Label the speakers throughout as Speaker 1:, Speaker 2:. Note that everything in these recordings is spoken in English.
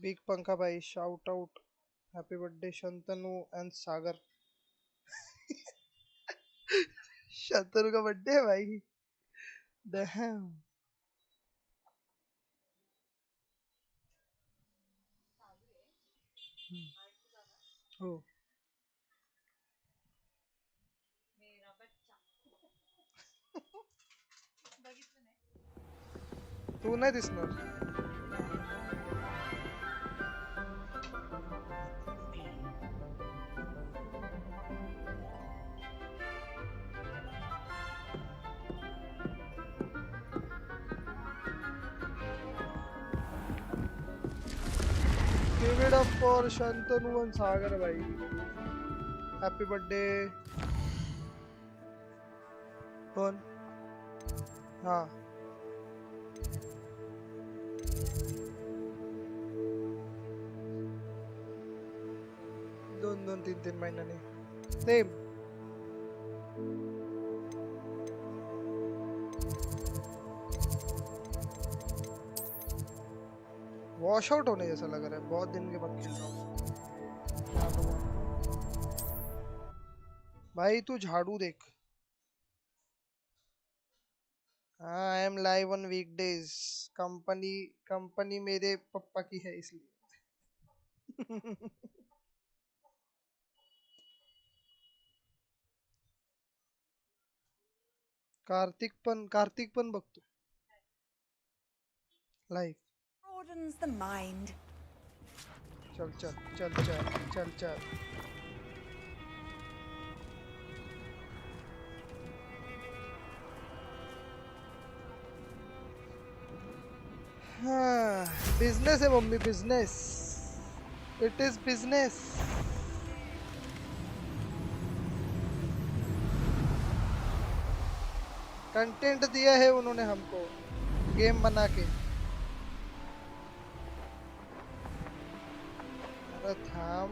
Speaker 1: Big पंखा भाई, shout out, happy birthday Shantanu and Sagar. Shantanu का बर्थडे है भाई। डैम। हो तू नाही दिसणार। Give it up for Shantanu and Sagar भाई। Happy birthday. कौन? हाँ। 2-3 महिन्याने सेम। वॉश आउट होने जैसा लग रहा है, बहुत दिन के बाद खेल रहा हूँ भाई। तू झाड़ू देख। हाँ, I am live on weekdays. Company मेरे पापा की है इसलिए। कार्तिक पण बघतो लाइव।
Speaker 2: Broadens the mind.
Speaker 1: चल चल चल चल चल चल। हाँ, बिजनेस है mummy, business. It is business. Content दिया है उन्होंने हमको गेम बना के। अरे थाम।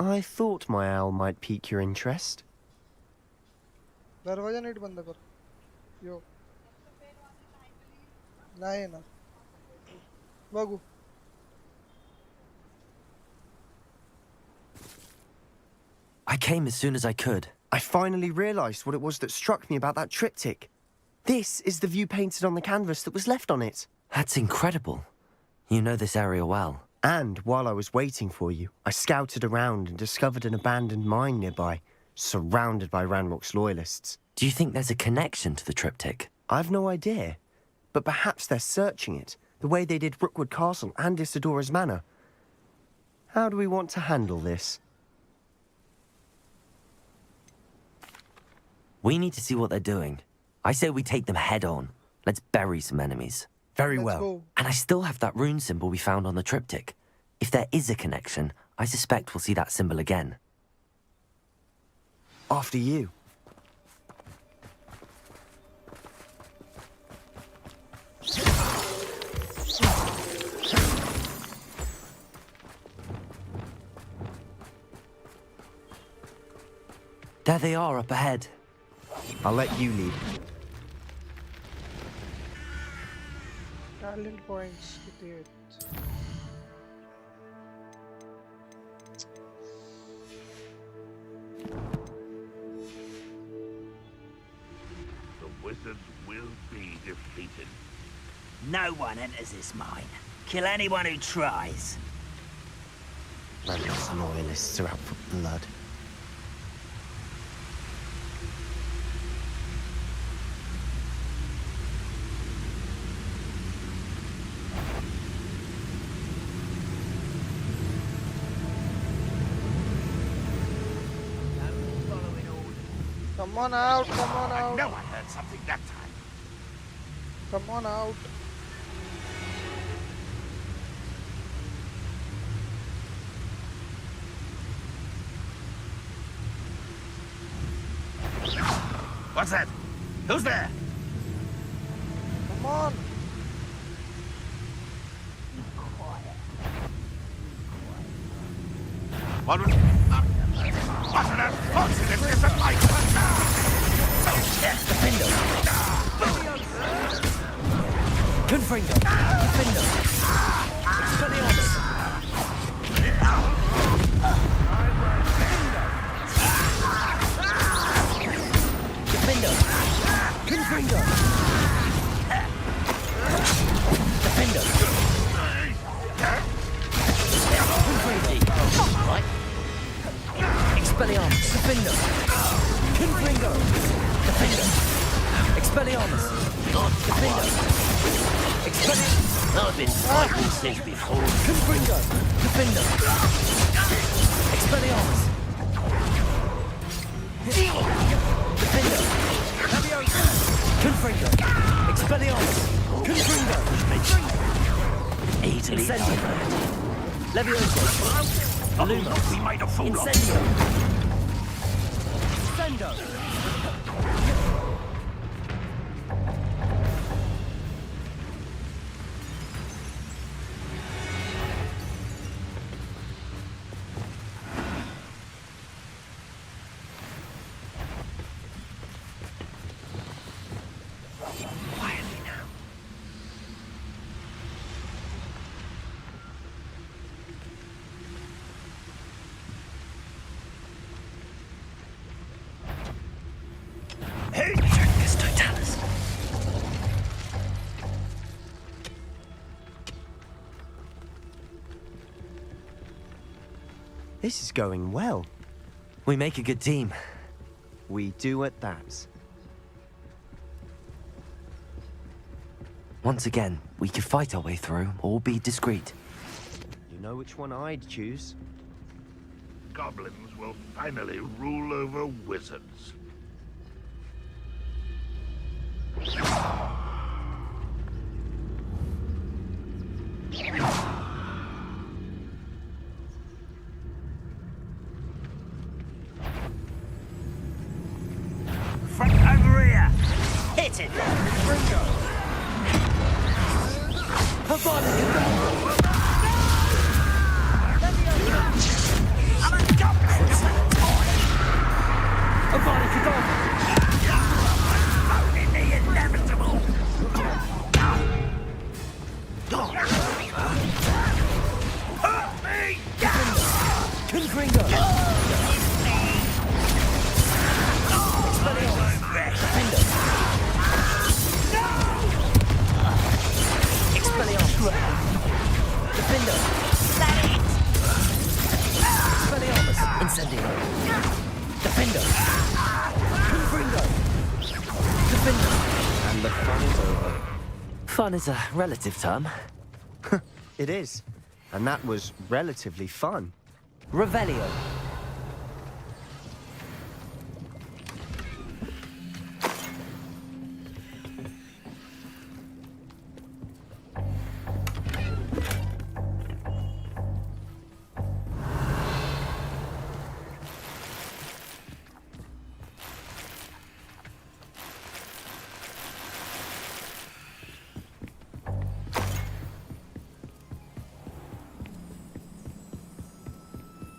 Speaker 3: I thought my owl might pique your interest.
Speaker 1: दरवाजा नीट बंद कर। यो नाही ना बघू।
Speaker 3: I came as soon as I could. I finally realized what it was that struck me about that triptych. This is the view painted on the canvas that was left on it.
Speaker 4: That's incredible. You know this area well.
Speaker 3: And while I was waiting for you, I scouted around and discovered an abandoned mine nearby, surrounded by Ranrock's loyalists.
Speaker 4: Do you think there's a connection to the triptych?
Speaker 3: I've no idea, but perhaps they're searching it, the way they did Rookwood Castle and Isidora's Manor. How do we want to handle this?
Speaker 4: We need to see what they're doing. I say we take them head on. Let's bury some enemies.
Speaker 3: Very
Speaker 1: Let's
Speaker 3: well.
Speaker 1: go.
Speaker 4: And I still have that rune symbol we found on the triptych. If there is a connection, I suspect we'll see that symbol again.
Speaker 3: After you.
Speaker 4: There they are up ahead.
Speaker 3: I'll let you lead.
Speaker 1: Talent points कितने हैं?
Speaker 5: The wizards will be defeated.
Speaker 6: No one enters this mine. Kill anyone who tries.
Speaker 3: Ranrock's loyalists are out for blood.
Speaker 1: Come on out, come on out,
Speaker 5: No one heard something that time.
Speaker 1: come on out.
Speaker 5: What's that? Who's there?
Speaker 1: Come on.
Speaker 5: What on earth fortunate is it like?
Speaker 6: Defender. Confringo. Defender. Expelliarmus. Defender. Confringo. Defender. Confringo. Right. Expelliarmus. Defender. Confringo. Defender. Expelliarmus. Defender. Expelliarmus.
Speaker 5: I've been fighting since before.
Speaker 6: Confringo. Defender. Expelliarmus. Defender. Confringo. Expelliarmus. Confringo.
Speaker 5: Easily
Speaker 6: Incendio. Levioso. Luma.
Speaker 5: We made a fool of.
Speaker 6: Incendio. Sendo. Quietly now.
Speaker 5: Hey!
Speaker 6: This totalis.
Speaker 3: This is going well.
Speaker 4: We make a good team.
Speaker 3: We do at that.
Speaker 4: Once again, we could fight our way through or be discreet.
Speaker 3: You know which one I'd choose?
Speaker 5: Goblins will finally rule over wizards.
Speaker 6: Front over here. Hit it. Incendio. Defender. Confringo. Defender.
Speaker 3: And the fun is over.
Speaker 4: Fun is a relative term.
Speaker 3: It is. And that was relatively fun.
Speaker 6: Revelio.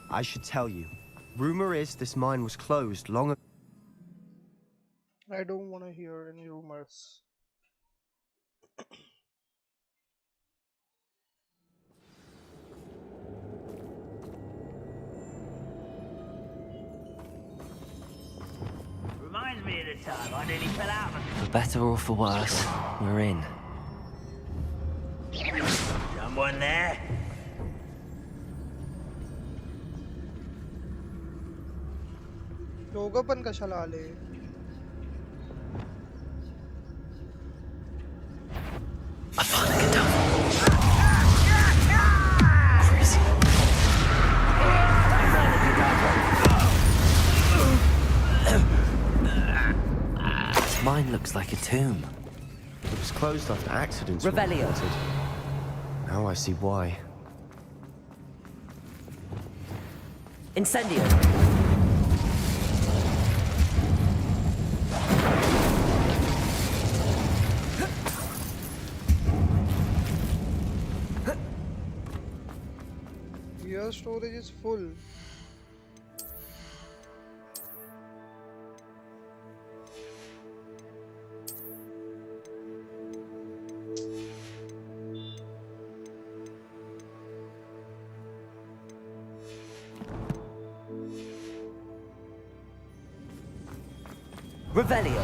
Speaker 3: I should tell you. Rumor is this mine was closed long ago.
Speaker 1: I don't want to hear any rumors.
Speaker 6: Reminds me of the time I nearly fell out of
Speaker 4: For better or for worse, we're in.
Speaker 6: someone there.
Speaker 1: दोघं पण कशाला आले?
Speaker 4: Mine looks like a tomb.
Speaker 3: It was closed after accidents were
Speaker 6: Revelio.
Speaker 3: reported. Now I see why.
Speaker 6: Incendio.
Speaker 1: Your storage is full.
Speaker 4: Revelio.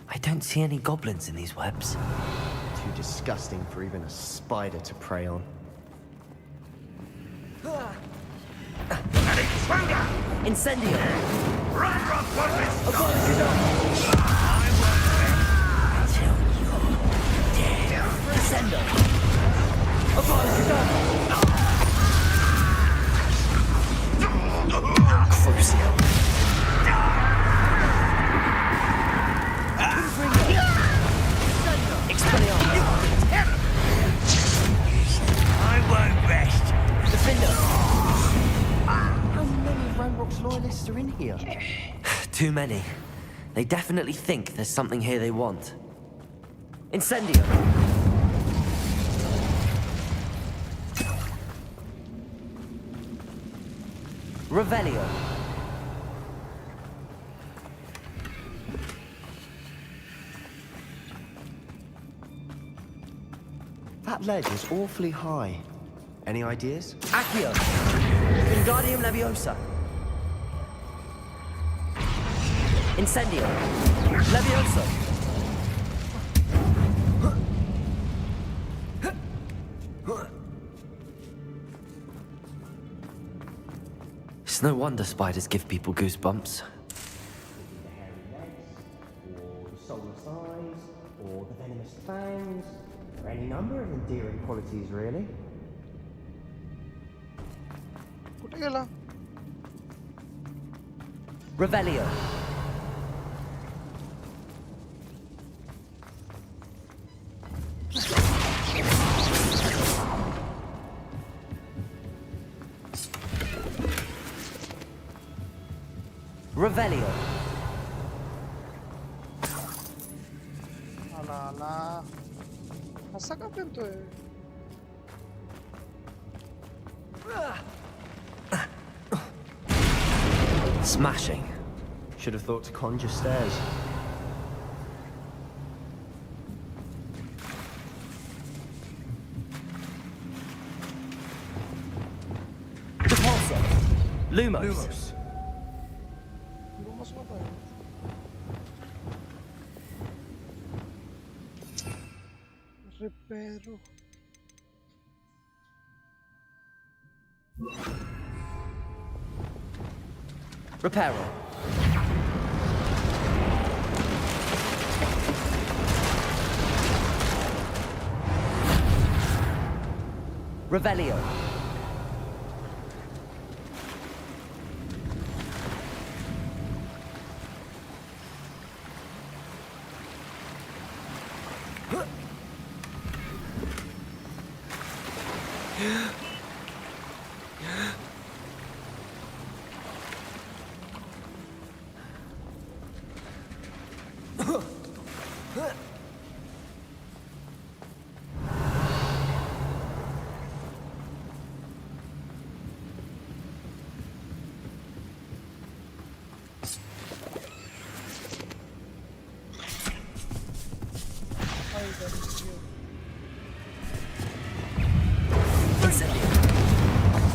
Speaker 4: I don't see any goblins in these webs.
Speaker 3: Too disgusting for even a spider to prey on.
Speaker 5: An intruder!
Speaker 4: Incendio!
Speaker 5: Run, run, what is
Speaker 4: Till you're dead. Incendio! Crucio!
Speaker 6: I won't rest.
Speaker 4: Defender!
Speaker 3: How many Ranrock's loyalists are in here?
Speaker 4: Too many. They definitely think there's something here they want. Incendio! Revelio!
Speaker 3: That ledge is awfully high. Any ideas?
Speaker 4: Accio! Wingardium Leviosa! Incendio! Levioso! It's no wonder spiders give people goosebumps.
Speaker 3: The hairy legs, or the soulless eyes, or the venomous fangs, or any number of endearing qualities, really.
Speaker 1: कुठे गेला?
Speaker 4: Revelio! Revelio!
Speaker 1: आला आला असा का फिरतोय?
Speaker 4: Smashing.
Speaker 3: Should have thought to conjure stairs.
Speaker 4: Repulsor! Lumos!
Speaker 1: Lumos mata है. Reparo.
Speaker 4: Reparo! Revelio! Incendio!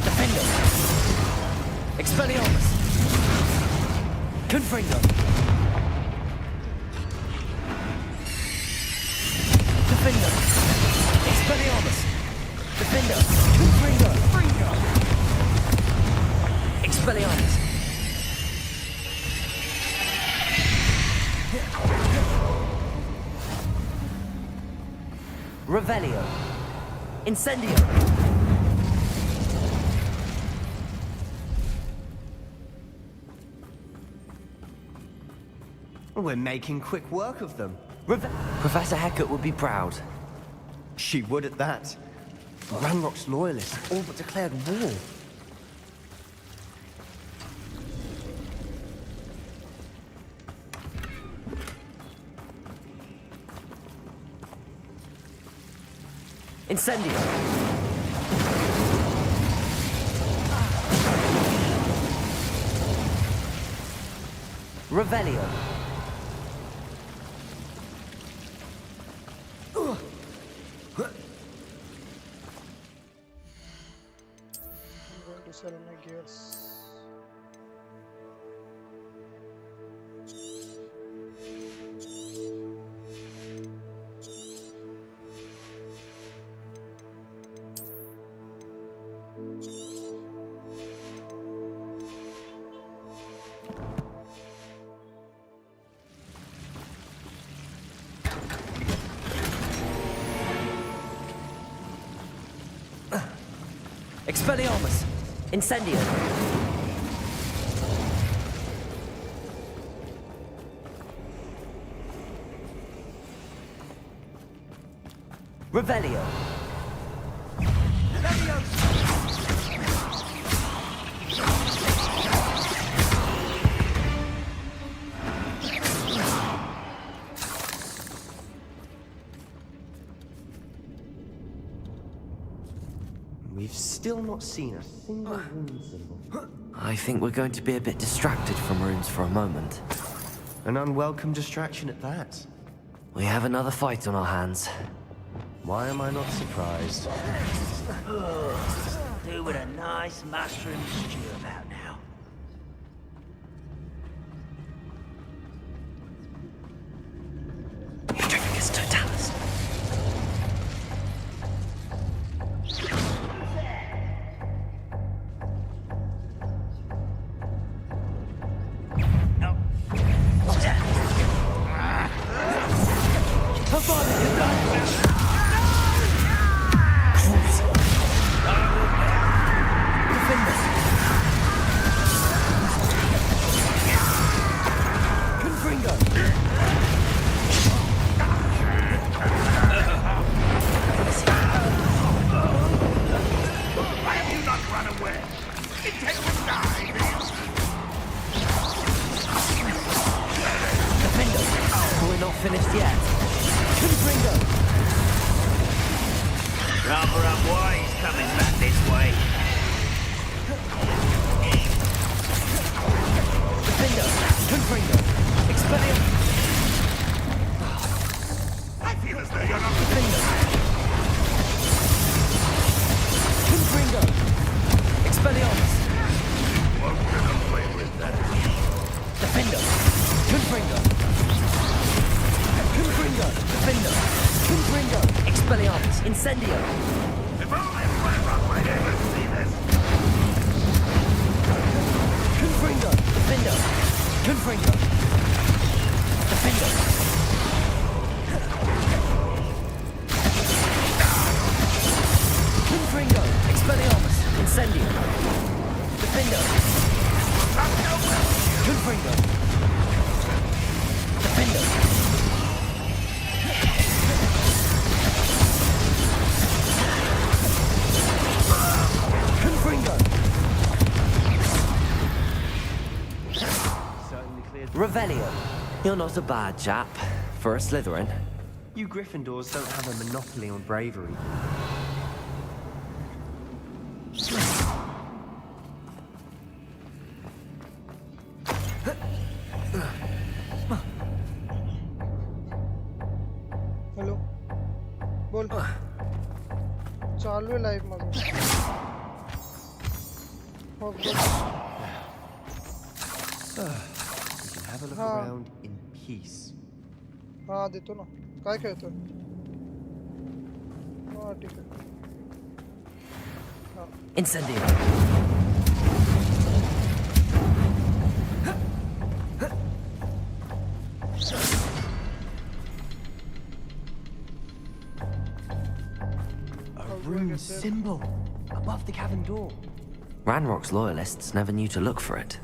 Speaker 4: Defender! Expelliarmus! Confringo! Defender! Expelliarmus! Defender! Confringo! Expelliarmus! Revelio! Incendio!
Speaker 3: We're making quick work of them.
Speaker 4: Professor Hecat would be proud.
Speaker 3: She would at that. Ranrock's loyalists all but declared war.
Speaker 4: Incendio! Revelio.
Speaker 1: I'm going to sell my gears.
Speaker 4: Expelliarmus. Incendio. Revelio.
Speaker 3: We've still not seen a single rune symbol.
Speaker 4: I think we're going to be a bit distracted from runes for a moment.
Speaker 3: An unwelcome distraction at that.
Speaker 4: We have another fight on our hands.
Speaker 3: Why am I not surprised?
Speaker 6: Do with a nice mushroom stew about now.
Speaker 4: It's Totalis.
Speaker 6: No.
Speaker 5: Why have you not run away? Intend to die, do you?
Speaker 4: We're not finished yet. Confringo!
Speaker 6: Rather unwise coming back this way.
Speaker 4: Confringo! Confringo! Expelliarmus!
Speaker 5: I feel as though you're not
Speaker 4: Confringo! Expelliarmus!
Speaker 5: won't get away with that.
Speaker 4: Defendo! Confringo! Confringo! Defendo! Confringo! Expelliarmus! Incendio!
Speaker 5: If only everyone might ever see this.
Speaker 4: Confringo! Defendo! Confringo! Defendo! Confringo! Expelliarmus! Incendio! Defendo! Confringo! Defendo! Confringo!
Speaker 3: Certainly cleared.
Speaker 4: Revelio. You're not a bad chap for a Slytherin.
Speaker 3: You Gryffindors don't have a monopoly on bravery.
Speaker 1: Hello बोल चालू है live मगर
Speaker 3: We can have a look
Speaker 1: हाँ.
Speaker 3: around in peace.
Speaker 1: हाँ देतो ना काय खेळतोय हाँ ठीक है हाँ
Speaker 4: Incendio.
Speaker 3: A rune symbol above the cavern door.
Speaker 4: Ranrock's loyalists never knew to look for it.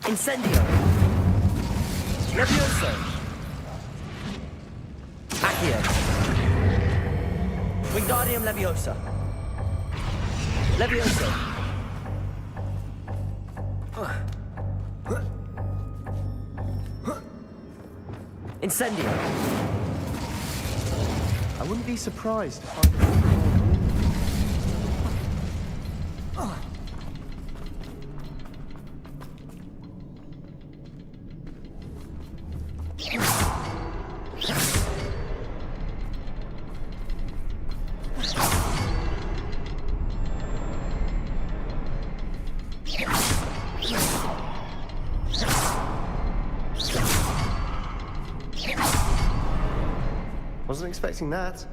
Speaker 4: Incendio! Levioso! Accio! Wingardium Leviosa! Levioso! Incendio!
Speaker 3: I wouldn't be surprised to find a rune. Wasn't expecting that.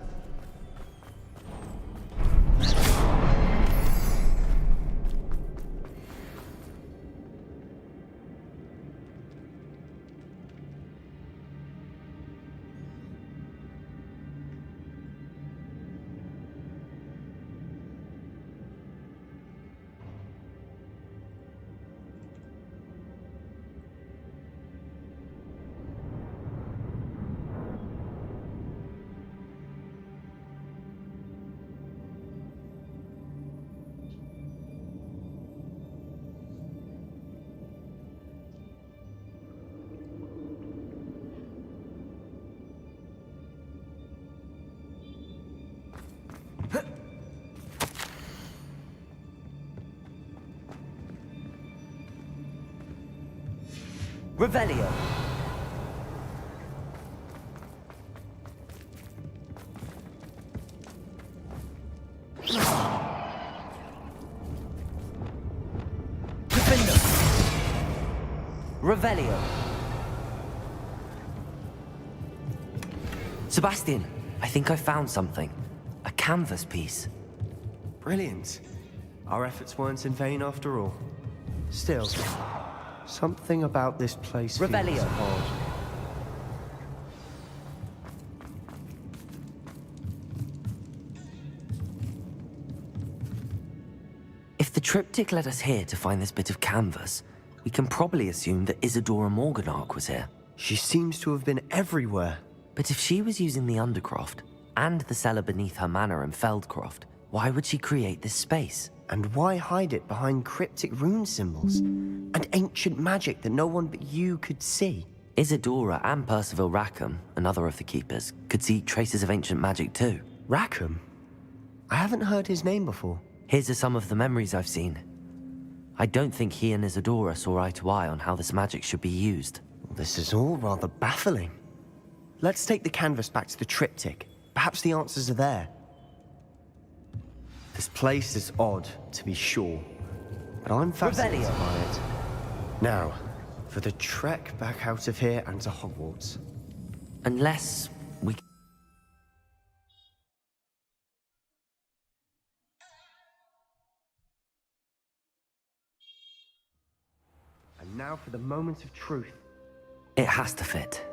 Speaker 4: Revelio. Defender. Revelio. Sebastian, I think I found something. A canvas piece.
Speaker 3: Brilliant. Our efforts weren't in vain after all. Still, something about this place feels
Speaker 4: Revelio.
Speaker 3: odd.
Speaker 4: If the triptych led us here to find this bit of canvas, we can probably assume that Isadora Morganark was here.
Speaker 3: She seems to have been everywhere.
Speaker 4: But if she was using the Undercroft and the cellar beneath her manor in Feldcroft, why would she create this space?
Speaker 3: And why hide it behind cryptic rune symbols and ancient magic that no one but you could see?
Speaker 4: Isadora and Percival Rackham, another of the keepers, could see traces of ancient magic too.
Speaker 3: Rackham? I haven't heard his name before.
Speaker 4: Here's are some of the memories I've seen. I don't think he and Isadora saw eye to eye on how this magic should be used.
Speaker 3: This is all rather baffling. Let's take the canvas back to the triptych. Perhaps the answers are there. This place is odd, to be sure, but I'm fascinated
Speaker 4: Revelio.
Speaker 3: by it. Now, for the trek back out of here and to Hogwarts.
Speaker 4: Unless we...
Speaker 3: And now for the moment of truth.
Speaker 4: It has to fit.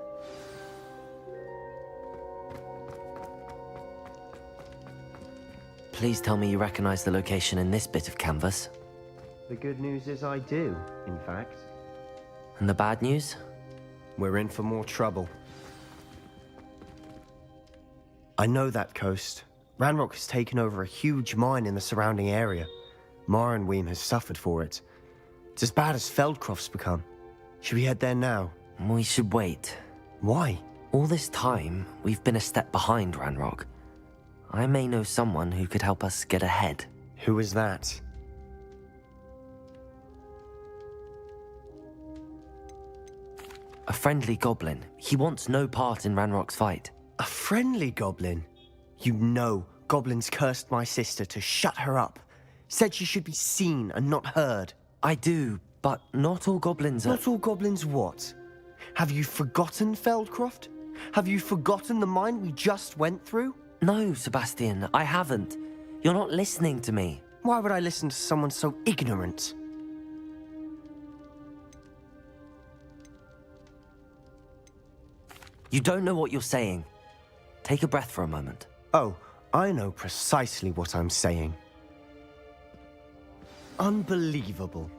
Speaker 4: Please tell me you recognize the location in this bit of canvas.
Speaker 3: The good news is I do, in fact.
Speaker 4: And the bad news?
Speaker 3: We're in for more trouble. I know that coast. Ranrock has taken over a huge mine in the surrounding area. Marrenweem has suffered for it. It's as bad as Feldcroft's become. Should we head there now?
Speaker 4: We should wait.
Speaker 3: Why?
Speaker 4: All this time, we've been a step behind Ranrock. I may know someone who could help us get ahead.
Speaker 3: Who is that?
Speaker 4: A friendly goblin. He wants no part in Ranrock's fight.
Speaker 3: A friendly goblin? You know, goblins cursed my sister to shut her up. Said she should be seen and not heard.
Speaker 4: I do, but not all goblins are...
Speaker 3: Not all goblins what? Have you forgotten Feldcroft? Have you forgotten the mine we just went through?
Speaker 4: No, Sebastian, I haven't. You're not listening to me.
Speaker 3: Why would I listen to someone so ignorant?
Speaker 4: You don't know what you're saying. Take a breath for a moment.
Speaker 3: Oh, I know precisely what I'm saying. Unbelievable.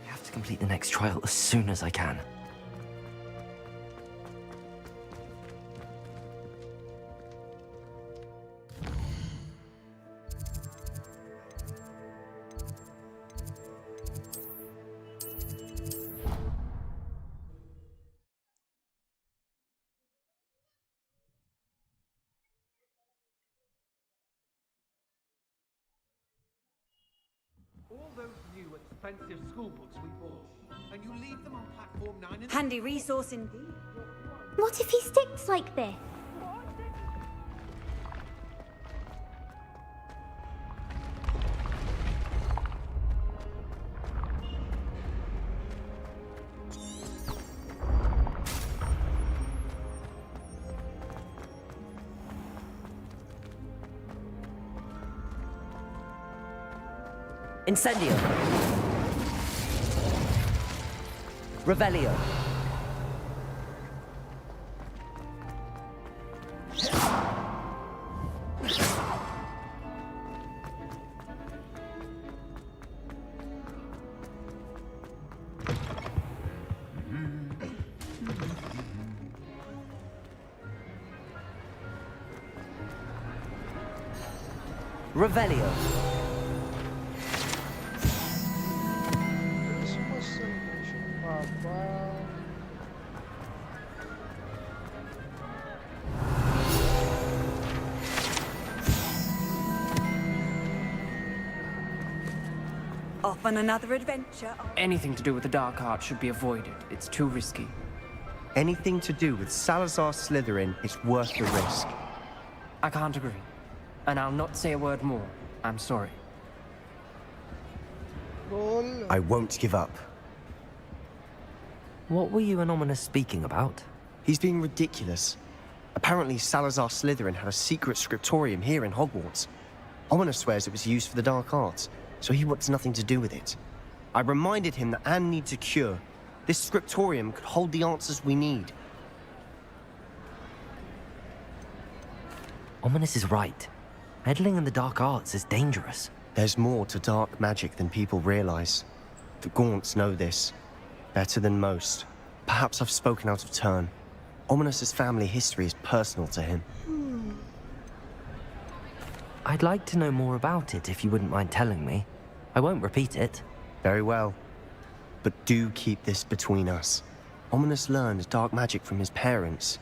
Speaker 4: I have to complete the next trial as soon as I can.
Speaker 7: expensive school books we bought. And you leave them on platform 9 and...
Speaker 2: Handy resource indeed.
Speaker 8: What if he sticks like this?
Speaker 4: Incendio. Revelio. Revelio.
Speaker 1: Christmas celebration, Papa.
Speaker 2: Off on another adventure.
Speaker 9: Anything to do with the dark art should be avoided. It's too risky.
Speaker 3: Anything to do with Salazar Slytherin is worth the risk.
Speaker 9: I can't agree. And I'll not say a word more. I'm sorry.
Speaker 1: Roll.
Speaker 3: I won't give up.
Speaker 4: What were you and Ominous speaking about?
Speaker 3: He's being ridiculous. Apparently Salazar Slytherin had a secret scriptorium here in Hogwarts. Ominous swears it was used for the dark arts, so he wants nothing to do with it. I reminded him that Anne needs a cure. This scriptorium could hold the answers we need.
Speaker 4: Ominous is right. Meddling in the dark arts is dangerous.
Speaker 3: There's more to dark magic than people realize. The Gaunts know this. Better than most. Perhaps I've spoken out of turn. Ominous's family history is personal to him.
Speaker 4: I'd like to know more about it if you wouldn't mind telling me. I won't repeat it.
Speaker 3: Very well. But do keep this between us. Ominous learned dark magic from his parents.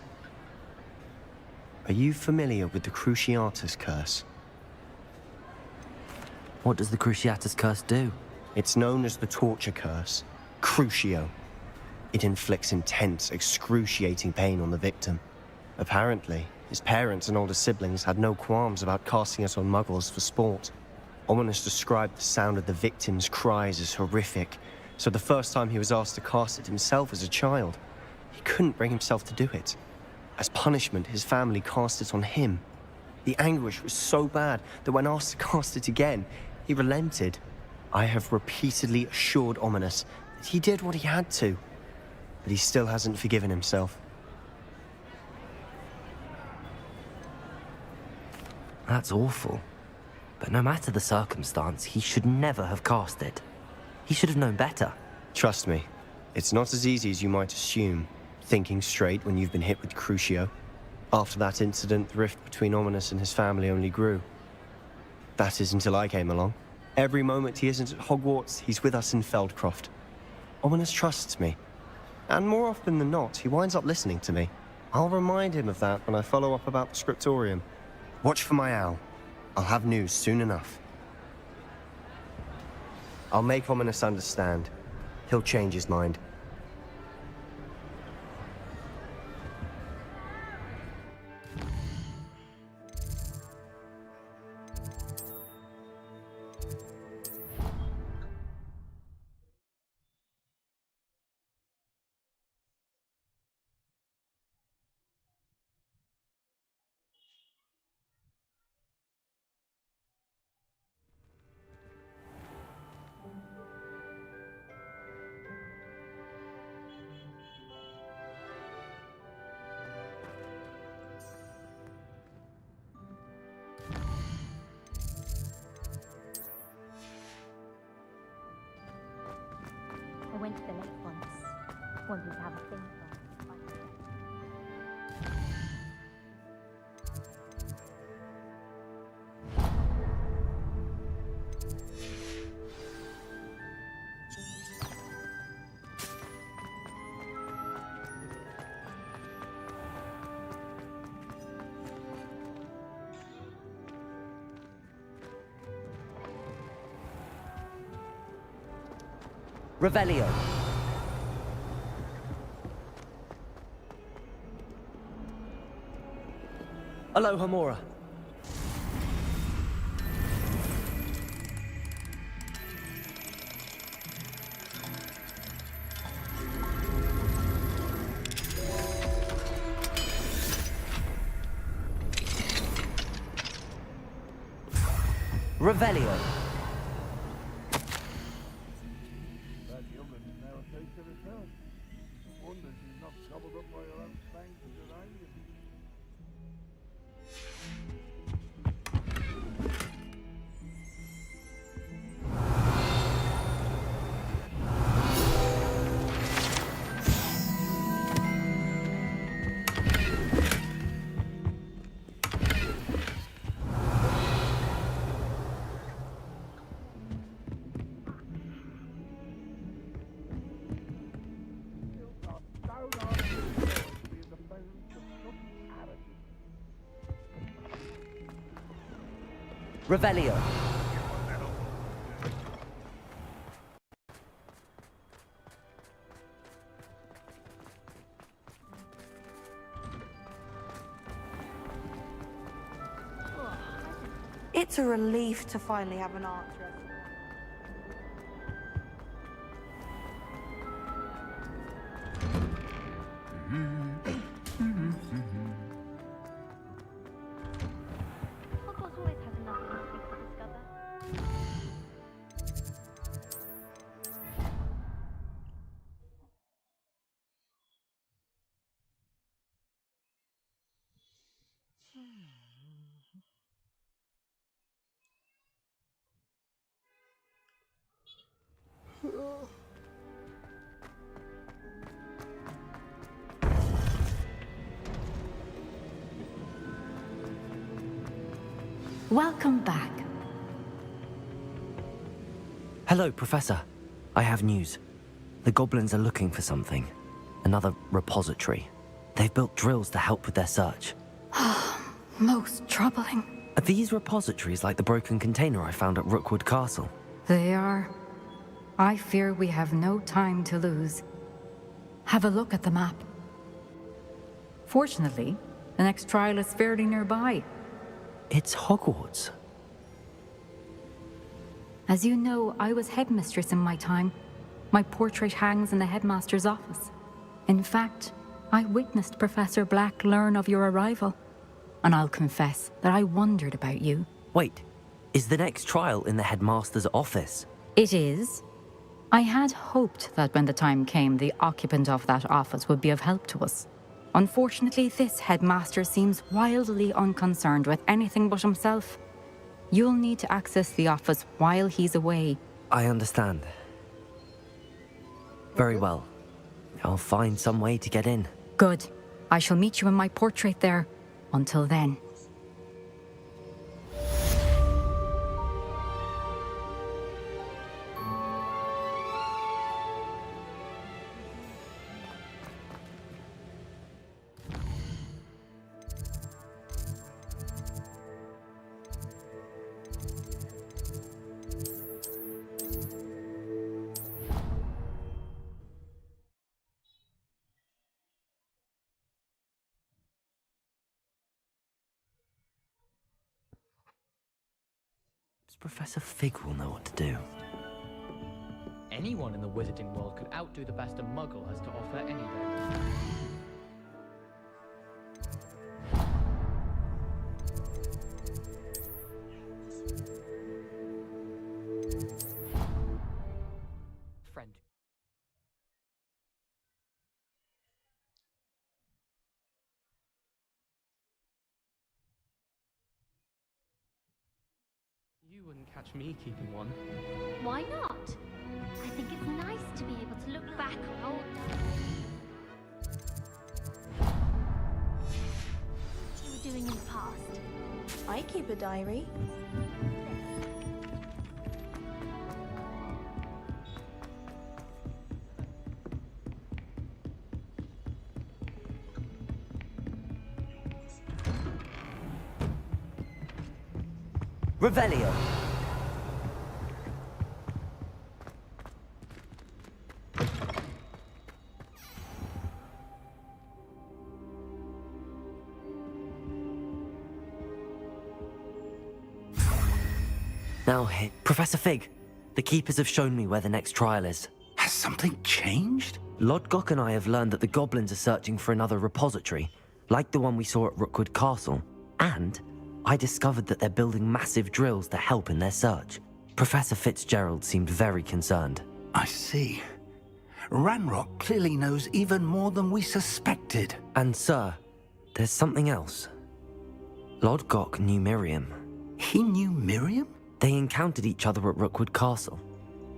Speaker 3: Are you familiar with the Cruciatus Curse?
Speaker 4: What does the Cruciatus Curse do?
Speaker 3: It's known as the Torture Curse. Crucio. It inflicts intense, excruciating pain on the victim. Apparently, his parents and older siblings had no qualms about casting it on muggles for sport. Ominous described the sound of the victim's cries as horrific, so the first time he was asked to cast it himself as a child, he couldn't bring himself to do it. As punishment, his family cast it on him. The anguish was so bad that when asked to cast it again, he relented. I have repeatedly assured Ominous that he did what he had to, but he still hasn't forgiven himself.
Speaker 4: That's awful. But no matter the circumstance, he should never have cast it. He should have known better.
Speaker 3: Trust me, it's not as easy as you might assume, thinking straight when you've been hit with Crucio. After that incident, the rift between Ominous and his family only grew. That is until I came along. Every moment he isn't at Hogwarts, he's with us in Feldcroft. Ominous trusts me. And more often than not, he winds up listening to me. I'll remind him of that when I follow up about the scriptorium. Watch for my owl. I'll have news soon enough. I'll make Ominous understand. He'll change his mind.
Speaker 8: I went to the lake once. Wanted to have a think there.
Speaker 4: Revelio. Aloha Mora. Revelio.
Speaker 5: That human now takes it herself. Wonder she's not gobbled up by her own fangs and uranium.
Speaker 4: Revelio.
Speaker 2: It's a relief to finally have an answer.
Speaker 8: Hogwarts always has enough mystery to discover.
Speaker 10: Welcome back.
Speaker 4: Hello, Professor. I have news. The goblins are looking for something. Another repository. They've built drills to help with their search.
Speaker 10: Most troubling.
Speaker 4: Are these repositories like the broken container I found at Rookwood Castle?
Speaker 10: They are. I fear we have no time to lose. Have a look at the map. Fortunately, the next trial is fairly nearby.
Speaker 4: It's Hogwarts.
Speaker 10: As you know, I was headmistress in my time. My portrait hangs in the headmaster's office. In fact, I witnessed Professor Black learn of your arrival. And I'll confess that I wondered about you.
Speaker 4: Wait, is the next trial in the headmaster's office?
Speaker 10: It is. I had hoped that when the time came, the occupant of that office would be of help to us. Unfortunately, this headmaster seems wildly unconcerned with anything but himself. You'll need to access the office while he's away.
Speaker 4: I understand. Very well. I'll find some way to get in.
Speaker 10: Good. I shall meet you in my portrait there. Until then.
Speaker 4: Professor Fig will know what to do.
Speaker 9: Anyone in the wizarding world could outdo the best a muggle has to offer any day. Friend. You wouldn't catch me keeping one.
Speaker 8: Why not? I think it's nice to be able to look back on old what you were doing in the past.
Speaker 2: I keep a diary.
Speaker 4: Revelio. Now, Professor Fig, the Keepers have shown me where the next trial is.
Speaker 6: Has something changed?
Speaker 4: Lodgok and I have learned that the goblins are searching for another repository, like the one we saw at Rookwood Castle. And I discovered that they're building massive drills to help in their search. Professor Fitzgerald seemed very concerned.
Speaker 6: I see. Ranrock clearly knows even more than we suspected.
Speaker 4: And sir, there's something else. Lodgok knew Miriam.
Speaker 6: He knew Miriam?
Speaker 4: They encountered each other at Rookwood Castle.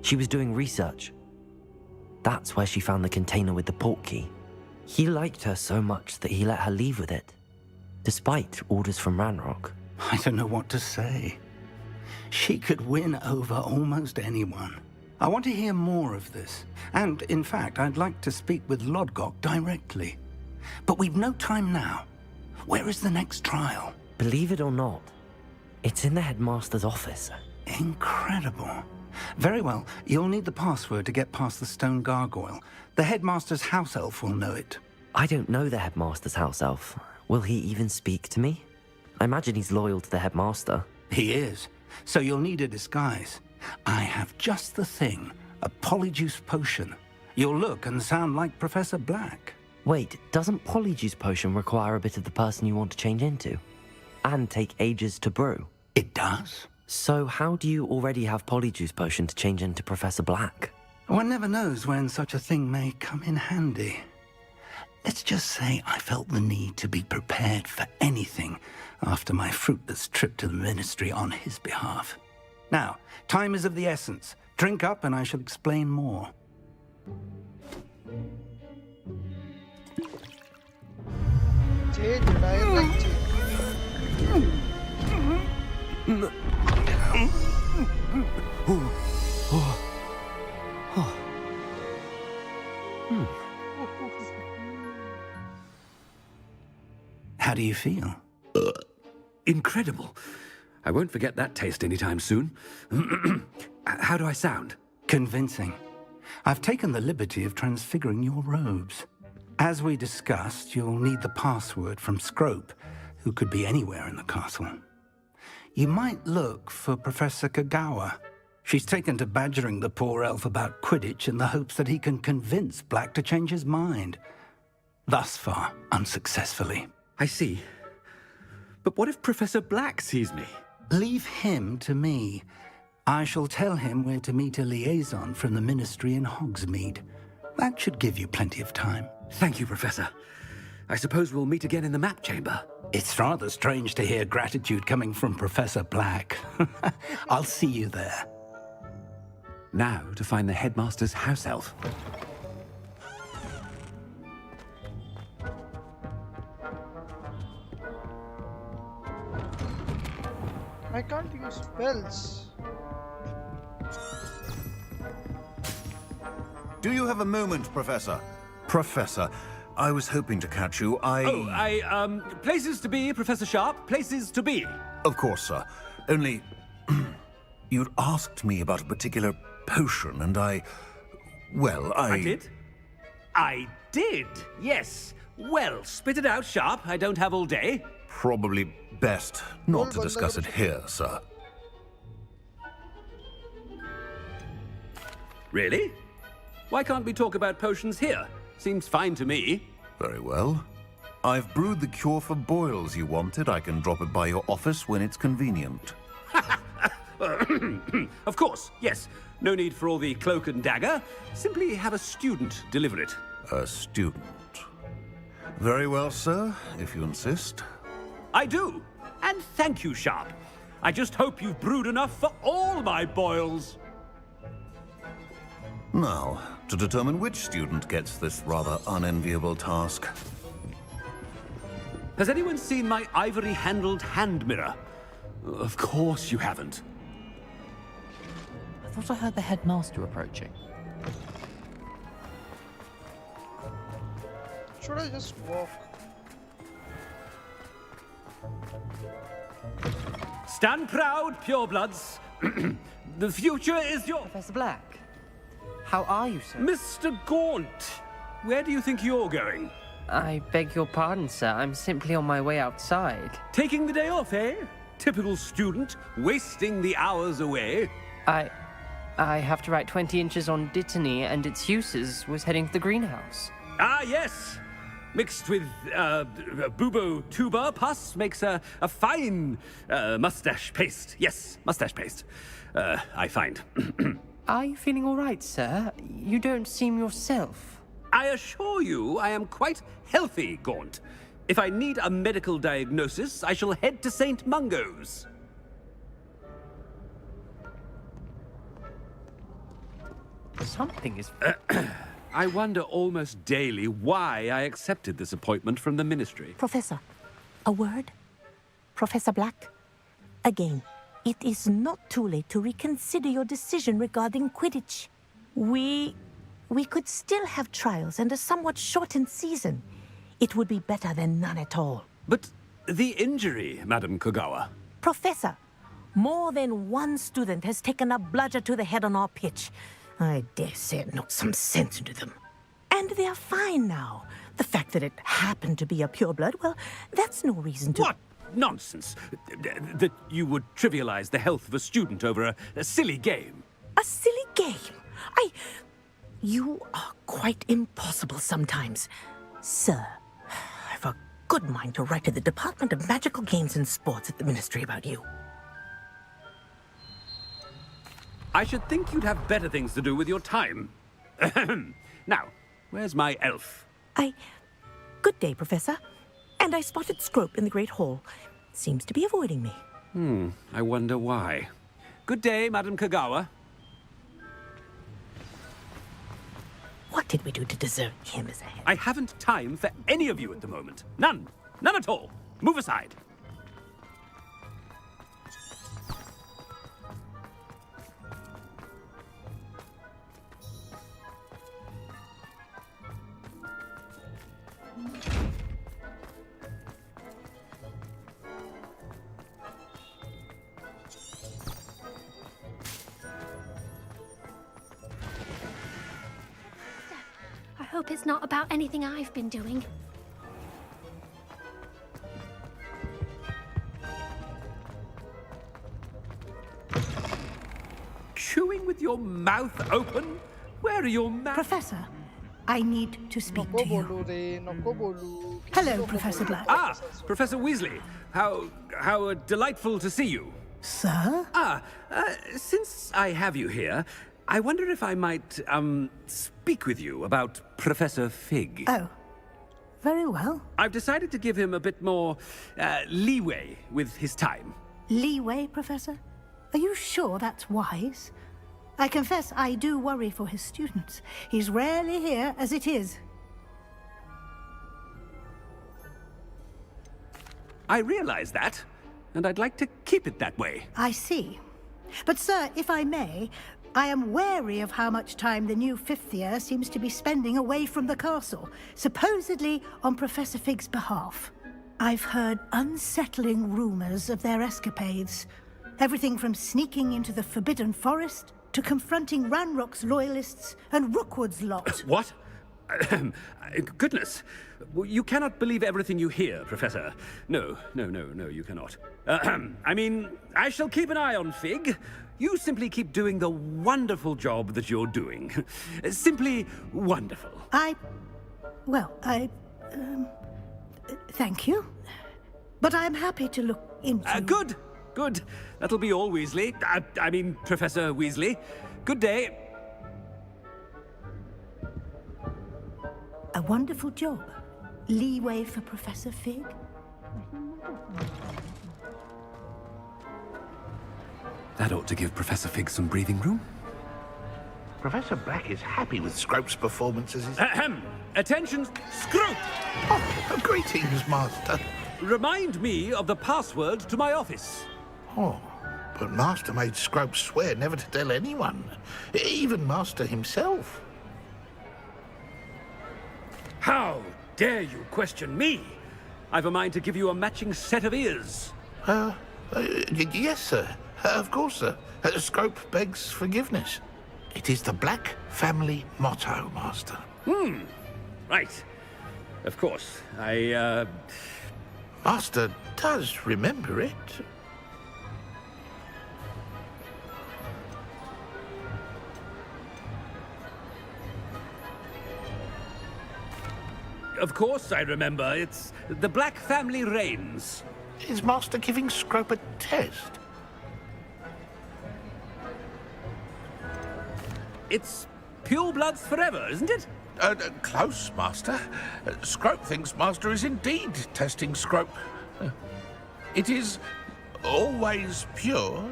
Speaker 4: She was doing research. That's where she found the container with the port key. He liked her so much that he let her leave with it, despite orders from Ranrock.
Speaker 6: I don't know what to say. She could win over almost anyone. I want to hear more of this. And, in fact, I'd like to speak with Lodgok directly. But we've no time now. Where is the next trial?
Speaker 4: Believe it or not, it's in the headmaster's office.
Speaker 6: Incredible. Very well. You'll need the password to get past the stone gargoyle. The headmaster's house elf will know it.
Speaker 4: I don't know the headmaster's house elf. Will he even speak to me? I imagine he's loyal to the headmaster.
Speaker 6: He is. So you'll need a disguise. I have just the thing. A polyjuice potion. You'll look and sound like Professor Black.
Speaker 4: Wait, doesn't polyjuice potion require a bit of the person you want to change into? And take ages to brew?
Speaker 6: It does.
Speaker 4: So how do you already have polyjuice potion to change into Professor Black?
Speaker 6: One never knows when such a thing may come in handy. Let's just say I felt the need to be prepared for anything after my fruitless trip to the ministry on his behalf. Now, time is of the essence. Drink up and I shall explain more. How do you feel?
Speaker 11: Incredible. I won't forget that taste anytime soon. How do I sound?
Speaker 6: Convincing. I've taken the liberty of transfiguring your robes. As we discussed, you'll need the password from Scrope, who could be anywhere in the castle. You might look for Professor Kagawa. She's taken to badgering the poor elf about Quidditch in the hopes that he can convince Black to change his mind. Thus far, unsuccessfully.
Speaker 11: I see. But what if Professor Black sees me?
Speaker 6: Leave him to me. I shall tell him where to meet a liaison from the ministry in Hogsmeade. That should give you plenty of time.
Speaker 11: Thank you, Professor. I suppose we'll meet again in the map chamber.
Speaker 6: It's rather strange to hear gratitude coming from Professor Black. I'll see you there.
Speaker 11: Now to find the headmaster's house elf.
Speaker 1: I can't use spells.
Speaker 12: Do you have a moment, Professor? Professor, I was hoping to catch you.
Speaker 11: Places to be, Professor Sharp. Places to be.
Speaker 12: Of course, sir. Only, you'd asked me about a particular potion, and I
Speaker 11: did? I did, yes. Well, spit it out, Sharp. I don't have all day.
Speaker 12: Probably best not to discuss it here, sir.
Speaker 11: Really? Why can't we talk about potions here? Seems fine to me.
Speaker 12: Very well. I've brewed the cure for boils you wanted. I can drop it by your office when it's convenient.
Speaker 11: Of course, yes. No need for all the cloak and dagger. Simply have a student deliver it.
Speaker 12: A student. Very well, sir, if you insist.
Speaker 11: I do. And thank you, Sharp. I just hope you've brewed enough for all my boils.
Speaker 12: Now, to determine which student gets this rather unenviable task.
Speaker 11: Has anyone seen my ivory-handled hand mirror? Of course you haven't.
Speaker 9: I thought I heard the headmaster approaching.
Speaker 1: Should I just walk?
Speaker 11: Stand proud, purebloods. The future is your...
Speaker 9: Professor Black, how are you, sir?
Speaker 11: Mr. Gaunt, where do you think you're going?
Speaker 9: I beg your pardon, sir. I'm simply on my way outside.
Speaker 11: Taking the day off, eh? typical student, wasting the hours away.
Speaker 9: I have to write 20 inches on Dittany and its uses was heading to the greenhouse.
Speaker 11: Ah, yes. Mixed with bubo tuber pus makes a fine mustache paste. Yes, mustache paste. I find.
Speaker 9: Are you feeling all right, sir? You don't seem yourself.
Speaker 11: I assure you I am quite healthy, Gaunt. If I need a medical diagnosis, I shall head to St. Mungo's.
Speaker 9: Something is...
Speaker 11: I wonder almost daily why I accepted this appointment from the Ministry.
Speaker 13: Professor, a word? Professor Black? Again, it is not too late to reconsider your decision regarding Quidditch. We could still have trials and a somewhat shortened season. It would be better than none at all.
Speaker 11: But the injury, Madam Kogawa.
Speaker 13: Professor, more than one student has taken a bludger to the head on our pitch. I dare say it knocked some sense into them. And they're fine now. The fact that it happened to be a pureblood, well, that's no reason to...
Speaker 11: What nonsense! That you would trivialize the health of a student over a silly game.
Speaker 13: A silly game? You are quite impossible sometimes. Sir, I've a good mind to write to the Department of Magical Games and Sports at the Ministry about you.
Speaker 11: I should think you'd have better things to do with your time. Now, where's my elf?
Speaker 13: Good day, Professor. And I spotted Scrope in the Great Hall. Seems to be avoiding me.
Speaker 11: I wonder why. Good day, Madam Kogawa.
Speaker 13: What did we do to deserve him as a head?
Speaker 11: I haven't time for any of you at the moment. None. None at all. Move aside.
Speaker 8: I hope it's not about anything I've been doing.
Speaker 11: Chewing with your mouth open? Where are your mouths?
Speaker 14: Professor, I need to speak to you. Hello, Professor Black.
Speaker 11: Ah, Professor Weasley. How delightful to see you.
Speaker 14: Sir?
Speaker 11: Since I have you here, I wonder if I might, speak with you about Professor Fig.
Speaker 14: Oh, very well.
Speaker 11: I've decided to give him a bit more, leeway with his time.
Speaker 14: Leeway, Professor? Are you sure that's wise? I confess I do worry for his students. He's rarely here as it is.
Speaker 11: I realize that, and I'd like to keep it that way.
Speaker 14: I see. But, sir, if I may, I am wary of how much time the new fifth year seems to be spending away from the castle, supposedly on Professor Fig's behalf. I've heard unsettling rumors of their escapades. Everything from sneaking into the Forbidden Forest to confronting Ranrock's loyalists and Rookwood's lot.
Speaker 11: What? Goodness. You cannot believe everything you hear, Professor. No, you cannot. I mean, I shall keep an eye on Fig. You simply keep doing the wonderful job that you're doing. Simply wonderful.
Speaker 14: Thank you. But I'm happy to look into...
Speaker 11: Good. That'll be all, Weasley. I mean, Professor Weasley. Good day.
Speaker 14: A wonderful job. Leeway for Professor Fig.
Speaker 11: That ought to give Professor Fig some breathing room.
Speaker 15: Professor Black is happy with Scrope's performances.
Speaker 11: Attention, Scrope!
Speaker 15: Oh, greetings, Master.
Speaker 11: Remind me of the password to my office.
Speaker 15: Oh, but Master made Scrope swear never to tell anyone, even Master himself.
Speaker 11: How dare you question me? I've a mind to give you a matching set of ears.
Speaker 15: Yes, sir. Of course, sir. Scrope begs forgiveness. It is the Black family motto, Master.
Speaker 11: Right. Of course.
Speaker 15: Master does remember it.
Speaker 11: of course I remember. It's the Black family reigns.
Speaker 15: Is Master giving Scrope a test?
Speaker 11: It's pure bloods forever, isn't it?
Speaker 15: Close, Master. Scrope thinks Master is indeed testing Scrope. It is always pure.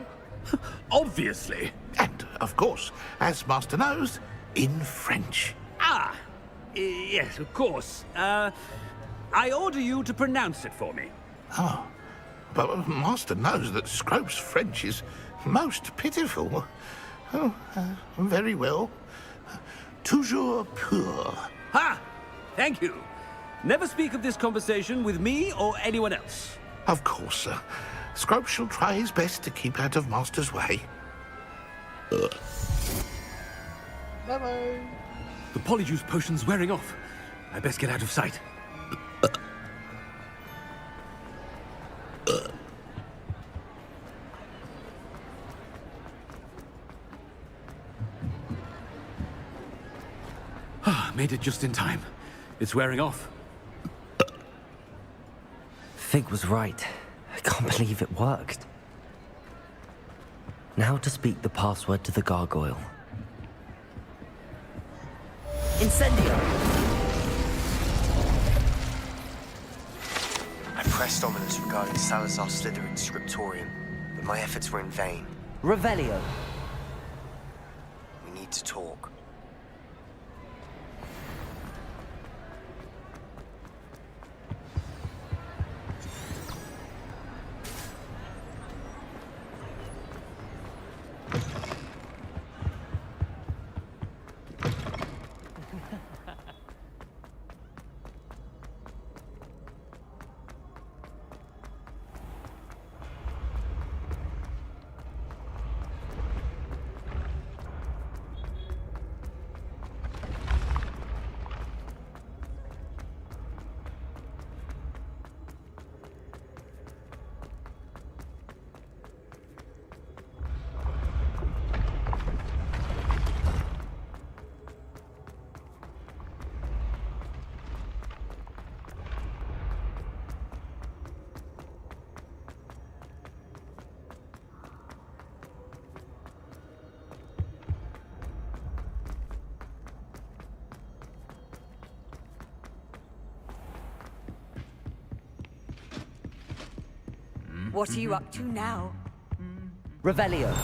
Speaker 11: Obviously.
Speaker 15: And, of course, as Master knows, in French.
Speaker 11: Ah, yes, of course. I order you to pronounce it for me.
Speaker 15: Oh, but Master knows that Scrope's French is most pitiful. Oh, very well. Toujours pur.
Speaker 11: Ha! Thank you. Never speak of this conversation with me or anyone else.
Speaker 15: Of course, sir. Scrope shall try his best to keep out of Master's way.
Speaker 1: Bye-bye.
Speaker 11: The polyjuice potion's wearing off. I best get out of sight. Made it just in time. It's wearing off.
Speaker 4: Fig was right. I can't believe it worked. Now to speak the password to the gargoyle. Incendio!
Speaker 3: I pressed ominous regarding Salazar Slytherin's scriptorium, but my efforts were in vain.
Speaker 4: Revelio!
Speaker 3: We need to talk.
Speaker 16: What are you up to now?
Speaker 4: Revelio.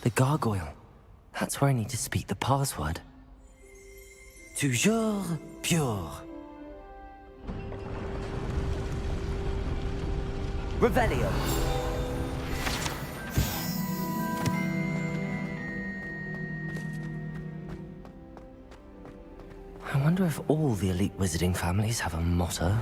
Speaker 4: The gargoyle. That's where I need to speak the password. Toujours pure. Revelio. I wonder if all the elite wizarding families have a motto.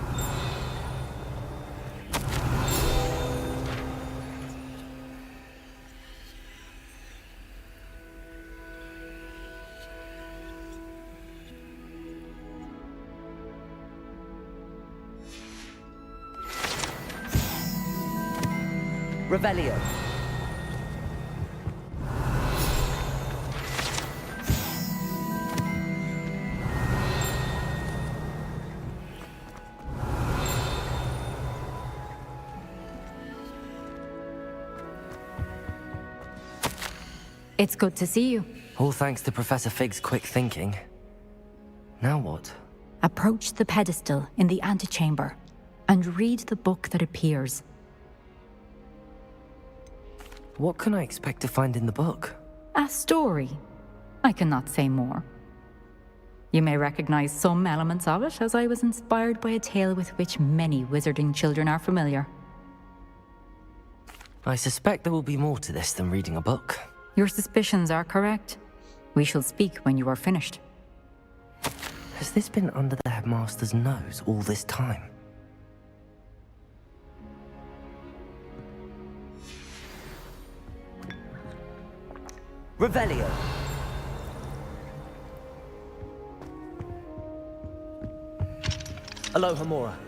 Speaker 4: Revelio.
Speaker 10: It's good to see you.
Speaker 4: All thanks to Professor Fig's quick thinking. Now what?
Speaker 10: Approach the pedestal in the antechamber and read the book that appears.
Speaker 4: What can I expect to find in the book?
Speaker 10: A story. I cannot say more. You may recognize some elements of it, as I was inspired by a tale with which many wizarding children are familiar.
Speaker 4: I suspect there will be more to this than reading a book.
Speaker 10: Your suspicions are correct. We shall speak when you are finished.
Speaker 4: Has this been under the headmaster's nose all this time? Revelio. Aloha Mora.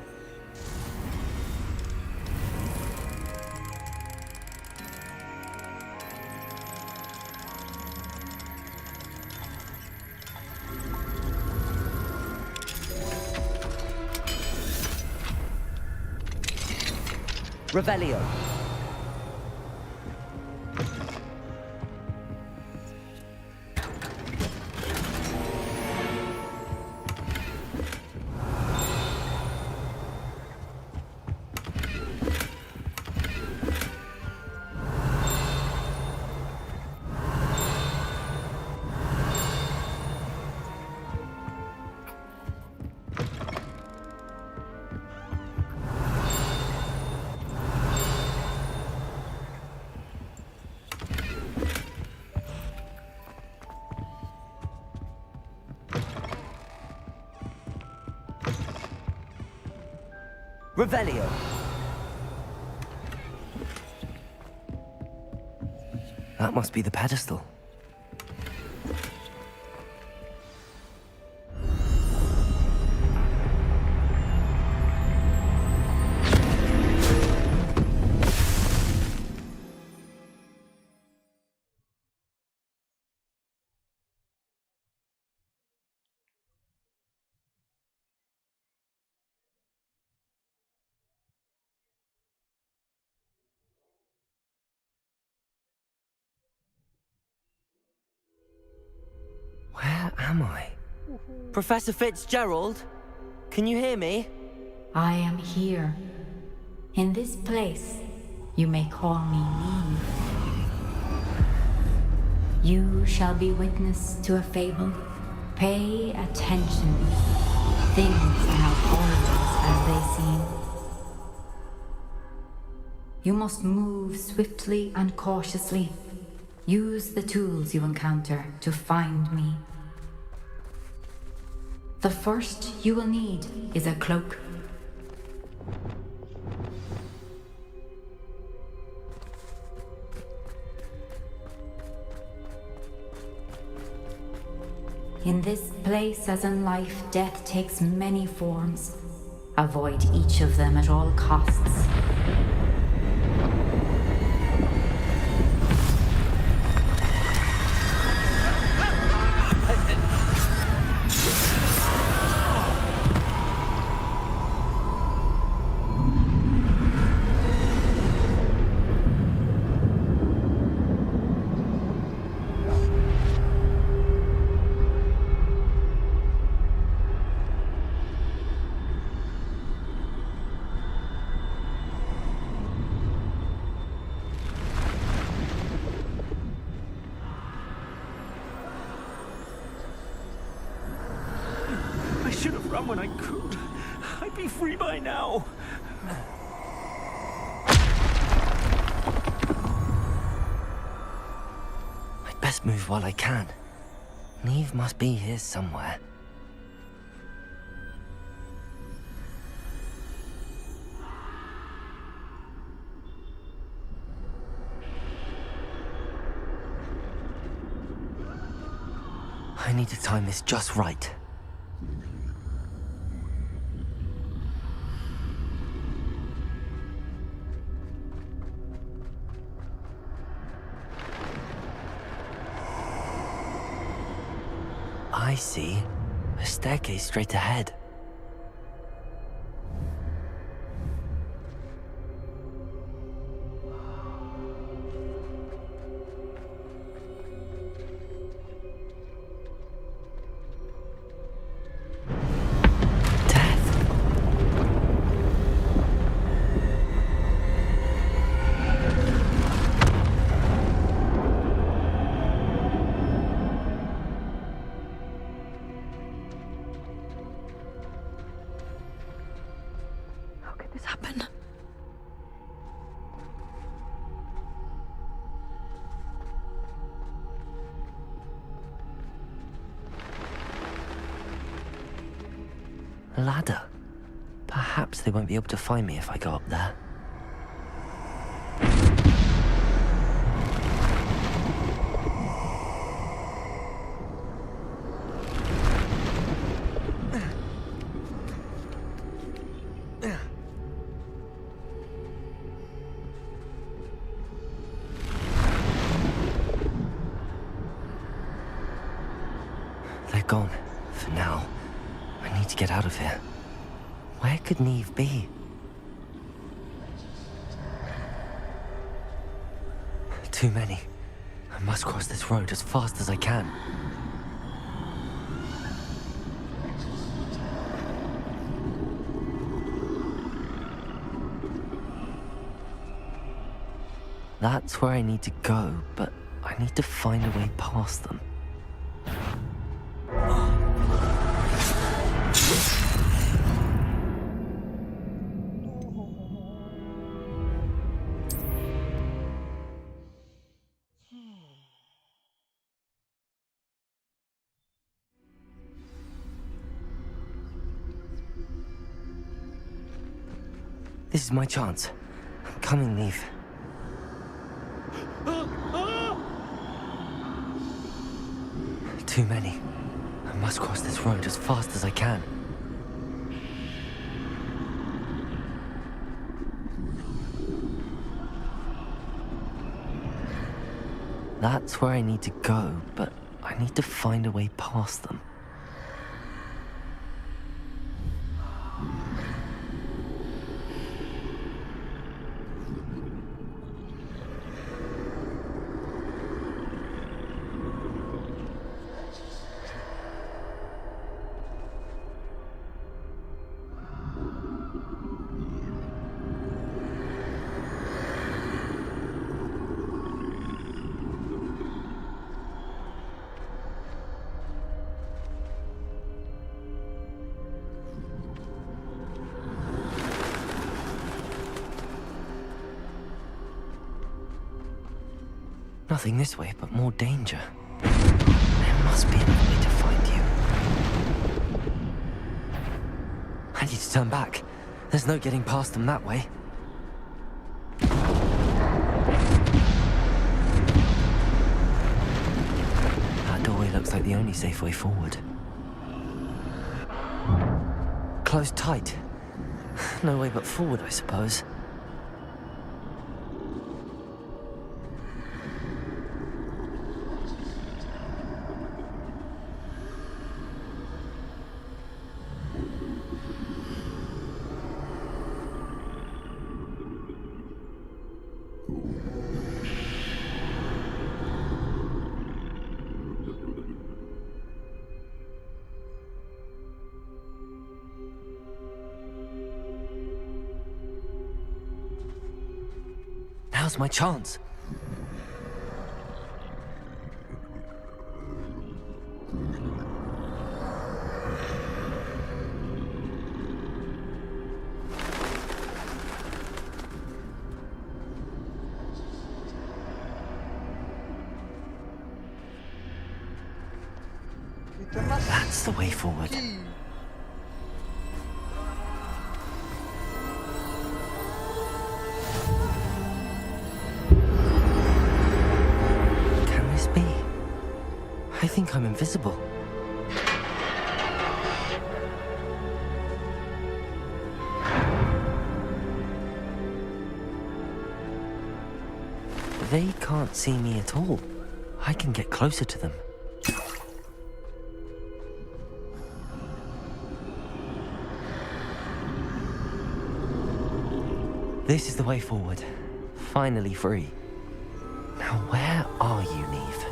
Speaker 4: Revelio. Revelio. That must be the pedestal. Where am I? Professor Fitzgerald? Can you hear me?
Speaker 10: I am here. In this place, you may call me Neve. You shall be witness to a fable. Pay attention. Things are not always as they seem. You must move swiftly and cautiously. Use the tools you encounter to find me. The first you will need is a cloak. In this place, as in life, death takes many forms. Avoid each of them at all costs.
Speaker 11: When I could, I'd be free by now.
Speaker 4: I'd best move while I can. Neve must be here somewhere. I need to time this just right. I see. A staircase straight ahead. A ladder. Perhaps they won't be able to find me if I go up there. They're gone, for now. I need to get out of here. Where could Neve be? Too many. I must cross this road as fast as I can. That's where I need to go, but I need to find a way past them. This is my chance. I'm coming, Neve. Too many. I must cross this road as fast as I can. That's where I need to go, but I need to find a way past them. Nothing this way, but more danger. There must be another way to find you. I need to turn back. There's no getting past them that way. That doorway looks like the only safe way forward. Closed tight. No way but forward, I suppose. Now's my chance. That's the way forward. Can this be? I think I'm invisible. They can't see me at all. I can get closer to them. This is the way forward. Finally free. Now where are you, Neve?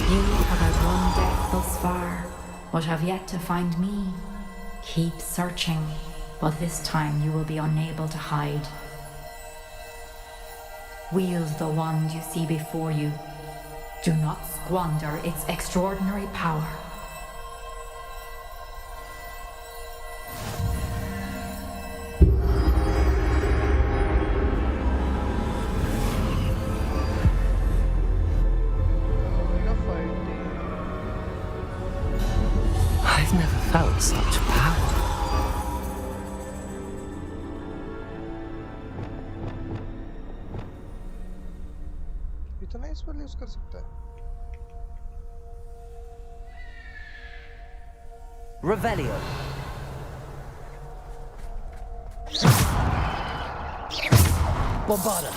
Speaker 10: You have outrun death thus far, but have yet to find me. Keep searching, but this time you will be unable to hide. Wield the wand you see before you. Do not squander its extraordinary power.
Speaker 1: Peaceful use कर सकता है।
Speaker 4: Revelio. Bombarda.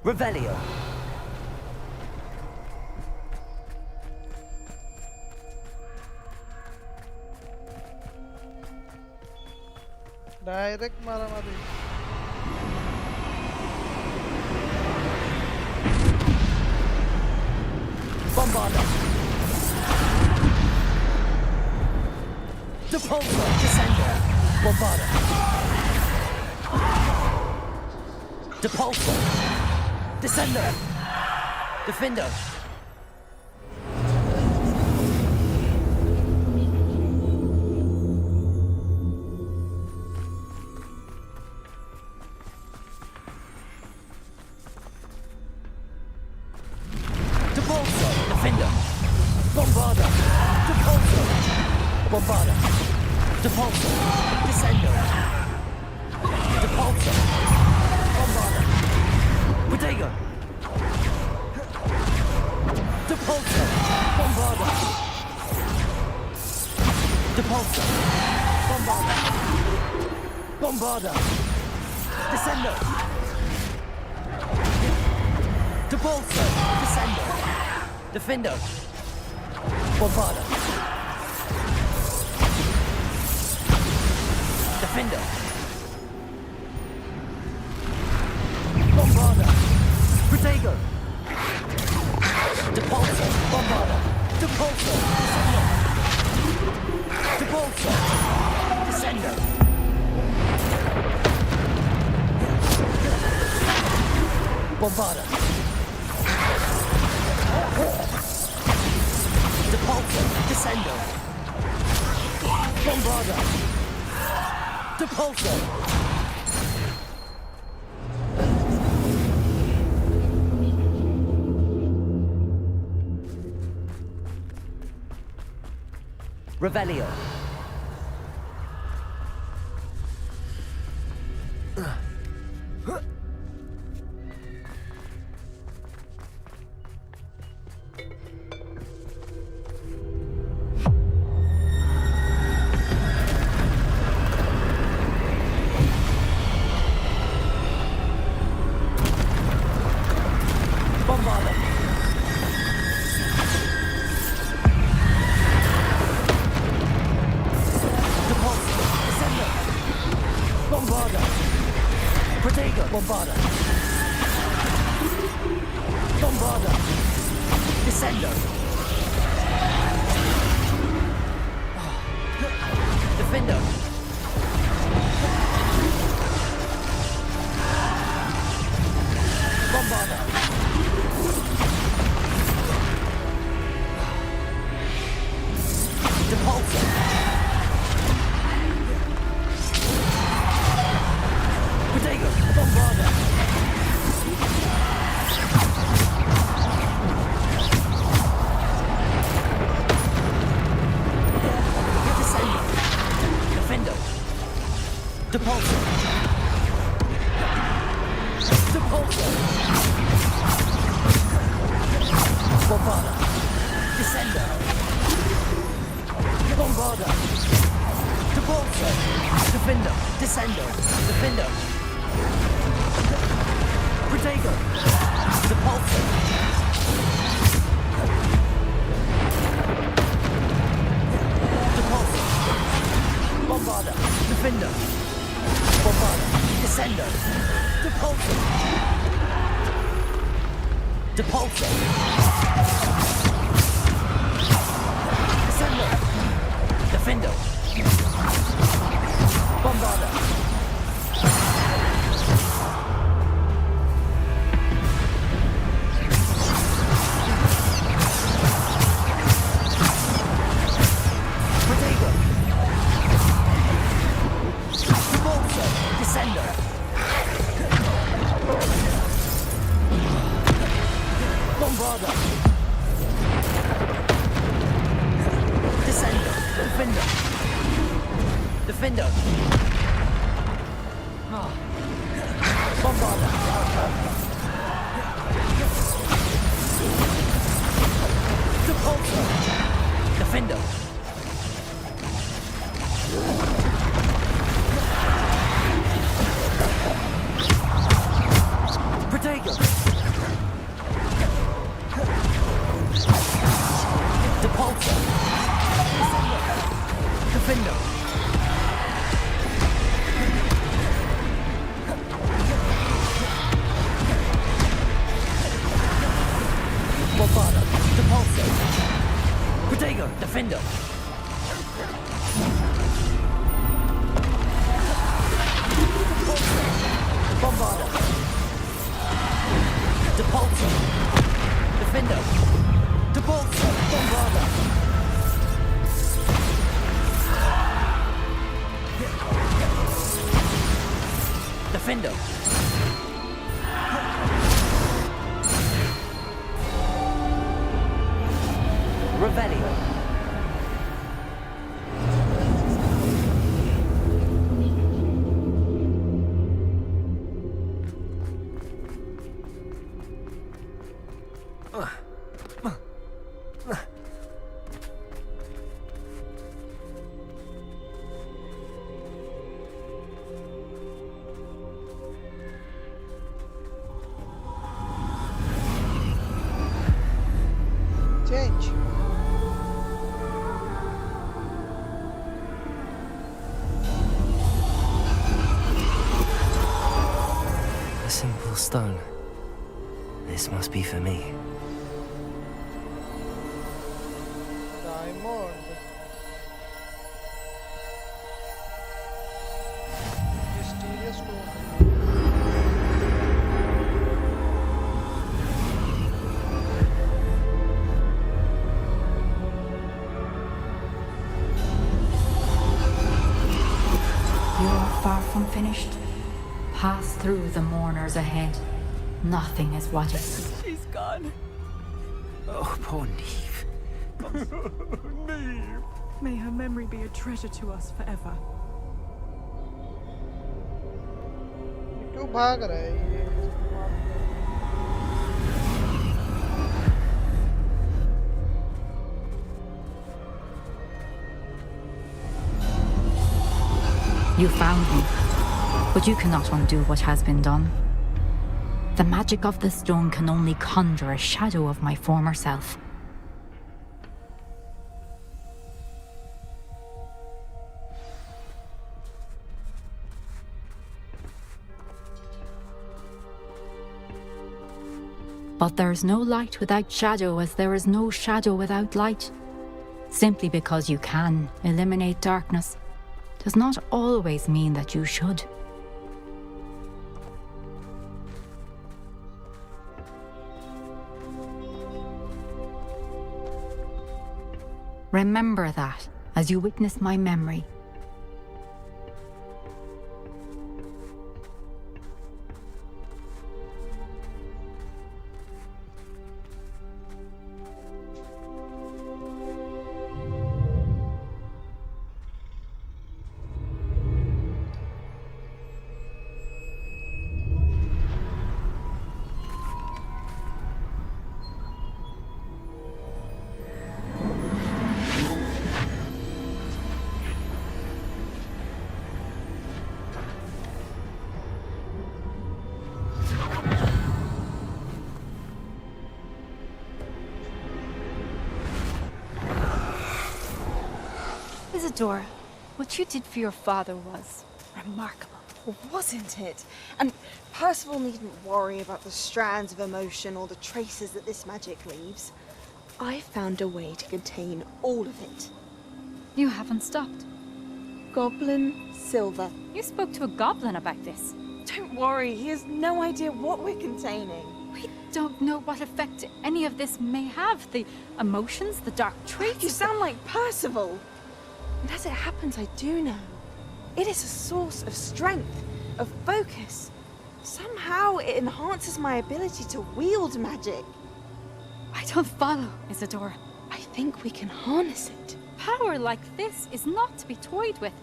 Speaker 4: Revelio.
Speaker 1: Direct मारा मारी।
Speaker 4: Bombarda. Depulso. Descender. Bombarda. Depulso. Descender. Defender. Depulso. Defender. Bombarda. Depulso. Bombarda. Depulso. Descender. Depulso. Bombarda. Bodega. Depulso. Bombarda. Depulso. Bombarda. Bombarda. Descender. Depulso. Descender. Defender. Bombarda. Defender. Bombarda. Protego. Depulso. Bombarda. Depulso. Descender. Depulso. Descender. Bombarda. Depulso. Descender. Bombarda. Depulso. Revelio. Bombarda. Depulso. Descender. Bombarda. Protego. Bombarda. Bombarda. Descender. Defender. Bombarda. Depulso. Protego. Bombarda. Descender. Defender. Depulso. Depulso. Bombarda. Descender. Bombarda. Depulso. Defender. Descender. Defender. Protego. Depulso. Depulso. Bombarda. Defender. Bombarda. Descender. Depulso. Depulso. Descender. Defender. Bombarda. Protego. Depulso. Descender. Bombarda. Descender. Defender. Defender. Defender. Protego. Depulso. Defender. Bombada. Depulso. Protego. Defender. Bombada. Depulso. Defender. Depulso. Bombada. Defender. Revelio.
Speaker 1: Change.
Speaker 4: A simple stone. This must be for me.
Speaker 1: Diamond. Mysterious stone.
Speaker 10: You're far from finished. Pass through the mourners ahead. Nothing is what is.
Speaker 16: She's gone.
Speaker 4: Oh, poor Neve.
Speaker 5: Neve!
Speaker 16: May her memory be a treasure to us forever.
Speaker 1: क्यों भाग रहा है ये?
Speaker 10: You found me, but you cannot undo what has been done. The magic of the stone can only conjure a shadow of my former self. But there is no light without shadow, as there is no shadow without light. Simply because you can eliminate darkness does not always mean that you should. Remember that as you witness my memory.
Speaker 17: Isadora, what you did for your father was remarkable.
Speaker 16: Wasn't it? And Percival needn't worry about the strands of emotion or the traces that this magic leaves. I found a way to contain all of it.
Speaker 10: You haven't stopped.
Speaker 16: Goblin Silver.
Speaker 10: You spoke to a goblin about this.
Speaker 16: Don't worry, he has no idea what we're containing.
Speaker 10: We don't know what effect any of this may have. The emotions, the dark traits.
Speaker 16: You sound like Percival. And as it happens, I do know. It is a source of strength, of focus. Somehow it enhances my ability to wield magic.
Speaker 10: I don't follow, Isadora.
Speaker 16: I think we can harness it.
Speaker 10: Power like this is not to be toyed with.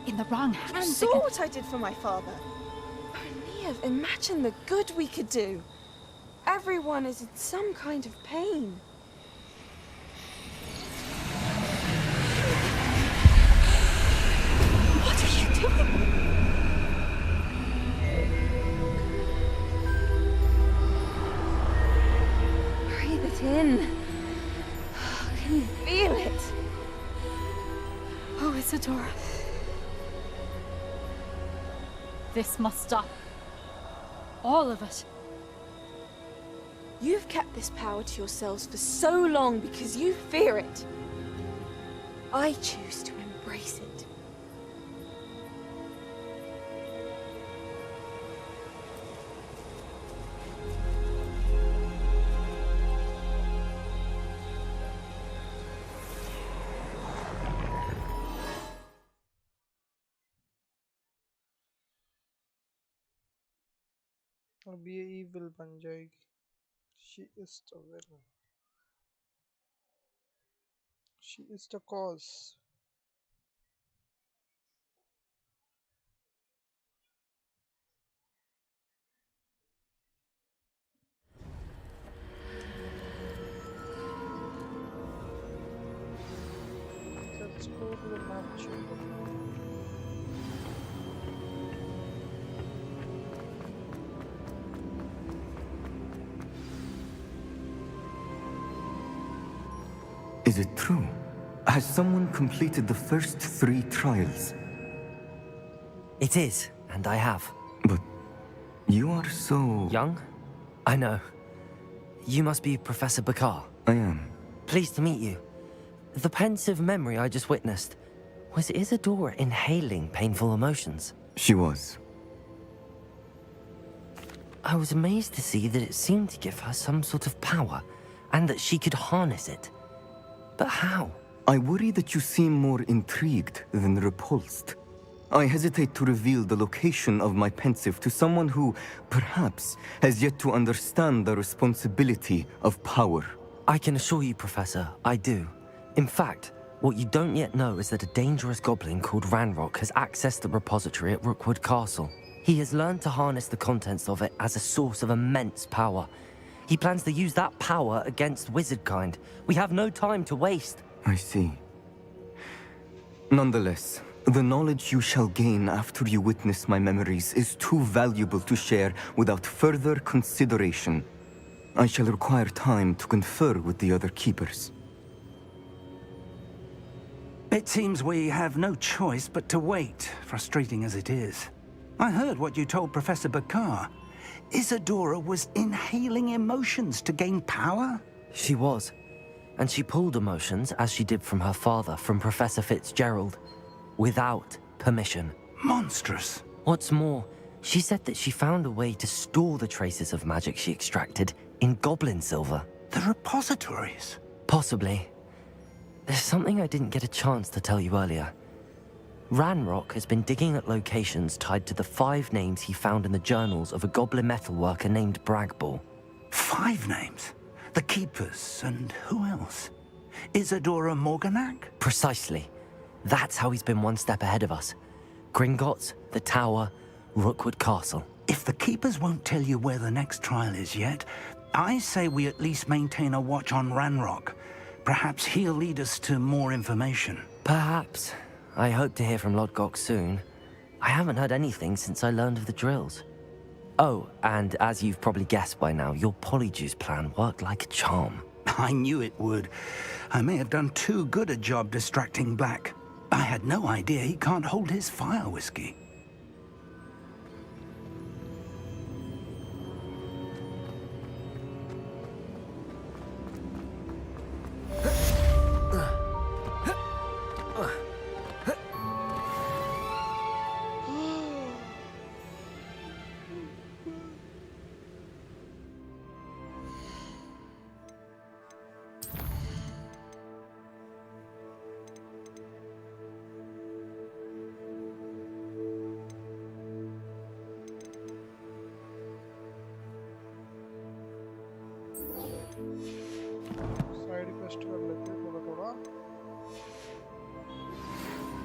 Speaker 10: In the wrong hands.
Speaker 16: You saw what I did for my father. Oh, Neve, imagine the good we could do. Everyone is in some kind of pain.
Speaker 10: Isadora. This must stop. All of it.
Speaker 16: You've kept this power to yourselves for so long because you fear it. I choose to embrace it.
Speaker 1: अब ये evil बन जाएगी. She is the villain. She is the cause. Let's go to the map chamber now.
Speaker 18: Is it true? Has someone completed the first 3 trials?
Speaker 4: It is, and I have.
Speaker 18: But you are so...
Speaker 4: Young? I know. You must be Professor Bakar.
Speaker 18: I am.
Speaker 4: Pleased to meet you. The pensive memory I just witnessed, was Isadora inhaling painful emotions?
Speaker 18: She was.
Speaker 4: I was amazed to see that it seemed to give her some sort of power, and that she could harness it. But how?
Speaker 18: I worry that you seem more intrigued than repulsed. I hesitate to reveal the location of my pensive to someone who, perhaps, has yet to understand the responsibility of power.
Speaker 4: I can assure you, Professor, I do. In fact, what you don't yet know is that a dangerous goblin called Ranrock has accessed the repository at Rookwood Castle. He has learned to harness the contents of it as a source of immense power. He plans to use that power against wizardkind. We have no time to waste.
Speaker 18: I see. Nonetheless, the knowledge you shall gain after you witness my memories is too valuable to share without further consideration. I shall require time to confer with the other keepers.
Speaker 6: It seems we have no choice but to wait, frustrating as it is. I heard what you told Professor Bakar. Isadora was inhaling emotions to gain power?
Speaker 4: She was. And she pulled emotions, as she did from her father, from Professor Fitzgerald, without permission.
Speaker 6: Monstrous.
Speaker 4: What's more, she said that she found a way to store the traces of magic she extracted in goblin silver.
Speaker 6: The repositories?
Speaker 4: Possibly. There's something I didn't get a chance to tell you earlier. Ranrock has been digging at locations tied to the 5 names he found in the journals of a goblin metalworker named Bragball.
Speaker 6: 5 names? The Keepers, and who else? Isadora Morganac?
Speaker 4: Precisely. That's how he's been one step ahead of us. Gringotts, the Tower, Rookwood Castle.
Speaker 6: If the Keepers won't tell you where the next trial is yet, I say we at least maintain a watch on Ranrock. Perhaps he'll lead us to more information.
Speaker 4: Perhaps. I hope to hear from Lodgok soon. I haven't heard anything since I learned of the drills. Oh, and as you've probably guessed by now, your Polyjuice plan worked like a charm.
Speaker 6: I knew it would. I may have done too good a job distracting Black. I had no idea he can't hold his fire whiskey.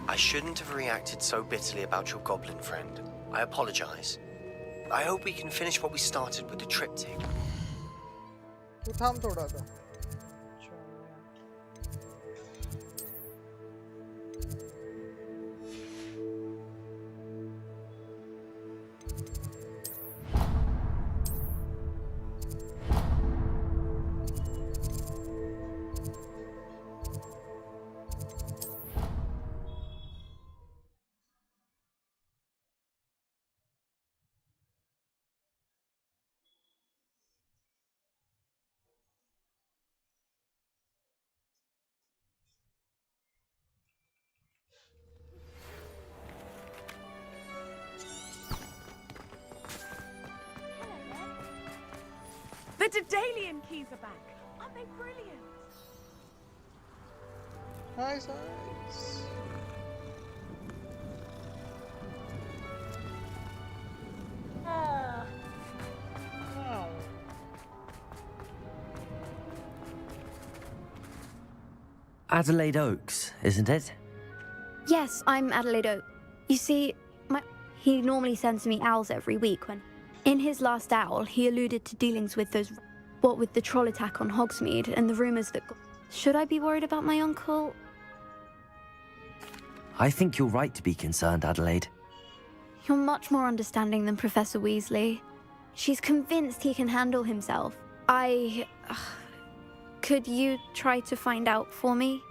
Speaker 3: I shouldn't have reacted so bitterly about your goblin friend. I apologize. I hope we can finish what we started with the triptych.
Speaker 1: तू थाम थोड़ा सा.
Speaker 16: Daedalian keys are back. Aren't they brilliant?
Speaker 1: Nice, nice.
Speaker 16: Ah.
Speaker 1: Wow.
Speaker 4: Adelaide Oaks, isn't it?
Speaker 19: Yes, I'm Adelaide Oak. You see, he normally sends me owls every week when... In his last owl, he alluded to dealings with those... What with the troll attack on Hogsmeade and the rumours that... Should I be worried about my uncle?
Speaker 4: I think you're right to be concerned, Adelaide.
Speaker 19: You're much more understanding than Professor Weasley. She's convinced he can handle himself. Could you try to find out for me?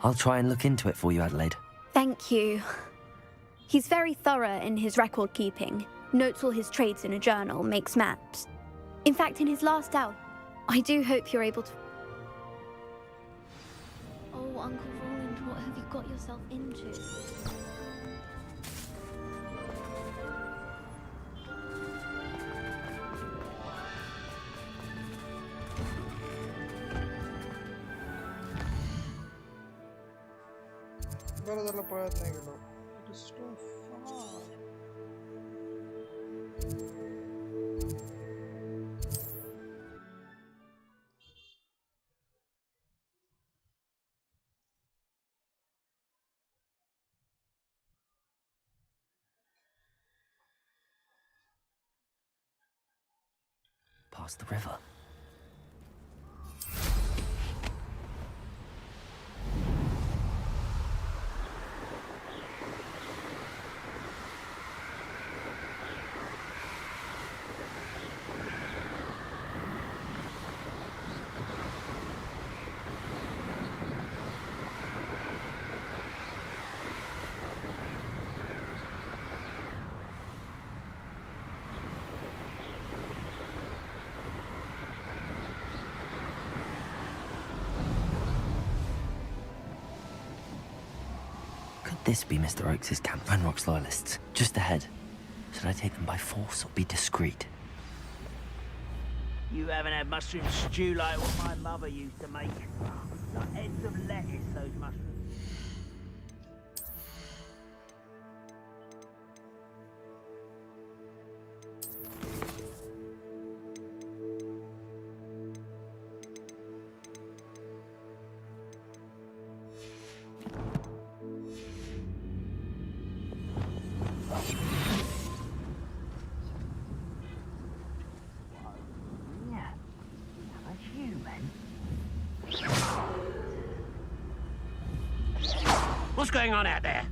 Speaker 4: I'll try and look into it for you, Adelaide.
Speaker 19: Thank you. He's very thorough in his record keeping, notes all his trades in a journal, makes maps. In fact, in his last owl, I do hope you're able to... Oh, Uncle Roland, what have you got yourself into?
Speaker 1: It is too far.
Speaker 4: Past the river. This be Mr. Oakes' camp, Ranrock's loyalists. Just ahead. Should I take them by force or be discreet?
Speaker 20: You haven't had mushroom stew like what my mother used to make. Like heads of lettuce, those mushrooms. What's going on out there?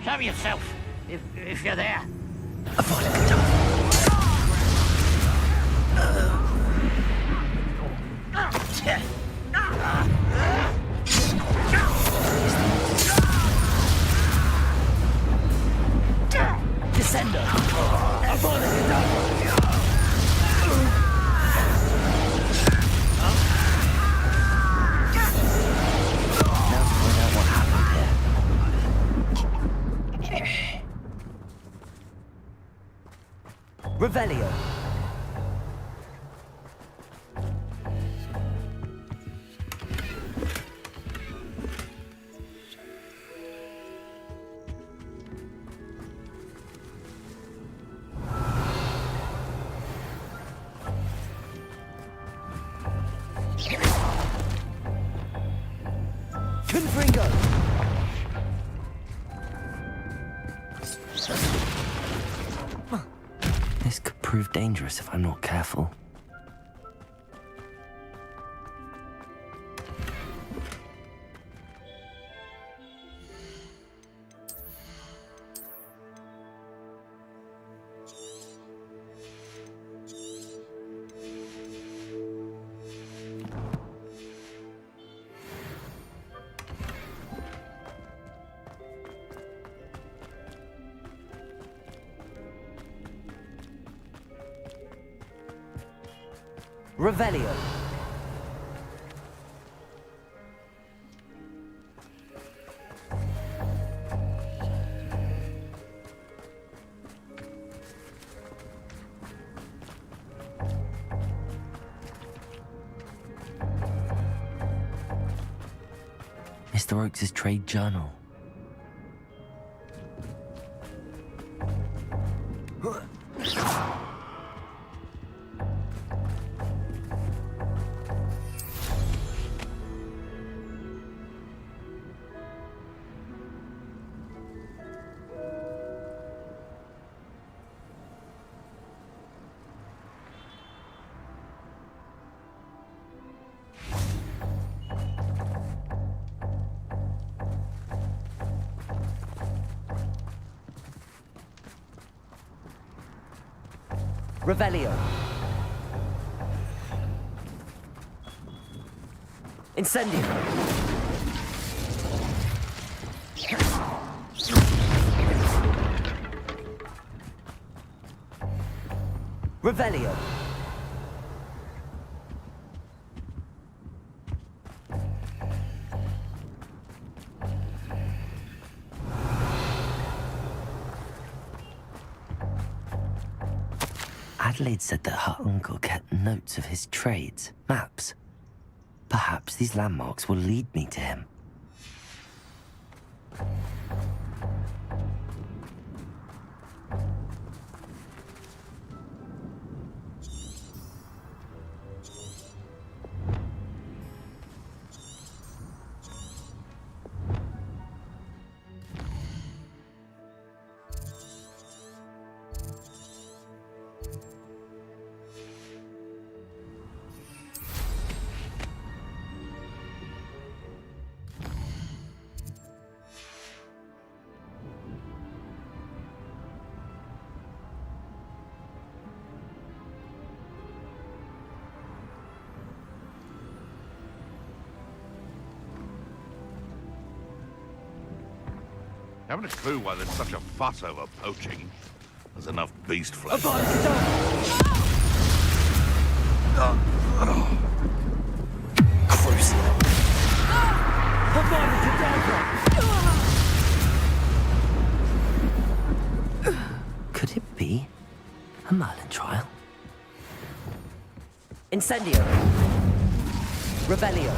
Speaker 20: Show yourself, if you're there.
Speaker 4: Descender! Now to find out what happened here. Revelio. This could prove dangerous if I'm not careful. Revelio. Mr. Oakes' trade journal. Revelio. Incendio. Revelio. Adelaide said that her uncle kept notes of his trades, maps. Perhaps these landmarks will lead me to him.
Speaker 15: Haven't a clue why there's such a fuss over poaching. There's enough beast flesh.
Speaker 4: Could it be a Merlin trial? Incendio. Revelio.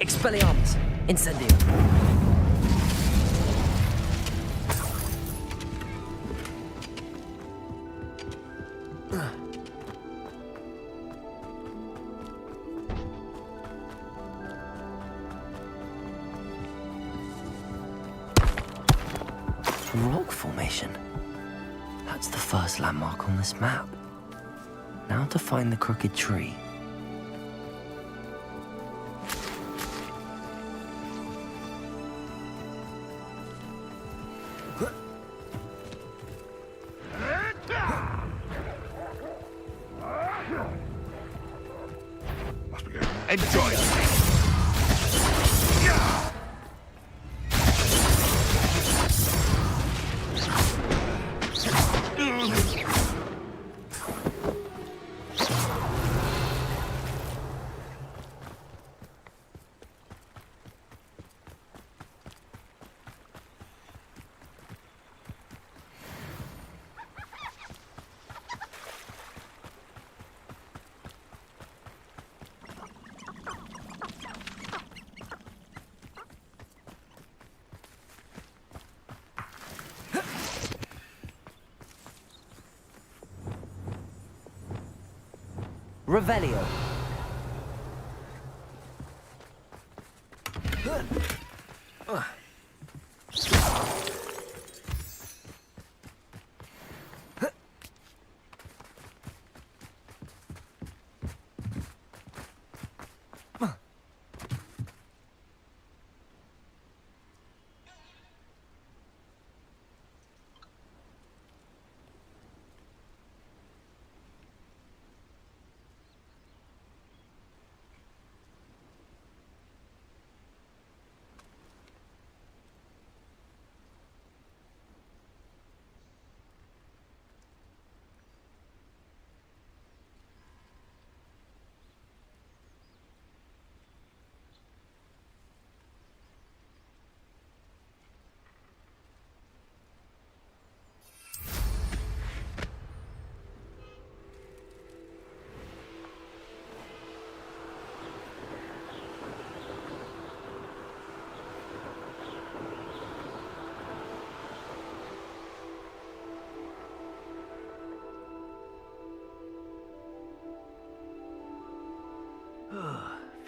Speaker 4: Expelliarmus. Incendio. Rock formation. That's the first landmark on this map. Now to find the crooked tree.
Speaker 15: Enjoy it.
Speaker 4: Revelio.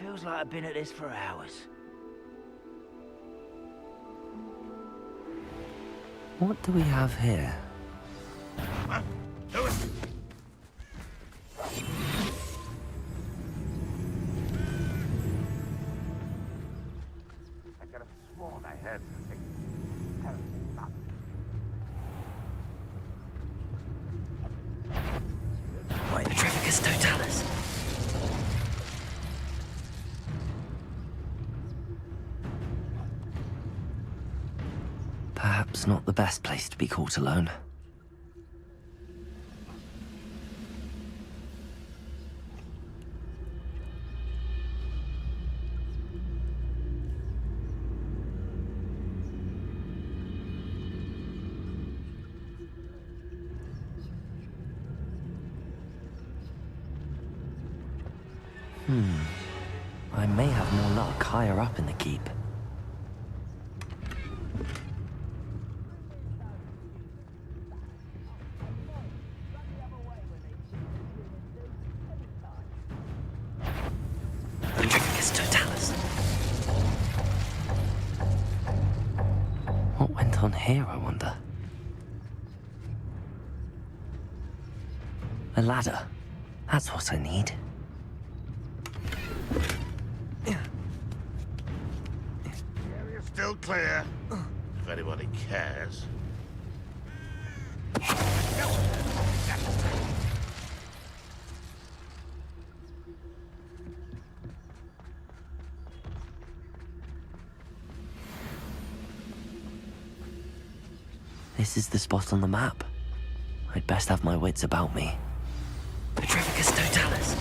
Speaker 20: Feels like I've been at this for hours.
Speaker 4: What do we have here?
Speaker 15: Do it. I could have sworn I heard something.
Speaker 4: Petrificus totalis. Perhaps not the best place to be caught alone. I may have more luck higher up in the keep. Petrificus totalis. What went on here, I wonder? A ladder. That's what I need.
Speaker 15: Still clear, if anybody cares.
Speaker 4: This is the spot on the map. I'd best have my wits about me. Petrificus totalis.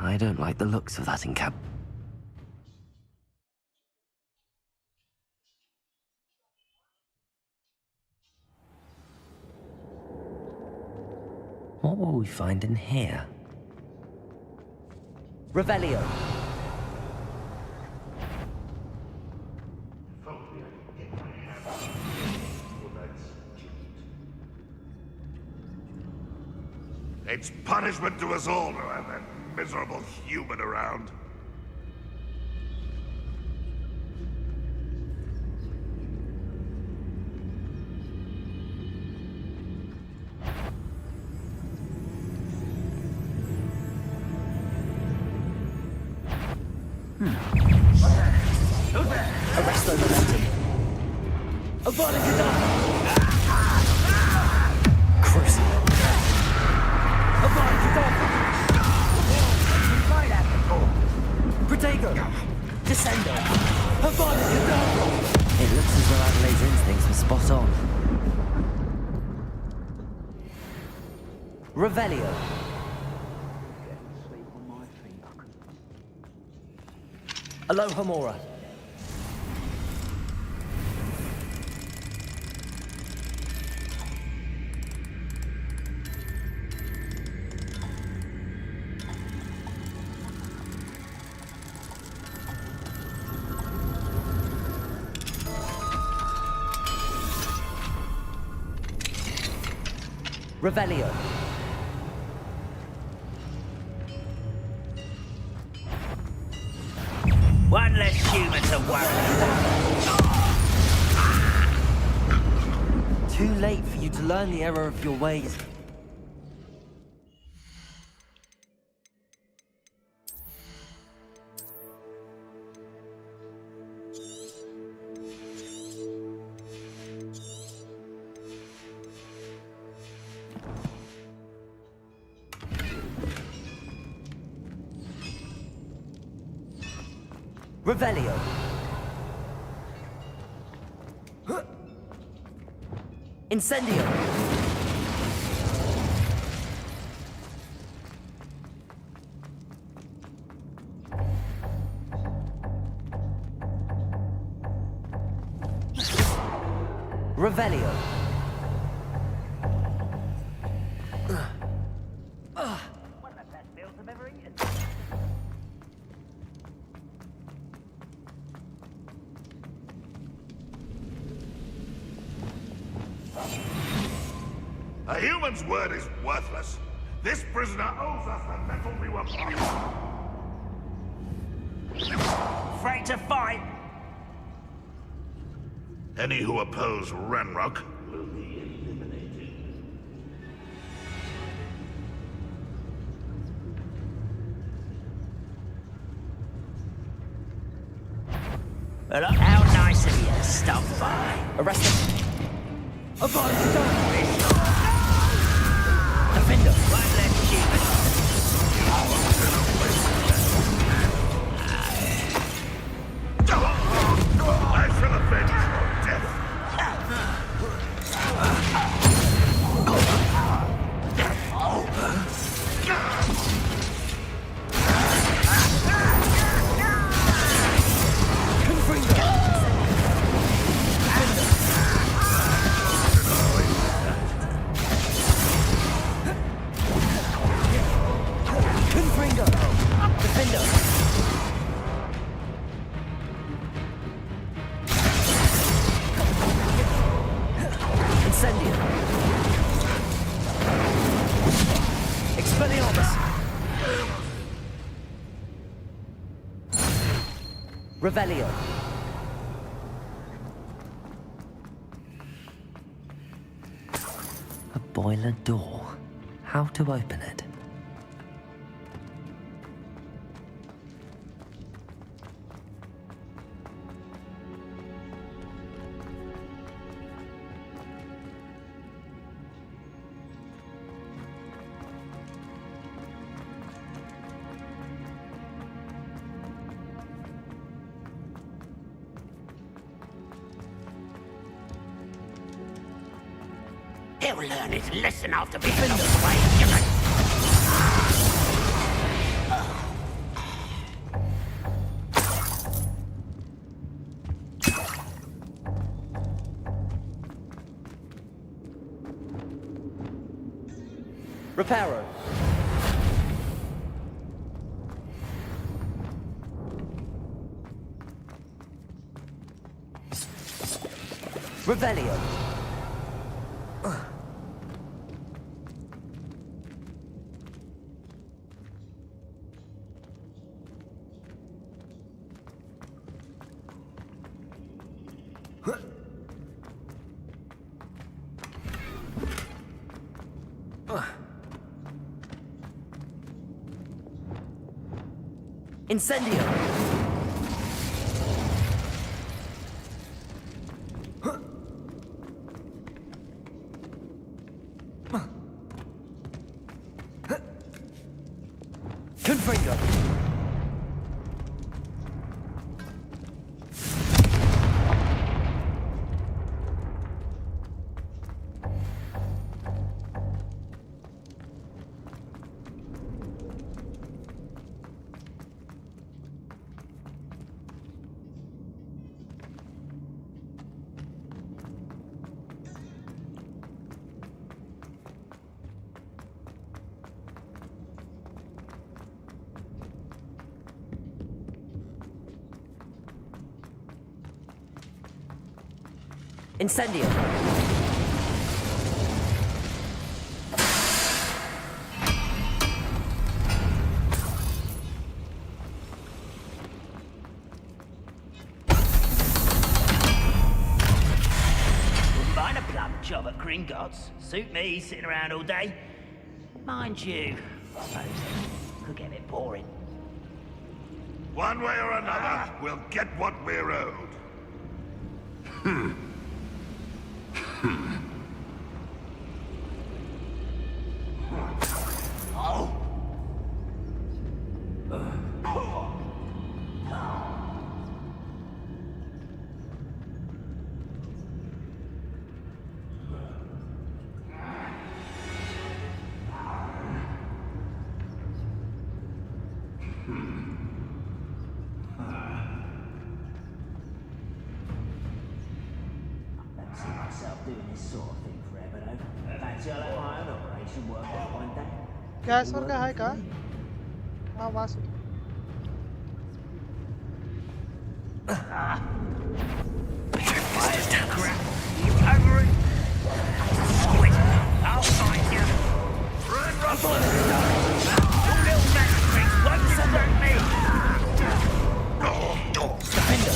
Speaker 4: I don't like the looks of that encamp. What will we find in here? Revelio.
Speaker 15: It's punishment to us all to have that miserable human around.
Speaker 4: Arrest the momentum. Avada Kedavra! Crucible. Avada Kedavra! Protego! Descendo! Avada Kedavra! It looks as though Adelaide's instincts were spot on. Revelio. Alohomora. Revelio.
Speaker 20: One less human to worry about.
Speaker 4: Too late for you to learn the error of your ways. Revelio. Incendio! Revelio.
Speaker 20: One of the best meals I've ever eaten.
Speaker 15: A human's word is worthless. This prisoner owes us the metal we were promised.
Speaker 20: Afraid to fight?
Speaker 15: Any who oppose Ranrock will be eliminated.
Speaker 20: Well, look how nice of you to stop by.
Speaker 4: Arrest him.
Speaker 20: Defender, one left human.
Speaker 15: I shall avenge your death.
Speaker 4: Revelio. A boiler door. How to open it?
Speaker 20: He'll learn his lesson after being away given.
Speaker 4: Reparo. Revelio. Incendio! Confringo! Incendio!
Speaker 20: Wouldn't mind a plum job at Gringotts. Suit me, sitting around all day. Mind you, I suppose it could get a bit boring.
Speaker 15: One way or another, we'll get what we're owed.
Speaker 20: myself doing this sort of thing forever, though. Fancy I'll have my own operation work out one day.
Speaker 1: क्या sir का है का आवाज
Speaker 20: I'll find you. Run, Ruffalo! Two little magistrates won't desert me!
Speaker 4: Defender!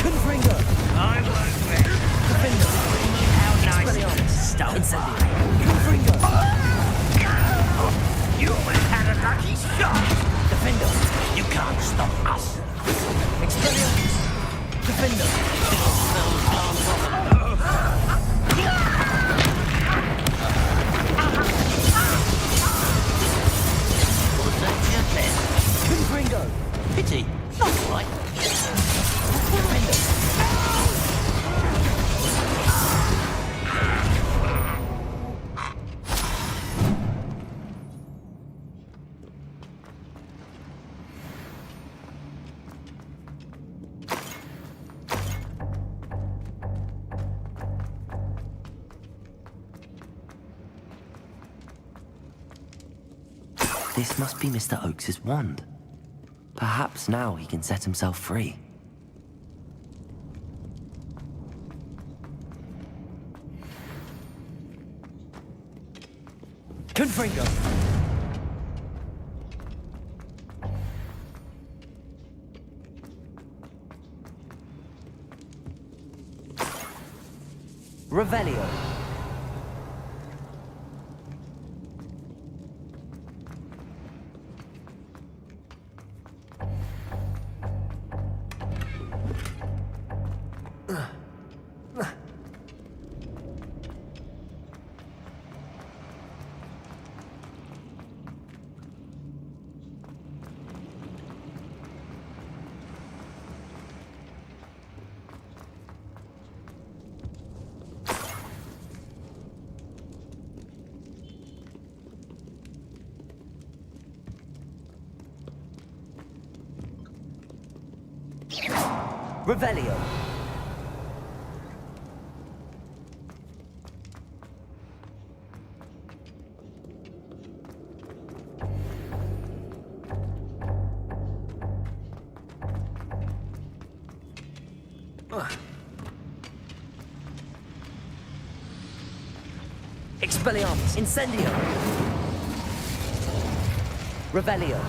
Speaker 4: Confringo!
Speaker 20: I won't win.
Speaker 4: Defender!
Speaker 20: How nice it is. Stone
Speaker 4: Confringo!
Speaker 20: You almost had a lucky shot!
Speaker 4: Defender!
Speaker 20: You can't stop us!
Speaker 4: Expelliarmus! Defender! Confringo!
Speaker 20: Pity. Not right.
Speaker 4: Defender! This must be Mr. Oakes's wand. Perhaps now he can set himself free. Confringo! Revelio! Revelio! Expelliarmus! Incendio! Revelio!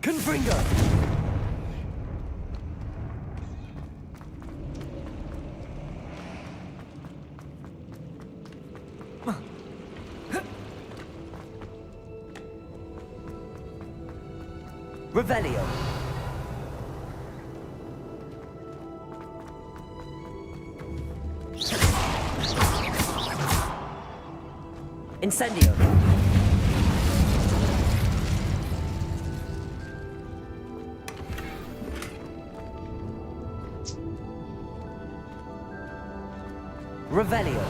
Speaker 4: Confringo! Revelio! Incendio! Revelio!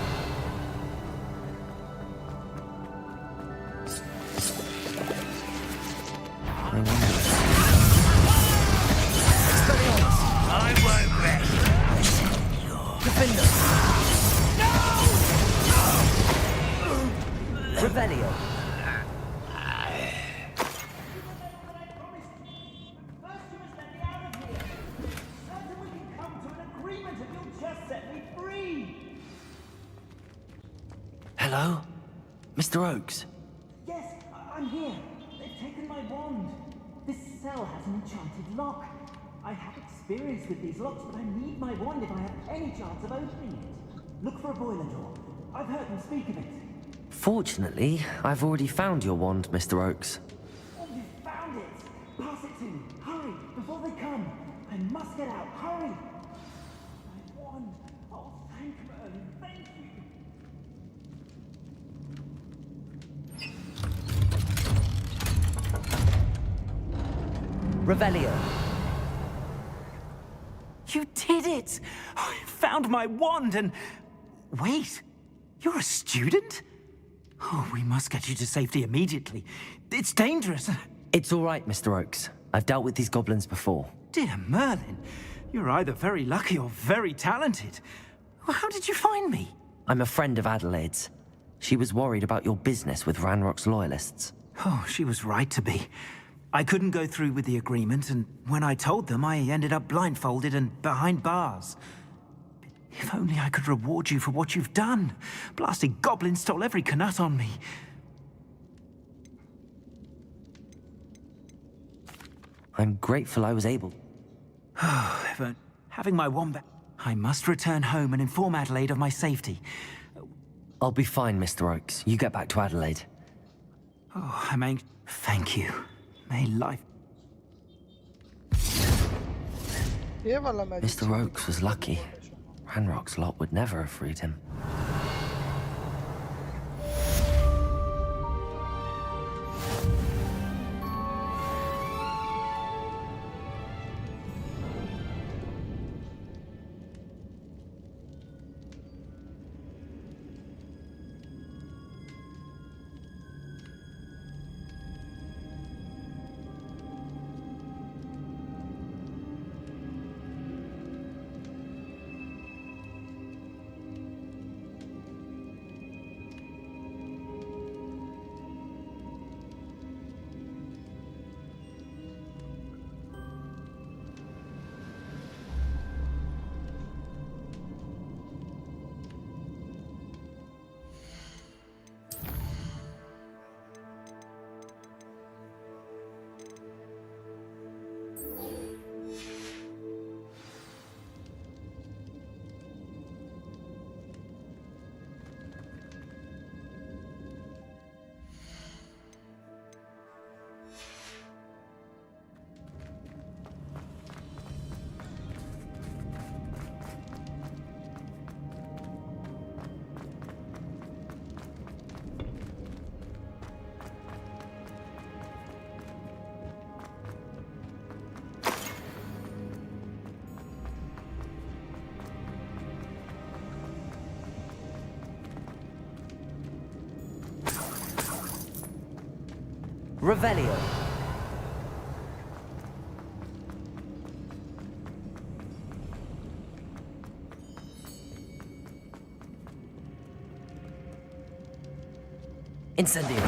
Speaker 20: I won't rest.
Speaker 4: Defender! Revelio! Hello? Mr. Oakes?
Speaker 21: Yes, I'm here. They've taken my wand. This cell has an enchanted lock. I have experience with these locks, but I need my wand if I have any chance of opening it. Look for a boiler door. I've heard them speak of it.
Speaker 4: Fortunately, I've already found your wand, Mr. Oakes.
Speaker 21: Oh, you found it! Pass it to me. Hurry, before they come. I must get out. Hurry! My wand. Oh, thank Merlin. Thank you.
Speaker 4: Revelio.
Speaker 21: You did it! I found my wand and... Wait, you're a student? Oh, we must get you to safety immediately. It's dangerous.
Speaker 4: It's all right, Mr. Oakes. I've dealt with these goblins before.
Speaker 21: Dear Merlin, you're either very lucky or very talented. Well, how did you find me?
Speaker 4: I'm a friend of Adelaide's. She was worried about your business with Ranrock's loyalists.
Speaker 21: Oh, she was right to be. I couldn't go through with the agreement, and when I told them, I ended up blindfolded and behind bars. If only I could reward you for what you've done. Blasted goblin stole every canut on me.
Speaker 4: I'm grateful I was able.
Speaker 21: Oh, but having my wand back, I must return home and inform Adelaide of my safety.
Speaker 4: I'll be fine, Mr. Oakes. You get back to Adelaide.
Speaker 21: Oh, I mean, thank you. May life...
Speaker 1: ये वाला magic
Speaker 4: Mr. Oakes was lucky. Ranrock's lot would never have freed him. Revelio. Incendio.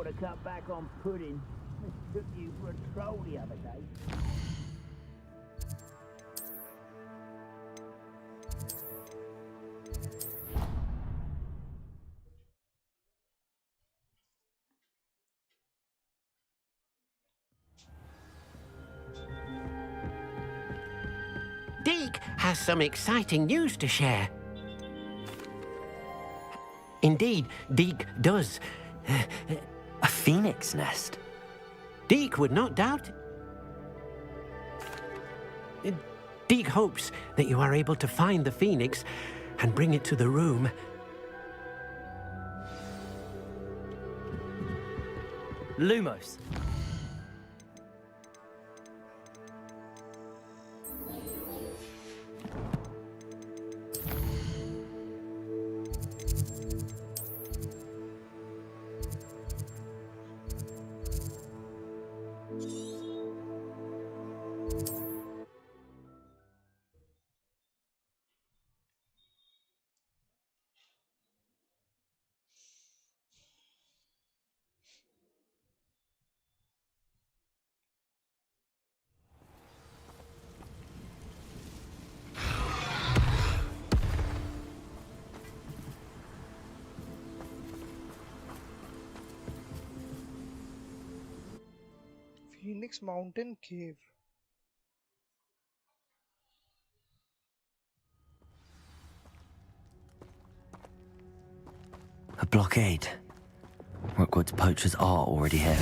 Speaker 20: To cut back on pudding. Took you for a troll the other day.
Speaker 7: Deke has some exciting news to share. Indeed, Deke does.
Speaker 4: A phoenix nest?
Speaker 7: Deke would not doubt. Deke hopes that you are able to find the phoenix and bring it to the room.
Speaker 4: Lumos.
Speaker 1: Phoenix Mountain Cave.
Speaker 4: A blockade. Rookwood's poachers are already here.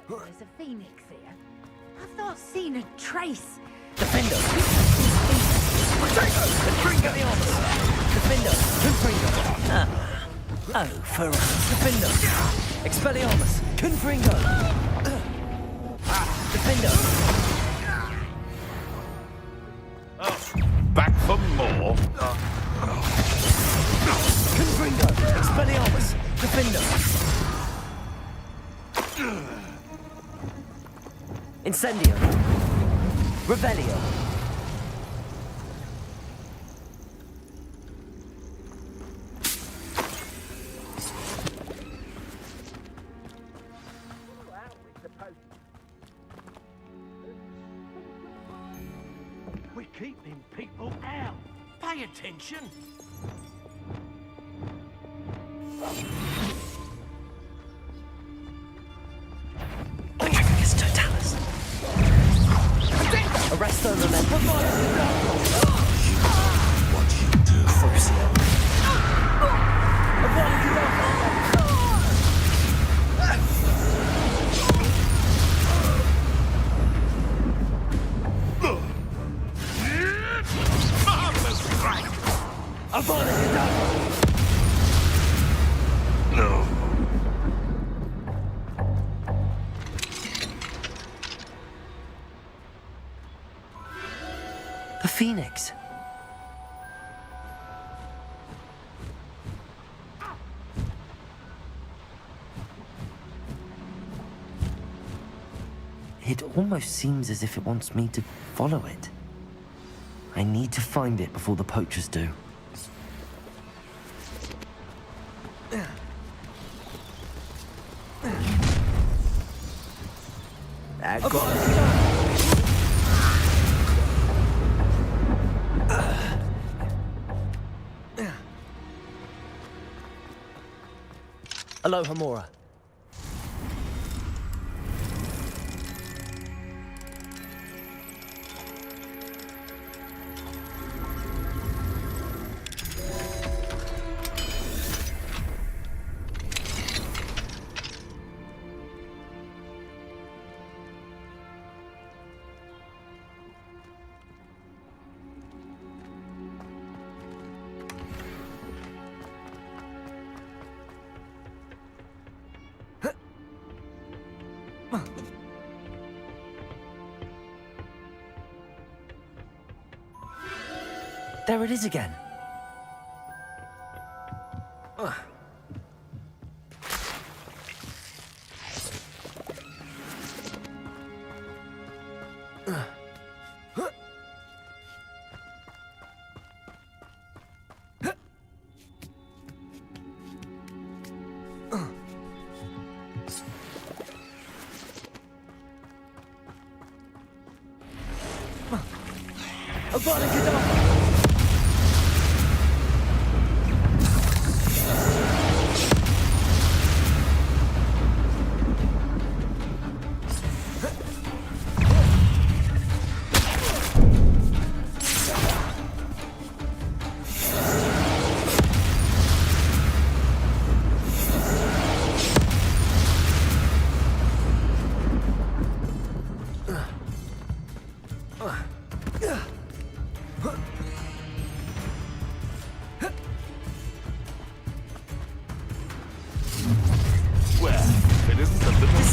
Speaker 2: There's a phoenix here. I've not seen a trace.
Speaker 4: Defender! Potato! Confringo! Defender! Confringo! Oh, for Defender! Expelliarmus! Confringo! Defender!
Speaker 15: Back for more.
Speaker 4: Confringo! Expelliarmus! Defender! Incendio! Revelio!
Speaker 21: We're keeping people out. Pay attention.
Speaker 4: It's Totalis. Arresto Memento. What you do? Crucio.
Speaker 15: Marvelous strike.
Speaker 4: No. The Phoenix. It almost seems as if it wants me to follow it. I need to find it before the poachers do. Aloha Mora. There it is again.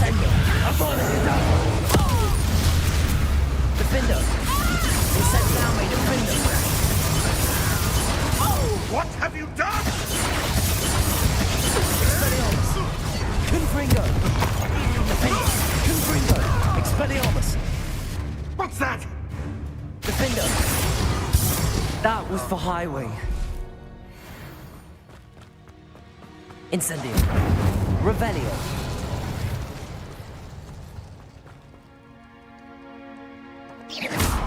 Speaker 4: Incendio! Defender! Incendio made defender!
Speaker 15: What have you done?
Speaker 4: Expelliarmus! Confringo! Defender! Confringo! Expelliarmus!
Speaker 15: What's that?
Speaker 4: Defender! That was for Highway. Incendio! Revelio!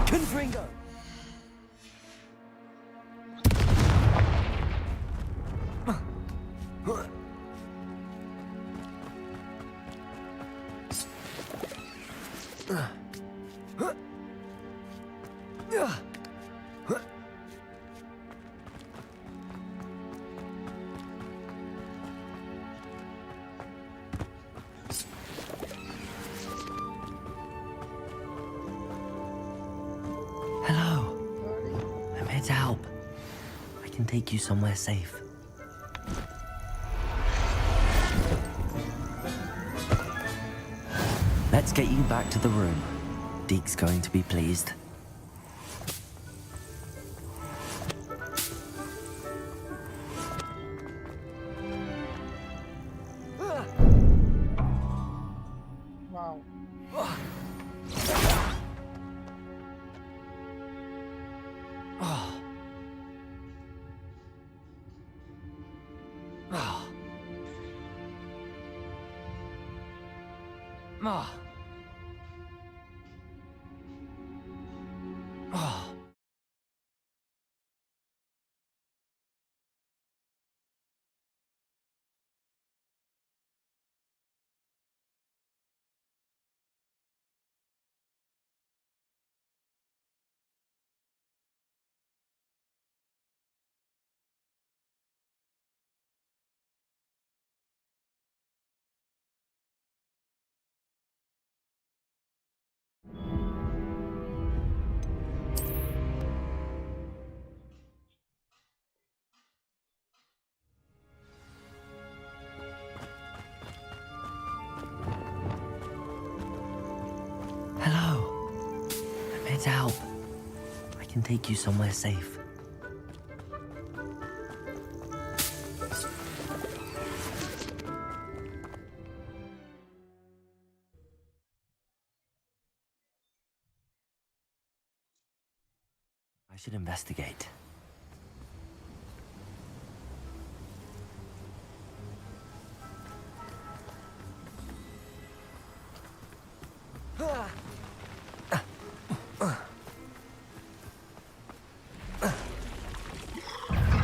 Speaker 4: Confringo! Hello. I'm here to help. I can take you somewhere safe. Let's get you back to the room. Deke's going to be pleased.
Speaker 1: Wow.
Speaker 4: Hello. I'm here to help. I can take you somewhere safe. I should investigate.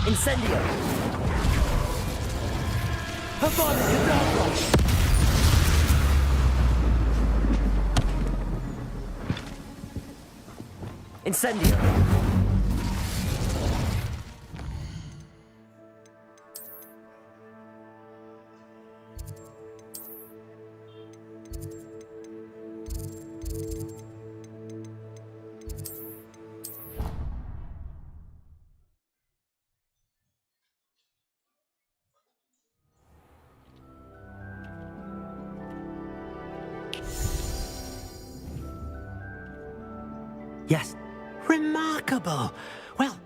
Speaker 4: Incendio! Avada Kedavra! Incendio! Yes.
Speaker 7: Remarkable. Well,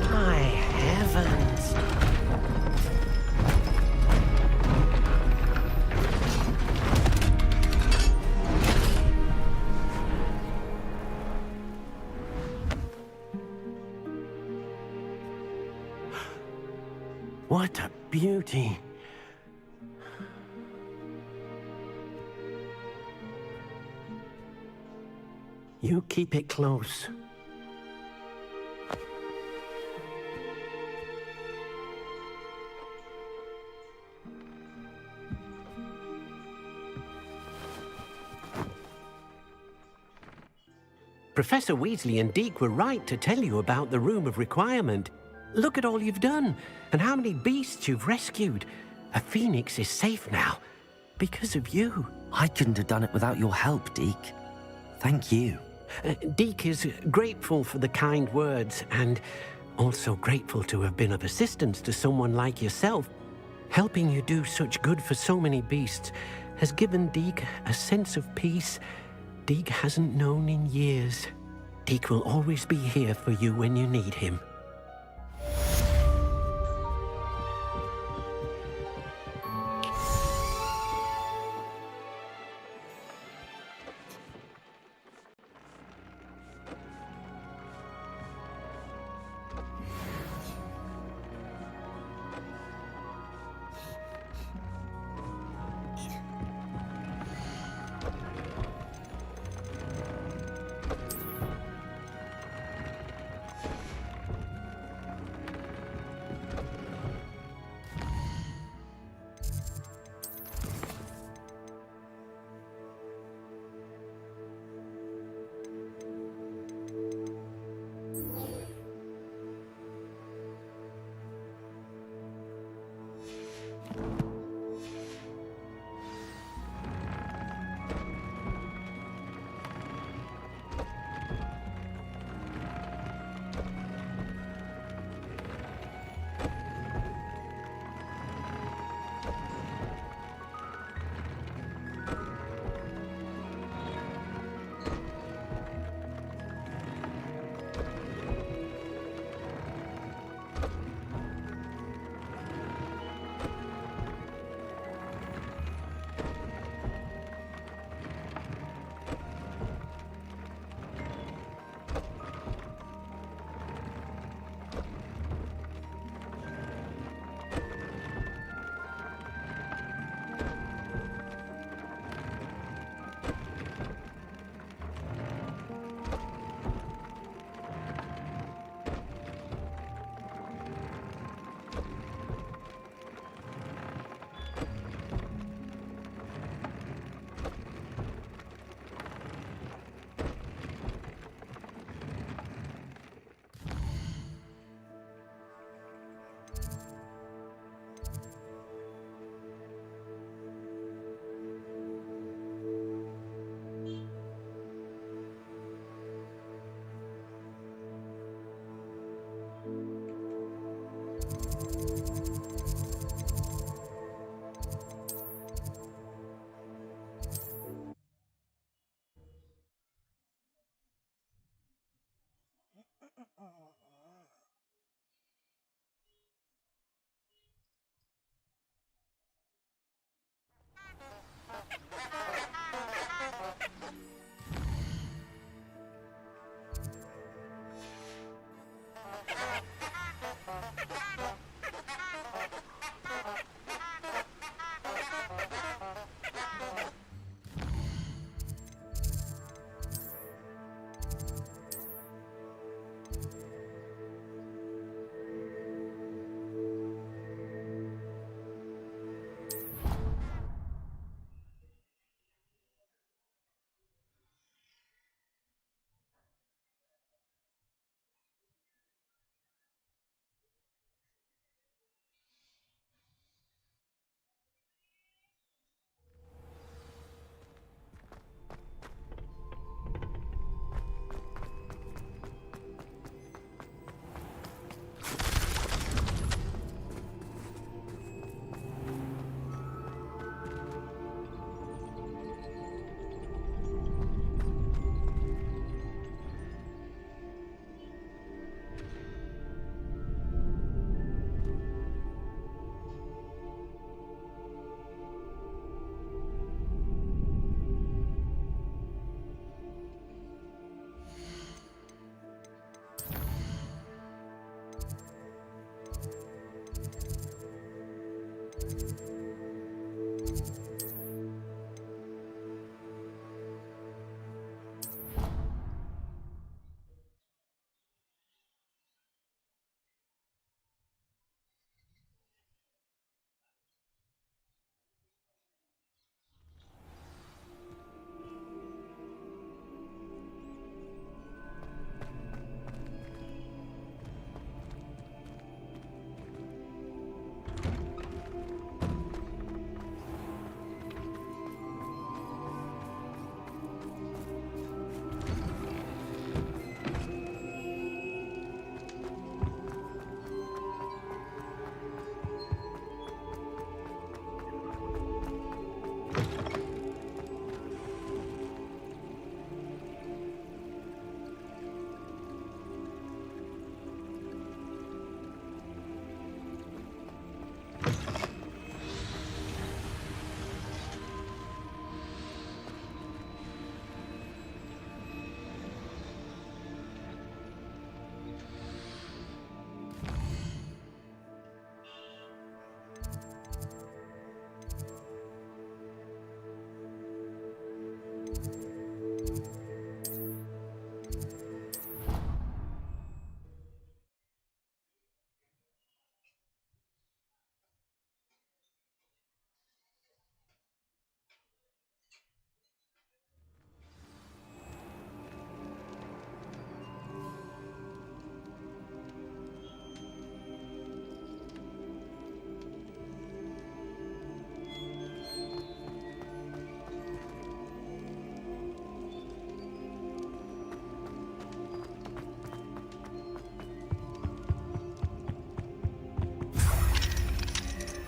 Speaker 7: my heavens. What a beauty. You keep it close. Professor Weasley and Deke were right to tell you about the Room of Requirement. Look at all you've done, and how many beasts you've rescued. A phoenix is safe now, because of you.
Speaker 4: I couldn't have done it without your help, Deke. Thank you.
Speaker 7: Deke is grateful for the kind words and also grateful to have been of assistance to someone like yourself. Helping you do such good for so many beasts has given Deke a sense of peace Deke hasn't known in years. Deke will always be here for you when you need him.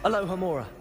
Speaker 4: Aloha, Mora.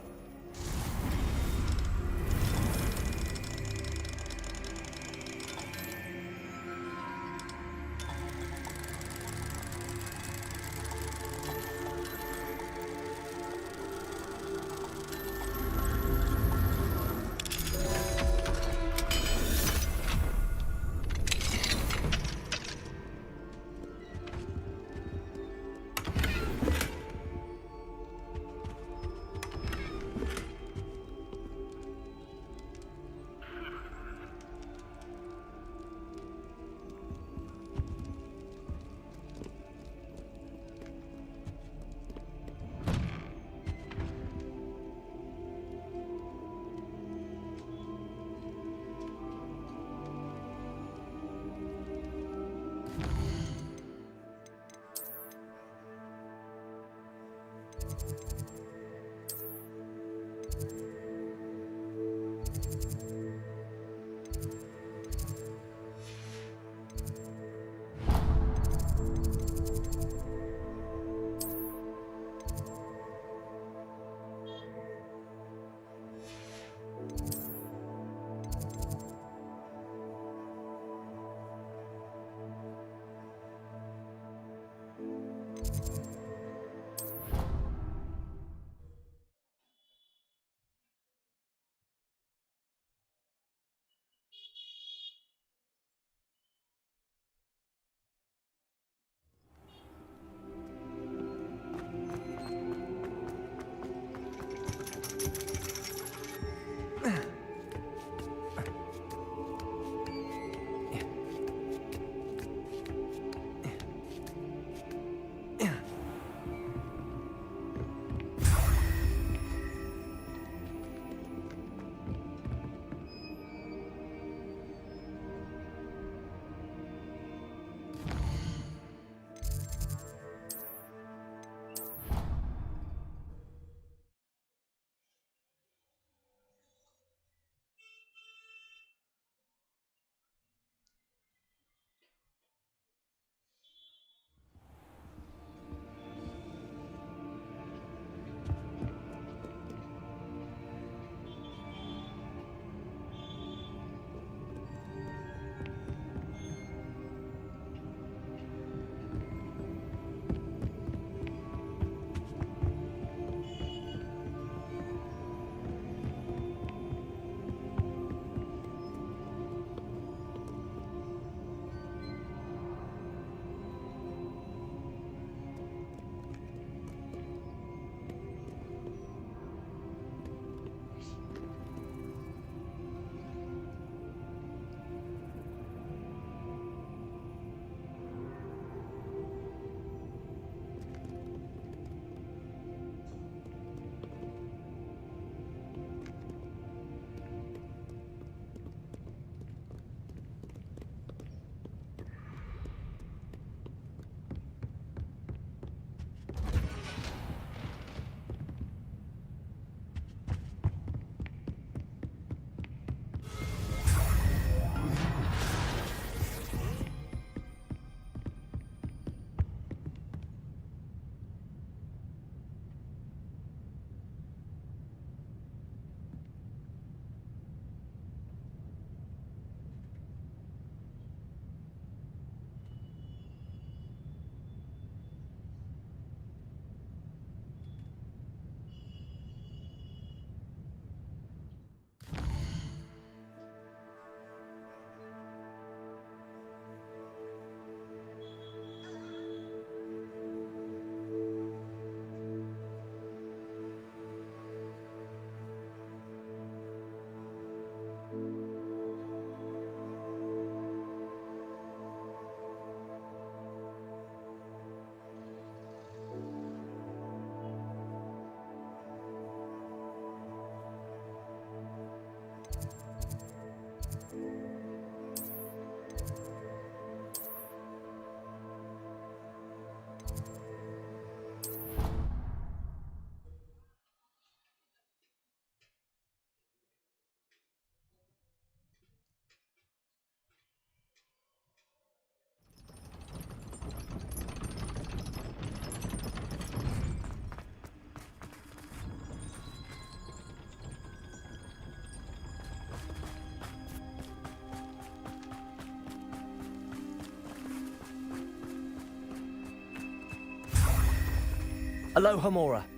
Speaker 4: Aloha Mora.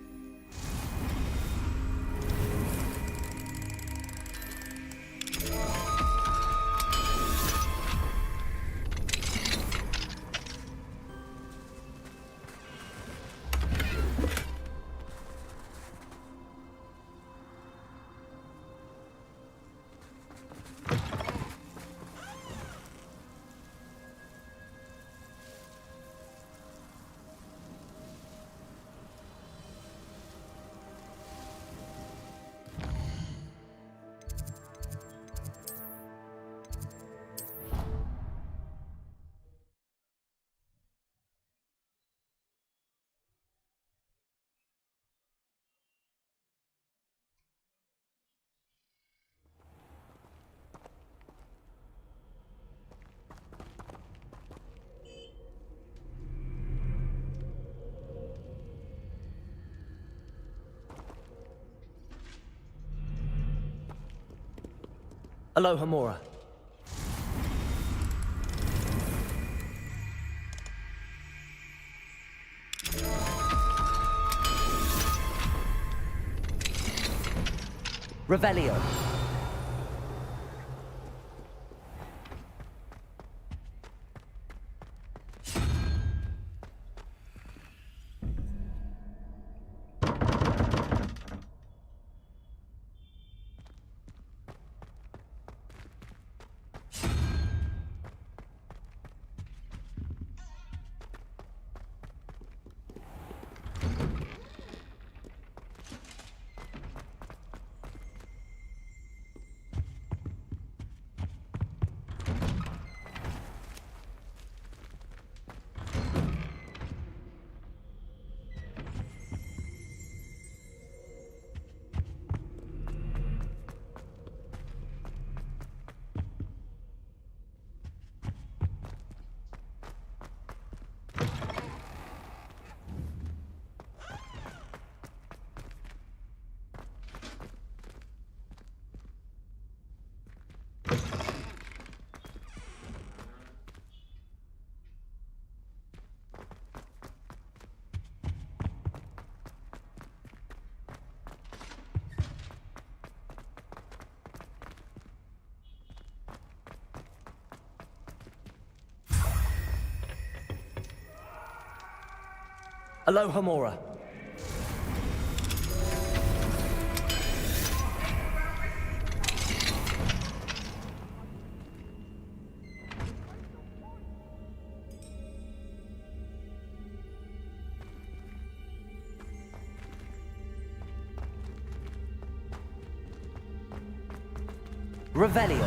Speaker 4: Aloha Mora. Revelio. Aloha Mora. Revelio.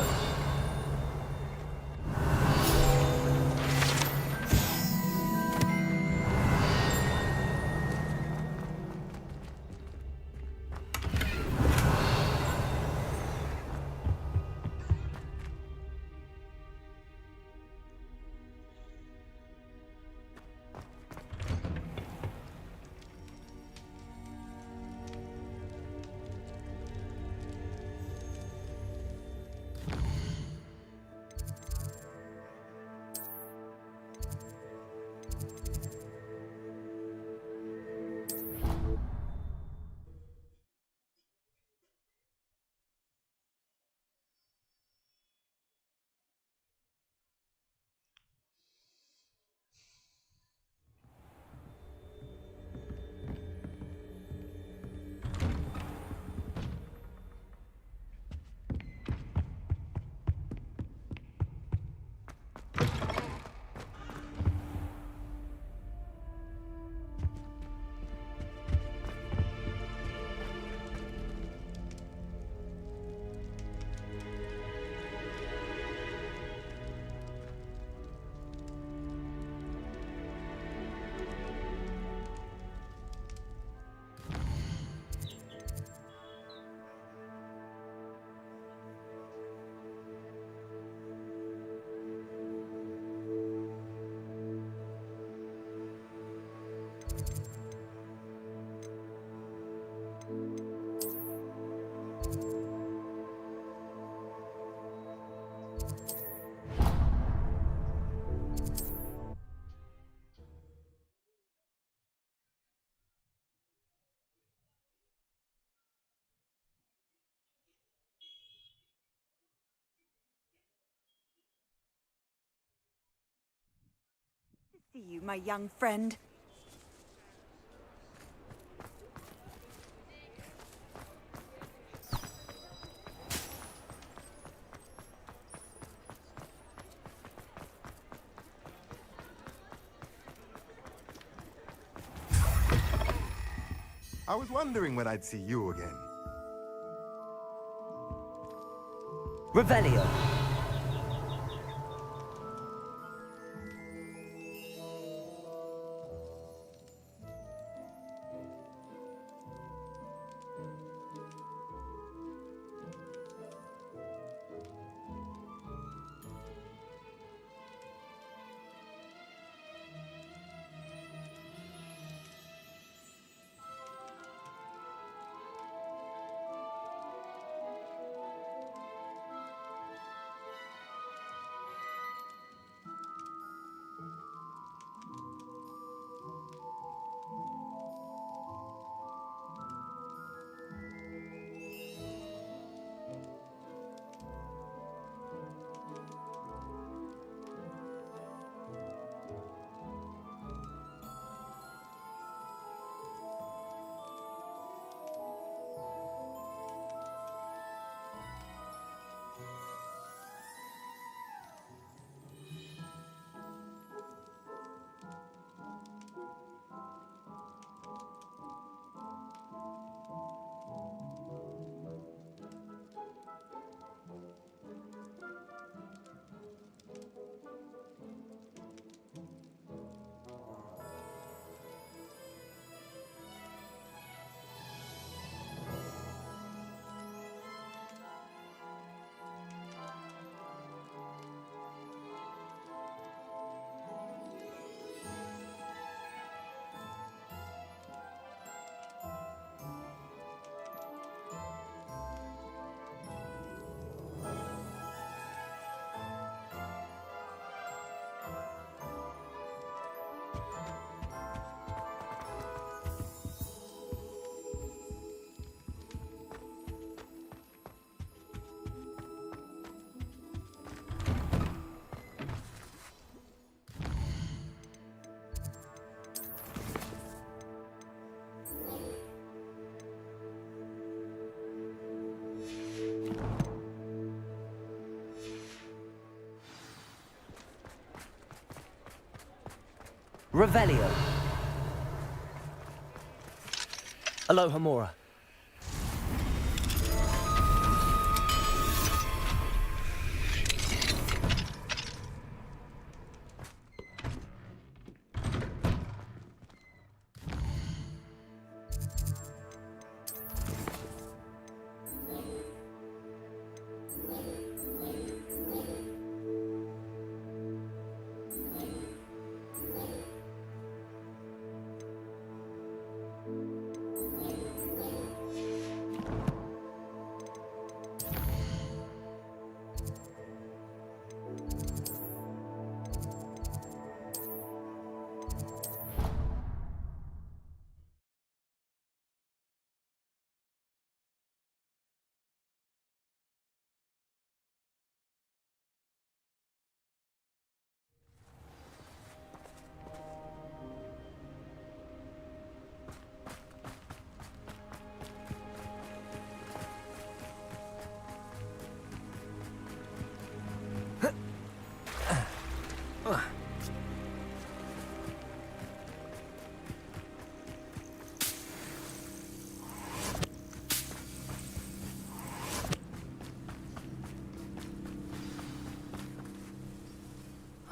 Speaker 12: See you, my young friend.
Speaker 22: I was wondering when I'd see you again.
Speaker 4: Revelio. Revelio. Aloha Mora.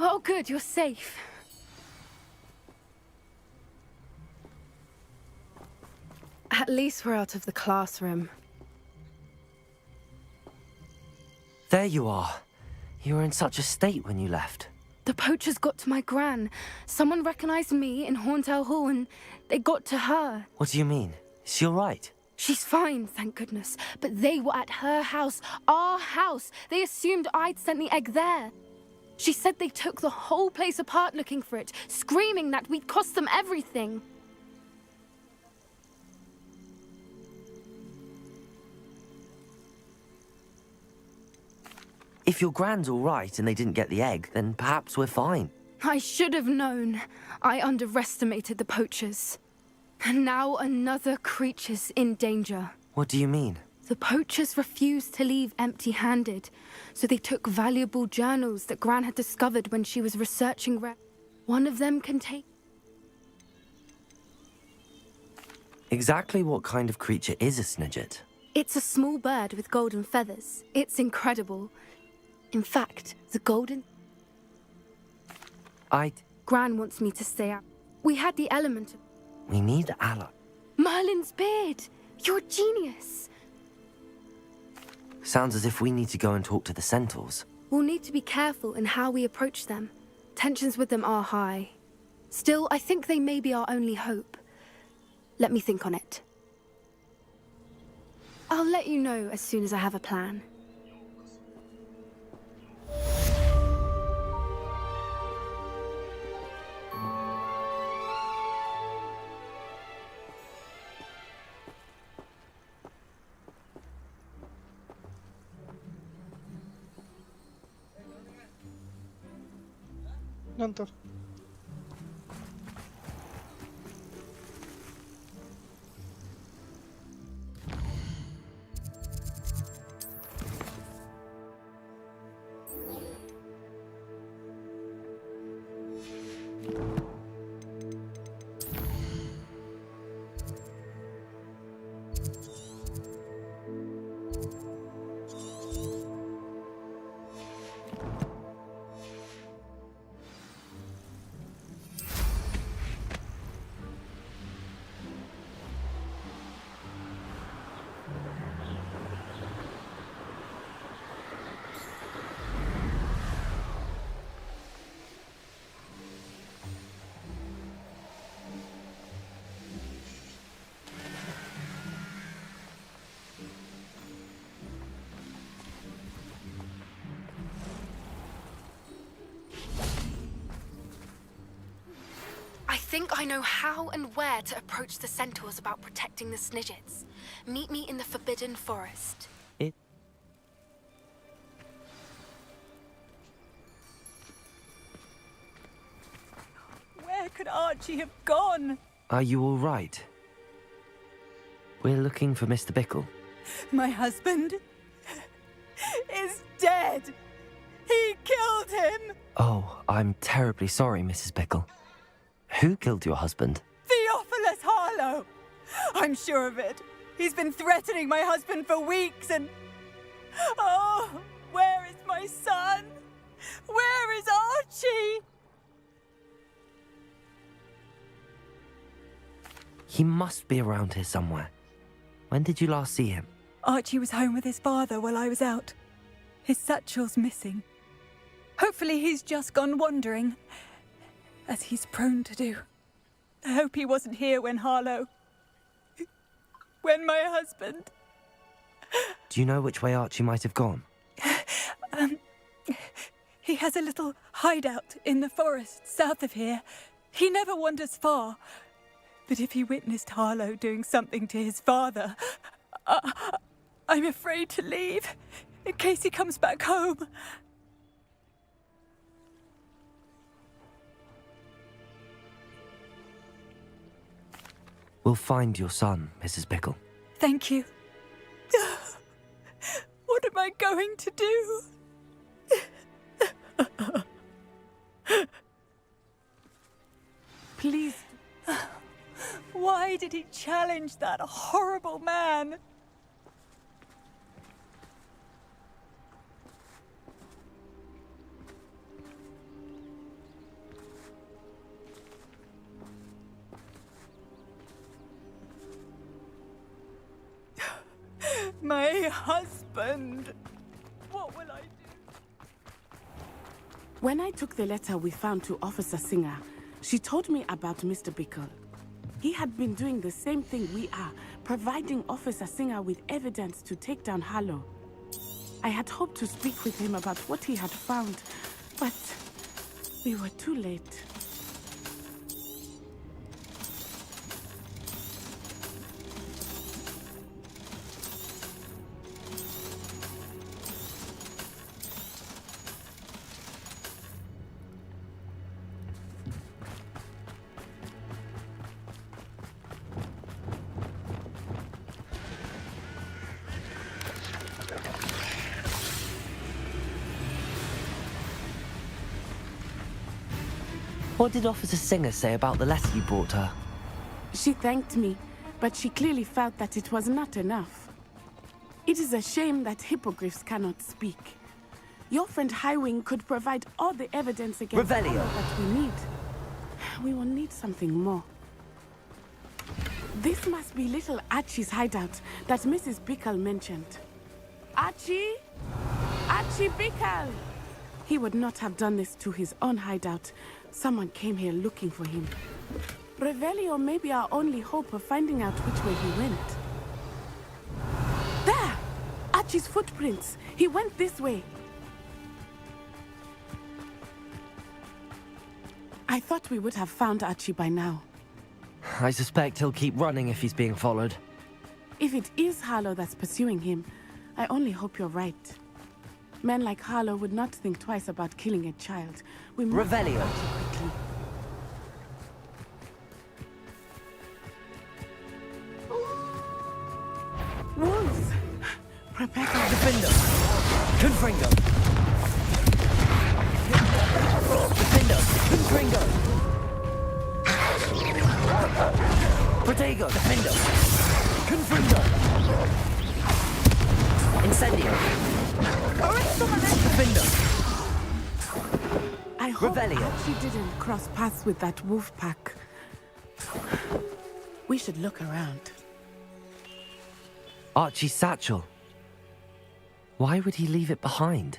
Speaker 17: Oh, good, you're safe. At least we're out of the classroom.
Speaker 4: There you are. You were in such a state when you left.
Speaker 17: The poachers got to my gran. Someone recognized me in Horntail Hall and they got to her.
Speaker 4: What do you mean? Is she all right?
Speaker 17: She's fine, thank goodness. But they were at her house, our house. They assumed I'd sent the egg there. She said they took the whole place apart looking for it, screaming that we'd cost them everything.
Speaker 4: If your gran's all right and they didn't get the egg, then perhaps we're fine.
Speaker 17: I should have known. I underestimated the poachers. And now another creature's in danger.
Speaker 4: What do you mean?
Speaker 17: The poachers refused to leave empty-handed, so they took valuable journals that Gran had discovered when she was researching One of them contained...
Speaker 4: Exactly what kind of creature is a snidget?
Speaker 17: It's a small bird with golden feathers. It's incredible. In fact, the golden... Gran wants me to stay out. We had the element of...
Speaker 4: We need Allah.
Speaker 17: Merlin's beard! You're a genius!
Speaker 4: Sounds as if we need to go and talk to the centaurs.
Speaker 17: We'll need to be careful in how we approach them. Tensions with them are high. Still, I think they may be our only hope. Let me think on it. I'll let you know as soon as I have a plan.
Speaker 1: नंतर
Speaker 17: I think I know how and where to approach the centaurs about protecting the snidgets. Meet me in the Forbidden Forest.
Speaker 9: Where could Archie have gone?
Speaker 4: Are you all right? We're looking for Mr. Bickle.
Speaker 9: My husband is dead. He killed him.
Speaker 4: Oh, I'm terribly sorry, Mrs. Bickle. Who killed your husband?
Speaker 9: Theophilus Harlow. I'm sure of it. He's been threatening my husband for weeks and... Oh, where is my son? Where is Archie?
Speaker 4: He must be around here somewhere. When did you last see him?
Speaker 9: Archie was home with his father while I was out. His satchel's missing. Hopefully he's just gone wandering, as he's prone to do. I hope he wasn't here when Harlow... when my husband...
Speaker 4: Do you know which way Archie might have gone?
Speaker 9: He has a little hideout in the forest south of here. He never wanders far. But if he witnessed Harlow doing something to his father, I'm afraid to leave, in case he comes back home.
Speaker 4: We'll find your son, Mrs. Bickle.
Speaker 9: Thank you. What am I going to do? Please. Why did he challenge that horrible man? My husband. What will I do?
Speaker 12: When I took the letter we found to Officer Singer, she told me about Mr. Bickle. He had been doing the same thing we are, providing Officer Singer with evidence to take down Harlow. I had hoped to speak with him about what he had found, but we were too late.
Speaker 4: What did Officer Singer say about the letter you brought her?
Speaker 12: She thanked me, but she clearly felt that it was not enough. It is a shame that hippogriffs cannot speak. Your friend Highwing could provide all the evidence against
Speaker 4: Revelio.
Speaker 12: that we need. We will need something more. This must be little Archie's hideout that Mrs. Bickle mentioned. Archie? Archie Bickle! He would not have done this to his own hideout. Someone came here looking for him. Revelio may be our only hope of finding out which way he went. There! Archie's footprints. He went this way. I thought we would have found Archie by now.
Speaker 4: I suspect he'll keep running if he's being followed.
Speaker 12: If it is Harlow that's pursuing him, I only hope you're right. Men like Harlow would not think twice about killing a child. We must
Speaker 4: Revelio.
Speaker 12: find Archie quickly. Wolves! Prepare for
Speaker 4: Defender! Confringo! Defender! Confringo! Protego! Defender! Confringo! Incendio! Defender!
Speaker 12: I hope
Speaker 4: Revelio.
Speaker 12: Archie didn't cross paths with that wolf pack. We should look around.
Speaker 4: Archie's satchel. Why would he leave it behind?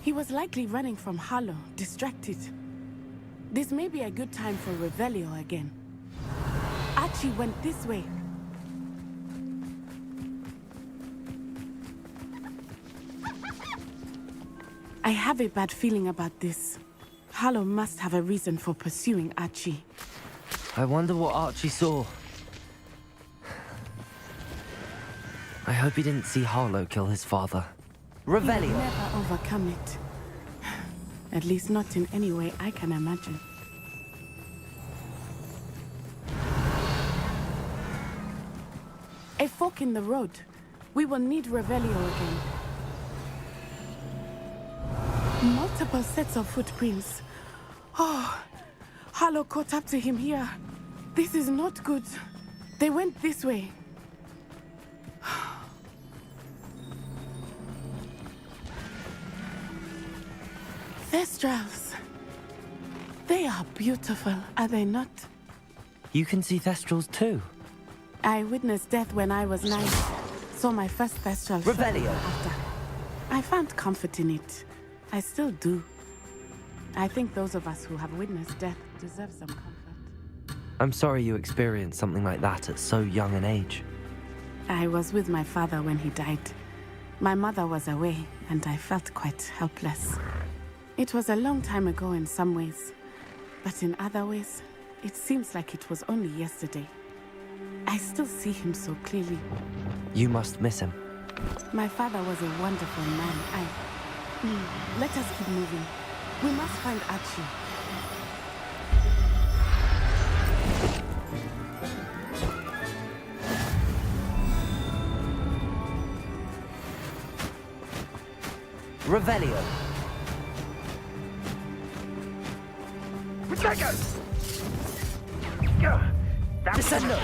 Speaker 12: He was likely running from Harlow, distracted. This may be a good time for Revelio again. Archie went this way. I have a bad feeling about this. Harlow must have a reason for pursuing Archie.
Speaker 4: I wonder what Archie saw. I hope he didn't see Harlow kill his father.
Speaker 12: He will
Speaker 4: Revelio.
Speaker 12: never overcome it. At least not in any way I can imagine. A fork in the road. We will need Revelio again. Multiple sets of footprints. Oh, Harlow caught up to him here. This is not good. They went this way. Thestrals. They are beautiful, are they not?
Speaker 4: You can see Thestrals too.
Speaker 12: I witnessed death when I was 9. Saw my first Thestral
Speaker 4: Revelio.
Speaker 12: after. I found comfort in it. I still do. I think those of us who have witnessed death deserve some comfort.
Speaker 4: I'm sorry you experienced something like that at so young an age.
Speaker 12: I was with my father when he died. My mother was away, and I felt quite helpless. It was a long time ago in some ways, but in other ways, it seems like it was only yesterday. I still see him so clearly.
Speaker 4: You must miss him.
Speaker 12: My father was a wonderful man. Let us keep moving. We must find Archie.
Speaker 4: Revelio.
Speaker 20: Protego!
Speaker 4: Descendo!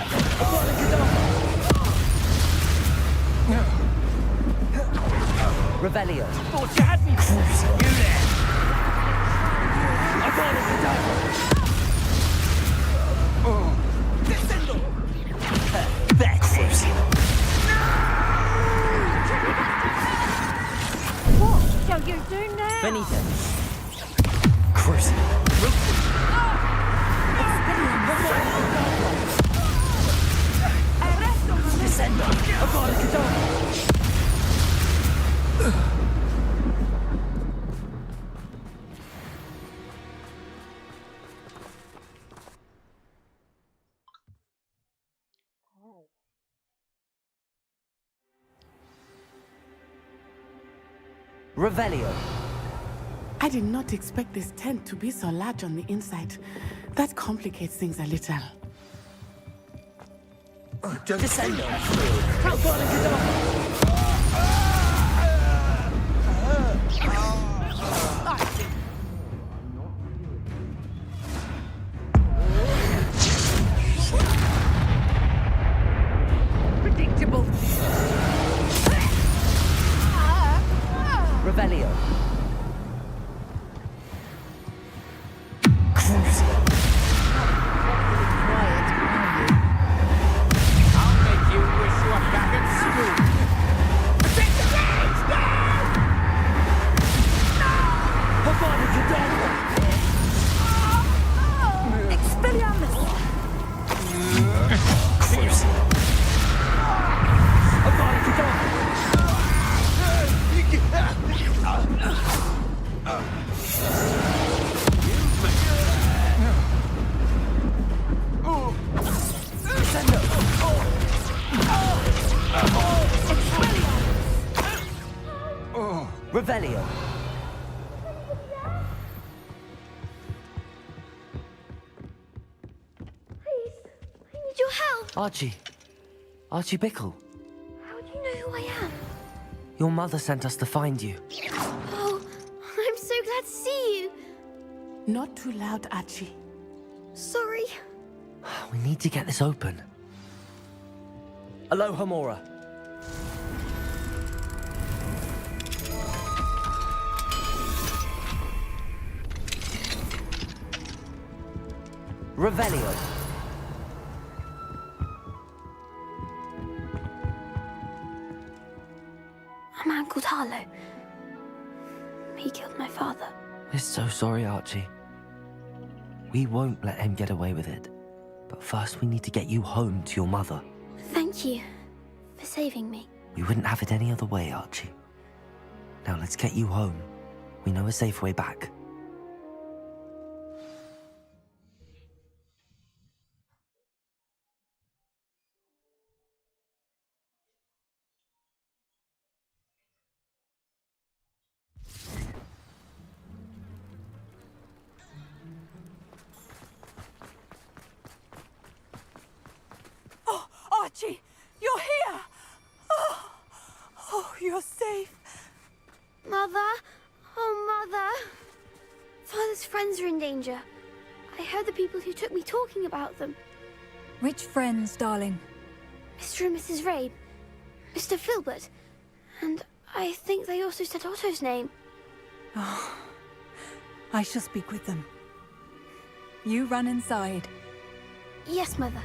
Speaker 4: Revelio.
Speaker 20: Thought you had me. You there.
Speaker 4: I got it,
Speaker 20: Descendo!
Speaker 4: That's it.
Speaker 2: What shall you do now?
Speaker 4: Benito. Cruise. Descendo. Agora que dá. Revelio.
Speaker 12: I did not expect this tent to be so large on the inside. That complicates things a little.
Speaker 4: Descendo. Agora que dá.
Speaker 19: your help?
Speaker 4: Archie. Archie Bickle.
Speaker 19: How do you know who I am?
Speaker 4: Your mother sent us to find you.
Speaker 19: Oh, I'm so glad to see you.
Speaker 12: Not too loud, Archie.
Speaker 19: Sorry.
Speaker 4: We need to get this open. Aloha, Mora. Revelio.
Speaker 19: A man called Harlow. He killed my father.
Speaker 4: We're so sorry, Archie. We won't let him get away with it. But first we need to get you home to your mother.
Speaker 19: Thank you for saving me.
Speaker 4: We wouldn't have it any other way, Archie. Now let's get you home. We know a safe way back.
Speaker 9: Oh, Archie, you're here! Oh, you're safe.
Speaker 19: Mother? Oh, Mother. Father's friends are in danger. I heard the people who took me talking about them.
Speaker 9: Which friends, darling?
Speaker 19: Mr. and Mrs. Rabe, Mr. Filbert, and I think they also said Otto's name.
Speaker 9: Oh, I shall speak with them. You run inside.
Speaker 19: Yes, Mother.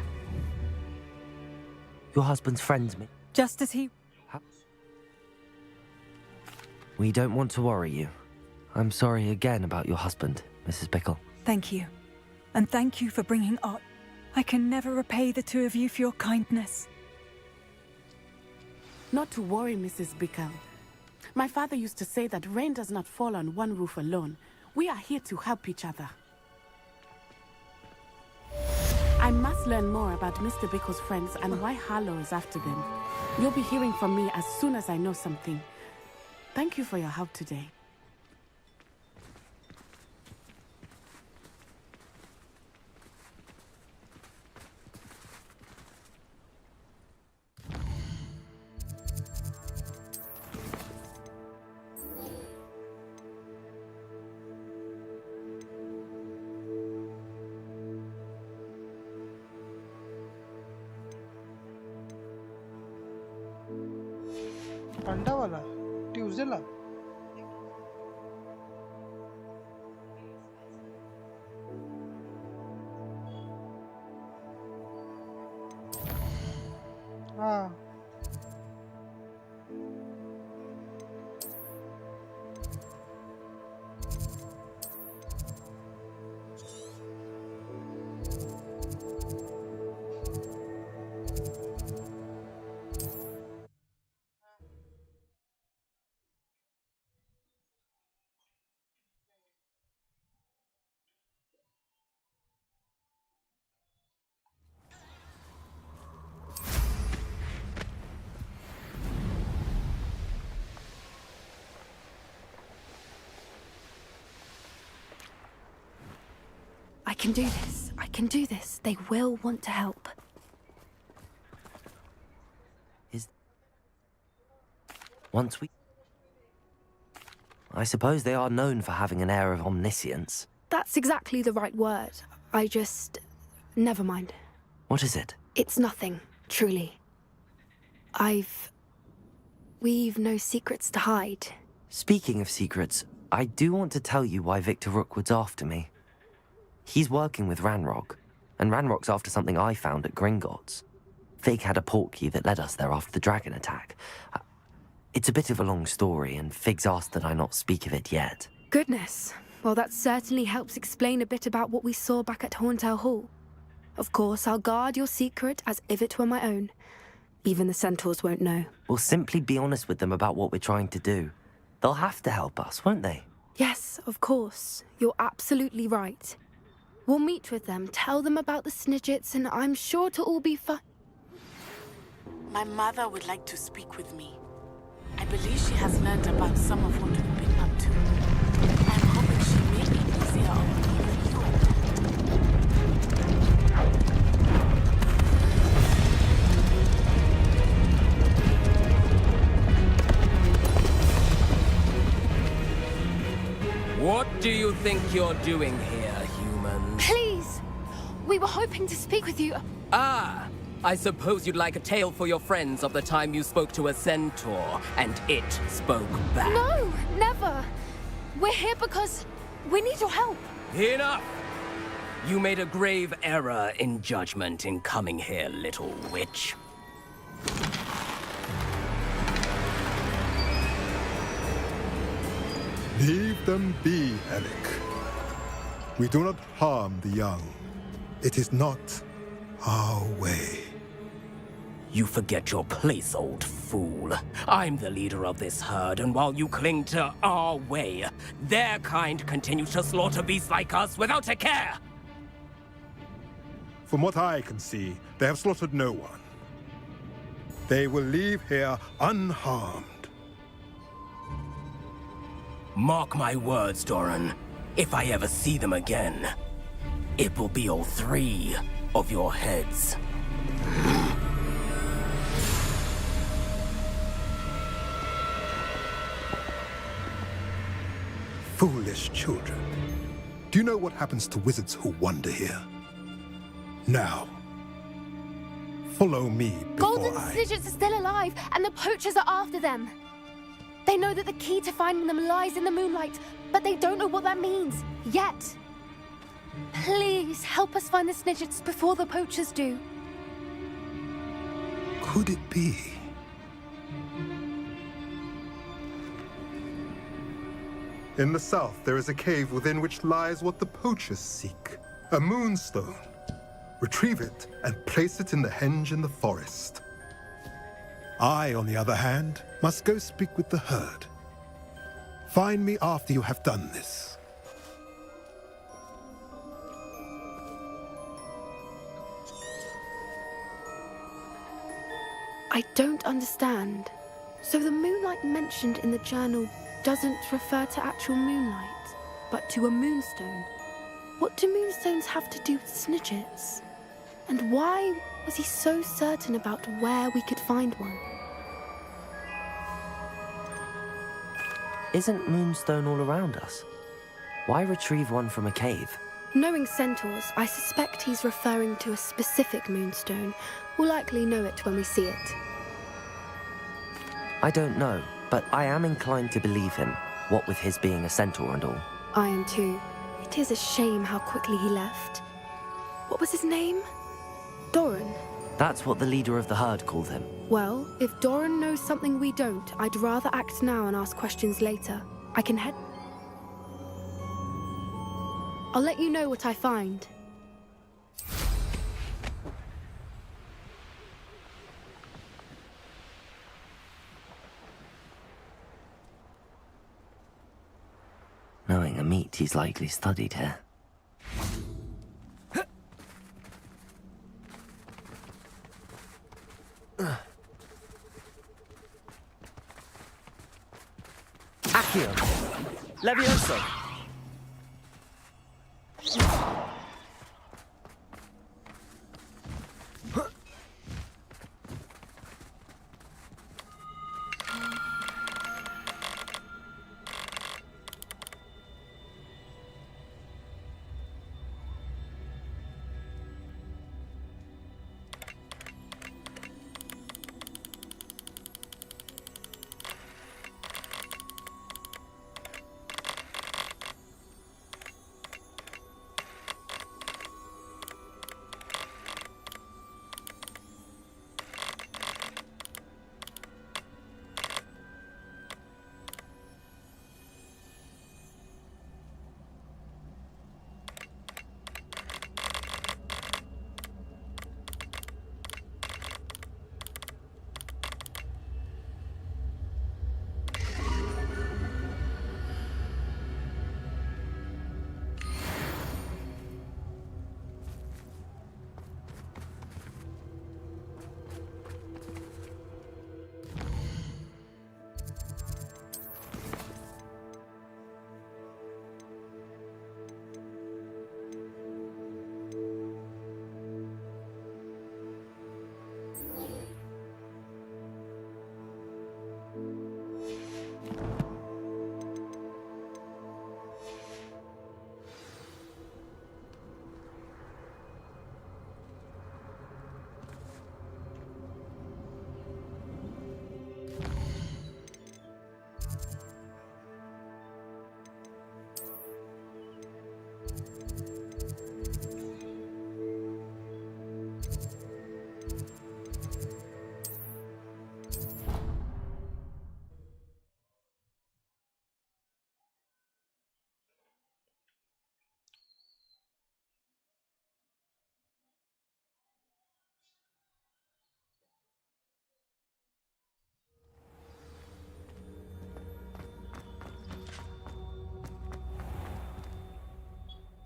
Speaker 4: Your husband's friends, me.
Speaker 9: Just as he...
Speaker 4: We don't want to worry you. I'm sorry again about your husband, Mrs. Bickle.
Speaker 9: Thank you. And thank you for bringing Ott. I can never repay the two of you for your kindness.
Speaker 12: Not to worry, Mrs. Bickle. My father used to say that rain does not fall on one roof alone. We are here to help each other. I must learn more about Mr. Bickle's friends and why Harlow is after them. You'll be hearing from me as soon as I know something. Thank you for your help today.
Speaker 1: अंडा वाला Tuesday ला हाँ
Speaker 17: I can do this. I can do this. They will want to help.
Speaker 4: Once we... I suppose they are known for having an air of omniscience.
Speaker 17: That's exactly the right word. I just... Never mind.
Speaker 4: What is it?
Speaker 17: It's nothing, truly. We've no secrets to hide.
Speaker 4: Speaking of secrets, I do want to tell you why Victor Rookwood's after me. He's working with Ranrock, and Ranrock's after something I found at Gringotts. Fig had a portkey that led us there after the dragon attack. It's a bit of a long story, and Fig's asked that I not speak of it yet.
Speaker 17: Goodness. Well, that certainly helps explain a bit about what we saw back at Horntail Hall. Of course, I'll guard your secret as if it were my own. Even the centaurs won't know.
Speaker 4: We'll simply be honest with them about what we're trying to do. They'll have to help us, won't they?
Speaker 17: Yes, of course. You're absolutely right. We'll meet with them, tell them about the Snidgets, and I'm sure it'll all be fine.
Speaker 12: My mother would like to speak with me. I believe she has learned about some of what we've been up to. I'm hoping she may be easier on even you.
Speaker 8: think you're doing here, human?
Speaker 17: Please! We were hoping to speak with you.
Speaker 8: Ah! I suppose you'd like a tale for your friends of the time you spoke to a centaur, and it spoke back.
Speaker 17: No, never. We're here because we need your help.
Speaker 8: Enough! You made a grave error in judgment in coming here, little witch.
Speaker 13: Leave them be, Alec. We do not harm the young. It is not our way.
Speaker 8: You forget your place, old fool. I'm the leader of this herd, and while you cling to our way, their kind continues to slaughter beasts like us without a care!
Speaker 13: From what I can see, they have slaughtered no one. They will leave here unharmed.
Speaker 8: Mark my words, Doran. If I ever see them again, it will be all 3 of your heads.
Speaker 13: Foolish children. Do you know what happens to wizards who wander here? Now, follow me before
Speaker 17: Golden Snidgets are still alive, and the poachers are after them. They know that the key to finding them lies in the moonlight, but they don't know what that means, yet. Please, help us find the Snidgets before the poachers do.
Speaker 13: Could it be? In the south, there is a cave within which lies what the poachers seek. A moonstone. Retrieve it and place it in the henge in the forest. I, on the other hand, must go speak with the herd. Find me after you have done this.
Speaker 17: I don't understand. So the moonlight mentioned in the journal doesn't refer to actual moonlight, but to a moonstone. What do moonstones have to do with Snidgets? And why was he so certain about where we could find one?
Speaker 4: Isn't moonstone all around us? Why retrieve one from a cave?
Speaker 17: Knowing centaurs, I suspect he's referring to a specific moonstone. We'll likely know it when we see it.
Speaker 4: I don't know, but I am inclined to believe him, what with his being a centaur and all.
Speaker 17: I am too. It is a shame how quickly he left. What was his name? Doran.
Speaker 4: That's what the leader of the herd called him.
Speaker 17: Well, if Doran knows something we don't, I'd rather act now and ask questions later. I can head... I'll let you know what I find.
Speaker 4: Knowing a meat, he's likely studied here.
Speaker 3: Accio! Levioso!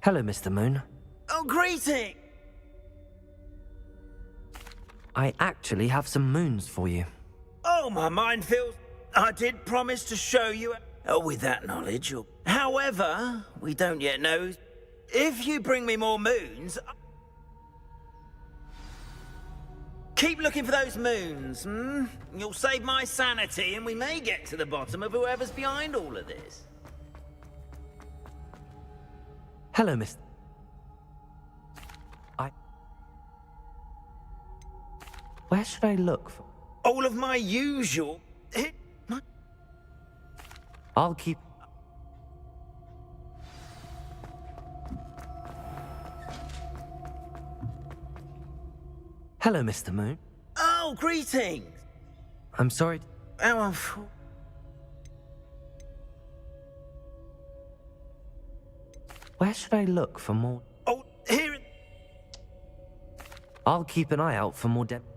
Speaker 4: Hello, Mr. Moon.
Speaker 11: Oh, greeting!
Speaker 4: I actually have some moons for you.
Speaker 11: Oh, my mind feels... I did promise to show you... with that knowledge. However, we don't yet know... If you bring me more moons... Keep looking for those moons, hmm? You'll save my sanity, and we may get to the bottom of whoever's behind all of this.
Speaker 4: Hello, Mr. Where should I look for?
Speaker 11: All of my usual...
Speaker 4: I'll keep... Hello, Mr. Moon.
Speaker 11: Oh, greetings!
Speaker 4: I'm sorry. Where should I look for more?
Speaker 11: Oh, here...
Speaker 4: I'll keep an eye out for more depth.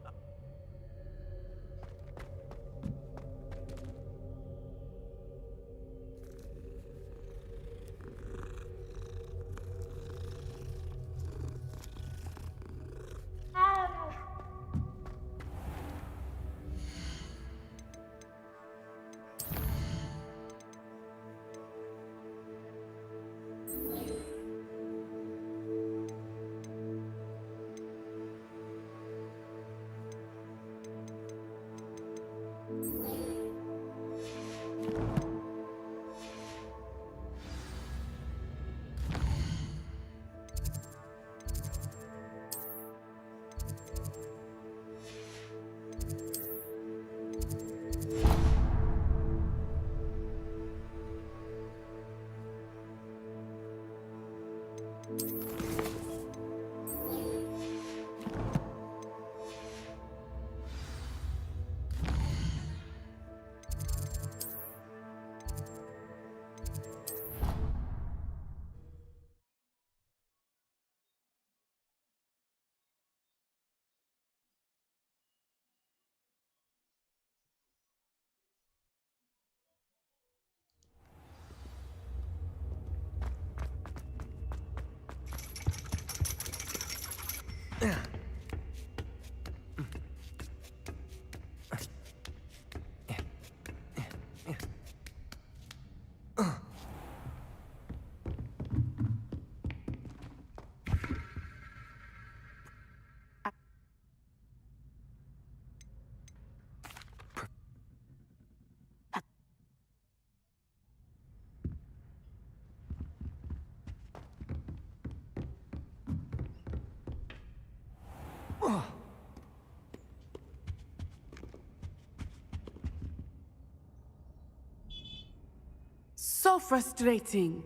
Speaker 12: So frustrating.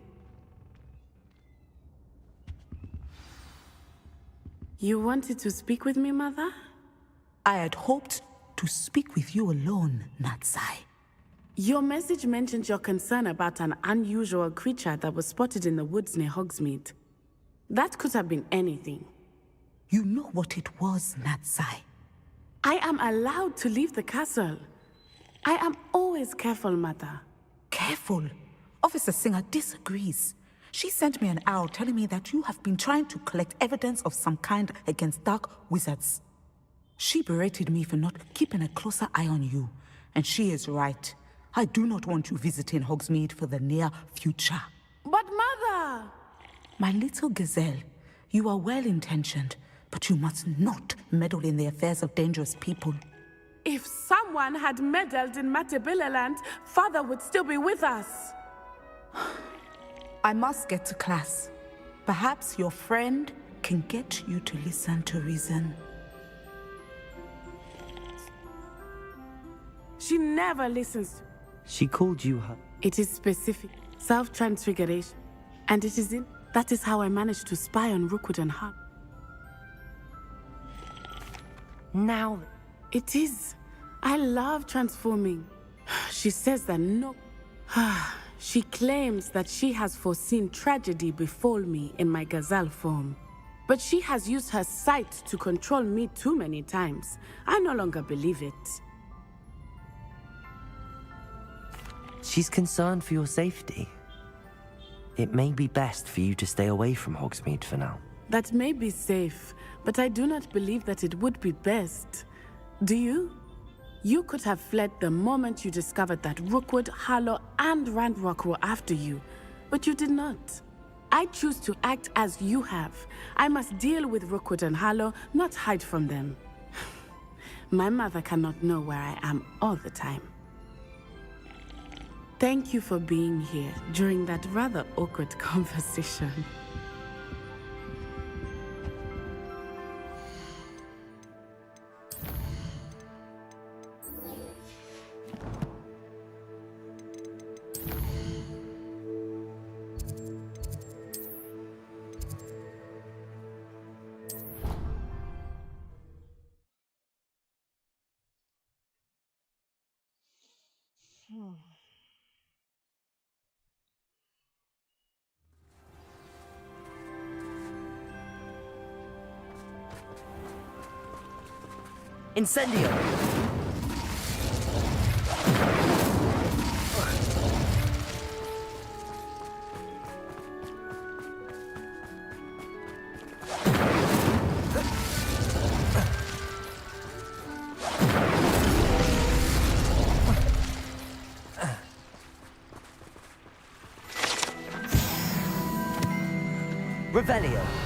Speaker 12: You wanted to speak with me, Mother?
Speaker 14: I had hoped to speak with you alone, Natsai.
Speaker 12: Your message mentioned your concern about an unusual creature that was spotted in the woods near Hogsmeade. That could have been anything.
Speaker 14: You know what it was, Natsai.
Speaker 12: I am allowed to leave the castle. I am always careful, Mother.
Speaker 14: Careful? Officer Singer disagrees. She sent me an owl telling me that you have been trying to collect evidence of some kind against dark wizards. She berated me for not keeping a closer eye on you, and she is right. I do not want you visiting Hogsmeade for the near future.
Speaker 12: But Mother!
Speaker 14: My little gazelle, you are well-intentioned, but you must not meddle in the affairs of dangerous people.
Speaker 12: If someone had meddled in Matabeleland, Father would still be with us.
Speaker 14: I must get to class. Perhaps your friend can get you to listen to reason.
Speaker 12: She never listens.
Speaker 4: She called you her...
Speaker 12: It is specific. Self-transfiguration. And it is in... That is how I managed to spy on Rookwood and Hunt.
Speaker 4: Now...
Speaker 12: It is. I love transforming. She says that no... She claims that she has foreseen tragedy befall me in my gazelle form. But she has used her sight to control me too many times. I no longer believe it.
Speaker 4: She's concerned for your safety. it may be best for you to stay away from Hogsmeade for now.
Speaker 12: That may be safe, but I do not believe that it would be best. Do you? You could have fled the moment you discovered that Rookwood, Harlow, and Ranrock were after you, but you did not. I choose to act as you have. I must deal with Rookwood and Harlow, not hide from them. My mother cannot know where I am all the time. Thank you for being here during that rather awkward conversation.
Speaker 4: Incendio! Revelio!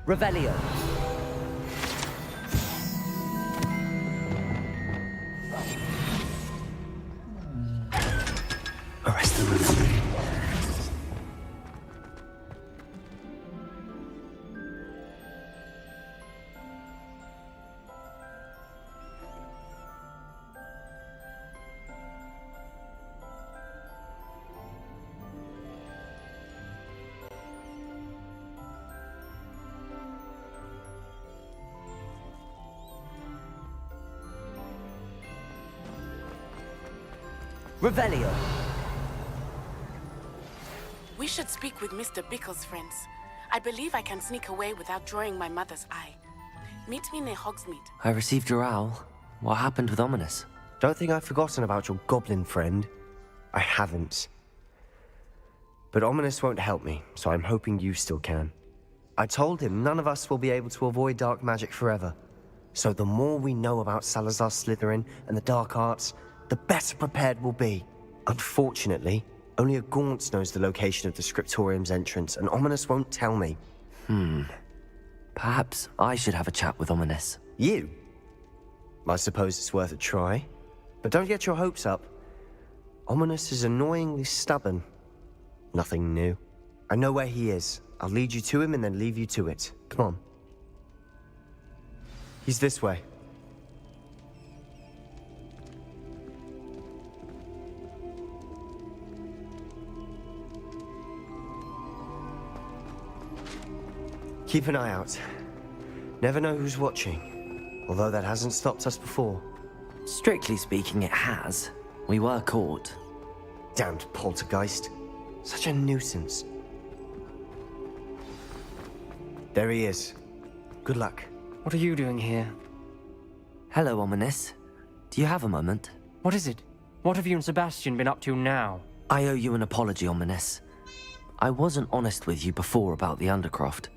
Speaker 4: Revelio. Arrest them. Revelio.
Speaker 12: We should speak with Mr. Bickle's friends. I believe I can sneak away without drawing my mother's eye. Meet me near Hogsmeade.
Speaker 4: I received your owl. What happened with Ominous?
Speaker 3: Don't think I've forgotten about your goblin friend. I haven't. But Ominous won't help me, so I'm hoping you still can. I told him none of us will be able to avoid dark magic forever. So the more we know about Salazar Slytherin and the dark arts, the better prepared we'll be. Unfortunately, only a Gaunt knows the location of the Scriptorium's entrance, and Ominous won't tell me.
Speaker 4: Perhaps I should have a chat with Ominous.
Speaker 3: You? I suppose it's worth a try. But don't get your hopes up. Ominous is annoyingly stubborn. Nothing new. I know where he is. I'll lead you to him and then leave you to it. Come on. He's this way. Keep an eye out. Never know who's watching. Although that hasn't stopped us before.
Speaker 4: Strictly speaking, it has. We were caught.
Speaker 3: Damned poltergeist. Such a nuisance. There he is. Good luck.
Speaker 5: What are you doing here?
Speaker 4: Hello, Ominous. Do you have a moment?
Speaker 5: What is it? What have you and Sebastian been up to now?
Speaker 4: I owe you an apology, Ominous. I wasn't honest with you before about the Undercroft.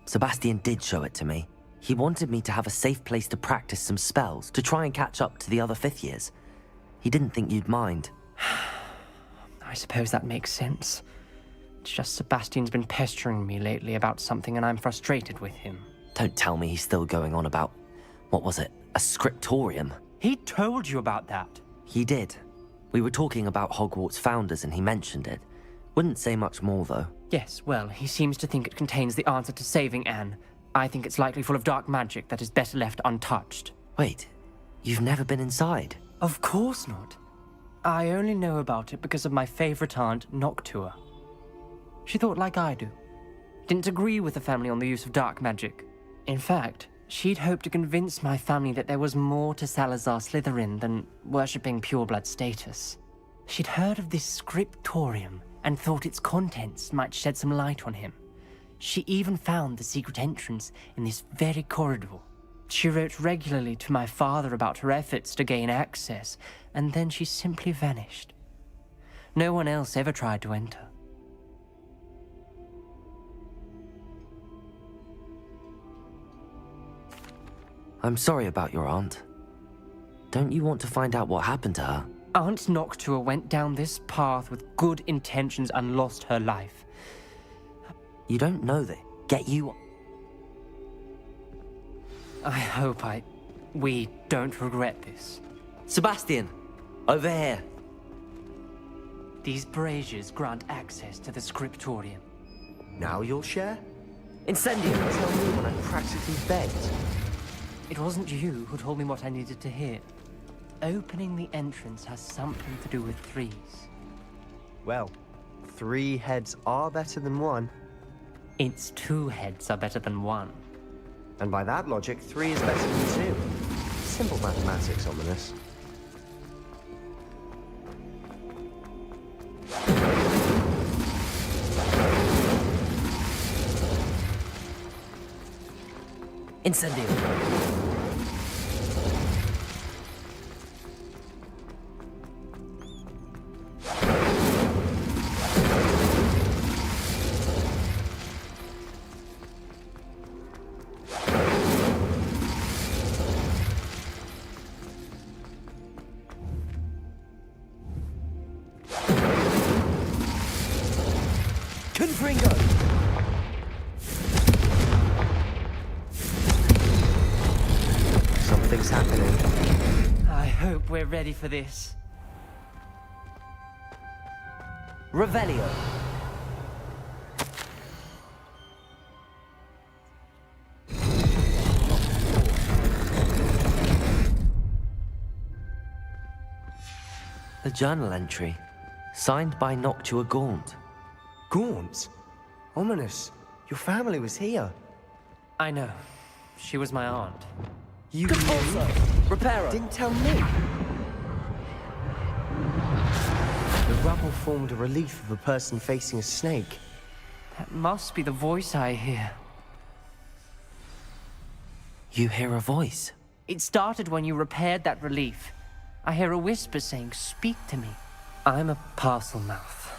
Speaker 4: Sebastian did show it to me. He wanted me to have a safe place to practice some spells, to try and catch up to the other fifth years. He didn't think you'd mind.
Speaker 5: I suppose that makes sense. It's just Sebastian's been pestering me lately about something and I'm frustrated with him.
Speaker 4: Don't tell me he's still going on about, what was it, a scriptorium?
Speaker 5: He told you about that.
Speaker 4: He did. We were talking about Hogwarts founders and he mentioned it. Wouldn't say much more, though.
Speaker 5: Yes, well, he seems to think it contains the answer to saving Anne. I think it's likely full of dark magic that is better left untouched.
Speaker 4: Wait, you've never been inside?
Speaker 5: Of course not. I only know about it because of my favorite aunt, Noctua. She thought like I do. Didn't agree with the family on the use of dark magic. In fact, she'd hoped to convince my family that there was more to Salazar Slytherin than worshipping pureblood status. She'd heard of this scriptorium and thought its contents might shed some light on him. She even found the secret entrance in this very corridor. She wrote regularly to my father about her efforts to gain access, and then she simply vanished. No one else ever tried to enter.
Speaker 4: I'm sorry about your aunt. Don't you want to find out what happened to her?
Speaker 5: Aunt Noctua went down this path with good intentions and lost her life.
Speaker 4: You don't know that. Get you...
Speaker 5: I hope we don't regret this.
Speaker 4: Sebastian, over here.
Speaker 5: These braziers grant access to the scriptorium.
Speaker 3: Now you'll share?
Speaker 4: Incendio!
Speaker 3: Tell me when I practically begged.
Speaker 5: It wasn't you who told me what I needed to hear. Opening the entrance has something to do with threes.
Speaker 3: Well, 3 heads are better than 1.
Speaker 5: Its 2 heads are better than 1.
Speaker 3: And by that logic, 3 is better than 2. Simple mathematics, Ominous.
Speaker 4: Incendio!
Speaker 3: Something's happening.
Speaker 5: I hope we're ready for this.
Speaker 4: Revelio. The journal entry, signed by Noctua Gaunt.
Speaker 3: Gaunt? Ominous. Your family was here.
Speaker 5: I know. She was my aunt.
Speaker 3: You
Speaker 4: GeForce! Reparo!
Speaker 3: Didn't tell me. The rubble formed a relief of a person facing a snake.
Speaker 5: That must be the voice I hear.
Speaker 4: You hear a voice?
Speaker 5: It started when you repaired that relief. I hear a whisper saying, "Speak to me." I'm a parcel mouth.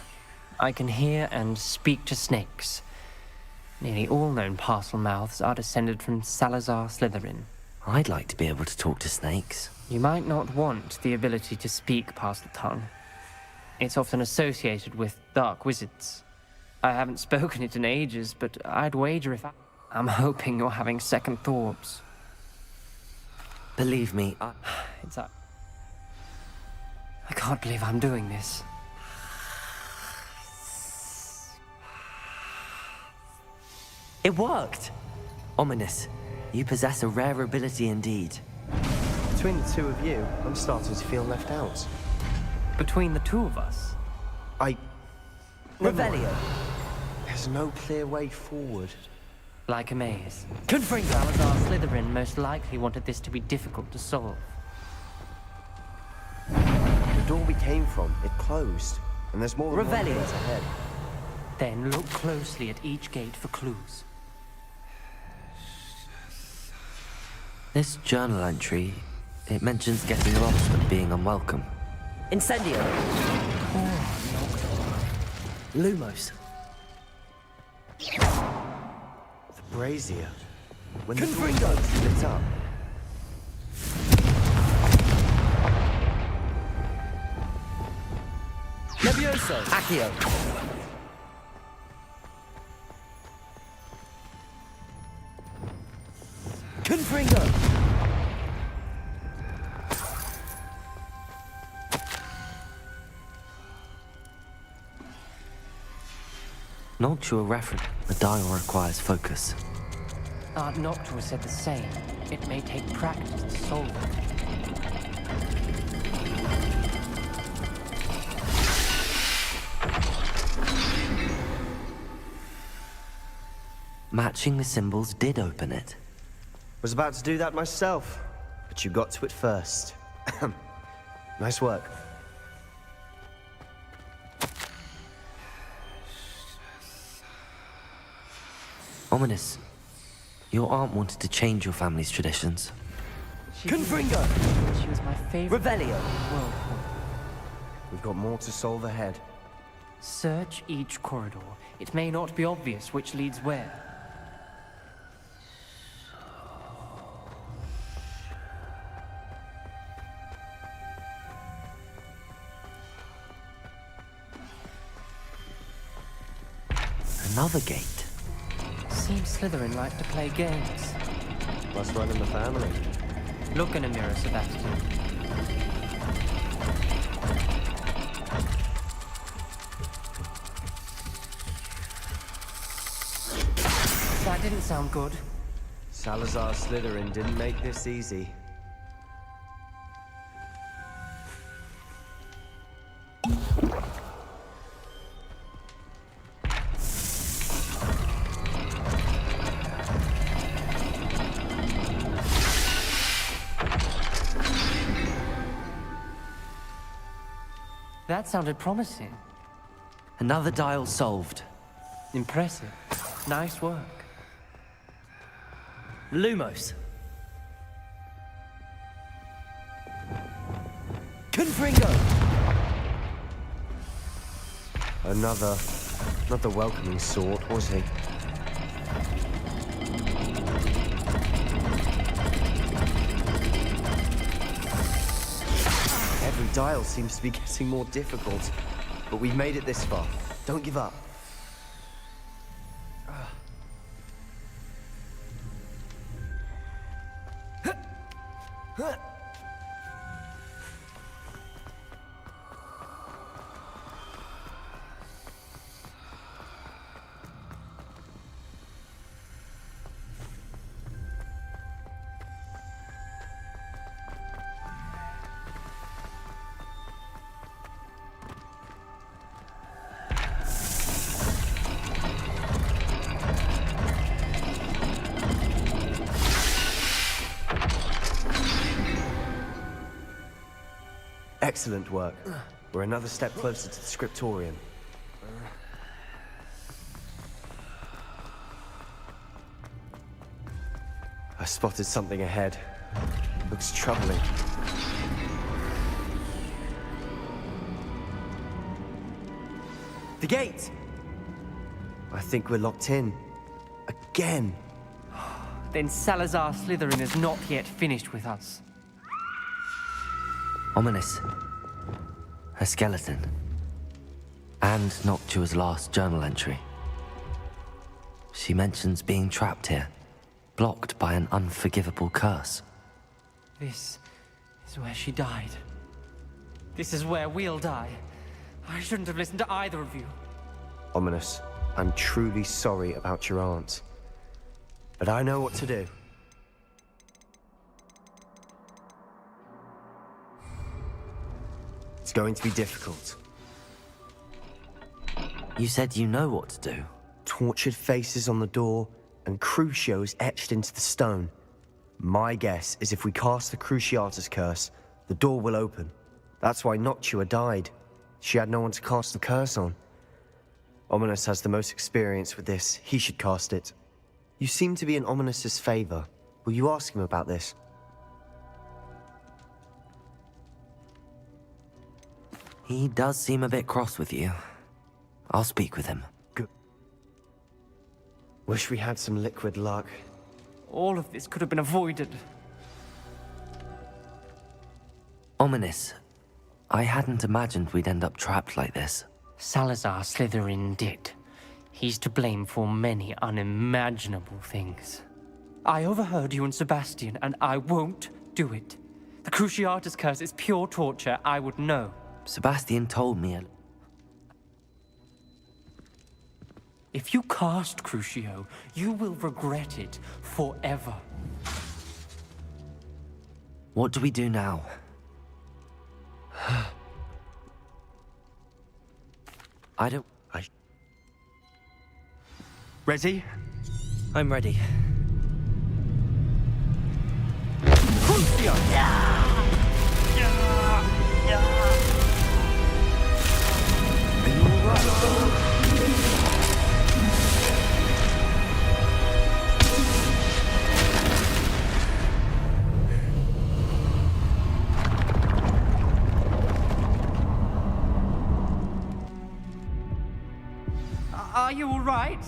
Speaker 5: I can hear and speak to snakes. Nearly all known parcel mouths are descended from Salazar Slytherin.
Speaker 4: I'd like to be able to talk to snakes.
Speaker 5: You might not want the ability to speak parcel tongue. It's often associated with dark wizards. I haven't spoken it in ages, but I'd wager if I'm hoping you're having second thoughts.
Speaker 4: Believe me,
Speaker 5: I can't believe I'm doing this.
Speaker 4: It worked! Ominous, you possess a rare ability indeed.
Speaker 3: Between the 2 of you, I'm starting to feel left out.
Speaker 5: Between the 2 of us?
Speaker 4: Revelio.
Speaker 3: There's no clear way forward.
Speaker 5: Like a maze.
Speaker 4: Confringo!
Speaker 5: Salazar Slytherin most likely wanted this to be difficult to solve.
Speaker 3: The door we came from, it closed. And there's more than one
Speaker 4: Revelio.
Speaker 3: gate ahead.
Speaker 5: Then look closely at each gate for clues.
Speaker 4: This journal entry, it mentions getting lost and being unwelcome. Incendio! Lumos.
Speaker 3: The brazier. When the door
Speaker 4: Confringo!
Speaker 3: lit up.
Speaker 4: Levioso! Accio!
Speaker 3: Confringo!
Speaker 4: Noctua reference. The dial requires focus.
Speaker 5: Noctua said the same. It may take practice to solve it.
Speaker 4: Matching the symbols did open it.
Speaker 3: Was about to do that myself, but you got to it first. Nice work.
Speaker 4: Ominous. Your aunt wanted to change your family's traditions.
Speaker 3: Confringo!
Speaker 5: She was my favorite.
Speaker 3: Revelio!
Speaker 5: Well,
Speaker 3: We've got more to solve ahead.
Speaker 5: search each corridor. It may not be obvious which leads where.
Speaker 4: Another gate.
Speaker 5: Seems Slytherin like to play games.
Speaker 3: Must run in the family.
Speaker 5: Look in a mirror, Sebastian. That didn't sound good.
Speaker 3: Salazar Slytherin didn't make this easy.
Speaker 5: That sounded promising.
Speaker 4: Another dial solved.
Speaker 5: Impressive. Nice work.
Speaker 4: Lumos.
Speaker 3: Confringo! Not the welcoming sort, was he? Every dial seems to be getting more difficult, but we've made it this far. Don't give up. Excellent work. We're another step closer to the scriptorium. I spotted something ahead. Looks troubling. The gate! I think we're locked in. Again.
Speaker 5: Then Salazar Slytherin is not yet finished with us.
Speaker 4: Ominous. Her skeleton. And Noctua's last journal entry. She mentions being trapped here, blocked by an unforgivable curse.
Speaker 5: This is where she died. This is where we'll die. I shouldn't have listened to either of you.
Speaker 3: Ominous, I'm truly sorry about your aunt. But I know what to do. It's going to be difficult.
Speaker 4: You said you know what to do.
Speaker 3: Tortured faces on the door and crucios etched into the stone. My guess is if we cast the Cruciatus curse, the door will open. That's why Noctua died. She had no one to cast the curse on. Ominous has the most experience with this. He should cast it. You seem to be in Ominous's favor. Will you ask him about this?
Speaker 4: He does seem a bit cross with you. I'll speak with him.
Speaker 3: Good. Wish we had some liquid luck.
Speaker 5: All of this could have been avoided.
Speaker 4: Ominous. I hadn't imagined we'd end up trapped like this.
Speaker 5: Salazar Slytherin did. He's to blame for many unimaginable things. I overheard you and Sebastian, and I won't do it. The Cruciatus curse is pure torture. I would know.
Speaker 4: Sebastian told me.
Speaker 5: If you cast Crucio, you will regret it forever.
Speaker 4: What do we do now?
Speaker 3: Ready?
Speaker 4: I'm ready.
Speaker 5: Are you all right?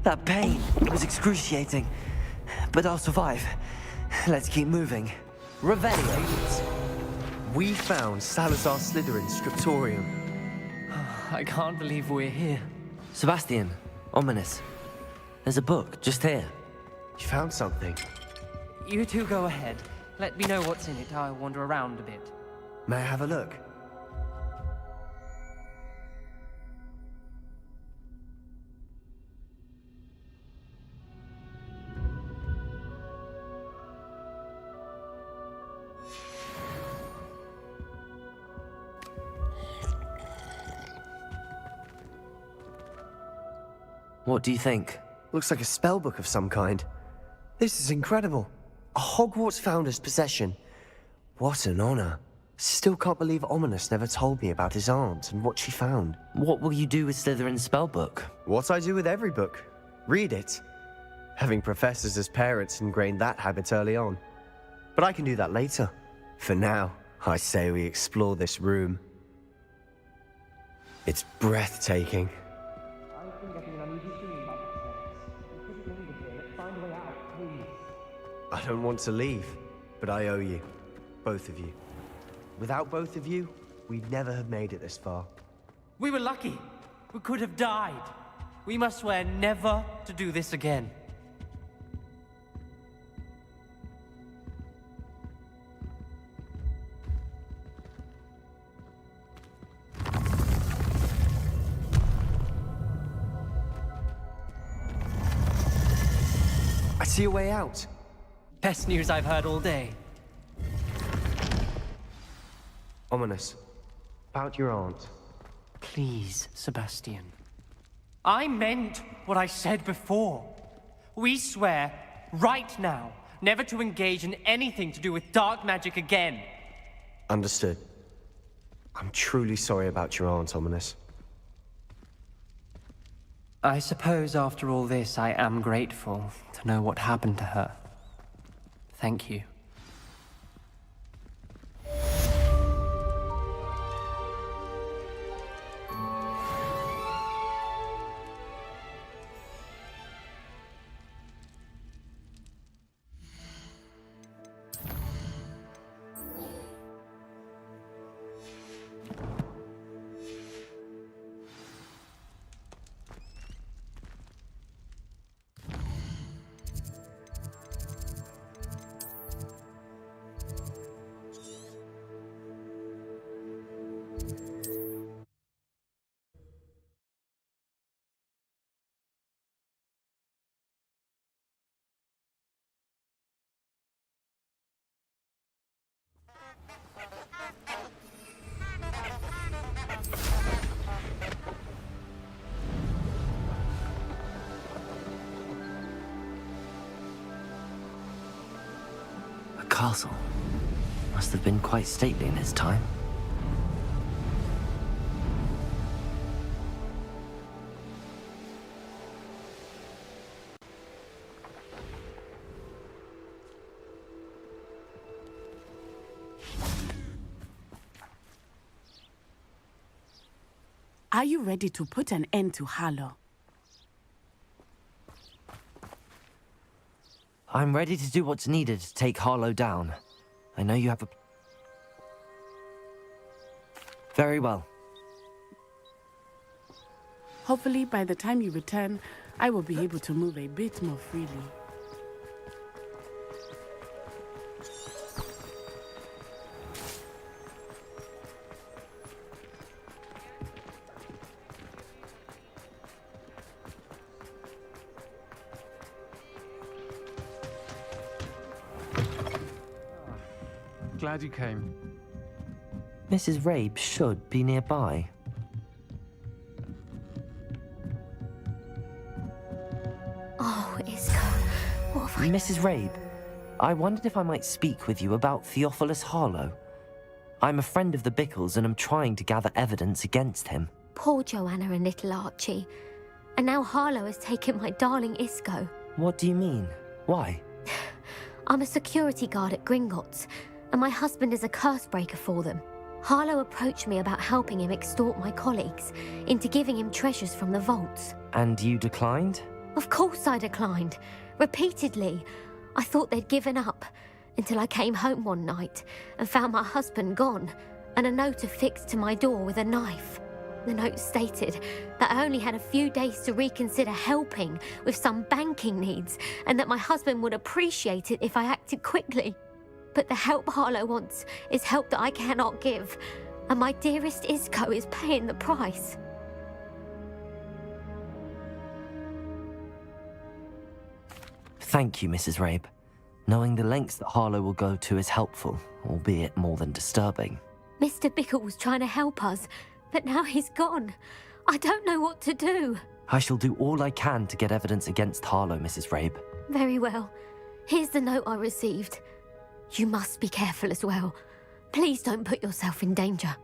Speaker 4: That pain, it was excruciating. But I'll survive. Let's keep moving. Revelio.
Speaker 3: We found Salazar Slytherin's scriptorium.
Speaker 5: I can't believe we're here.
Speaker 4: Sebastian, ominous. There's a book just here.
Speaker 3: You found something?
Speaker 5: You two go ahead. Let me know what's in it. I'll wander around a bit.
Speaker 3: May I have a look?
Speaker 4: What do you think?
Speaker 3: Looks like a spellbook of some kind. This is incredible. A Hogwarts founder's possession. What an honor. Still can't believe Ominous never told me about his aunt and what she found.
Speaker 4: What will you do with Slytherin's spellbook?
Speaker 3: What I do with every book. Read it. Having professors as parents ingrained that habit early on. But I can do that later. For now, I say we explore this room. It's breathtaking. I don't want to leave, but I owe you. Both of you. Without both of you, we'd never have made it this far.
Speaker 5: We were lucky. We could have died. We must swear never to do this again.
Speaker 3: I see a way out.
Speaker 5: Best news I've heard all day.
Speaker 3: Ominous. About your aunt.
Speaker 5: Please, Sebastian. I meant what I said before. We swear, right now, never to engage in anything to do with dark magic again.
Speaker 3: Understood. I'm truly sorry about your aunt, Ominous.
Speaker 5: I suppose after all this, I am grateful to know what happened to her. Thank you.
Speaker 4: A castle. Must have been quite stately in its time.
Speaker 12: Are you ready to put an end to Harlow?
Speaker 4: I'm ready to do what's needed to take Harlow down. I know you have a... Very well.
Speaker 12: Hopefully, by the time you return, I will be able to move a bit more freely.
Speaker 10: glad you came.
Speaker 4: Mrs. Rabe should be nearby.
Speaker 18: Oh, Isco, what have I...
Speaker 4: Mrs. Rabe, I wondered if I might speak with you about Theophilus Harlow. I'm a friend of the Bickles and am trying to gather evidence against him.
Speaker 18: Poor Joanna and little Archie. And now Harlow has taken my darling Isco.
Speaker 4: What do you mean? Why?
Speaker 18: I'm a security guard at Gringotts, and my husband is a curse breaker for them. Harlow approached me about helping him extort my colleagues into giving him treasures from the vaults.
Speaker 4: And you declined?
Speaker 18: Of course I declined. Repeatedly. I thought they'd given up, until I came home one night and found my husband gone, and a note affixed to my door with a knife. The note stated that I only had a few days to reconsider helping with some banking needs, and that my husband would appreciate it if I acted quickly. But the help Harlow wants is help that I cannot give, and my dearest Isco is paying the price.
Speaker 4: Thank you, Mrs. Rabe. Knowing the lengths that Harlow will go to is helpful, albeit more than disturbing.
Speaker 18: Mr. Bickle was trying to help us, but now he's gone. I don't know what to do.
Speaker 4: I shall do all I can to get evidence against Harlow, Mrs. Rabe.
Speaker 18: Very well. Here's the note I received. You must be careful as well. Please don't put yourself in danger.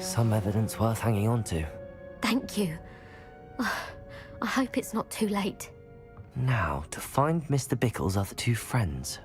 Speaker 4: Some evidence worth hanging on to.
Speaker 18: Thank you. I hope it's not too late.
Speaker 4: Now, to find Mr. Bickle's other two friends.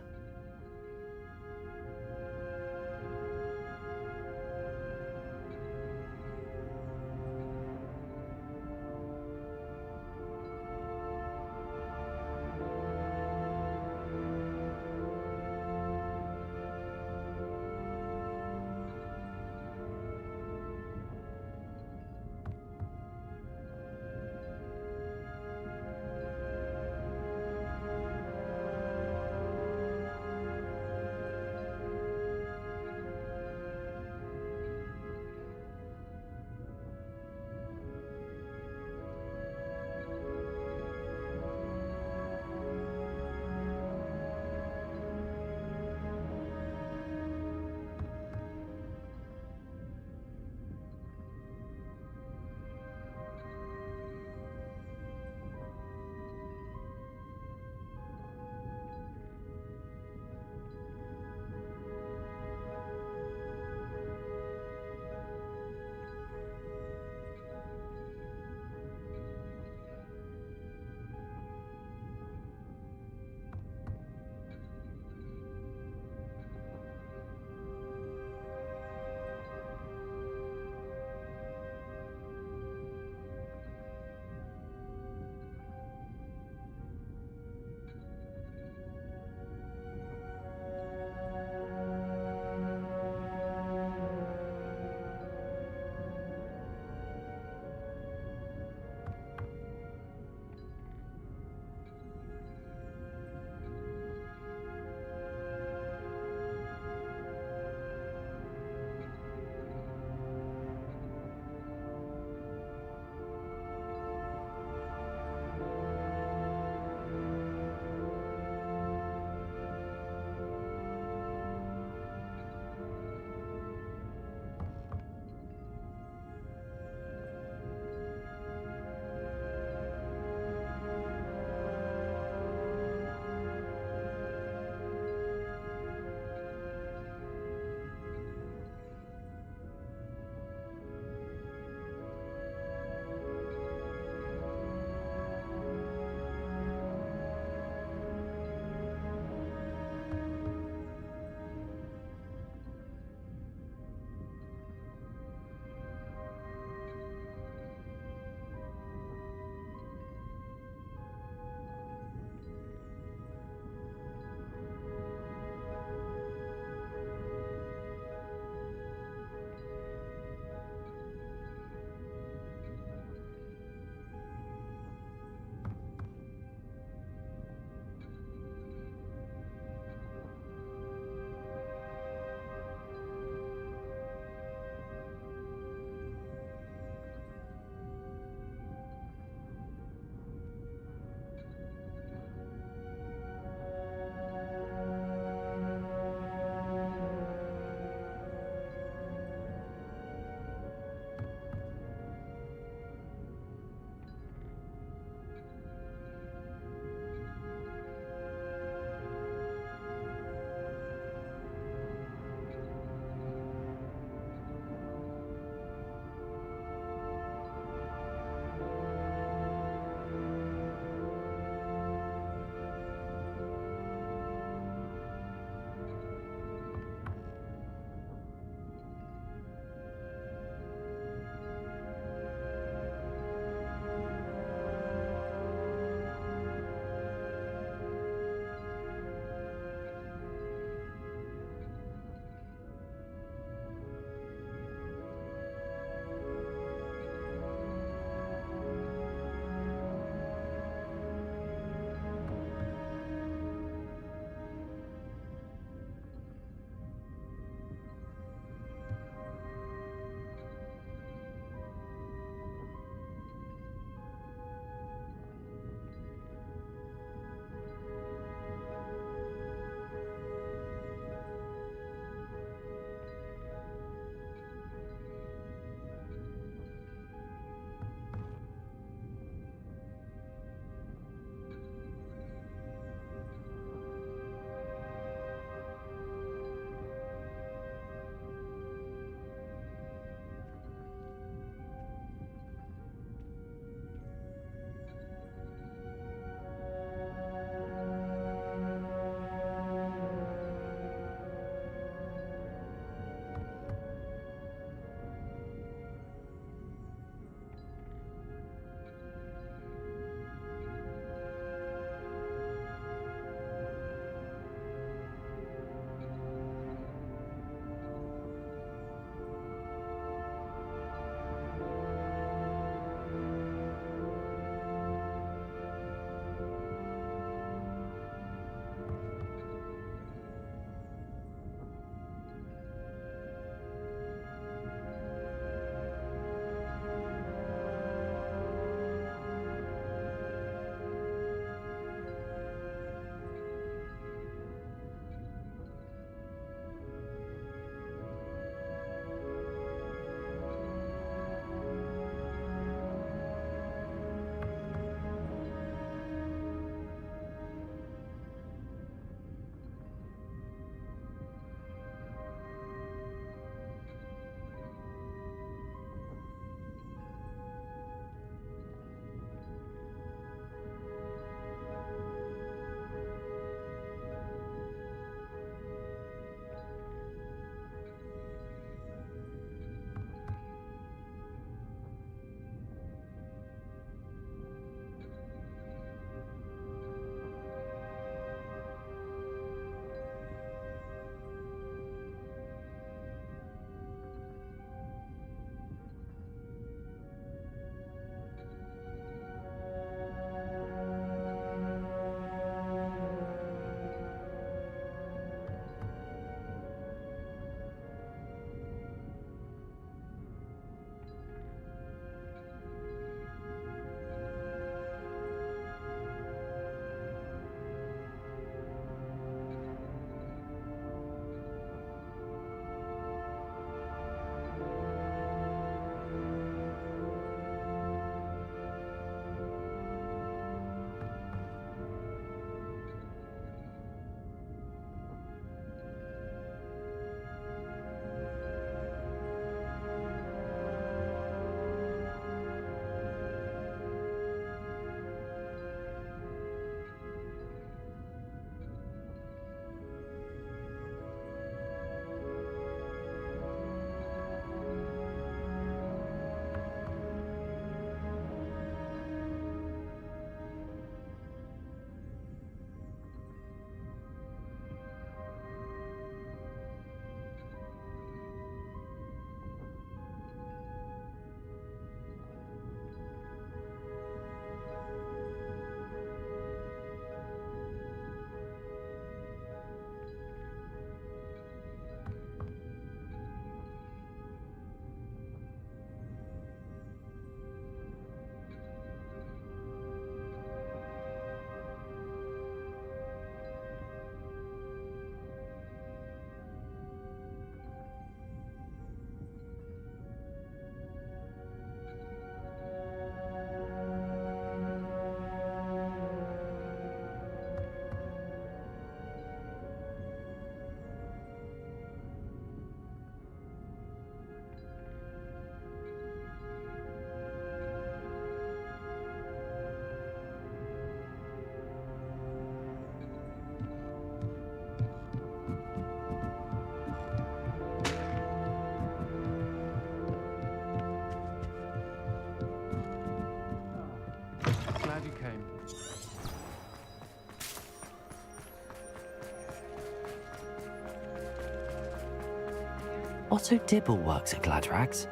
Speaker 4: Otto Dibble works at Gladrags.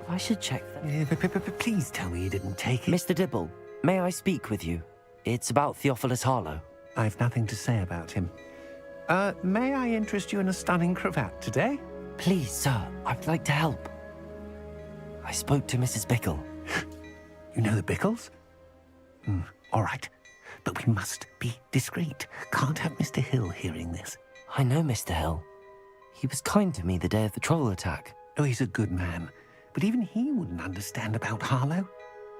Speaker 4: I should check that.
Speaker 7: Please tell me you didn't take it.
Speaker 4: Mr. Dibble, may I speak with you? It's about Theophilus Harlow.
Speaker 7: I've nothing to say about him. May I interest you in a stunning cravat today?
Speaker 4: Please, sir, I'd like to help. I spoke to Mrs. Bickle.
Speaker 7: You know the Bickles? All right. But we must be discreet. Can't have Mr. Hill hearing this.
Speaker 4: I know Mr. Hill. He was kind to me the day of the troll attack.
Speaker 7: Oh, he's a good man. But even he wouldn't understand about Harlow.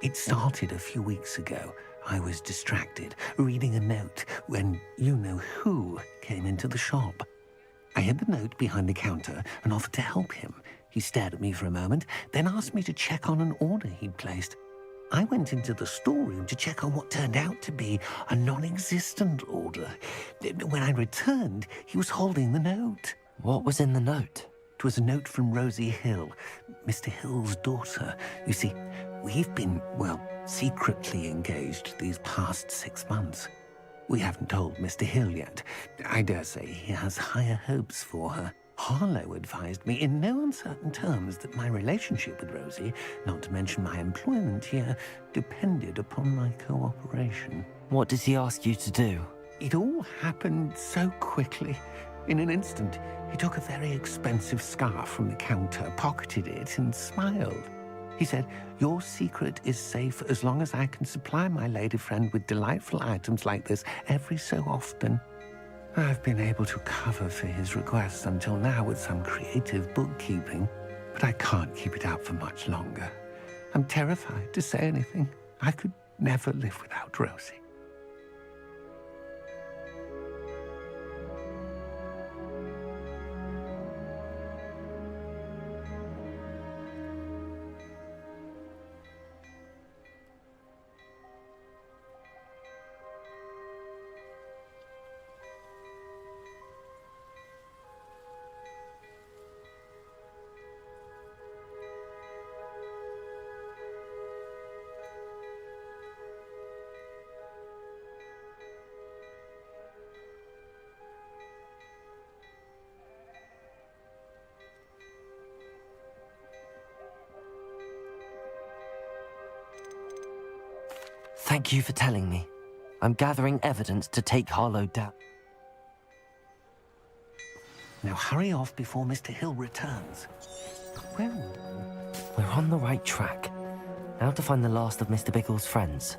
Speaker 7: It started a few weeks ago. I was distracted, reading a note, when you-know-who came into the shop. I hid the note behind the counter and offered to help him. He stared at me for a moment, then asked me to check on an order he'd placed. I went into the storeroom to check on what turned out to be a non-existent order. When I returned, he was holding the note.
Speaker 4: What was in the note?
Speaker 7: It was a note from Rosie Hill, Mr. Hill's daughter. You see, we've been, well, secretly engaged these past 6 months. We haven't told Mr. Hill yet. I dare say he has higher hopes for her. Harlow advised me in no uncertain terms that my relationship with Rosie, not to mention my employment here, depended upon my cooperation.
Speaker 4: What does he ask you to do?
Speaker 7: It all happened so quickly. In an instant, he took a very expensive scarf from the counter, pocketed it, and smiled. He said, "Your secret is safe as long as I can supply my lady friend with delightful items like this every so often." I've been able to cover for his requests until now with some creative bookkeeping, but I can't keep it up for much longer. I'm terrified to say anything. I could never live without Rosie.
Speaker 4: Thank you for telling me. I'm gathering evidence to take Harlow down.
Speaker 7: Now hurry off before Mr. Hill returns.
Speaker 4: We're on the right track. Now to find the last of Mr. Bickle's friends.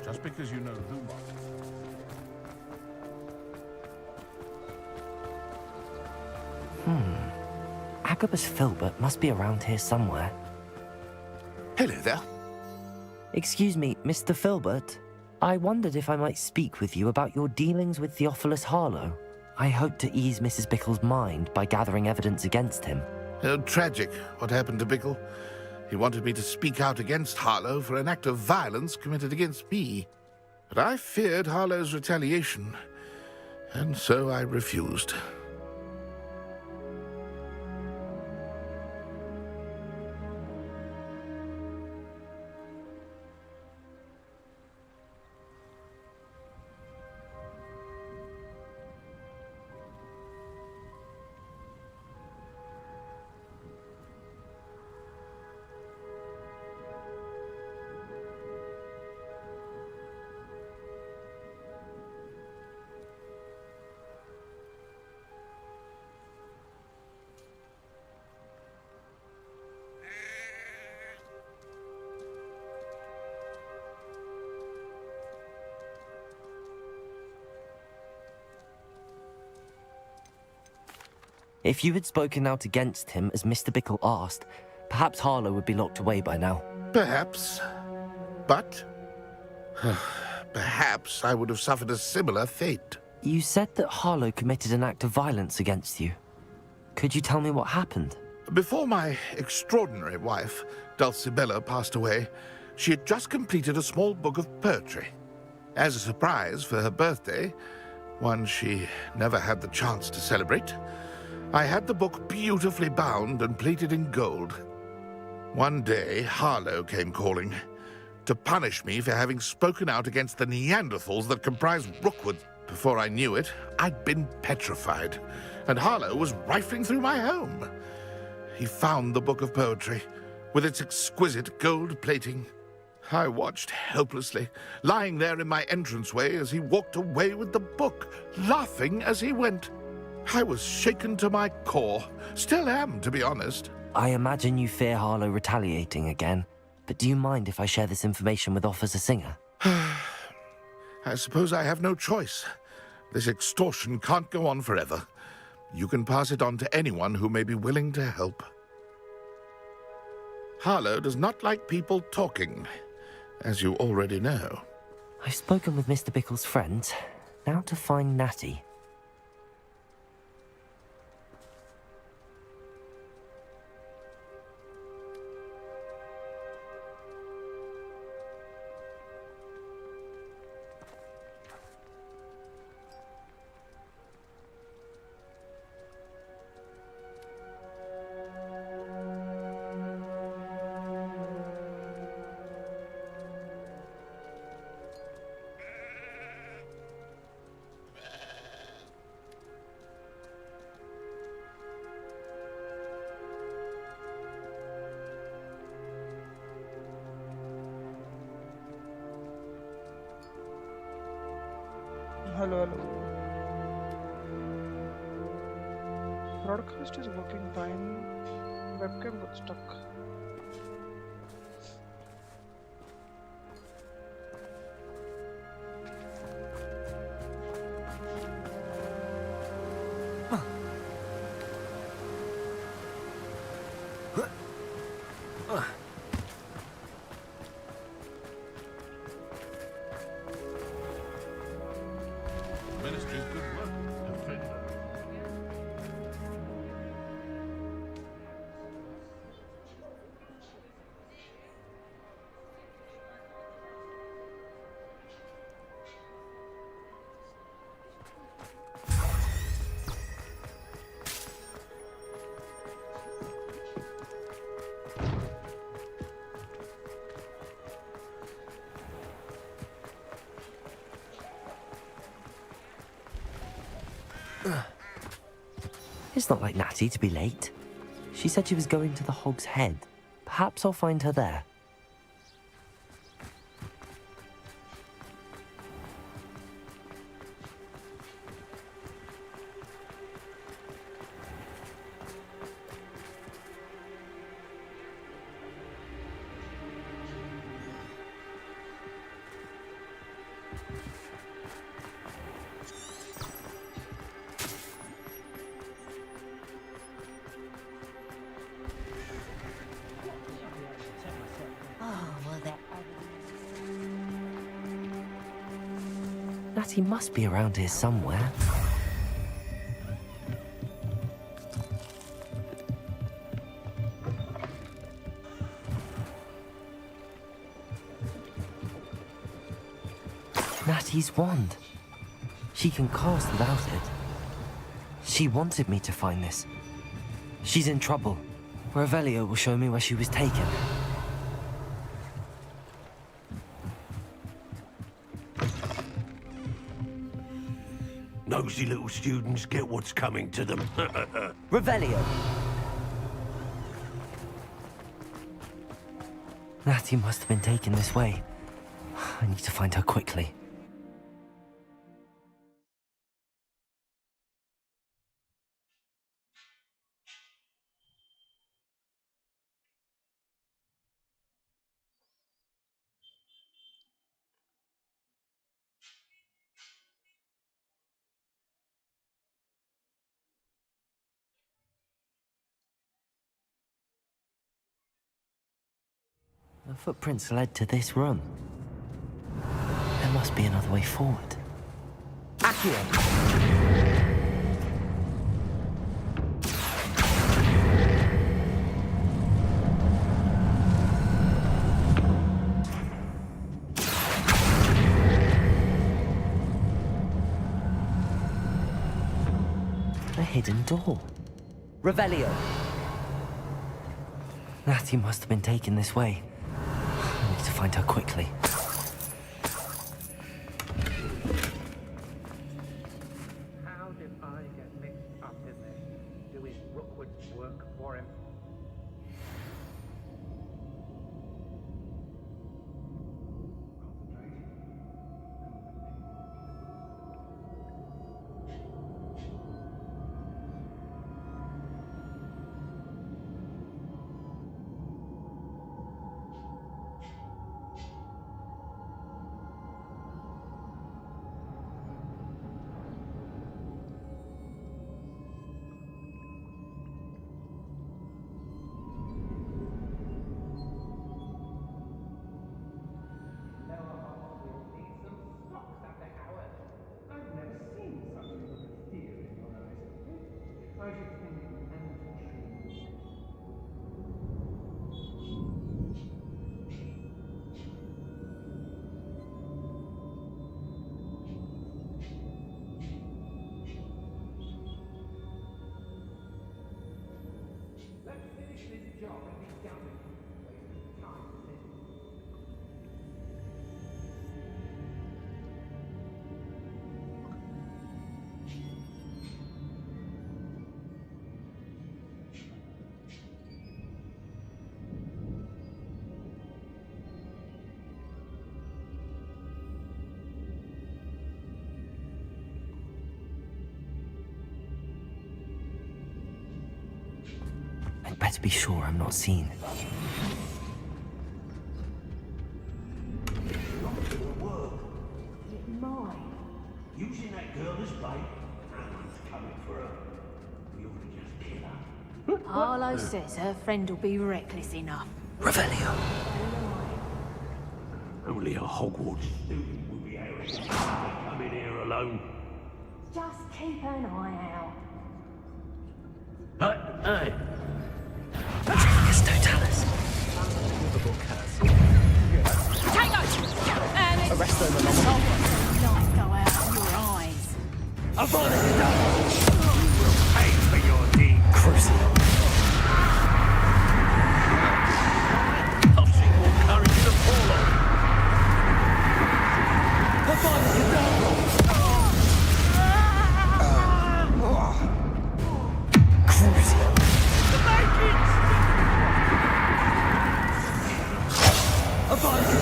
Speaker 15: Just because you know who...
Speaker 4: Agabus Filbert must be around here somewhere.
Speaker 15: Hello there.
Speaker 4: Excuse me, Mr. Filbert. I wondered if I might speak with you about your dealings with Theophilus Harlow. I hope to ease Mrs. Bickle's mind by gathering evidence against him.
Speaker 15: Tragic, what happened to Bickle. He wanted me to speak out against Harlow for an act of violence committed against me. But I feared Harlow's retaliation, and so I refused.
Speaker 4: If you had spoken out against him as Mr. Bickle asked, perhaps Harlow would be locked away by now.
Speaker 15: Perhaps. But... perhaps I would have suffered a similar fate.
Speaker 4: You said that Harlow committed an act of violence against you. Could you tell me what happened?
Speaker 15: Before my extraordinary wife, Dulcibella, passed away, she had just completed a small book of poetry. As a surprise for her birthday, one she never had the chance to celebrate, I had the book beautifully bound and plated in gold. One day, Harlow came calling to punish me for having spoken out against the Neanderthals that comprise Rookwood. Before I knew it, I'd been petrified, and Harlow was rifling through my home. He found the book of poetry, with its exquisite gold plating. I watched helplessly, lying there in my entranceway as he walked away with the book, laughing as he went. I was shaken to my core. Still am, to be honest.
Speaker 4: I imagine you fear Harlow retaliating again, but do you mind if I share this information with Officer Singer?
Speaker 15: I suppose I have no choice. This extortion can't go on forever. You can pass it on to anyone who may be willing to help. Harlow does not like people talking, as you already know.
Speaker 4: I've spoken with Mr. Bickle's friends. Now to find Natty.
Speaker 1: Hello, hello. Broadcast is working fine. Webcam got stuck.
Speaker 15: Ministry's good work.
Speaker 4: It's not like Natty to be late. She said she was going to the Hog's Head. Perhaps I'll find her there. Natty must be around here somewhere. Natty's wand. She can cast without it. She wanted me to find this. She's in trouble. Revelio will show me where she was taken.
Speaker 6: Nosy little students get what's coming to them.
Speaker 4: Revelio! Natty must have been taken this way. I need to find her quickly. The footprints led to this room. There must be another way forward. Accio! A hidden door. Revelio! Natty must have been taken this way. I need to find her quickly.
Speaker 7: How did I get mixed up in this? Doing Rookwood's work for him?
Speaker 4: I'd better be sure I'm not seen.
Speaker 20: Using that girl as bait. Someone's coming for her. We ought to just kill her.
Speaker 2: Harlow says her friend will be reckless enough.
Speaker 4: Revelio.
Speaker 6: Only a Hogwarts student would be able to come in here alone.
Speaker 2: Just keep an eye out.
Speaker 6: Hey!
Speaker 4: It's Totalis.
Speaker 2: Tango!
Speaker 4: Arrest them along.
Speaker 2: Light go out of your eyes.
Speaker 6: Avoid it! Pay for your deed.
Speaker 4: Crucial.
Speaker 6: I've seen more courage than Paulo.
Speaker 4: Avoid it! Crucial.
Speaker 6: The Vikings!
Speaker 4: Avoid it!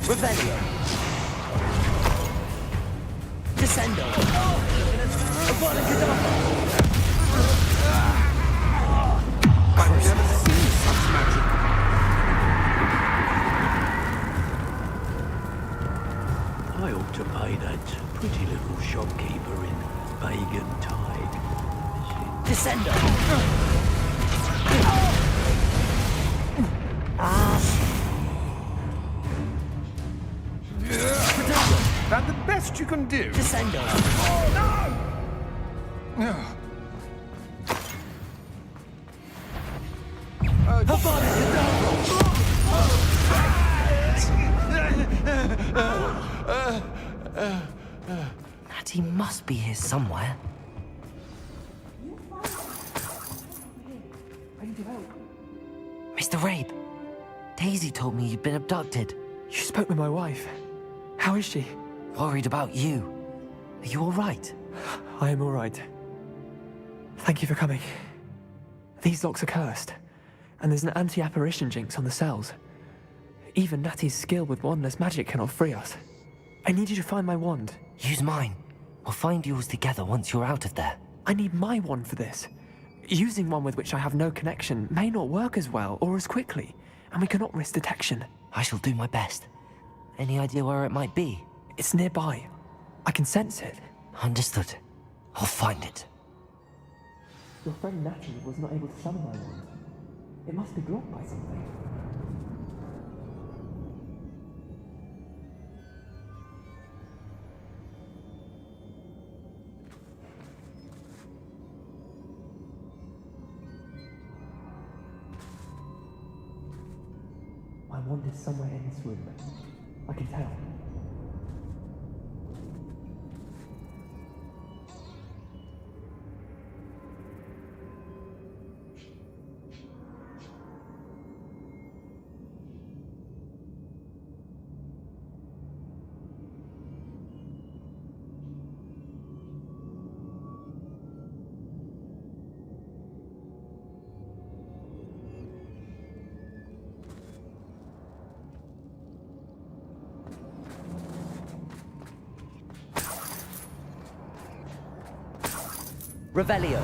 Speaker 4: Revelio. Descendo. Avoid it!
Speaker 15: I've never seen such magic.
Speaker 6: I ought to pay that pretty little shopkeeper in Pagan Tide.
Speaker 4: Descendo.
Speaker 15: That the best you can do?
Speaker 4: Descendo. Natty must be here somewhere. Mr. Rabe, Daisy told me you'd been abducted.
Speaker 5: You spoke with my wife. How is she?
Speaker 4: Worried about you. Are you all right?
Speaker 5: I am all right. Thank you for coming. These locks are cursed, and there's an anti-apparition jinx on the cells. Even Natty's skill with wandless magic cannot free us. I need you to find my wand.
Speaker 4: Use mine. We'll find yours together once you're out of there.
Speaker 5: I need my wand for this. Using one with which I have no connection may not work as well or as quickly, and we cannot risk detection.
Speaker 4: I shall do my best. Any idea where it might be?
Speaker 5: It's nearby. I can sense it.
Speaker 4: Understood. I'll find it.
Speaker 5: Your friend Natty was not able to summon my wand. It must be blocked by something. My wand is somewhere in this room. I can tell.
Speaker 4: Revelio.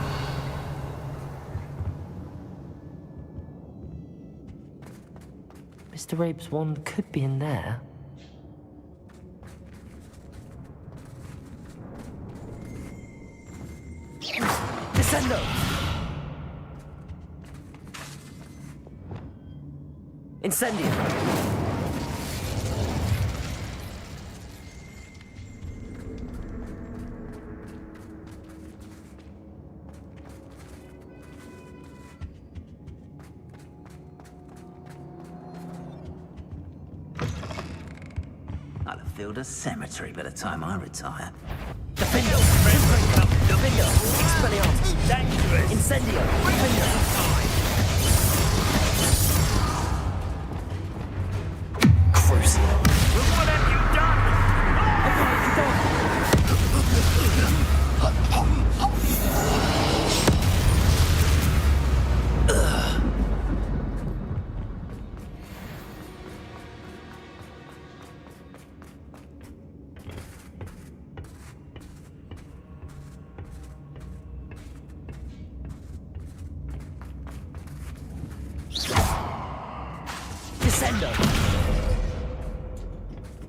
Speaker 4: Mr. Abe's wand could be in there. Descendo! Incendio!
Speaker 20: I'll have filled a cemetery by the time I retire.
Speaker 4: Defendo! Defendo! Expelliarmus! Dangerous! Incendio! Defendo! Crucial!
Speaker 20: What have you done?
Speaker 4: Descendo!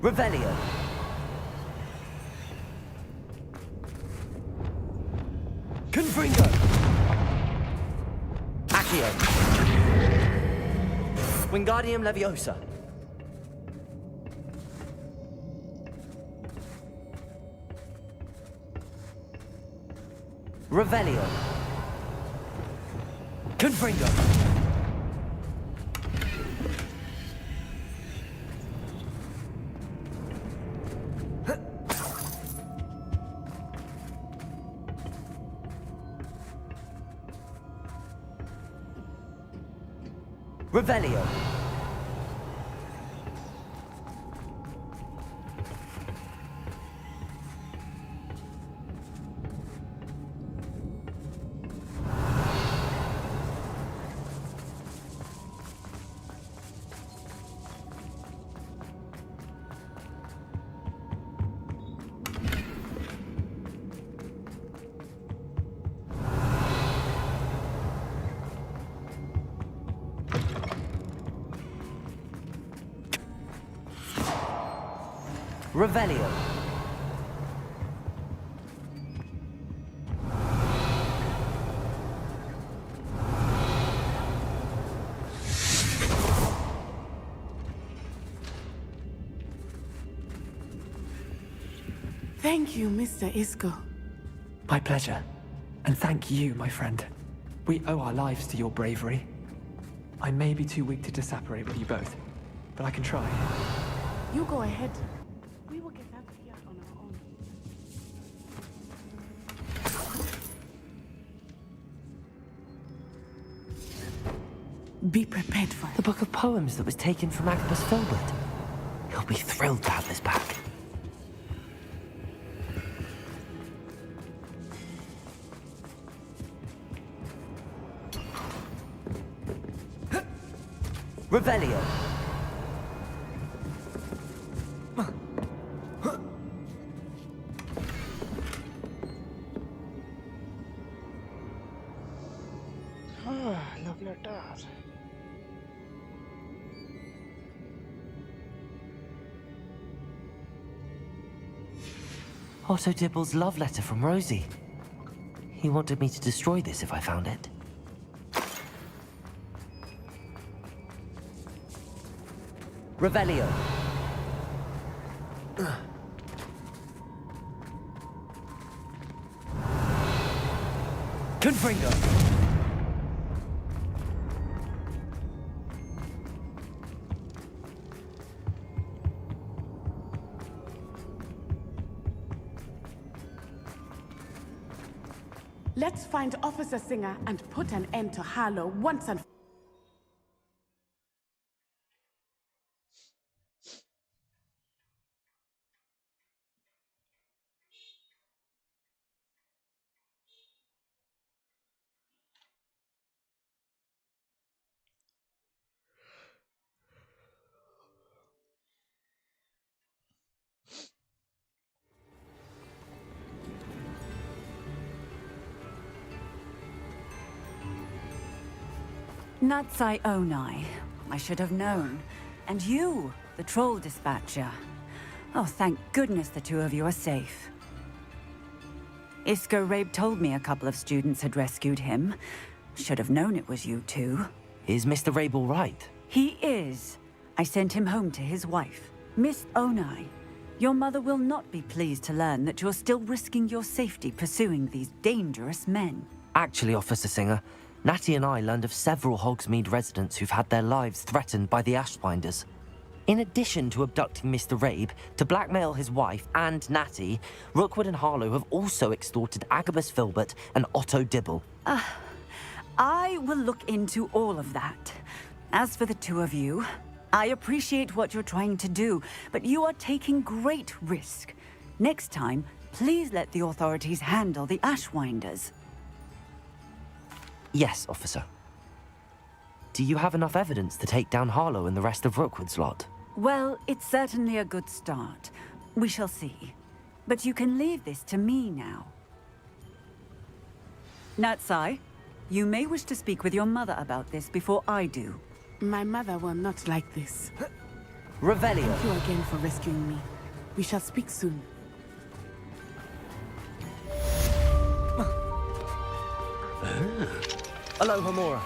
Speaker 4: Revelio! Confringo! Accio! Wingardium Leviosa! Revelio! Confringo! Revelio. Revelio.
Speaker 12: Thank you, Mr. Isco.
Speaker 5: My pleasure. And thank you, my friend. We owe our lives to your bravery. I may be too weak to disapparate with you both, but I can try.
Speaker 12: You go ahead. We will get out of here on our own. Be prepared for it.
Speaker 4: The book of poems that was taken from Agabus Filbert. He'll be thrilled to have this back. Revelio.
Speaker 1: Love letter.
Speaker 4: Otto Dibble's love letter from Rosie. He wanted me to destroy this if I found it. Revelio. Confringo.
Speaker 12: Let's find Officer Singer and put an end to Harlow once and
Speaker 10: Natsai Onai. I should have known. And you, the troll dispatcher. Oh, thank goodness the two of you are safe. Isco Rabe told me a couple of students had rescued him. Should have known it was you two.
Speaker 4: Is Mr. Rabe all right?
Speaker 10: He is. I sent him home to his wife. Miss Onai, your mother will not be pleased to learn that you're still risking your safety pursuing these dangerous men.
Speaker 4: Actually, Officer Singer, Natty and I learned of several Hogsmeade residents who've had their lives threatened by the Ashbinders. In addition to abducting Mr. Rabe to blackmail his wife and Natty, Rookwood and Harlow have also extorted Agabus Filbert and Otto Dibble.
Speaker 10: I will look into all of that. As for the two of you, I appreciate what you're trying to do, but you are taking great risk. Next time, please let the authorities handle the Ashwinders.
Speaker 4: Yes, officer. Do you have enough evidence to take down Harlow and the rest of Rookwood's lot?
Speaker 10: Well, it's certainly a good start. We shall see. But you can leave this to me now. Natsai, you may wish to speak with your mother about this before I do.
Speaker 12: My mother will not like this.
Speaker 4: Revelio.
Speaker 12: Thank you again for rescuing me. We shall speak soon.
Speaker 4: Aloha Mora.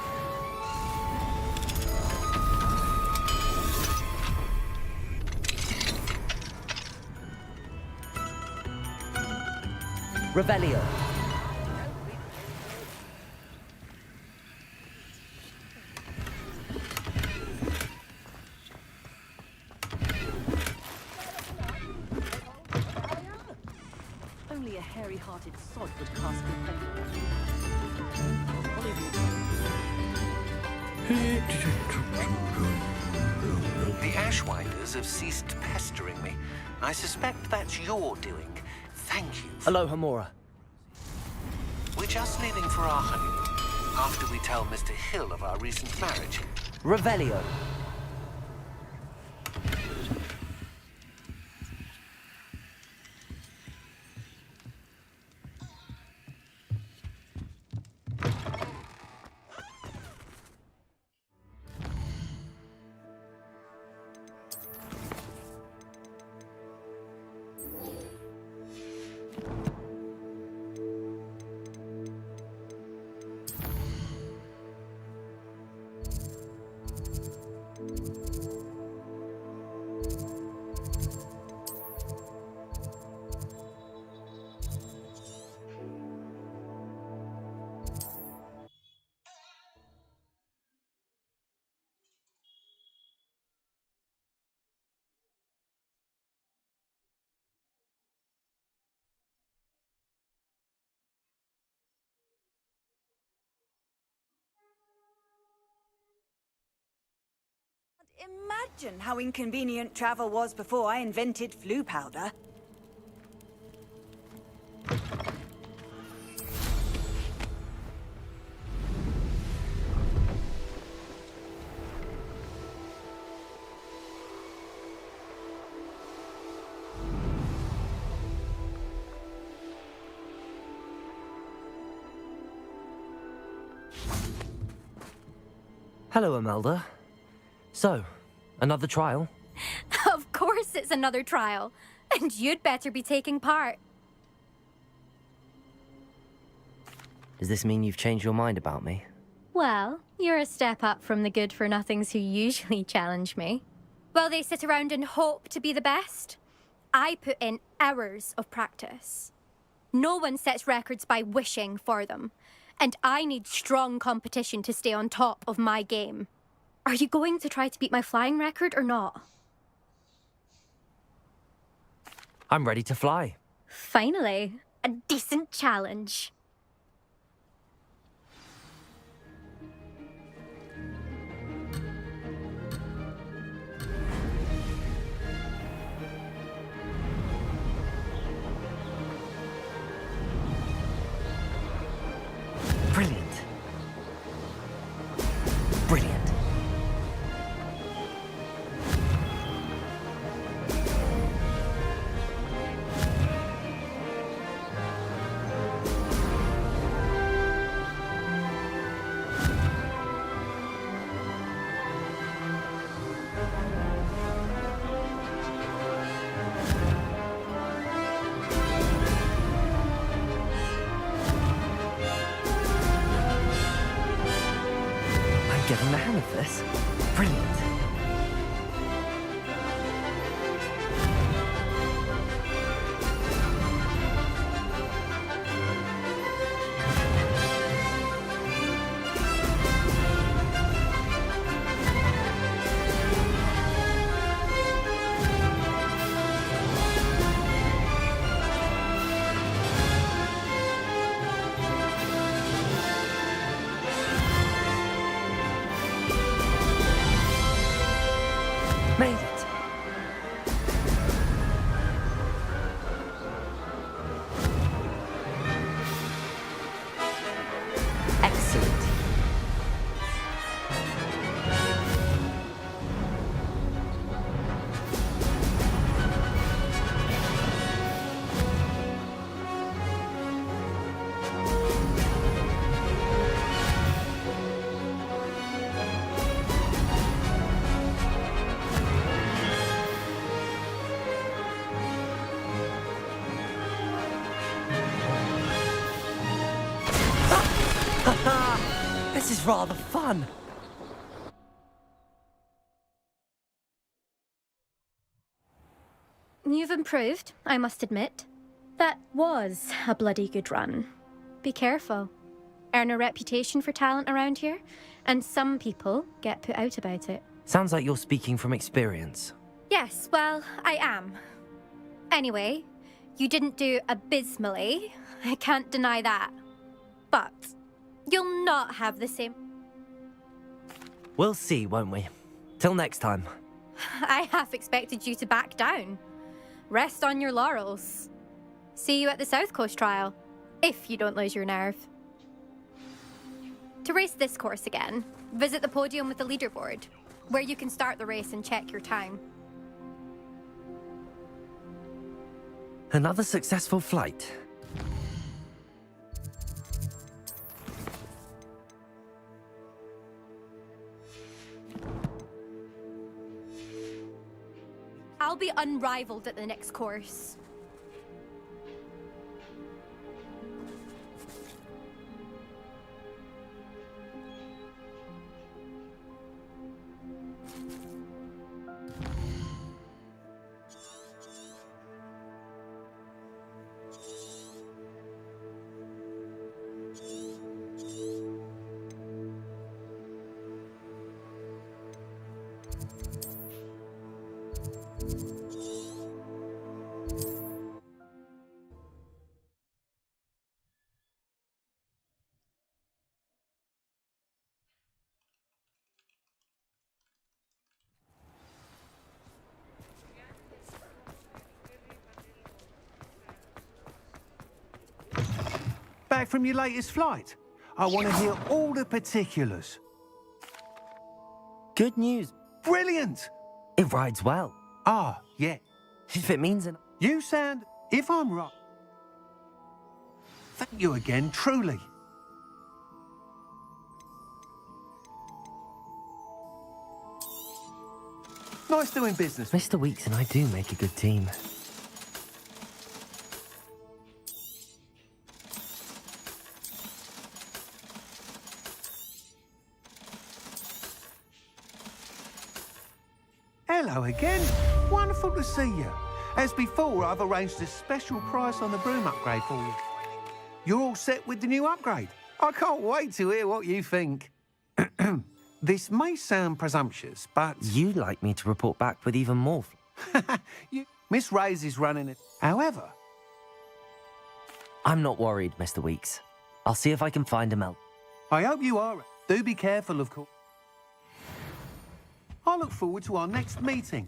Speaker 4: Revelio.
Speaker 16: Only a hairy-hearted sod would cast
Speaker 23: The Ashwinders have ceased pestering me. I suspect that's your doing. Thank you.
Speaker 4: Aloha Mora.
Speaker 23: We're just leaving for our honeymoon, after we tell Mr. Hill of our recent marriage.
Speaker 4: Revelio.
Speaker 10: Imagine how inconvenient travel was before I invented flu powder.
Speaker 4: Hello, Imelda. So, another trial?
Speaker 18: Of course it's another trial. And you'd better be taking part.
Speaker 4: Does this mean you've changed your mind about me?
Speaker 18: Well, you're a step up from the good-for-nothings who usually challenge me. While they sit around and hope to be the best, I put in hours of practice. No one sets records by wishing for them. And I need strong competition to stay on top of my game. Are you going to try to beat my flying record or not?
Speaker 4: I'm ready to fly.
Speaker 18: Finally, a decent challenge.
Speaker 4: Brilliant. Brilliant. Made it. Excellent. This is rather fun.
Speaker 18: You've improved, I must admit. That was a bloody good run. Be careful. Earn a reputation for talent around here, and some people get put out about it.
Speaker 4: Sounds like you're speaking from experience.
Speaker 18: Yes, well, I am. Anyway, you didn't do abysmally. I can't deny that. But you'll not have the same...
Speaker 4: We'll see, won't we? Till next time.
Speaker 18: I half expected you to back down. Rest on your laurels. See you at the South Coast trial, if you don't lose your nerve. To race this course again, visit the podium with the leaderboard, where you can start the race and check your time.
Speaker 4: Another successful flight.
Speaker 18: I'll be unrivaled at the next course.
Speaker 19: Back from your latest flight? I want to hear all the particulars.
Speaker 4: Good news.
Speaker 19: Brilliant!
Speaker 4: It rides well.
Speaker 19: Ah, yeah.
Speaker 4: If it means an...
Speaker 19: You sound, if I'm right... Thank you again, truly. Nice doing business.
Speaker 4: Mr. Weeks and I do make a good team.
Speaker 19: Hello again. Wonderful to see you. As before, I've arranged a special price on the broom upgrade for you. You're all set with the new upgrade. I can't wait to hear what you think. This may sound presumptuous, but...
Speaker 4: You'd like me to report back with even more...
Speaker 19: Miss Ray's is running it. However...
Speaker 4: I'm not worried, Mr. Weeks. I'll see if I can find a Mel.
Speaker 19: I hope you are. Do be careful, of course. I look forward to our next meeting.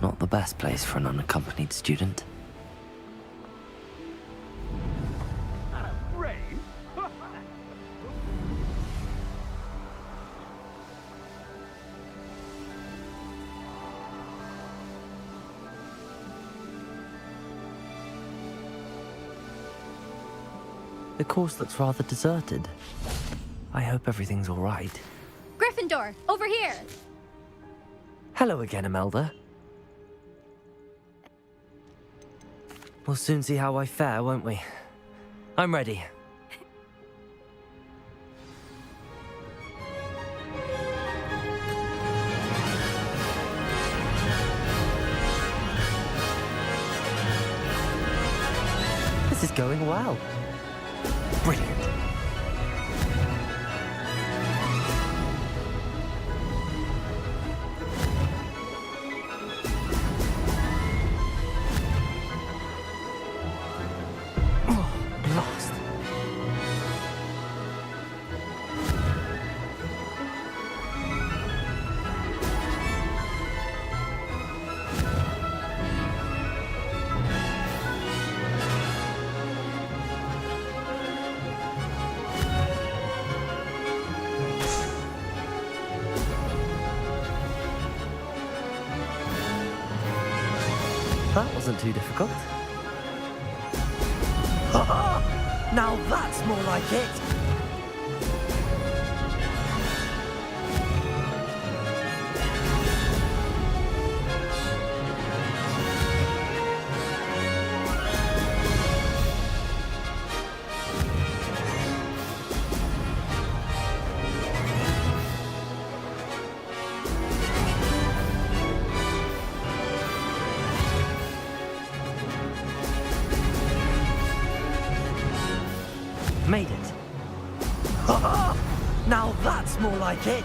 Speaker 4: Not the best place for an unaccompanied student. The course looks rather deserted. I hope everything's all right.
Speaker 18: Gryffindor, over here!
Speaker 4: Hello again, Imelda. We'll soon see how I fare, won't we? I'm ready. going well. Brilliant. Blast. That wasn't too difficult. Now that's more like it! Made it. Now that's more like it!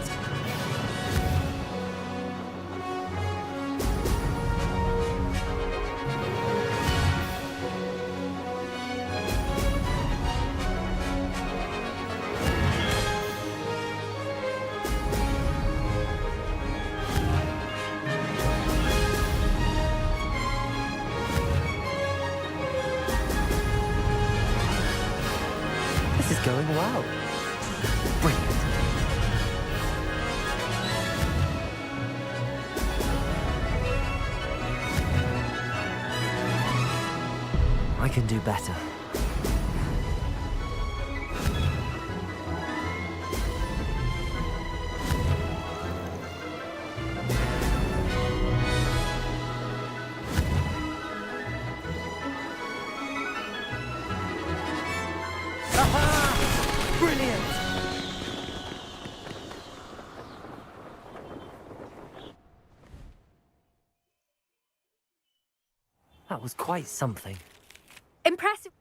Speaker 4: This is going well. Brilliant. I can do better. Brilliant! That was quite something.
Speaker 18: Impressive.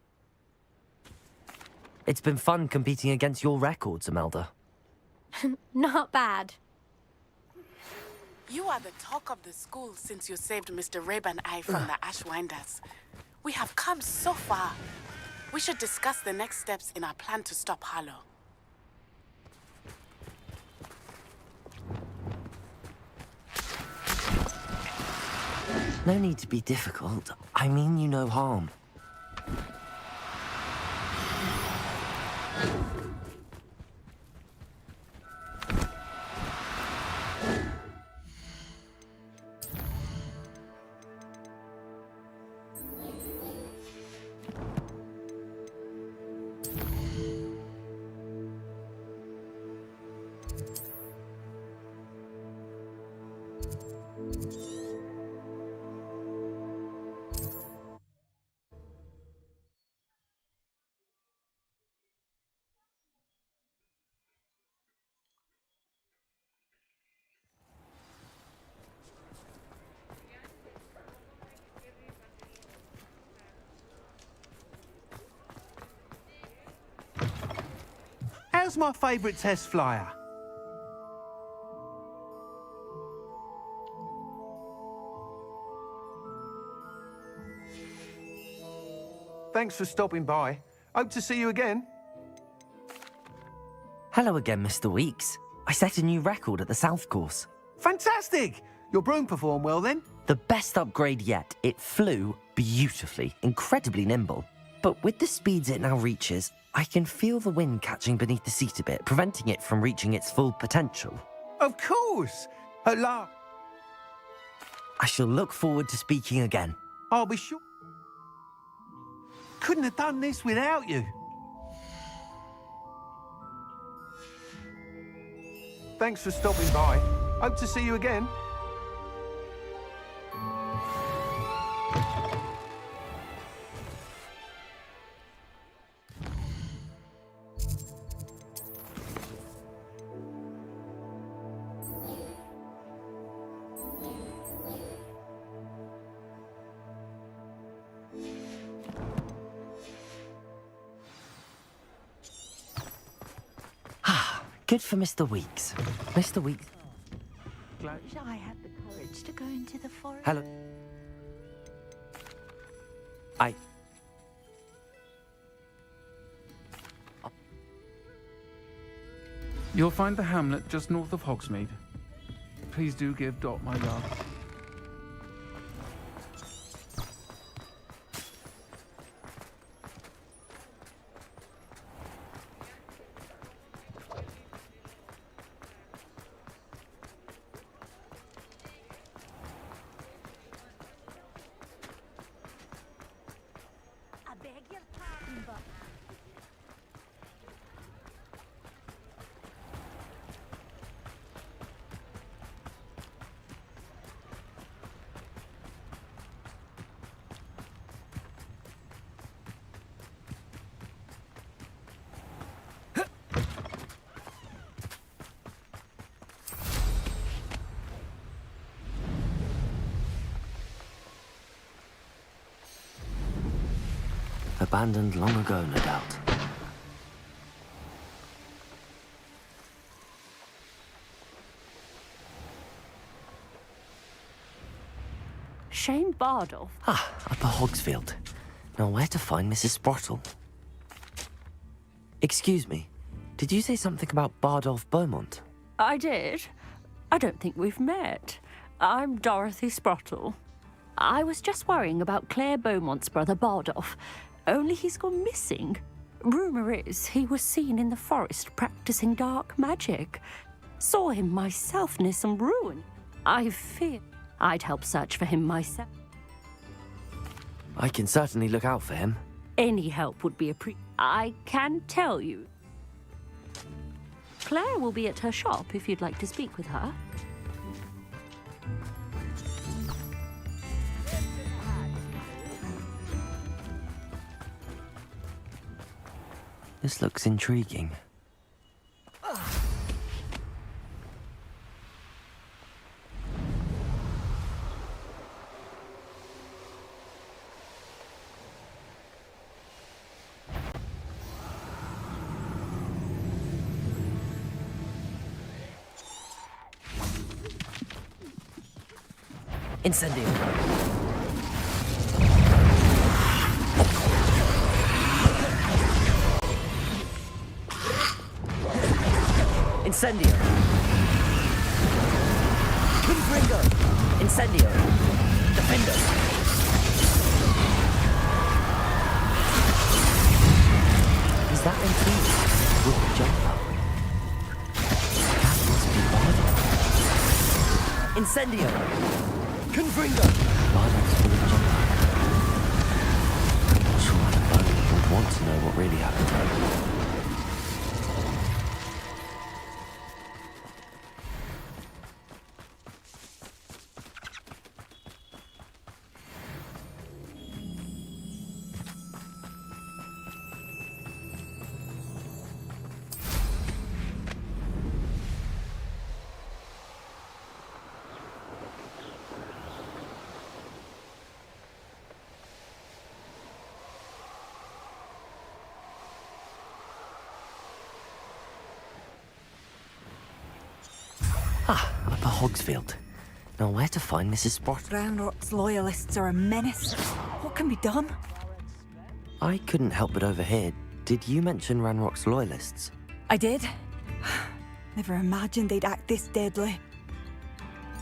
Speaker 4: It's been fun competing against your records, Imelda.
Speaker 18: Not bad.
Speaker 12: You are the talk of the school since you saved Mr. Rabe and I from the Ashwinders. We have come so far. We should discuss the next steps in our plan to stop Harlow.
Speaker 4: No need to be difficult. I mean you no harm.
Speaker 19: How's my favourite test flyer? Thanks for stopping by. Hope to see you again.
Speaker 4: Hello again, Mr. Weeks. I set a new record at the South Course.
Speaker 19: Fantastic! Your broom performed well then?
Speaker 4: The best upgrade yet. It flew beautifully, incredibly nimble. But with the speeds it now reaches, I can feel the wind catching beneath the seat a bit, preventing it from reaching its full potential.
Speaker 19: Of course! At last.
Speaker 4: I shall look forward to speaking again.
Speaker 19: I'll be sure. Couldn't have done this without you. Thanks for stopping by. Hope to see you again.
Speaker 4: Good for Mr. Weeks. Mr. Weeks.
Speaker 2: Wish I had the courage to go into the forest.
Speaker 4: Hello.
Speaker 9: You'll find the hamlet just north of Hogsmeade. Please do give Dot my love.
Speaker 2: I beg your pardon, but
Speaker 4: Abandoned long ago, no doubt.
Speaker 21: Shane Bardolph.
Speaker 4: Ah, Upper Hogsfield. Now where to find Mrs. Sprottle? Excuse me, did you say something about Bardolph Beaumont?
Speaker 21: I did. I don't think we've met. I'm Dorothy Sprottle. I was just worrying about Claire Beaumont's brother Bardolph, only he's gone missing. Rumour is he was seen in the forest practicing dark magic. Saw him myself near some ruin. I fear I'd help search for him myself.
Speaker 4: I can certainly look out for him.
Speaker 21: Any help would be I can tell you. Claire will be at her shop if you'd like to speak with her.
Speaker 4: This looks intriguing. Incendio. Incendio. Confringo. Incendio. Defender. Is that Nvidia with the jumper? That must be Bardolph. Incendio. Confringo. Bardolph's full of jumper. I'm sure the Bardolph would want to know what really happened to him. Ah, Upper Hogsfield. Now where to find Mrs. Sprottle?
Speaker 10: Ranrock's loyalists are a menace. What can be done?
Speaker 4: I couldn't help but overhear. Did you mention Ranrock's loyalists?
Speaker 10: I did. Never imagined they'd act this deadly.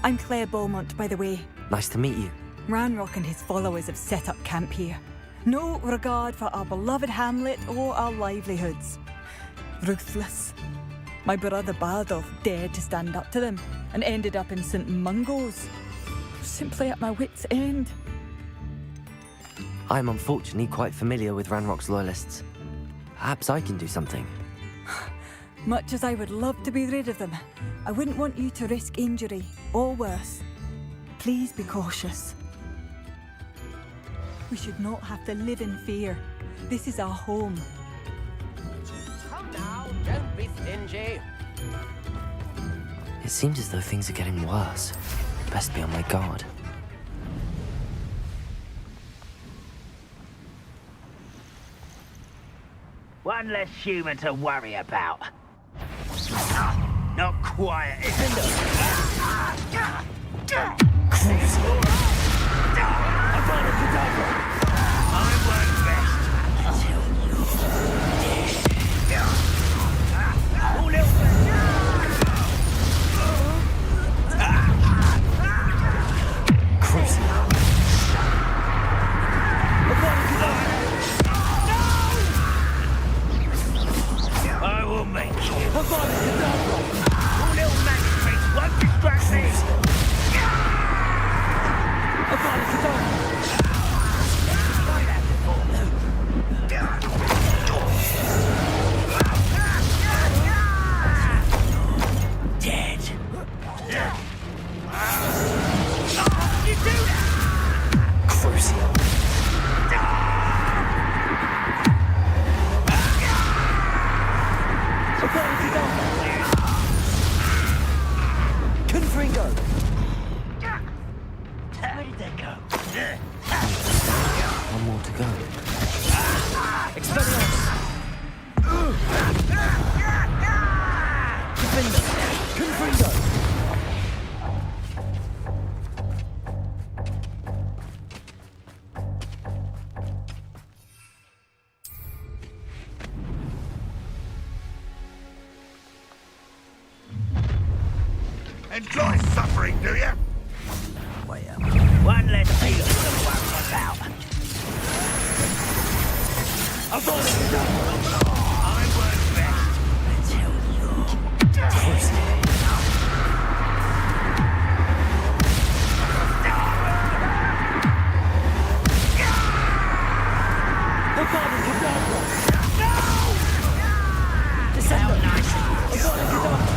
Speaker 10: I'm Claire Beaumont, by the way.
Speaker 4: Nice to meet you.
Speaker 10: Ranrock and his followers have set up camp here. No regard for our beloved hamlet or our livelihoods. Ruthless. My brother Bardolph dared to stand up to them and ended up in St. Mungo's. Simply at my wit's end.
Speaker 4: I'm unfortunately quite familiar with Ranrock's loyalists. Perhaps I can do something.
Speaker 10: Much as I would love to be rid of them, I wouldn't want you to risk injury, or worse. Please be cautious. We should not have to live in fear. This is our home.
Speaker 22: Come now, don't be stingy.
Speaker 4: It seems as though things are getting worse. Best be on my guard.
Speaker 20: One less human to worry about. Not quiet, isn't it? I work best until you're dead. All little I will make you. All little magistrates won't distract me. Dead. You do that?
Speaker 4: Crucial.
Speaker 20: Confringo. Where did they go?
Speaker 4: One more to go.
Speaker 20: Expelliarmus. Defender. Confringo.
Speaker 15: Enjoy suffering, do you?
Speaker 20: Well, one less feeling to worry about. I've got it. I work best until you're dead. The father can go. No! This is how nice. I've got it.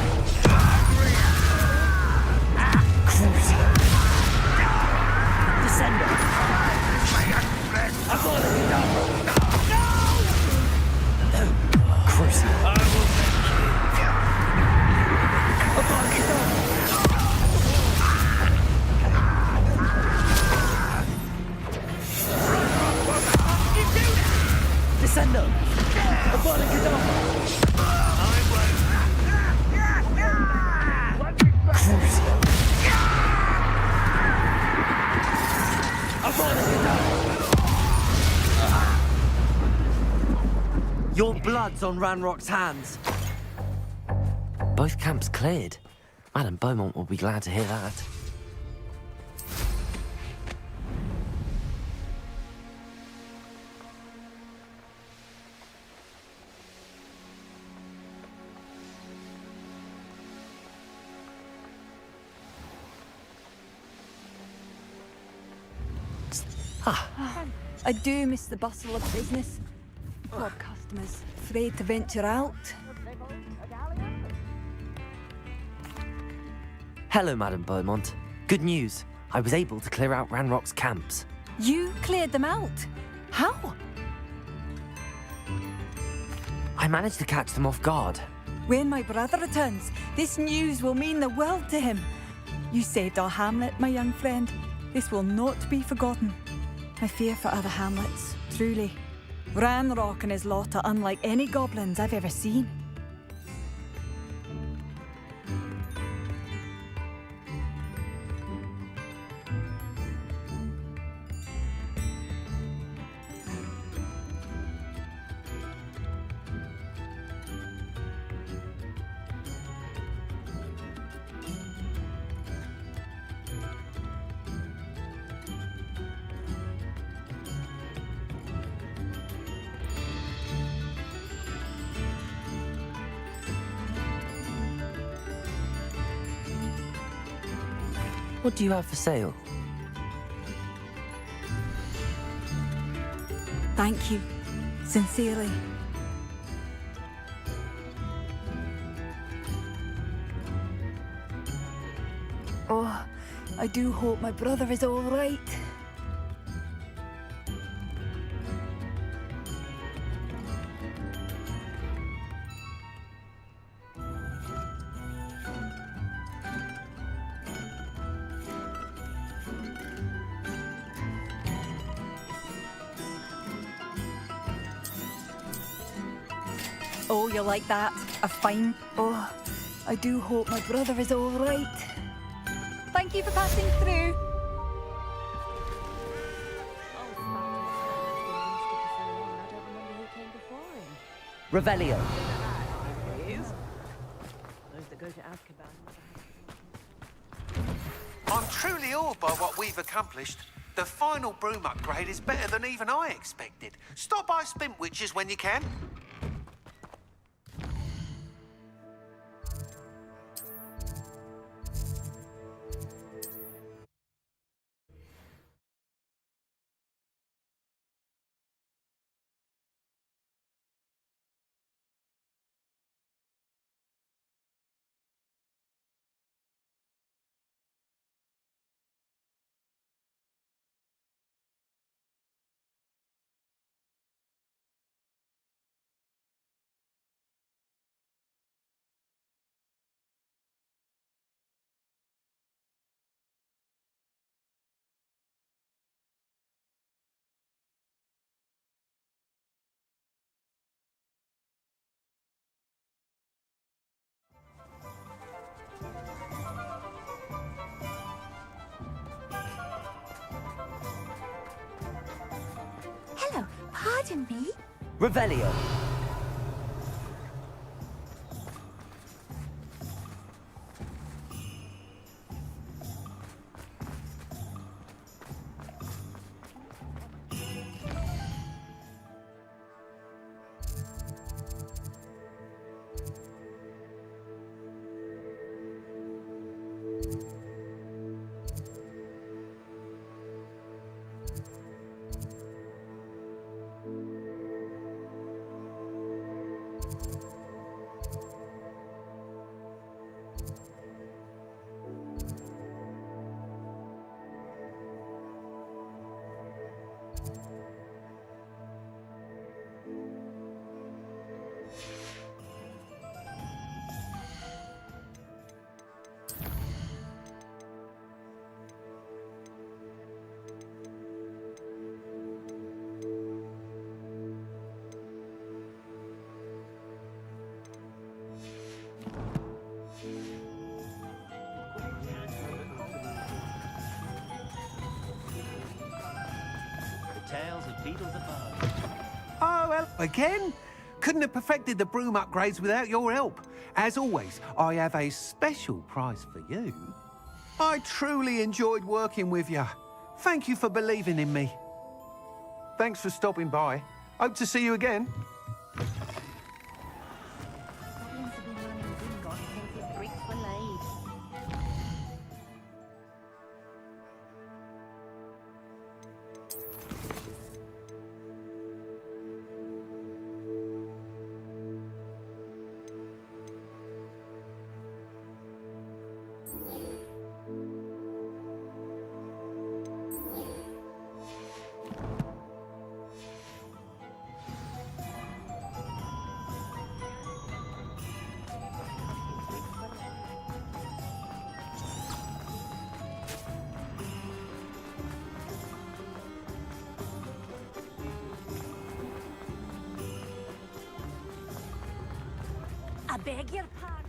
Speaker 20: Descender. I've got it. No!
Speaker 4: Crucial.
Speaker 20: I will make you. I've got it. You do that! Descender. I've got it. I won't.
Speaker 4: Crucial. Your blood's on Ranrock's hands. Both camps cleared. Madame Beaumont will be glad to hear that.
Speaker 8: I do miss the bustle of business. Poor customers, afraid to venture out.
Speaker 4: Hello, Madame Beaumont. Good news. I was able to clear out Ranrock's camps.
Speaker 8: You cleared them out? How?
Speaker 4: I managed to catch them off guard.
Speaker 8: When my brother returns, this news will mean the world to him. You saved our hamlet, my young friend. This will not be forgotten. I fear for other hamlets, truly. Ranrock and his lot are unlike any goblins I've ever seen.
Speaker 4: What do you have for sale?
Speaker 8: Thank you, sincerely. Oh, I do hope my brother is all right. Oh, you like that? A fine... Oh, I do hope my brother is all right. Thank you for passing through.
Speaker 4: Revelio.
Speaker 16: Those that go to Azkaban.
Speaker 23: I'm truly awed by what we've accomplished. The final broom upgrade is better than even I expected. Stop by Spintwitches when you can.
Speaker 2: Hello, pardon me?
Speaker 4: Revelio.
Speaker 6: Tales of Beetles above.
Speaker 19: Oh, well, again? Couldn't have perfected the broom upgrades without your help. As always, I have a special prize for you. I truly enjoyed working with you. Thank you for believing in me. Thanks for stopping by. Hope to see you again.
Speaker 2: Goblins have been running Gringotts since his bricks were laid. I beg your pardon.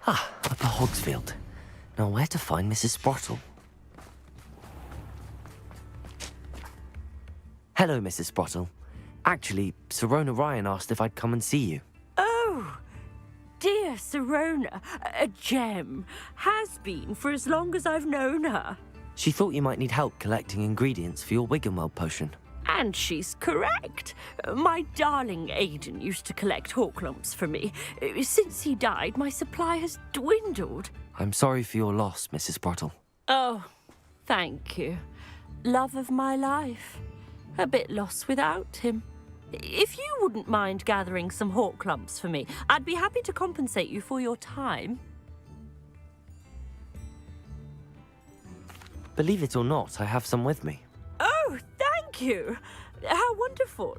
Speaker 4: Ah, Upper Hogsfield. Now where to find Mrs. Sprottle? Hello, Mrs. Sprottle. Actually, Sirona Ryan asked if I'd come and see you.
Speaker 21: Oh, dear Sirona, a gem. Has been for as long as I've known her.
Speaker 4: She thought you might need help collecting ingredients for your Wiggenweld potion.
Speaker 21: And she's correct. My darling Aiden used to collect hawk lumps for me. Since he died, my supply has dwindled.
Speaker 4: I'm sorry for your loss, Mrs. Brottle.
Speaker 21: Oh, thank you. Love of my life. A bit lost without him. If you wouldn't mind gathering some hawk lumps for me, I'd be happy to compensate you for your time.
Speaker 4: Believe it or not, I have some with me.
Speaker 21: Oh, thank you. How wonderful.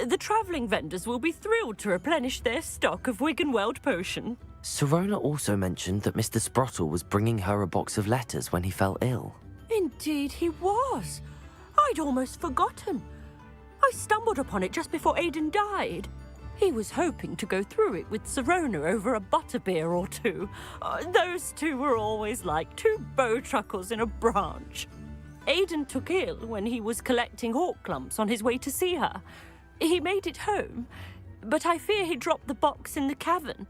Speaker 21: The travelling vendors will be thrilled to replenish their stock of Wiggenweld potion.
Speaker 4: Sirona also mentioned that Mr. Sprottle was bringing her a box of letters when he fell ill.
Speaker 21: Indeed he was. I'd almost forgotten. I stumbled upon it just before Aiden died. He was hoping to go through it with Sirona over a butterbeer or two. Those two were always like two bowtruckles in a branch. Aiden took ill when he was collecting hawk lumps on his way to see her. He made it home, but I fear he dropped the box in the cavern.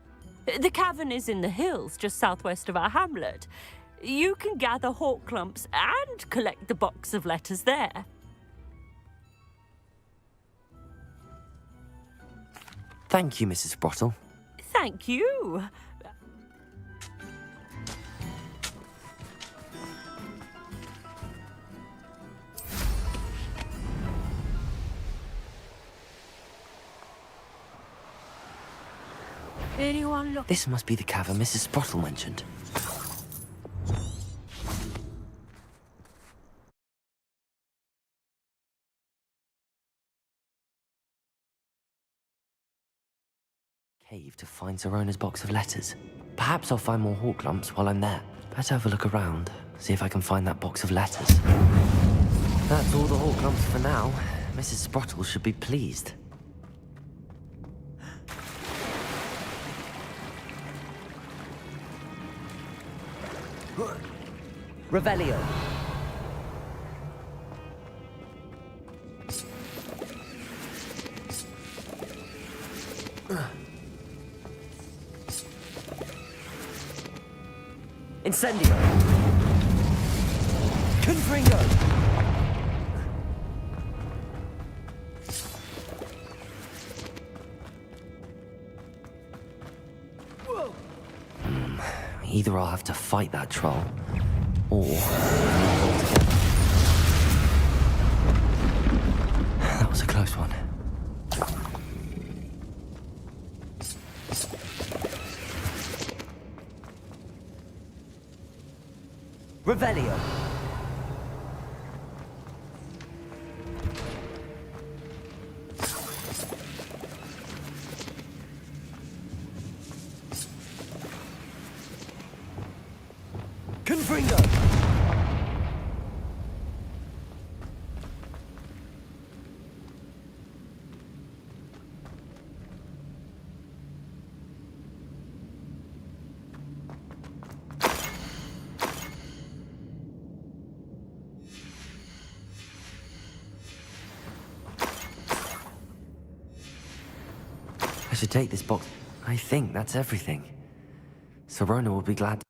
Speaker 21: The cavern is in the hills just southwest of our hamlet. You can gather hawk lumps and collect the box of letters there.
Speaker 4: Thank you, Mrs. Brottle.
Speaker 21: Thank you. Anyone look?
Speaker 4: This must be the cavern Mrs. Sprottle mentioned. Cave to find Sirona's box of letters. Perhaps I'll find more hawk lumps while I'm there. Better have a look around, see if I can find that box of letters. That's all the hawk lumps for now. Mrs. Sprottle should be pleased.
Speaker 11: Revelio. Incendio. Confringo.
Speaker 4: Either I'll have to fight that troll, or... That was a close one.
Speaker 11: Revelio. Confringo.
Speaker 4: I should take this box. I think that's everything. Sirona will be glad.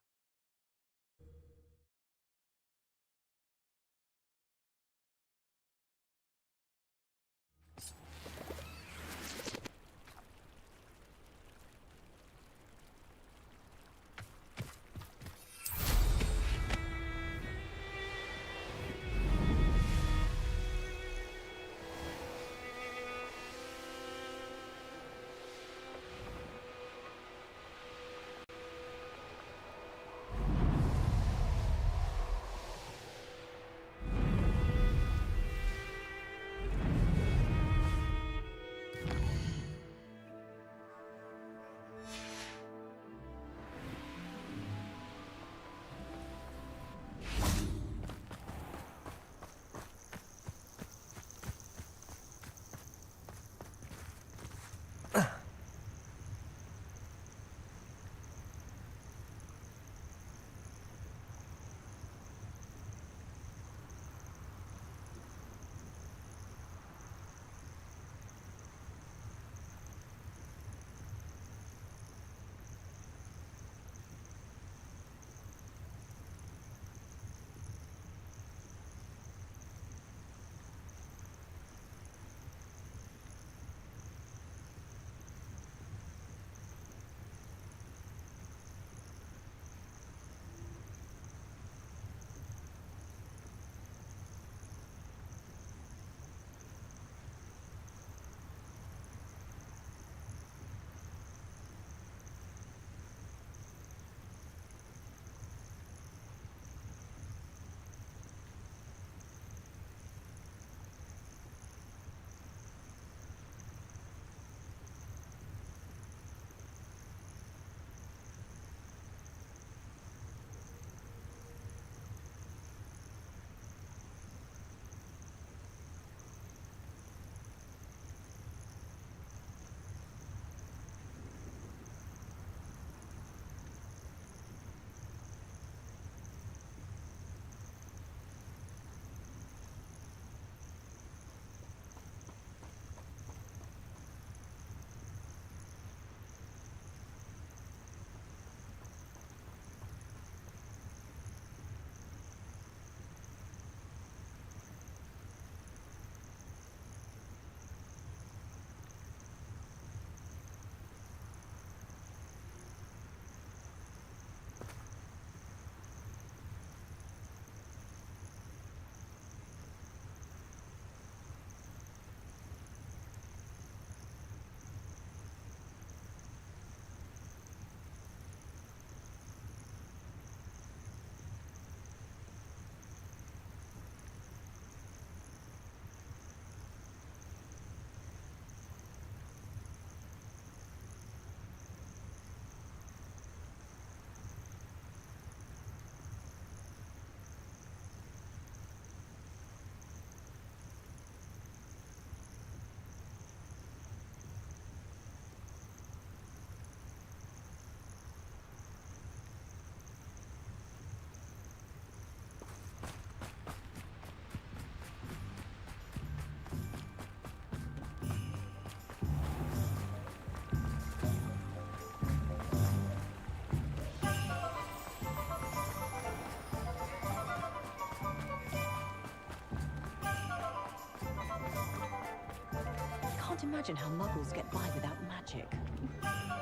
Speaker 16: can't imagine how muggles get by without magic.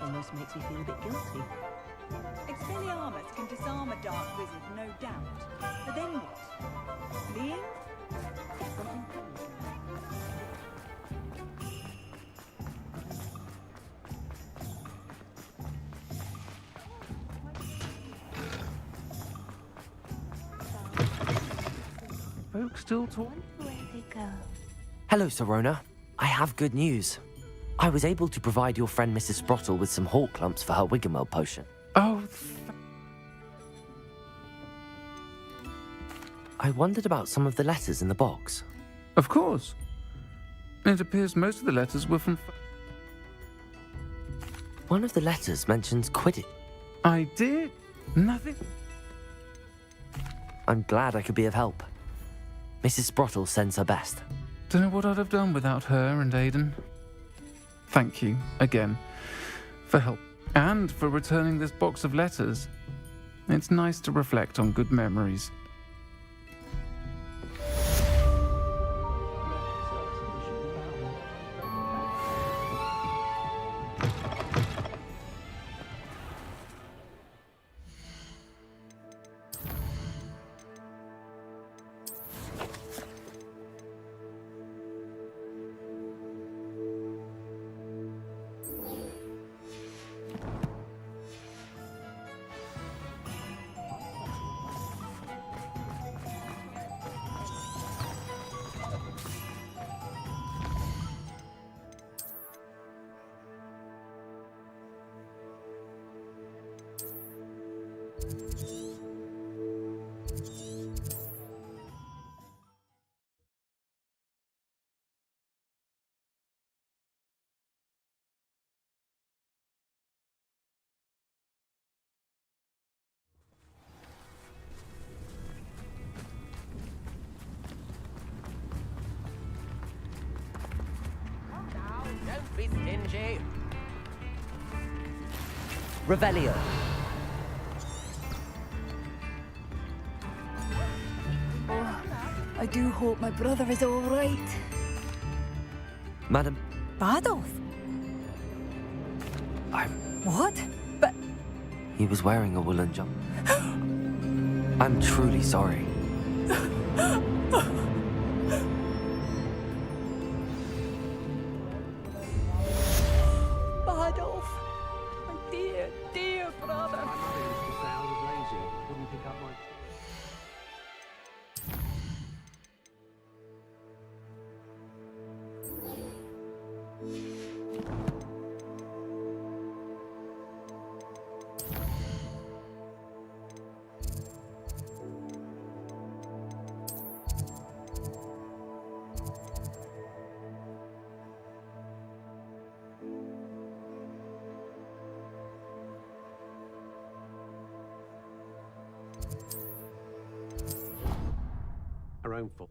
Speaker 16: Almost makes me feel a bit guilty.
Speaker 8: Expelliarmus can disarm a dark wizard, no doubt. But then what? Fleeing?
Speaker 16: Something
Speaker 9: Folks still talking?
Speaker 18: Where'd they go?
Speaker 4: Hello, Sorona. I have good news. I was able to provide your friend Mrs. Sprottle with some hawk clumps for her Wiggenweld potion.
Speaker 9: Oh,
Speaker 4: I wondered about some of the letters in the box.
Speaker 9: of course. It appears most of the letters were from...
Speaker 4: One of the letters mentions Quidditch.
Speaker 9: I did. Nothing.
Speaker 4: I'm glad I could be of help. Mrs. Sprottle sends her best.
Speaker 9: Don't know what I'd have done without her and Aidan. Thank you, again, for help. And for returning this box of letters. It's nice to reflect on good memories.
Speaker 22: Don't be stingy.
Speaker 11: Revelio.
Speaker 8: Oh, I do hope my brother is all right.
Speaker 4: Madam,
Speaker 8: Badolf? What? But...
Speaker 4: he was wearing a woolen jumper. I'm truly sorry.
Speaker 8: Badolf, my dear, dear brother.
Speaker 7: My mother used to say I was lazy, wouldn't pick up my... Her own fault.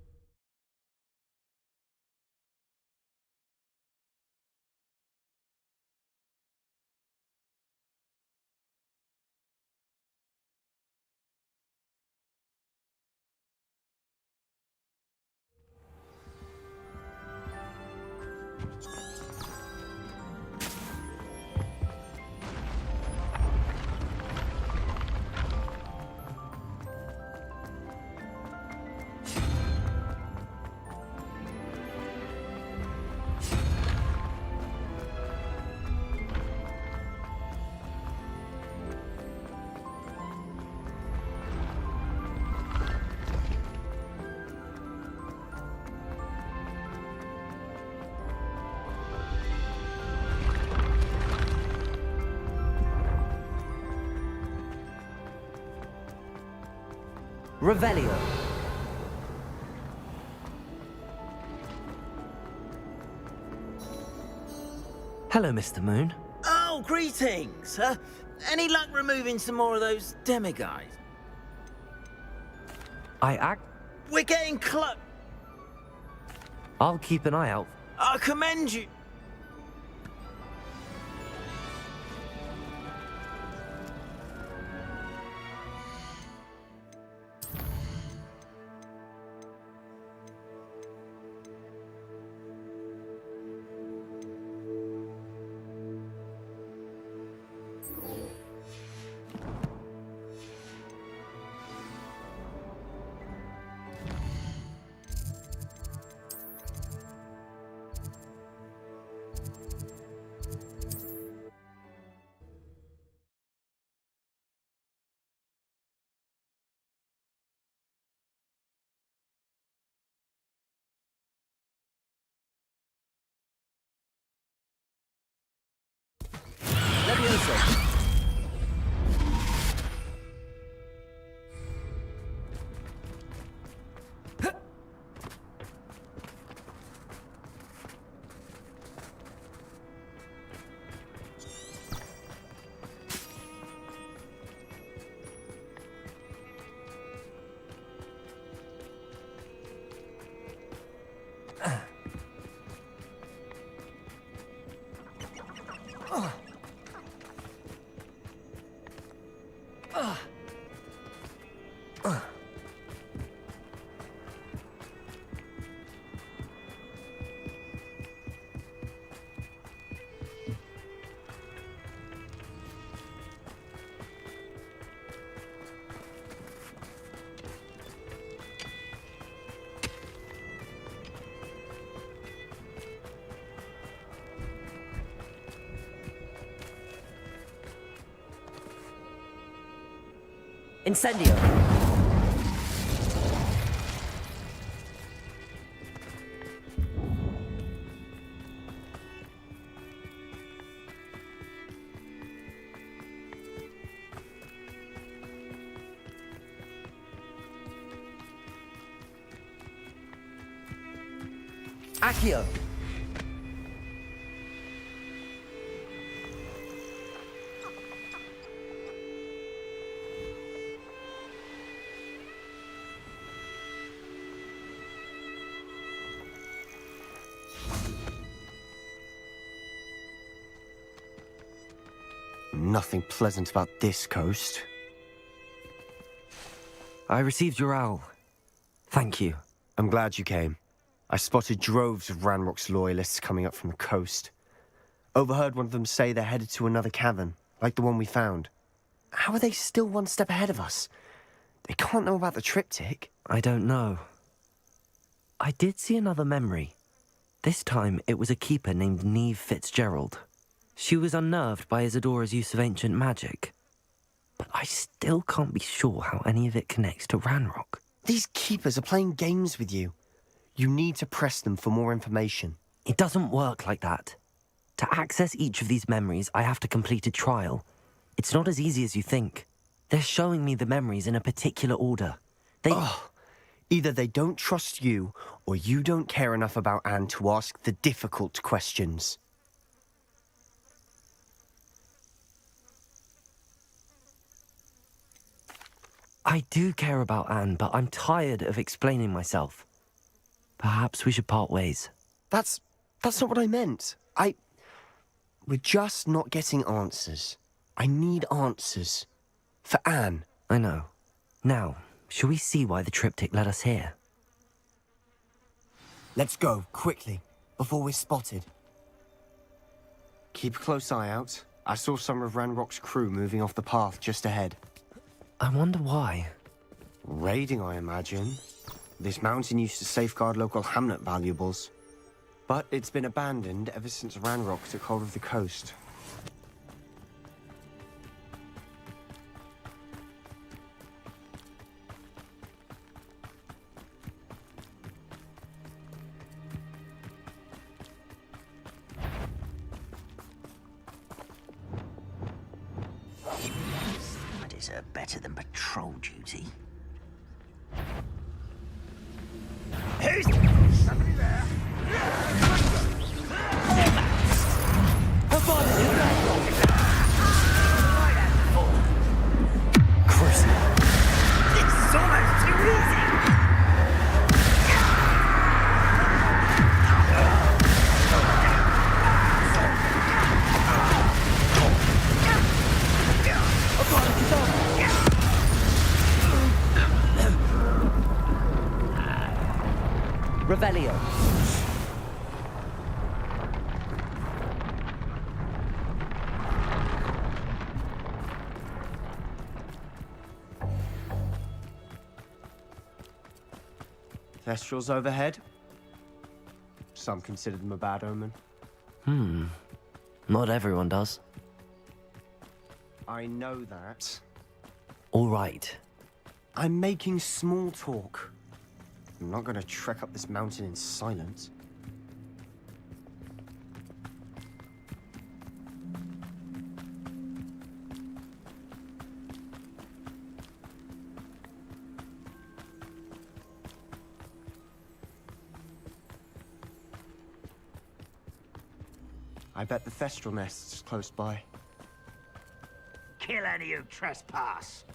Speaker 11: Revelio.
Speaker 4: Hello, Mr. Moon.
Speaker 13: Oh, greetings! Any luck removing some more of those demiguys? We're getting close.
Speaker 4: I'll keep an eye out.
Speaker 13: I commend you.
Speaker 11: Revelio. Incendio. Accio.
Speaker 3: Nothing pleasant about this coast.
Speaker 4: I received your owl. Thank you.
Speaker 3: I'm glad you came. I spotted droves of Ranrock's loyalists coming up from the coast. Overheard one of them say they're headed to another cavern, like the one we found. How are they still one step ahead of us? They can't know about the triptych.
Speaker 4: I don't know. I did see another memory. This time it was a keeper named Neve Fitzgerald. She was unnerved by Isadora's use of ancient magic. But I still can't be sure how any of it connects to Ranrock.
Speaker 3: These keepers are playing games with you. You need to press them for more information.
Speaker 4: It doesn't work like that. To access each of these memories, I have to complete a trial. It's not as easy as you think. They're showing me the memories in a particular order.
Speaker 3: Either they don't trust you, or you don't care enough about Anne to ask the difficult questions.
Speaker 4: I do care about Anne, but I'm tired of explaining myself. Perhaps we should part ways.
Speaker 3: That's not what I meant. We're just not getting answers. I need answers. For Anne.
Speaker 4: I know. Now, shall we see why the triptych led us here?
Speaker 3: Let's go, quickly, before we're spotted. Keep a close eye out. I saw some of Ranrock's crew moving off the path just ahead.
Speaker 4: I wonder why.
Speaker 3: Raiding, I imagine. This mountain used to safeguard local hamlet valuables. But it's been abandoned ever since Ranrock took hold of the coast.
Speaker 13: Studies are better than patrol duty. Who's somebody there?
Speaker 4: Chris.
Speaker 13: It's almost too easy.
Speaker 11: Revelio.
Speaker 3: Thestrals overhead. Some consider them a bad omen.
Speaker 4: Not everyone does.
Speaker 3: I know that.
Speaker 4: All right.
Speaker 3: I'm making small talk. I'm not going to trek up this mountain in silence. I bet the Thestral nest's close by.
Speaker 20: Kill any who trespass.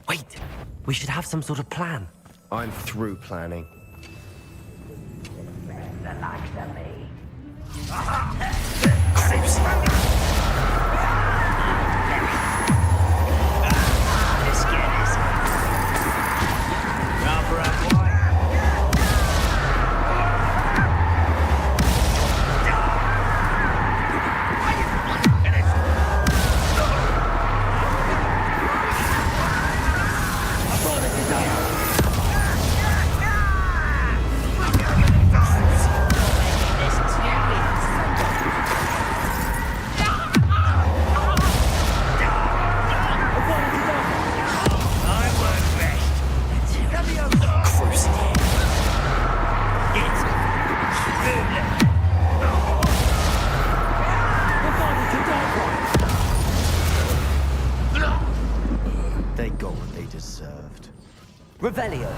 Speaker 4: Wait, we should have some sort of plan.
Speaker 3: I'm through planning.
Speaker 20: The likes of me. Let's get this. Rubber and wire.
Speaker 3: They got what they deserved.
Speaker 11: Revelio.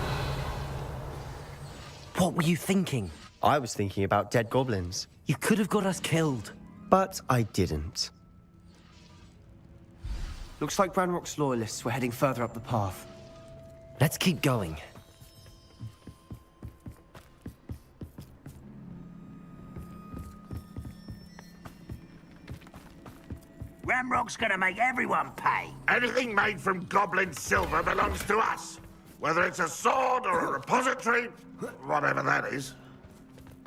Speaker 4: What were you thinking?
Speaker 3: I was thinking about dead goblins.
Speaker 4: You could have got us killed.
Speaker 3: But I didn't. Looks like Ranrock's loyalists were heading further up the path.
Speaker 4: Let's keep going.
Speaker 20: Ramrock's gonna make everyone pay.
Speaker 15: Anything made from goblin silver belongs to us. Whether it's a sword or a repository, whatever that is.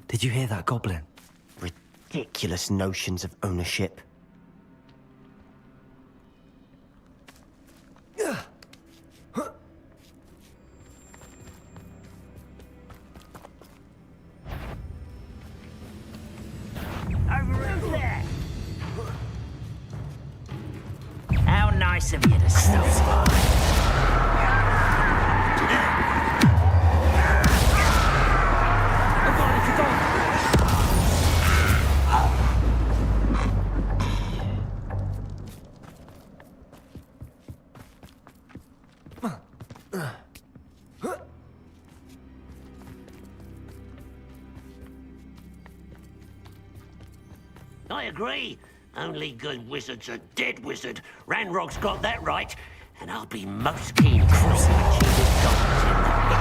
Speaker 4: Did you hear that, Goblin?
Speaker 3: Ridiculous notions of ownership.
Speaker 20: Over there. How nice of you to stop by. I agree. Only good wizard's a dead wizard. Ranrock's got that right, and I'll be most keen to help achieve his goals in the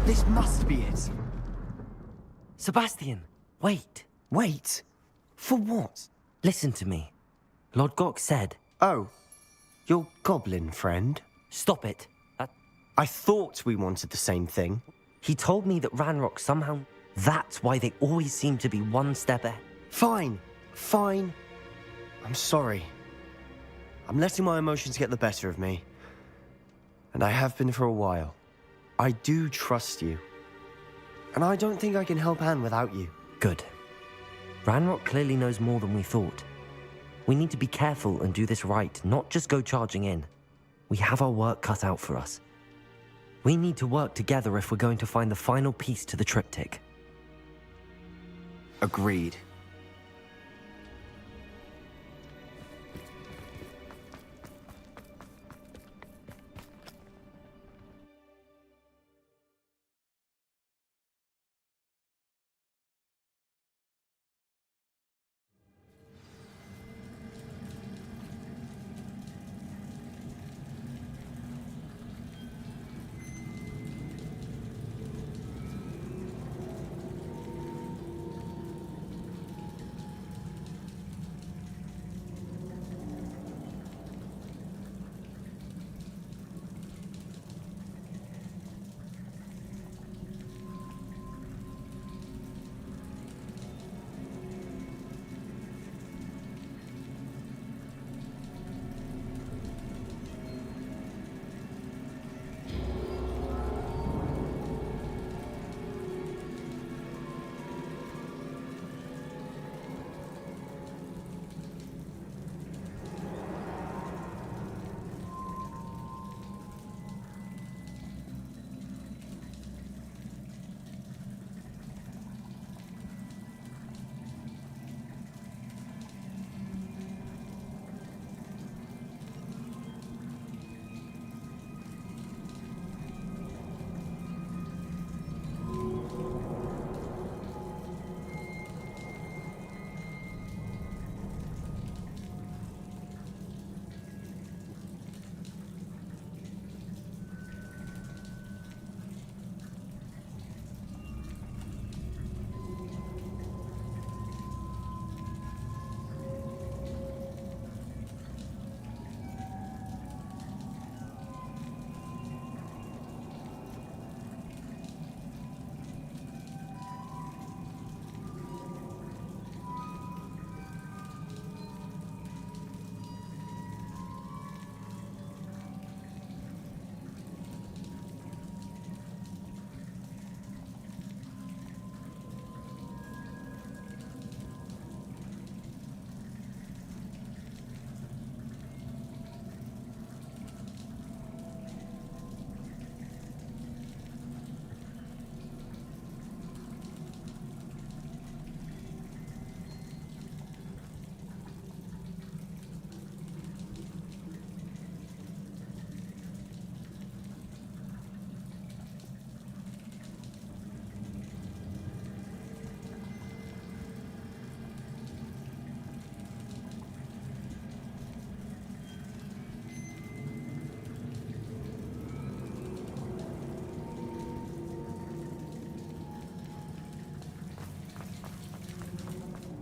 Speaker 3: This must be it.
Speaker 4: Sebastian, wait.
Speaker 3: Wait? For what?
Speaker 4: Listen to me. Lord Gok said...
Speaker 3: Oh, your goblin friend?
Speaker 4: Stop it.
Speaker 3: I thought we wanted the same thing.
Speaker 4: He told me that Ranrock somehow... That's why they always seem to be one step ahead.
Speaker 3: Fine. Fine. I'm sorry. I'm letting my emotions get the better of me. And I have been for a while. I do trust you. And I don't think I can help Anne without you.
Speaker 4: Good. Ranrock clearly knows more than we thought. We need to be careful and do this right, not just go charging in. We have our work cut out for us. We need to work together if we're going to find the final piece to the triptych.
Speaker 3: Agreed.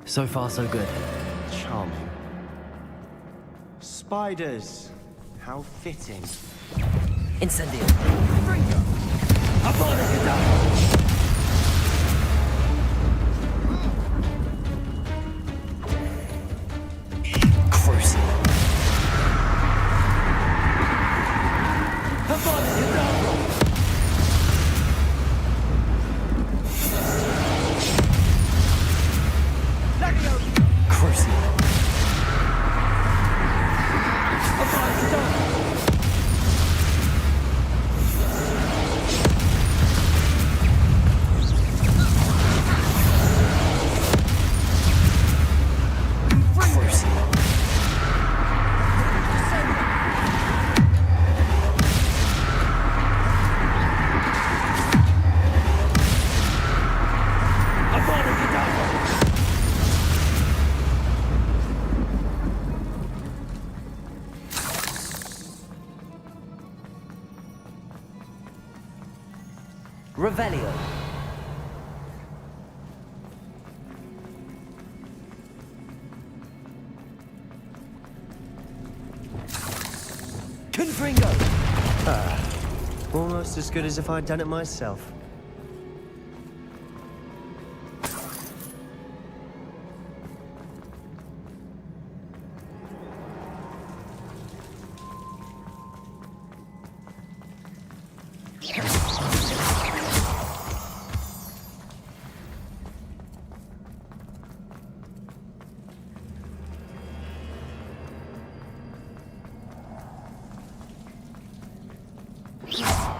Speaker 4: So far, so good.
Speaker 3: Charming. Spiders. How fitting.
Speaker 11: Incendio.
Speaker 4: Crucial. Crucial.
Speaker 11: Revelio. Confringo.
Speaker 3: Almost as good as if I'd done it myself.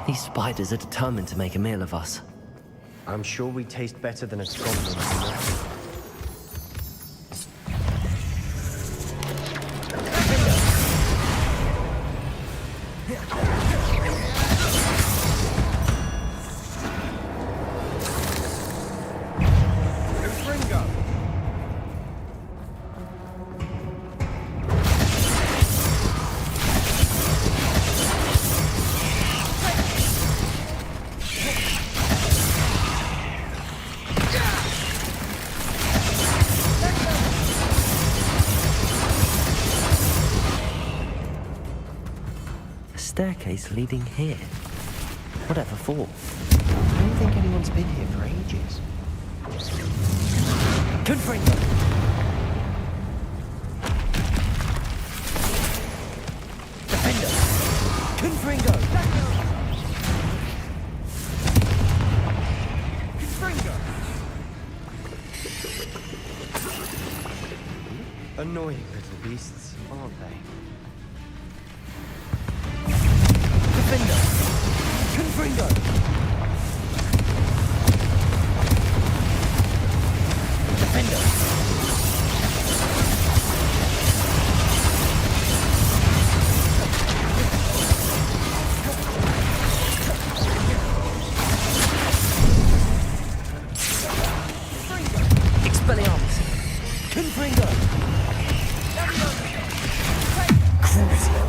Speaker 4: These spiders are determined to make a meal of us.
Speaker 3: I'm sure we taste better than a goblin.
Speaker 4: Staircase leading here. Whatever for?
Speaker 3: I don't think anyone's been here for ages.
Speaker 11: Confringo. Defender. Confringo. Confringo.
Speaker 3: Annoying little beasts, aren't they?
Speaker 11: Defender. Confringo. Defender. Expelliarmus. Confringo. Crucial.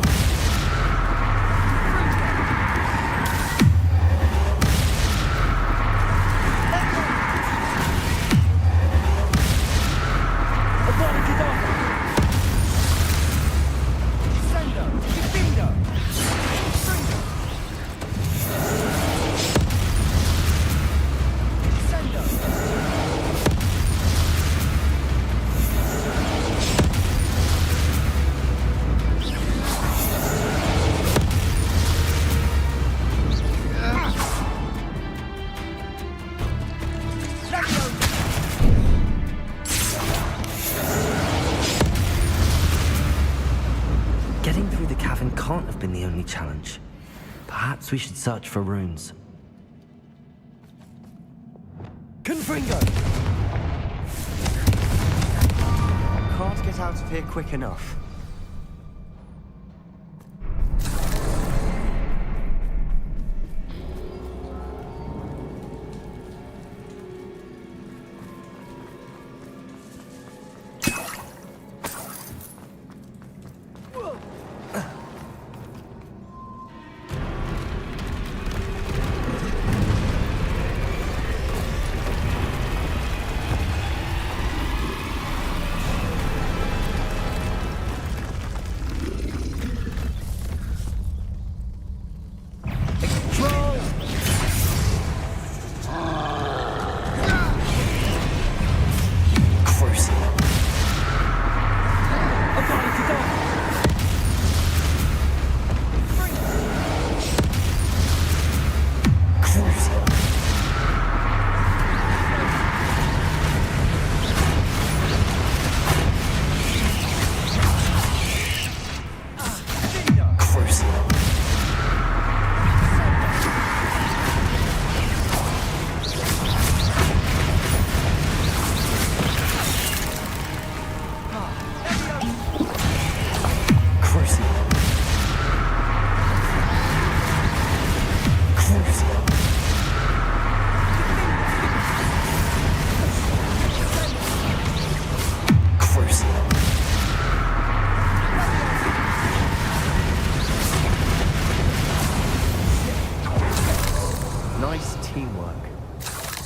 Speaker 4: Getting through the cavern can't have been the only challenge. Perhaps we should search for runes.
Speaker 11: Confringo.
Speaker 3: Can't get out of here quick enough.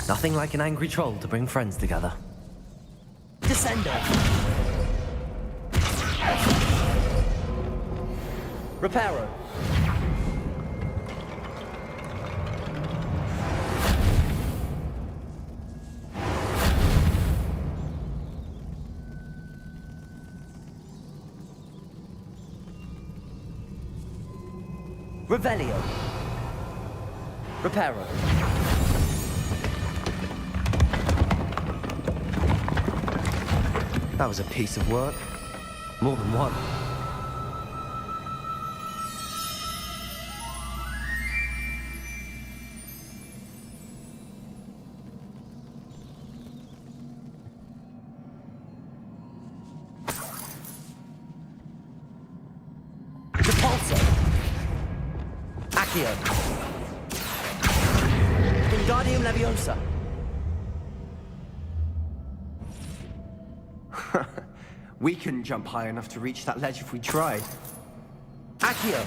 Speaker 4: Nothing like an angry troll to bring friends together.
Speaker 11: Descender. Reparo. Revelio. Reparo.
Speaker 3: That was a piece of work.
Speaker 4: More than one.
Speaker 11: Repulsor. Accio. Wingardium Leviosa.
Speaker 3: We couldn't jump high enough to reach that ledge if we tried.
Speaker 11: Accio.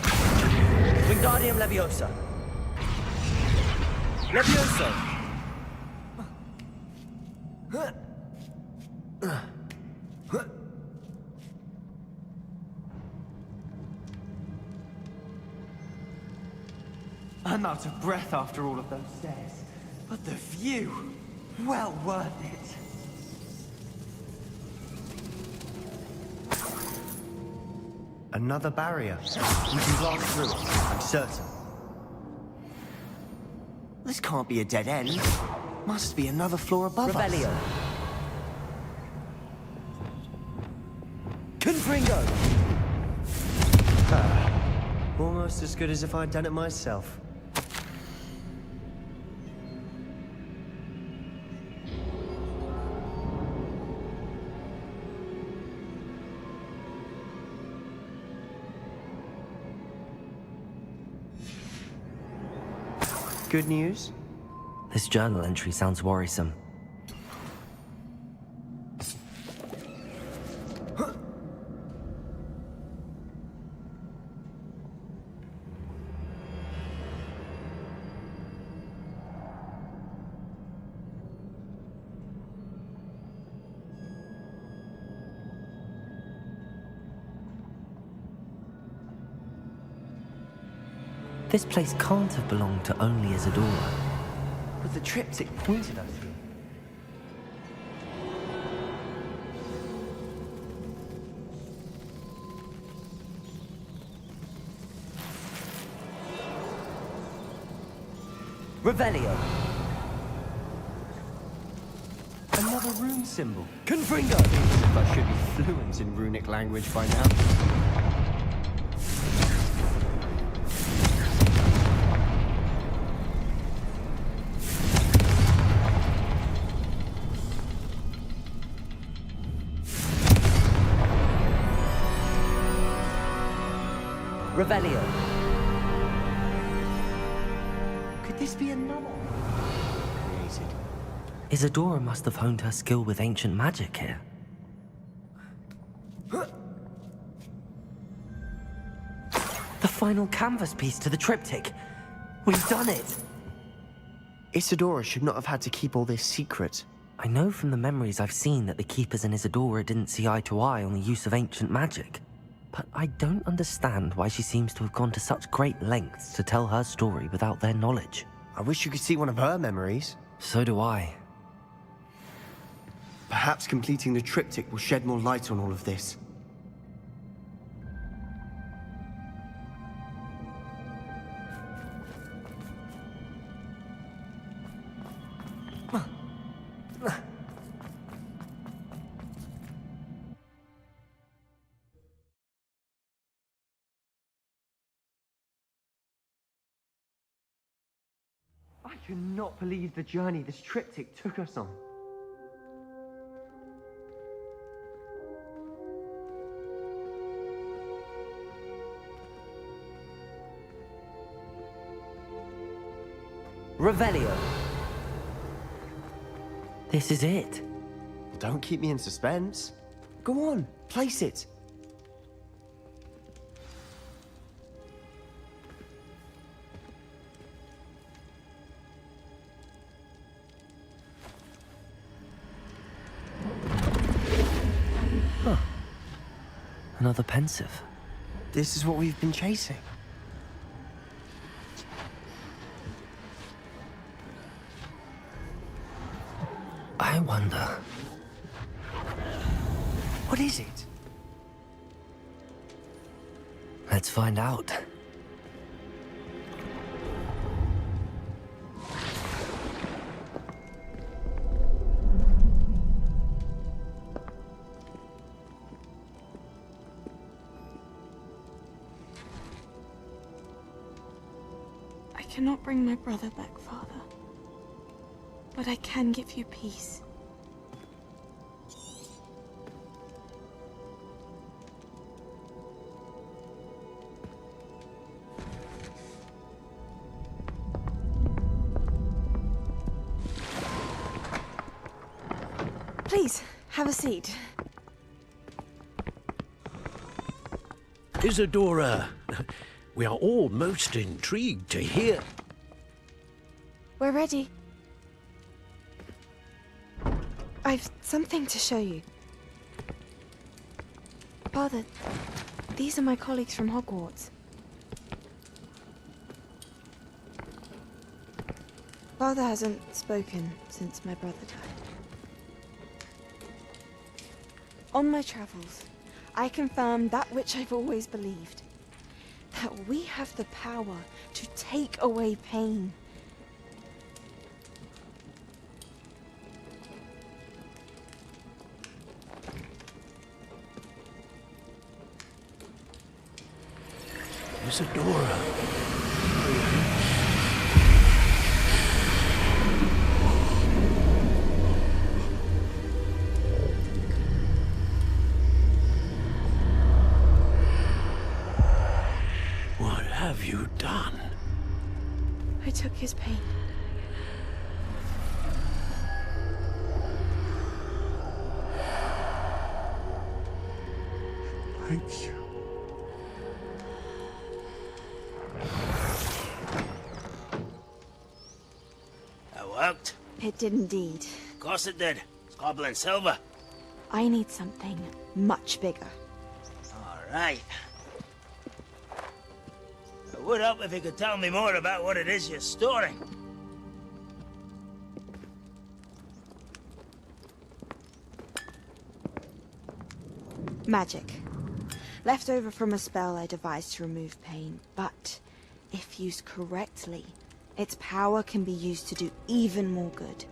Speaker 11: Wingardium Leviosa. Levioso.
Speaker 3: I'm out of breath after all of those stairs. But the view, well worth it. Another barrier. We can blast through it, I'm certain. This can't be a dead end. Must be another floor above
Speaker 11: Revelio.
Speaker 3: us.
Speaker 11: Confringo.
Speaker 3: Almost as good as if I'd done it myself. Good news?
Speaker 4: This journal entry sounds worrisome. This place can't have belonged to only Isadora.
Speaker 3: But the triptych pointed us here.
Speaker 11: Revelio.
Speaker 3: Another rune symbol.
Speaker 11: Confringo.
Speaker 3: I should be fluent in runic language by now.
Speaker 11: Revelio.
Speaker 3: Could this be another created?
Speaker 4: Isadora must have honed her skill with ancient magic here. The final canvas piece to the triptych. We've done it!
Speaker 3: Isadora should not have had to keep all this secret.
Speaker 4: I know from the memories I've seen that the Keepers and Isadora didn't see eye to eye on the use of ancient magic. But I don't understand why she seems to have gone to such great lengths to tell her story without their knowledge.
Speaker 3: I wish you could see one of her memories.
Speaker 4: So do I.
Speaker 3: Perhaps completing the triptych will shed more light on all of this. I cannot believe the journey this triptych took us on.
Speaker 11: Revelio.
Speaker 4: This is it.
Speaker 3: Don't keep me in suspense. Go on, place it.
Speaker 4: Another pensive.
Speaker 3: This is what we've been chasing.
Speaker 4: I wonder.
Speaker 3: What is it?
Speaker 4: Let's find out.
Speaker 5: I cannot bring my brother back, Father. But I can give you peace. Please, have a seat.
Speaker 6: Isadora, we are all most intrigued to hear.
Speaker 5: We're ready. I've something to show you. Father, these are my colleagues from Hogwarts. Father hasn't spoken since my brother died. On my travels, I confirmed that which I've always believed. That we have the power to take away pain.
Speaker 6: Isadora. What have you done?
Speaker 5: I took his pain.
Speaker 19: Thank you.
Speaker 20: That worked.
Speaker 5: It did indeed.
Speaker 20: Of course it did. It's goblin silver.
Speaker 5: I need something much bigger.
Speaker 20: All right. It would help if you could tell me more about what it is you're storing.
Speaker 5: Magic. Left over from a spell I devised to remove pain, but if used correctly, its power can be used to do even more good.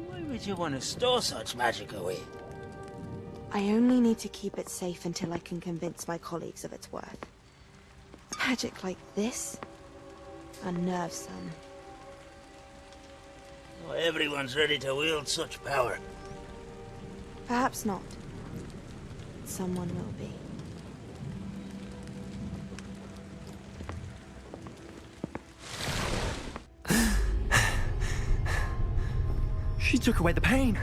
Speaker 20: Why would you want to store such magic away?
Speaker 5: I only need to keep it safe until I can convince my colleagues of its worth. Magic like this? Unnervesome.
Speaker 20: Not everyone's ready to wield such power.
Speaker 5: Perhaps not. Someone will be.
Speaker 3: She took away the pain.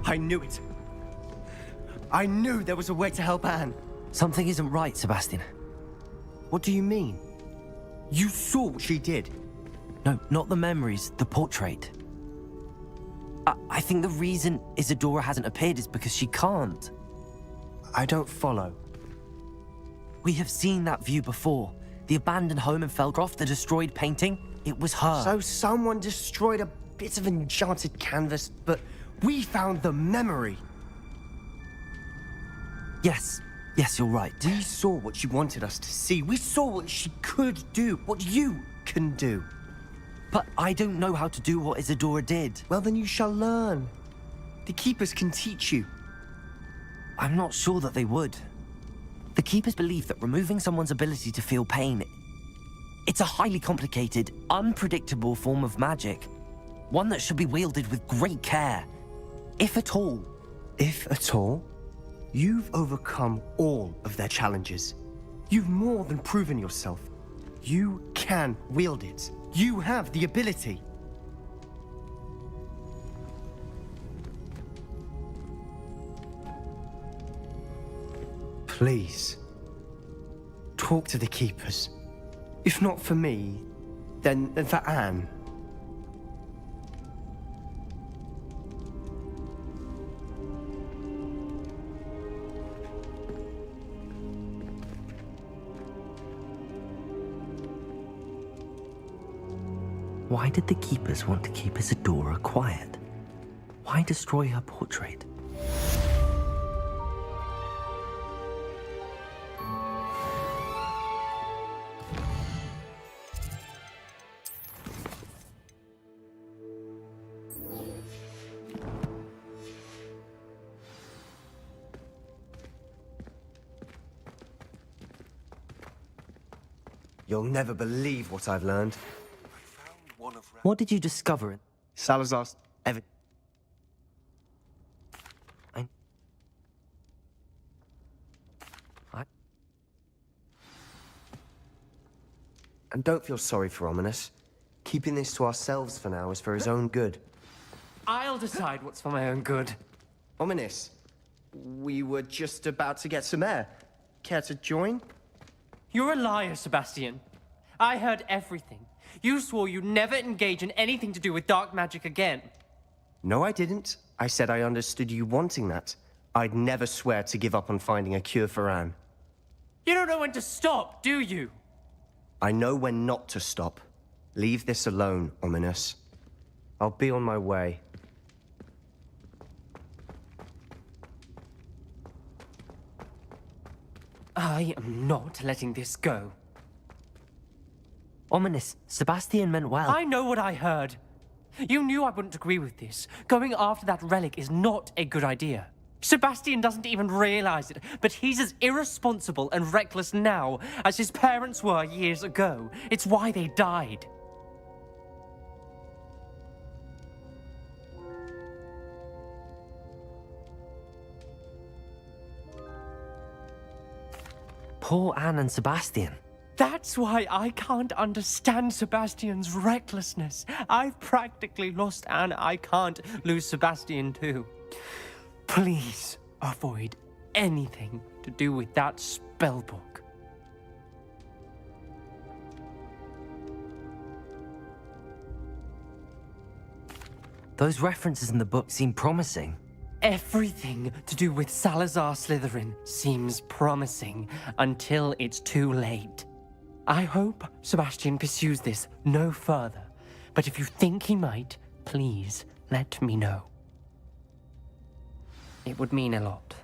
Speaker 3: I knew it. I knew there was a way to help Anne.
Speaker 4: Something isn't right, Sebastian.
Speaker 3: What do you mean? You saw what she did.
Speaker 4: No, not the memories, the portrait. I think the reason Isadora hasn't appeared is because she can't.
Speaker 3: I don't follow.
Speaker 4: We have seen that view before. The abandoned home in Felcroft, the destroyed painting, it was her.
Speaker 3: So someone destroyed a bit of enchanted canvas, but we found the memory.
Speaker 4: Yes, you're right.
Speaker 3: We saw what she wanted us to see. We saw what she could do, what you can do.
Speaker 4: But I don't know how to do what Isadora did.
Speaker 3: Well, then you shall learn. The Keepers can teach you.
Speaker 4: I'm not sure that they would. The Keepers believe that removing someone's ability to feel pain, it's a highly complicated, unpredictable form of magic. One that should be wielded with great care. If at all.
Speaker 3: If at all? You've overcome all of their challenges. You've more than proven yourself. You can wield it. You have the ability. Please, talk to the Keepers. If not for me, then for Anne.
Speaker 4: Why did the keepers want to keep Isadora quiet? Why destroy her portrait?
Speaker 3: You'll never believe what I've learned.
Speaker 4: What did you discover?
Speaker 3: Salazar's evidence. And don't feel sorry for Ominous. Keeping this to ourselves for now is for his own good.
Speaker 1: I'll decide what's for my own good.
Speaker 3: Ominous, we were just about to get some air. Care to join?
Speaker 1: You're a liar, Sebastian. I heard everything. You swore you'd never engage in anything to do with dark magic again.
Speaker 3: No, I didn't. I said I understood you wanting that. I'd never swear to give up on finding a cure for Anne.
Speaker 1: You don't know when to stop, do you?
Speaker 3: I know when not to stop. Leave this alone, Ominous. I'll be on my way.
Speaker 1: I am not letting this go.
Speaker 4: Ominous, Sebastian meant well.
Speaker 1: I know what I heard. You knew I wouldn't agree with this. Going after that relic is not a good idea. Sebastian doesn't even realize it, but he's as irresponsible and reckless now as his parents were years ago. It's why they died.
Speaker 4: Poor Anne and Sebastian.
Speaker 1: That's why I can't understand Sebastian's recklessness. I've practically lost Anne. I can't lose Sebastian too. Please avoid anything to do with that spellbook.
Speaker 4: Those references in the book seem promising.
Speaker 1: Everything to do with Salazar Slytherin seems promising until it's too late. I hope Sebastian pursues this no further, but if you think he might, please let me know. It would mean a lot.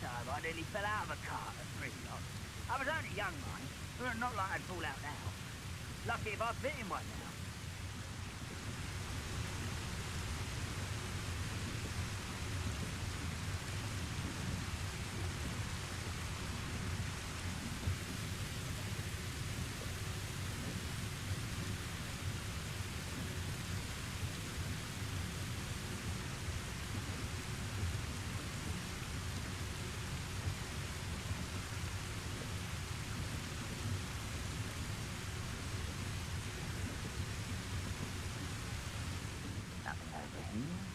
Speaker 12: time I nearly fell out of a cart at 3 o'clock. I was only young, mind, but not like I'd fall out now. Lucky if I fit in one now. Nothing over here.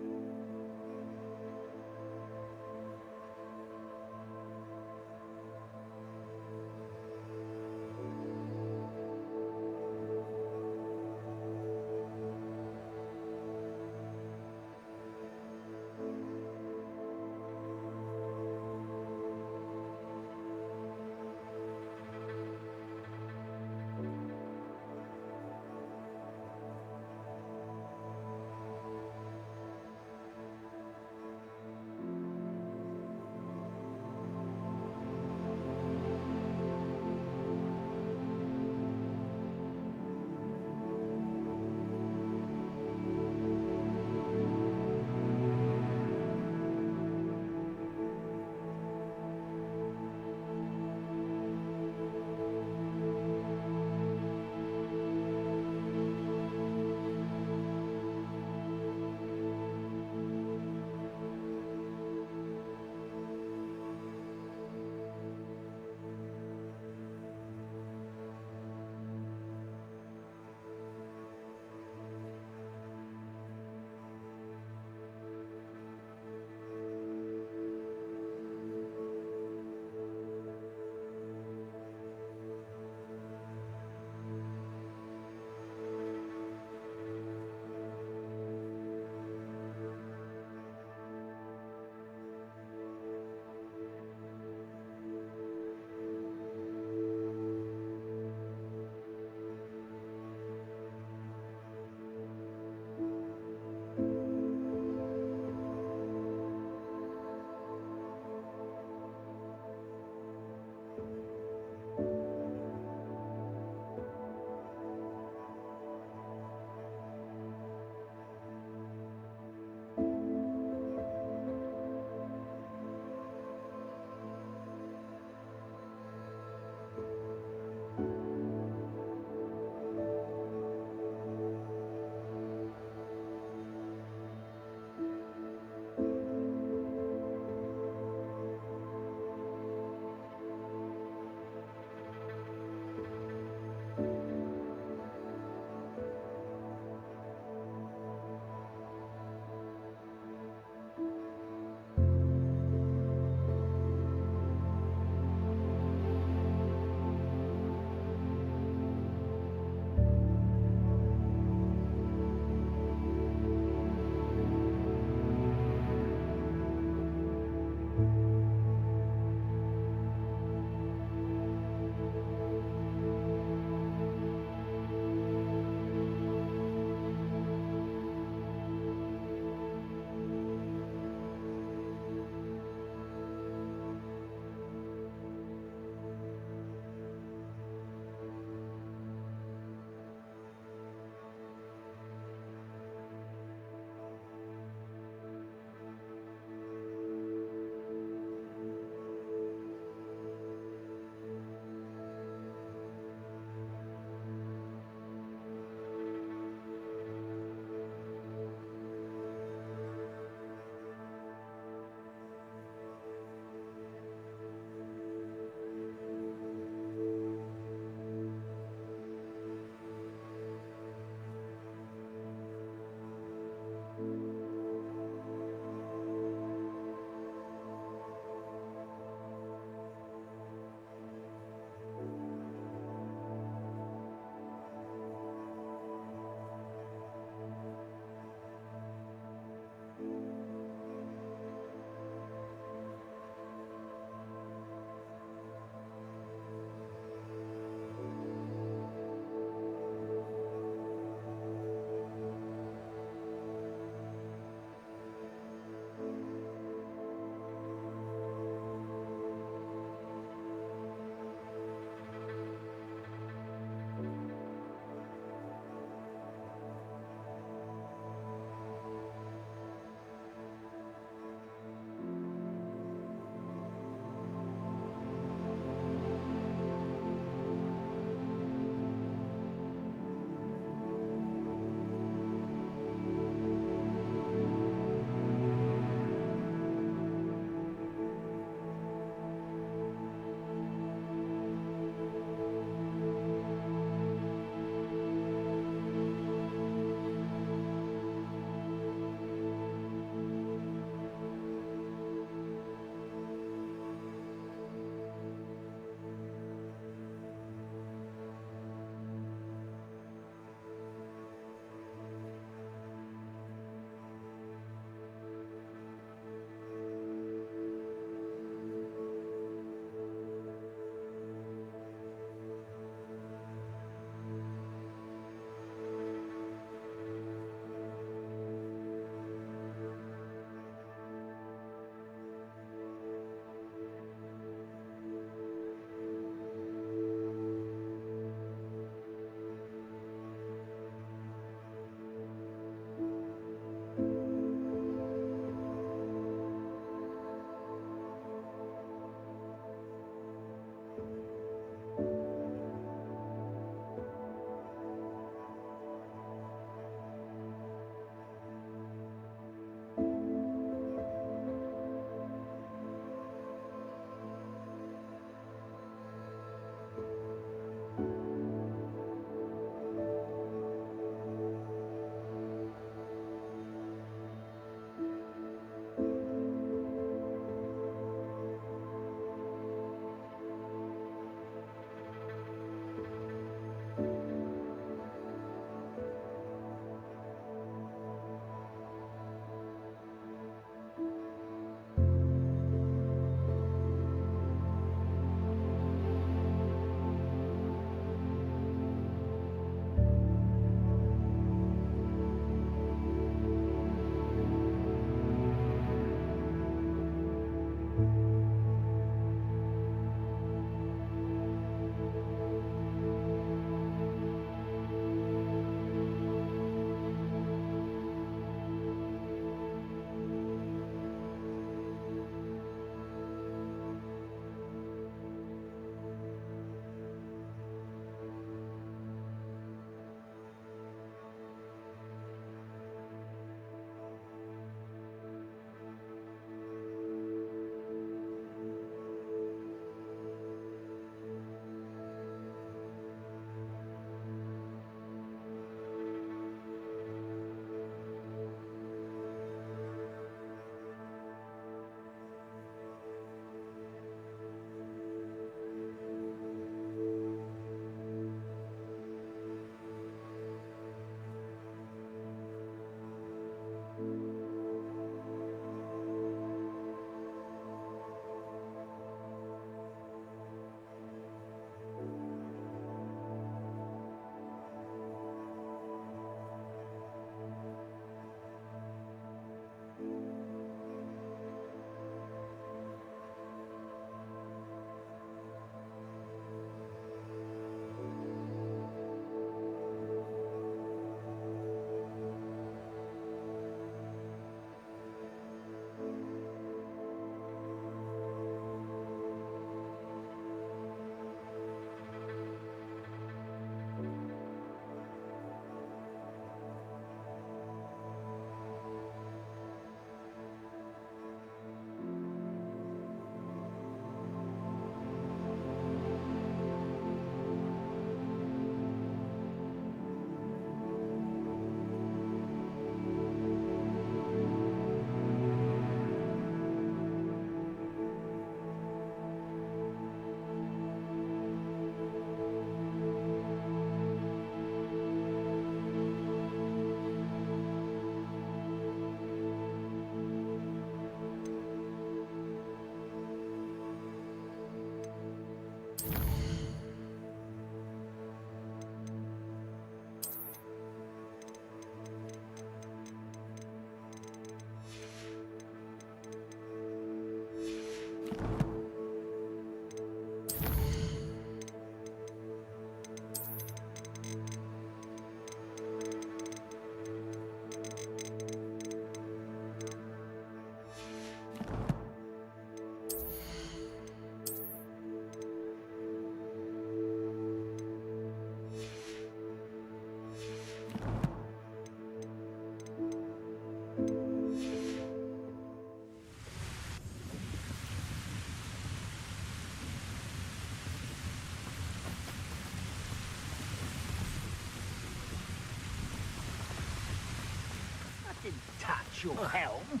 Speaker 12: official helm.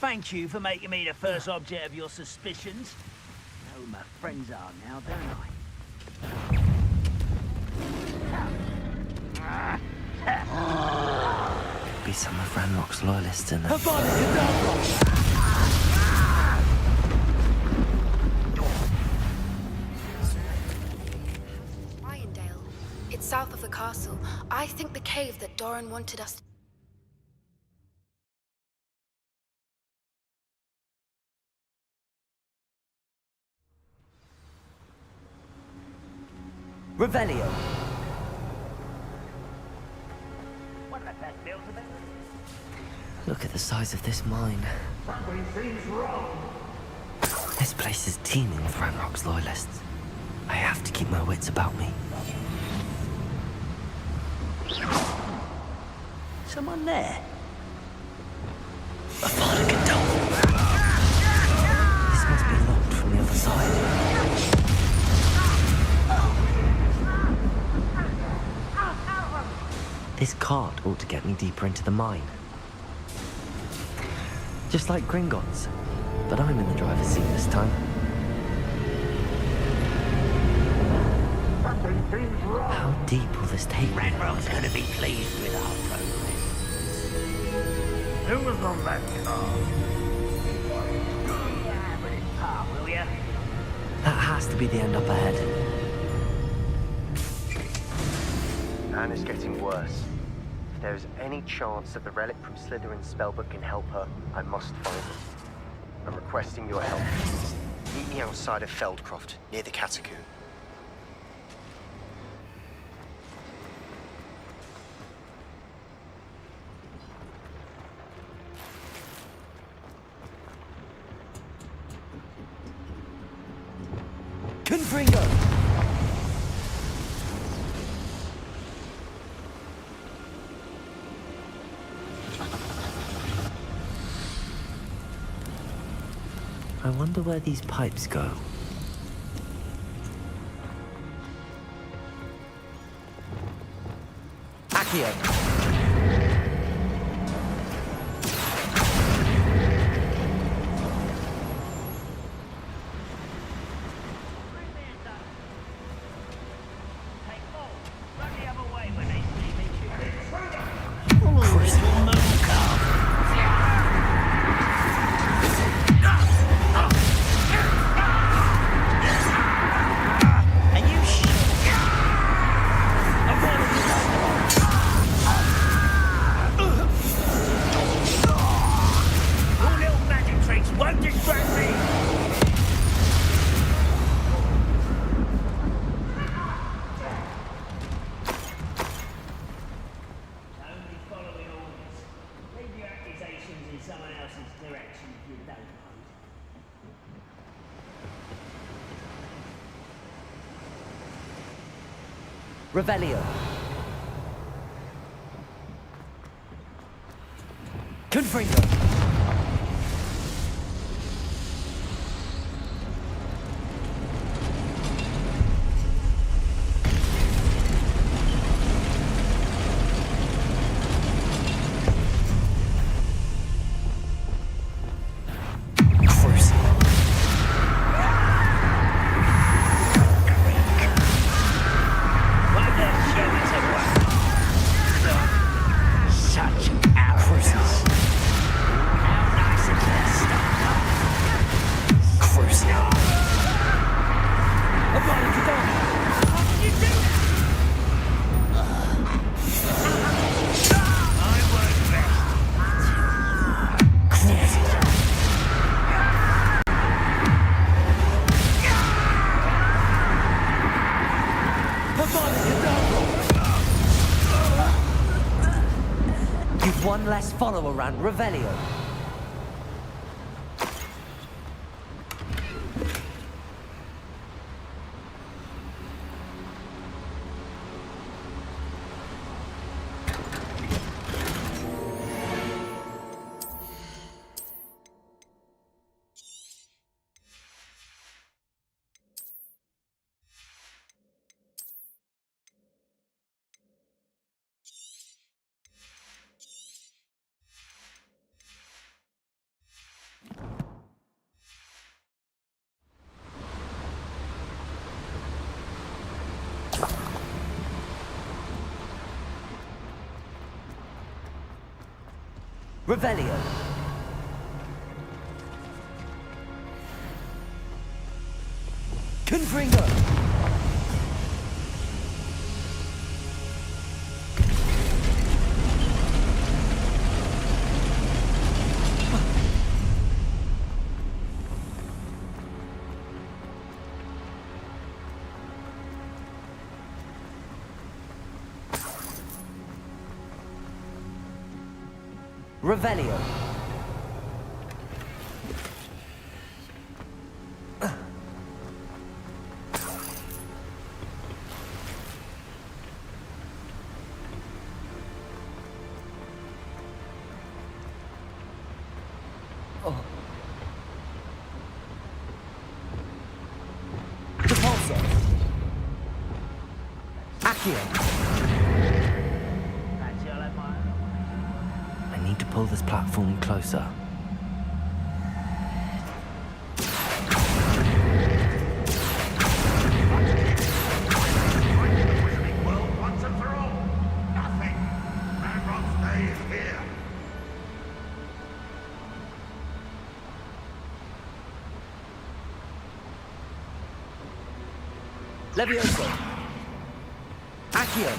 Speaker 12: Thank you for making me the first object of your suspicions. I know who my friends are now, don't I?
Speaker 4: Could be some of Ranrock's loyalists in there.
Speaker 5: Ryandale. It's south of the castle. I think the cave that Doran wanted us to...
Speaker 11: Revelio.
Speaker 4: Look at the size of this mine.
Speaker 12: Something seems wrong.
Speaker 4: This place is teeming with Ranrock's loyalists. I have to keep my wits about me.
Speaker 12: Someone there?
Speaker 4: A father can tell. This must be locked from the other side. This cart ought to get me deeper into the mine. Just like Gringotts, but I'm in the driver's seat this time. How deep will this take me?
Speaker 20: Ranrock's gonna be pleased with our progress.
Speaker 12: Who was on that car? Yeah, but it's part, will ya?
Speaker 4: That has to be the end up ahead.
Speaker 3: And it's getting worse. If there is any chance that the relic from Slytherin's spellbook can help her, I must find it. I'm requesting your help. Meet me outside of Feldcroft, near the Catacomb.
Speaker 11: Confringo.
Speaker 4: I wonder where these pipes go.
Speaker 11: Accio. Revelio. Confringo. You've one less follower around Revelio. Revelio. Confringo. Revelio. Repulsor. Accio. I need to pull this platform closer. Levioso. Accio.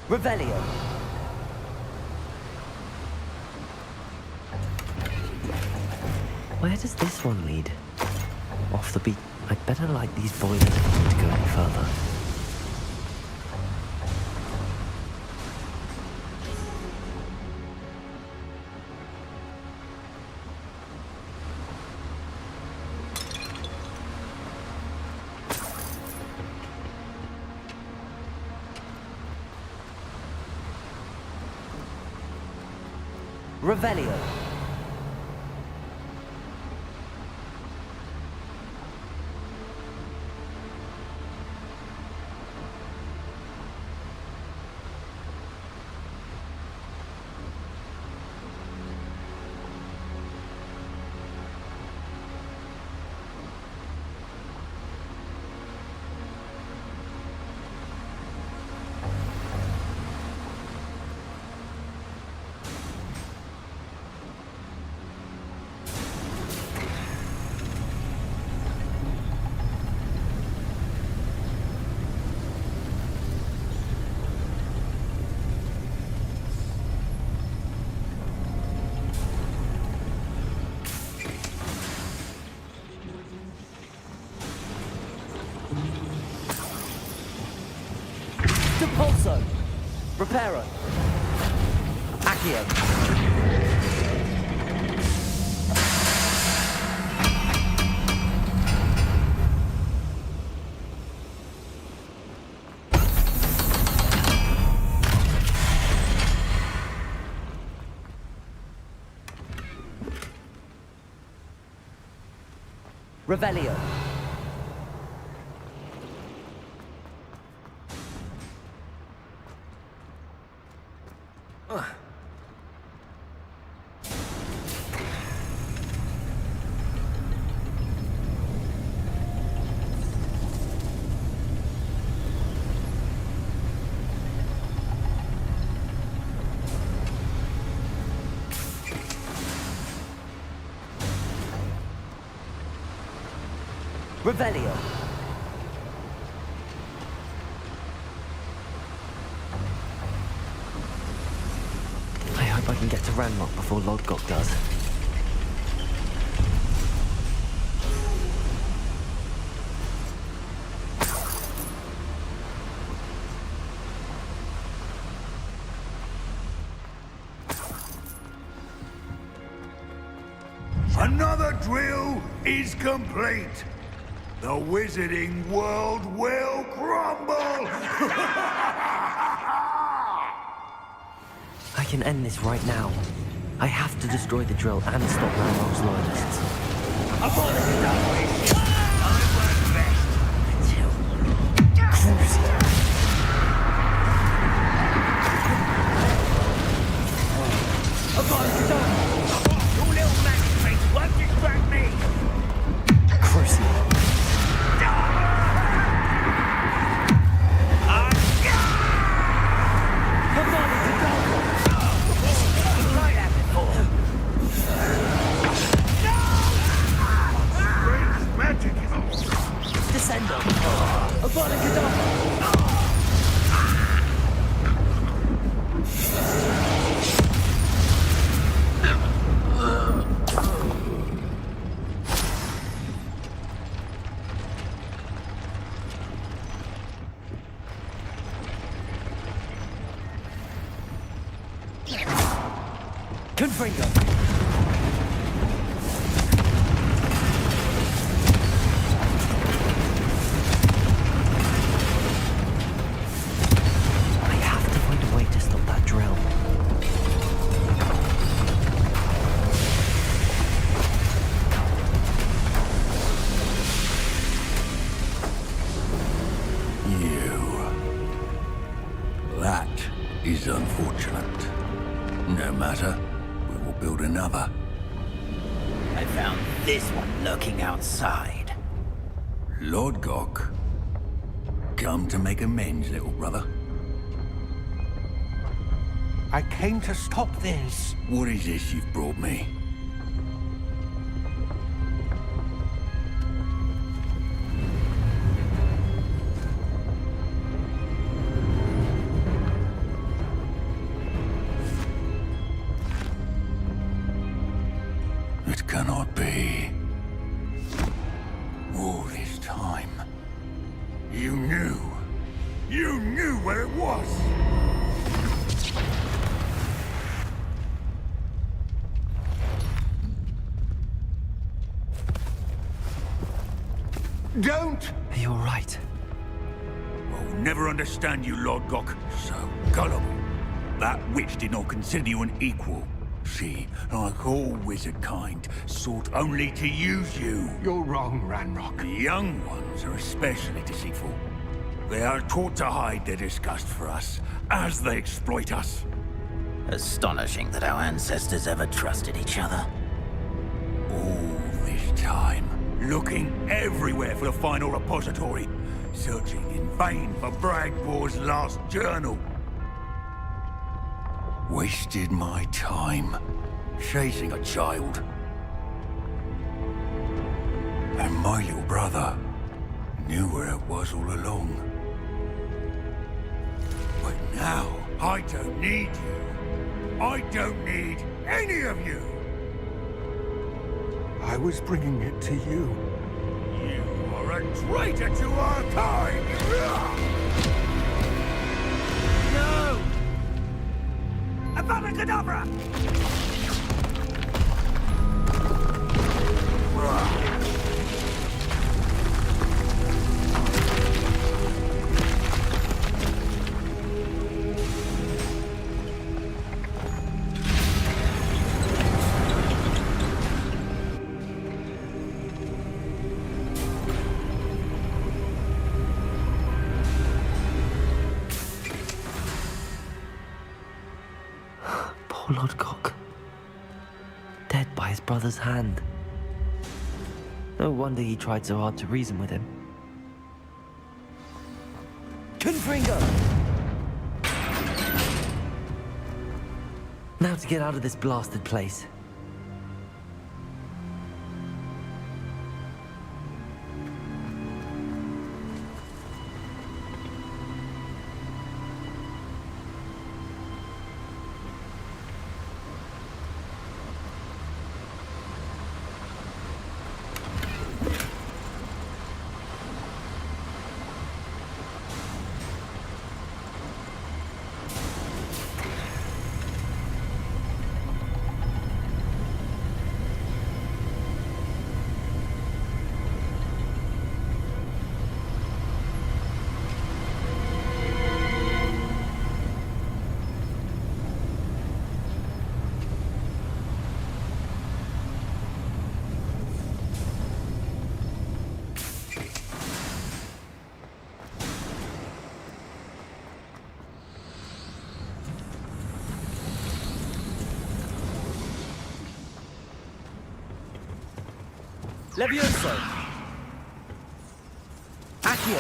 Speaker 11: Revelio. Where does this one lead? Off the beat. I'd better light these boilers if I need to go any further. Revelio. Depulso. Reparo. Accio. Revelio.
Speaker 4: Revelio. I hope I can get to Ranrock before Lodgok does.
Speaker 10: Another drill is complete. The wizarding world will crumble!
Speaker 4: I can end this right now. I have to destroy the drill and stop Ranrock's loyalists.
Speaker 6: Outside. Lodgok, come to make amends, little brother.
Speaker 19: I came to stop this.
Speaker 6: What is this you've brought me? It cannot be. All this time, you knew where it was!
Speaker 19: Don't!
Speaker 4: You're right.
Speaker 6: I'll never understand you, Lodgok. So gullible. That witch did not consider you an equal. She, like all wizard kind, sought only to use you.
Speaker 19: You're wrong, Ranrock.
Speaker 6: The young ones are especially deceitful. They are taught to hide their disgust for us, as they exploit us.
Speaker 13: Astonishing that our ancestors ever trusted each other.
Speaker 6: All this time, looking everywhere for the final repository, searching in vain for Bragbor's last journal. Wasted my time chasing a child. And my little brother knew where it was all along. But now, I don't need you. I don't need any of you.
Speaker 19: I was bringing it to you.
Speaker 6: You are a traitor to our kind! No! Avada Kedavra!
Speaker 4: Poor Lodgok. Dead by his brother's hand. No wonder he tried so hard to reason with him. Confringo! Now to get out of this blasted place. Levioso! Accio!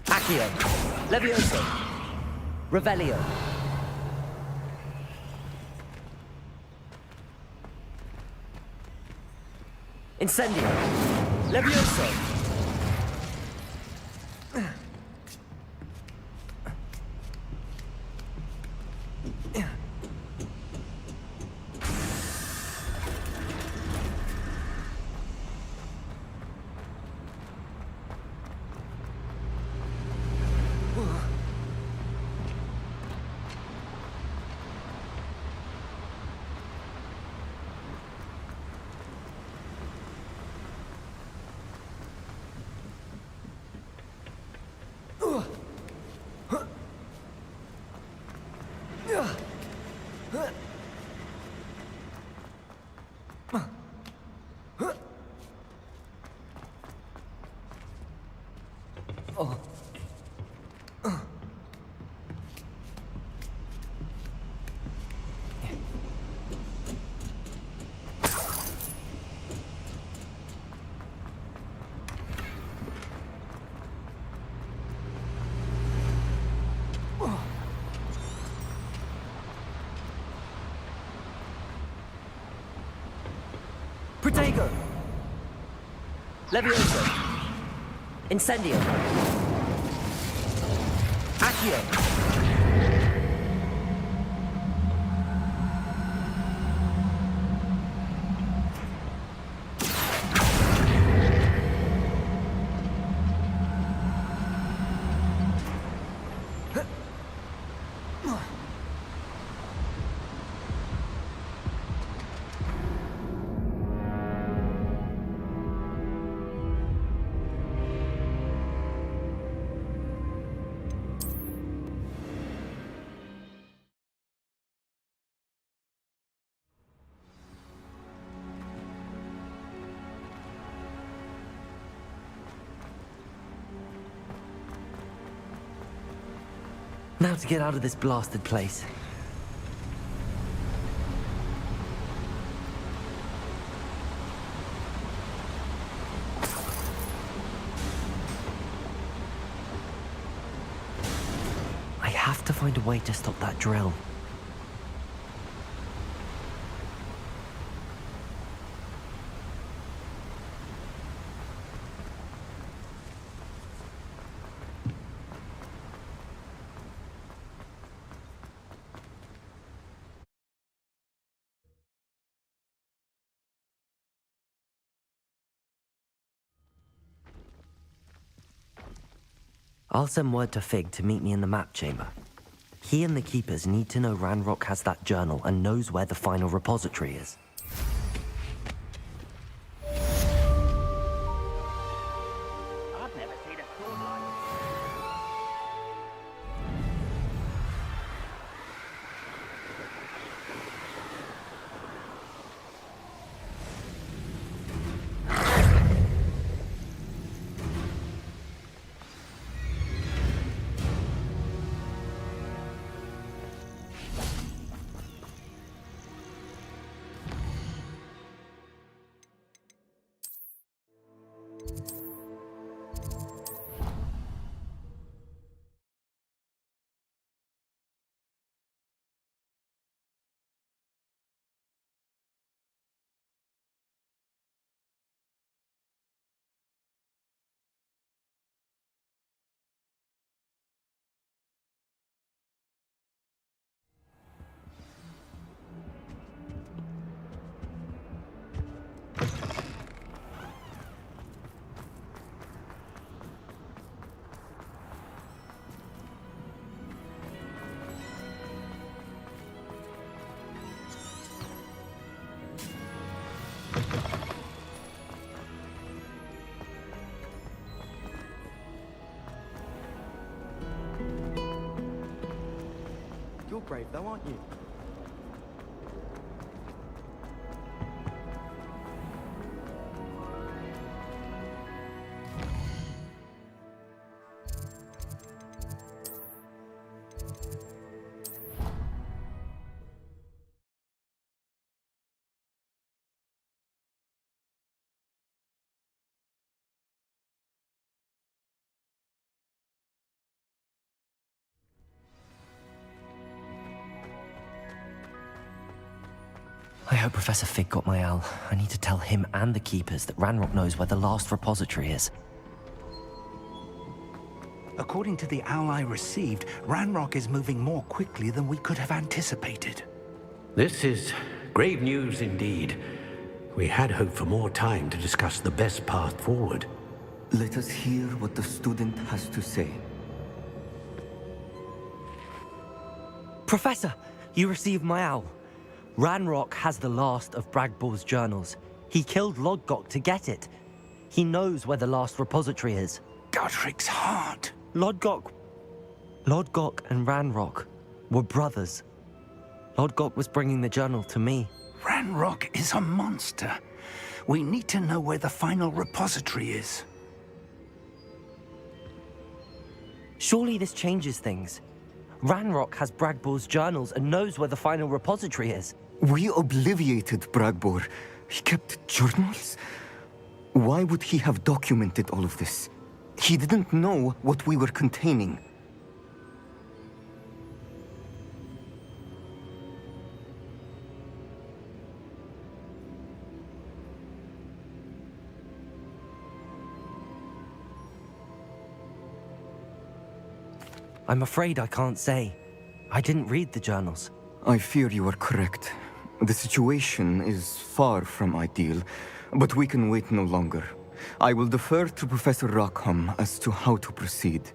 Speaker 4: Accio! Levioso! Revelio! Incendio! Levioso! Protego! Levioso! Incendio! Accio! Now to get out of this blasted place. I have to find a way to stop that drill. I'll send word to Fig to meet me in the map chamber. He and the Keepers need to know Ranrock has that journal and knows where the final repository is.
Speaker 12: I've never seen a sword like this.
Speaker 14: You're brave though, aren't you?
Speaker 4: I hope Professor Fig got my owl. I need to tell him and the Keepers that Ranrock knows where the last repository is.
Speaker 17: According to the owl I received, Ranrock is moving more quickly than we could have anticipated.
Speaker 7: This is grave news indeed. We had hoped for more time to discuss the best path forward.
Speaker 23: Let us hear what the student has to say.
Speaker 4: Professor, you received my owl. Ranrock has the last of Bragbor's journals. He killed Lodgok to get it. He knows where the last repository is.
Speaker 17: Godric's heart.
Speaker 4: Lodgok and Ranrock were brothers. Lodgok was bringing the journal to me.
Speaker 17: Ranrock is a monster. We need to know where the final repository is.
Speaker 4: Surely this changes things. Ranrock has Bragbor's journals and knows where the final repository is.
Speaker 23: We obliviated Bragbor. He kept journals? Why would he have documented all of this? He didn't know what we were containing.
Speaker 4: I'm afraid I can't say. I didn't read the journals.
Speaker 23: I fear you are correct. The situation is far from ideal, but we can wait no longer. I will defer to Professor Rockham as to how to proceed.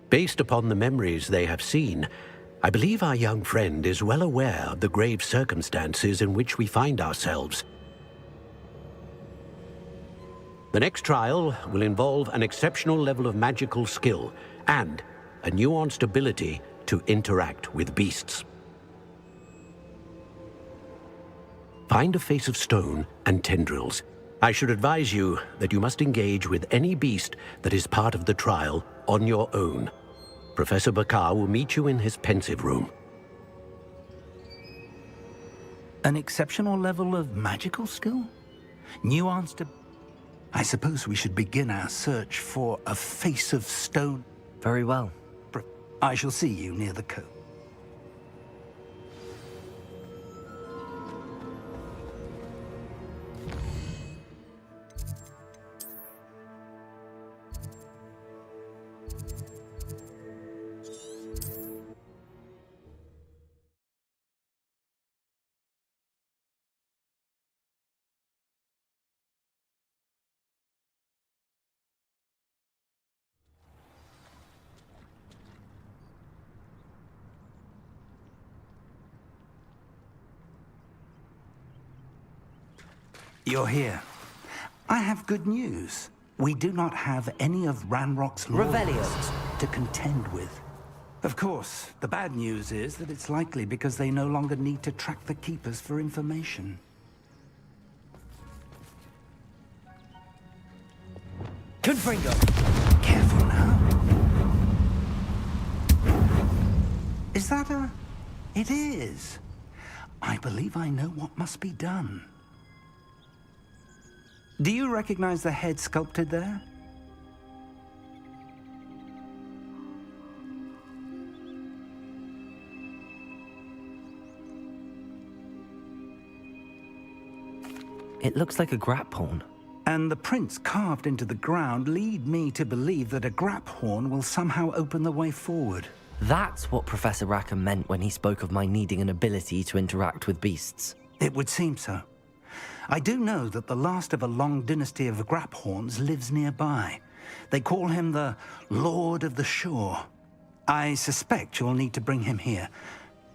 Speaker 7: Based upon the memories they have seen, I believe our young friend is well aware of the grave circumstances in which we find ourselves. The next trial will involve an exceptional level of magical skill and a nuanced ability to interact with beasts. Find a face of stone and tendrils. I should advise you that you must engage with any beast that is part of the trial on your own. Professor Bakar will meet you in his pensive room.
Speaker 17: An exceptional level of magical skill? Nuanced. I suppose we should begin our search for a face of stone.
Speaker 4: Very well.
Speaker 17: I shall see you near the coast. You're here. I have good news. We do not have any of Ranrock's
Speaker 13: Revelio.
Speaker 17: loyalists to contend with. Of course, the bad news is that it's likely because they no longer need to track the Keepers for information.
Speaker 13: Confringo.
Speaker 17: Careful now. Is that a... It is. I believe I know what must be done. Do you recognize the head sculpted there?
Speaker 4: It looks like a grap horn.
Speaker 17: And the prints carved into the ground lead me to believe that a grap horn will somehow open the way forward.
Speaker 4: That's what Professor Rackham meant when he spoke of my needing an ability to interact with beasts.
Speaker 17: It would seem so. I do know that the last of a long dynasty of Graphorns lives nearby. They call him the Lord of the Shore. I suspect you'll need to bring him here.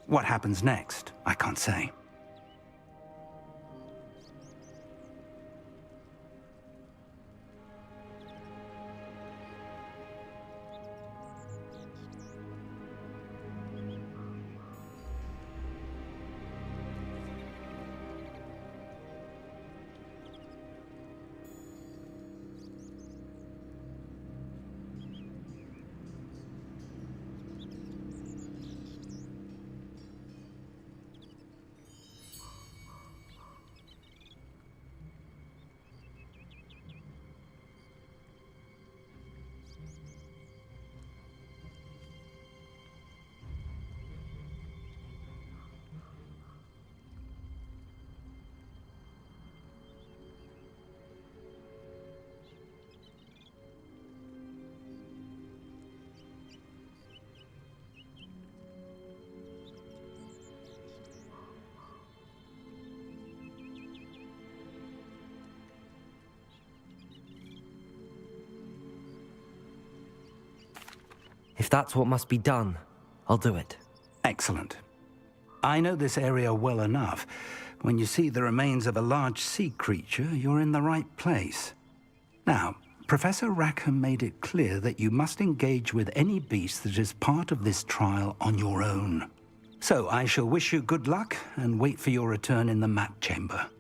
Speaker 17: What happens next, I can't say.
Speaker 4: If that's what must be done, I'll do it.
Speaker 17: Excellent. I know this area well enough. When you see the remains of a large sea creature, you're in the right place. Now, Professor Rackham made it clear that you must engage with any beast that is part of this trial on your own. So I shall wish you good luck and wait for your return in the mat chamber.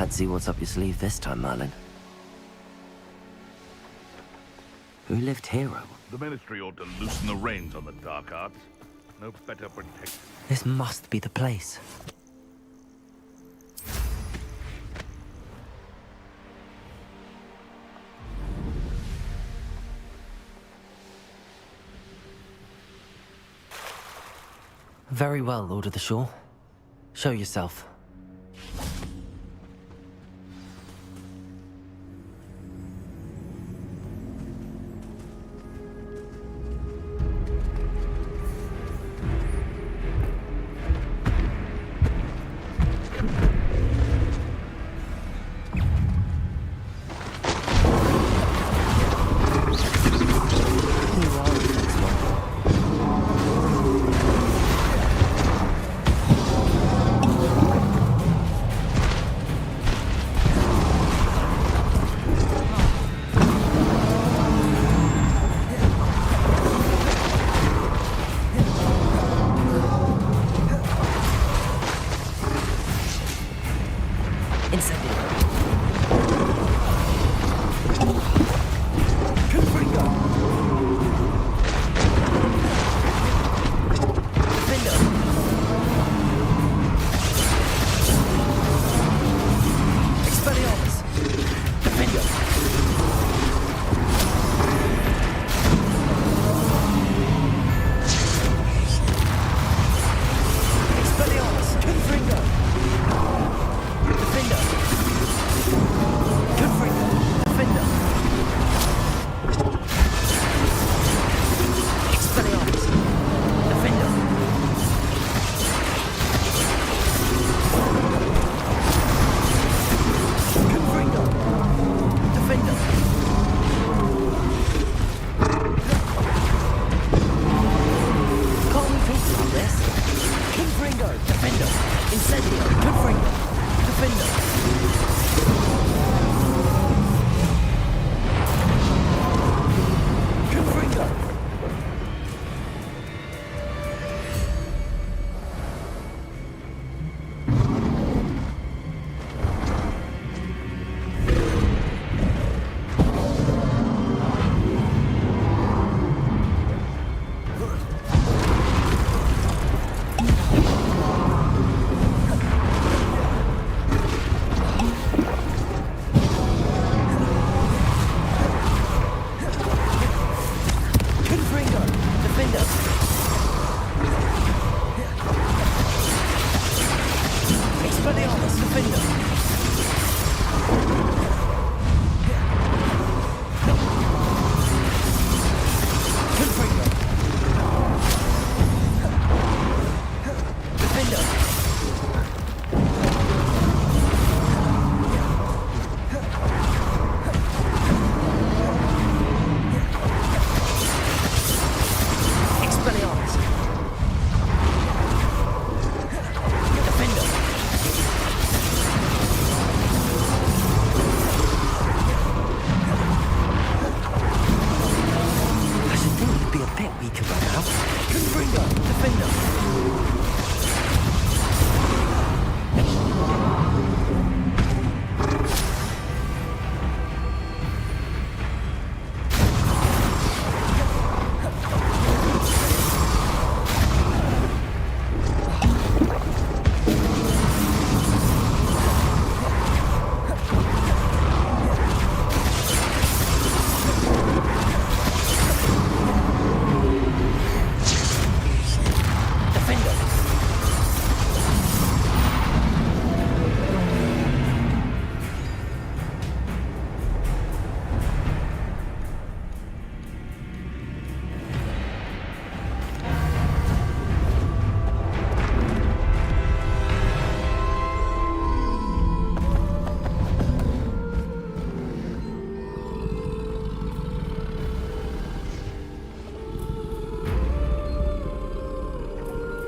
Speaker 11: Let's see what's up your sleeve this time, Merlin. Who lived here?
Speaker 2: The Ministry ought to loosen the reins on the dark arts. No better protection.
Speaker 11: This must be the place. Very well, Lord of the Shore. Show yourself.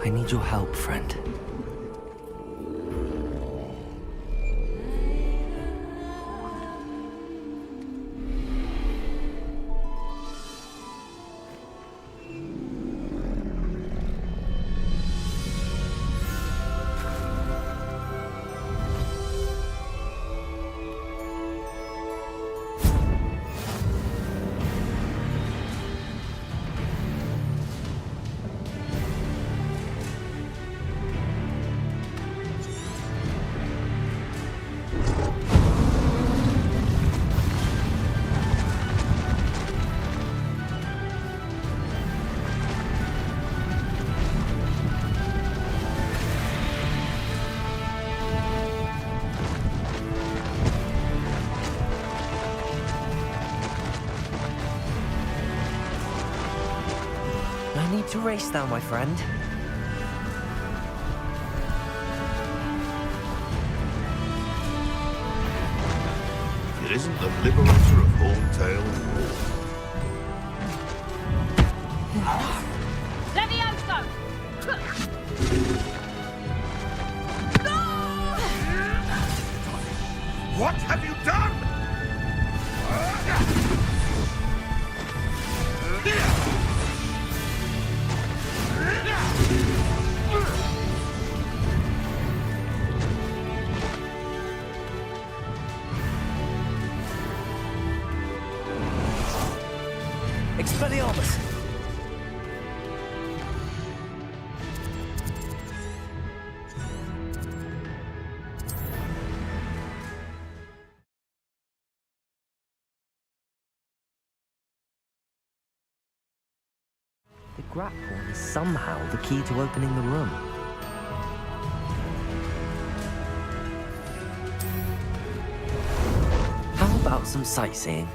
Speaker 11: I need your help, friend.
Speaker 4: I need to race now, my friend.
Speaker 2: It isn't the liberator of Horntail.
Speaker 16: Levioso!
Speaker 10: What have you done?
Speaker 4: Expelliarmus! The grap horn is somehow the key to opening the room. How about some sightseeing?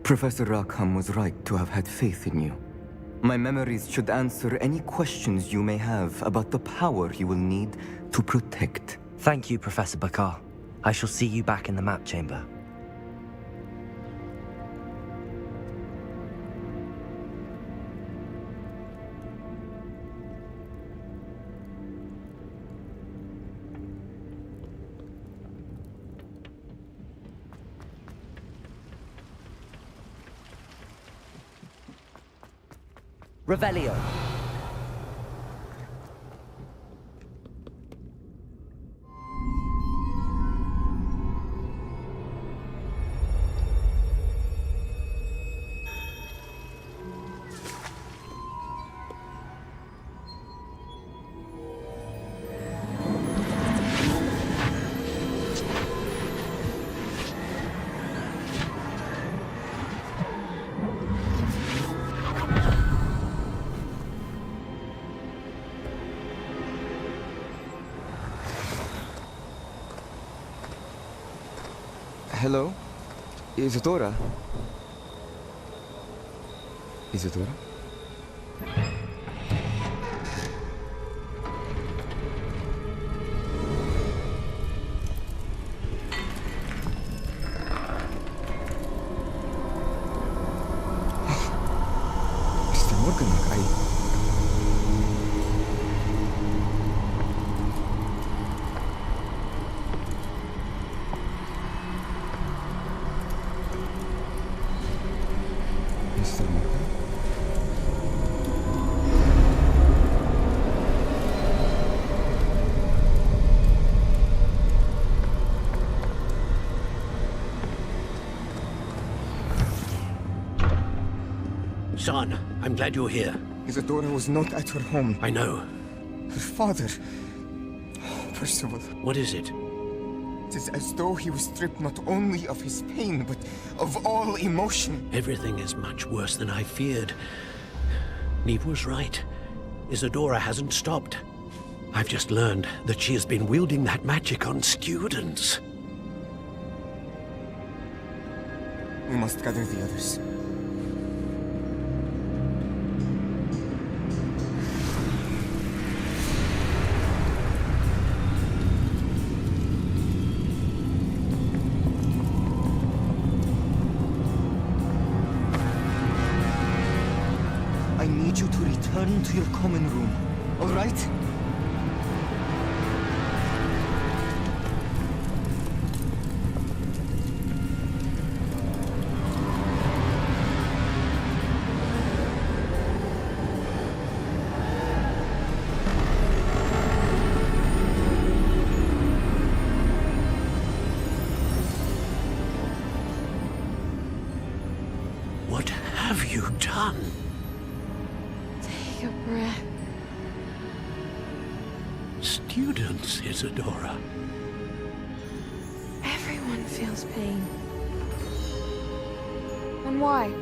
Speaker 23: Professor Rackham was right to have had faith in you. My memories should answer any questions you may have about the power you will need to protect.
Speaker 4: Thank you, Professor Bakar. I shall see you back in the map chamber. Revelio.
Speaker 23: Hello? Isadora? Isadora? Mr. Morgan,
Speaker 18: Son, I'm glad you're here.
Speaker 23: Isadora was not at her home.
Speaker 18: I know.
Speaker 23: Her father... Percival.
Speaker 18: What is it?
Speaker 23: It is as though he was stripped not only of his pain, but of all emotion.
Speaker 18: Everything is much worse than I feared. Neve was right. Isadora hasn't stopped. I've just learned that she has been wielding that magic on students.
Speaker 23: We must gather the others. return to your common room, all right?
Speaker 18: What have you done?
Speaker 5: Take a breath.
Speaker 18: Students, Isadora.
Speaker 5: Everyone feels pain. And why?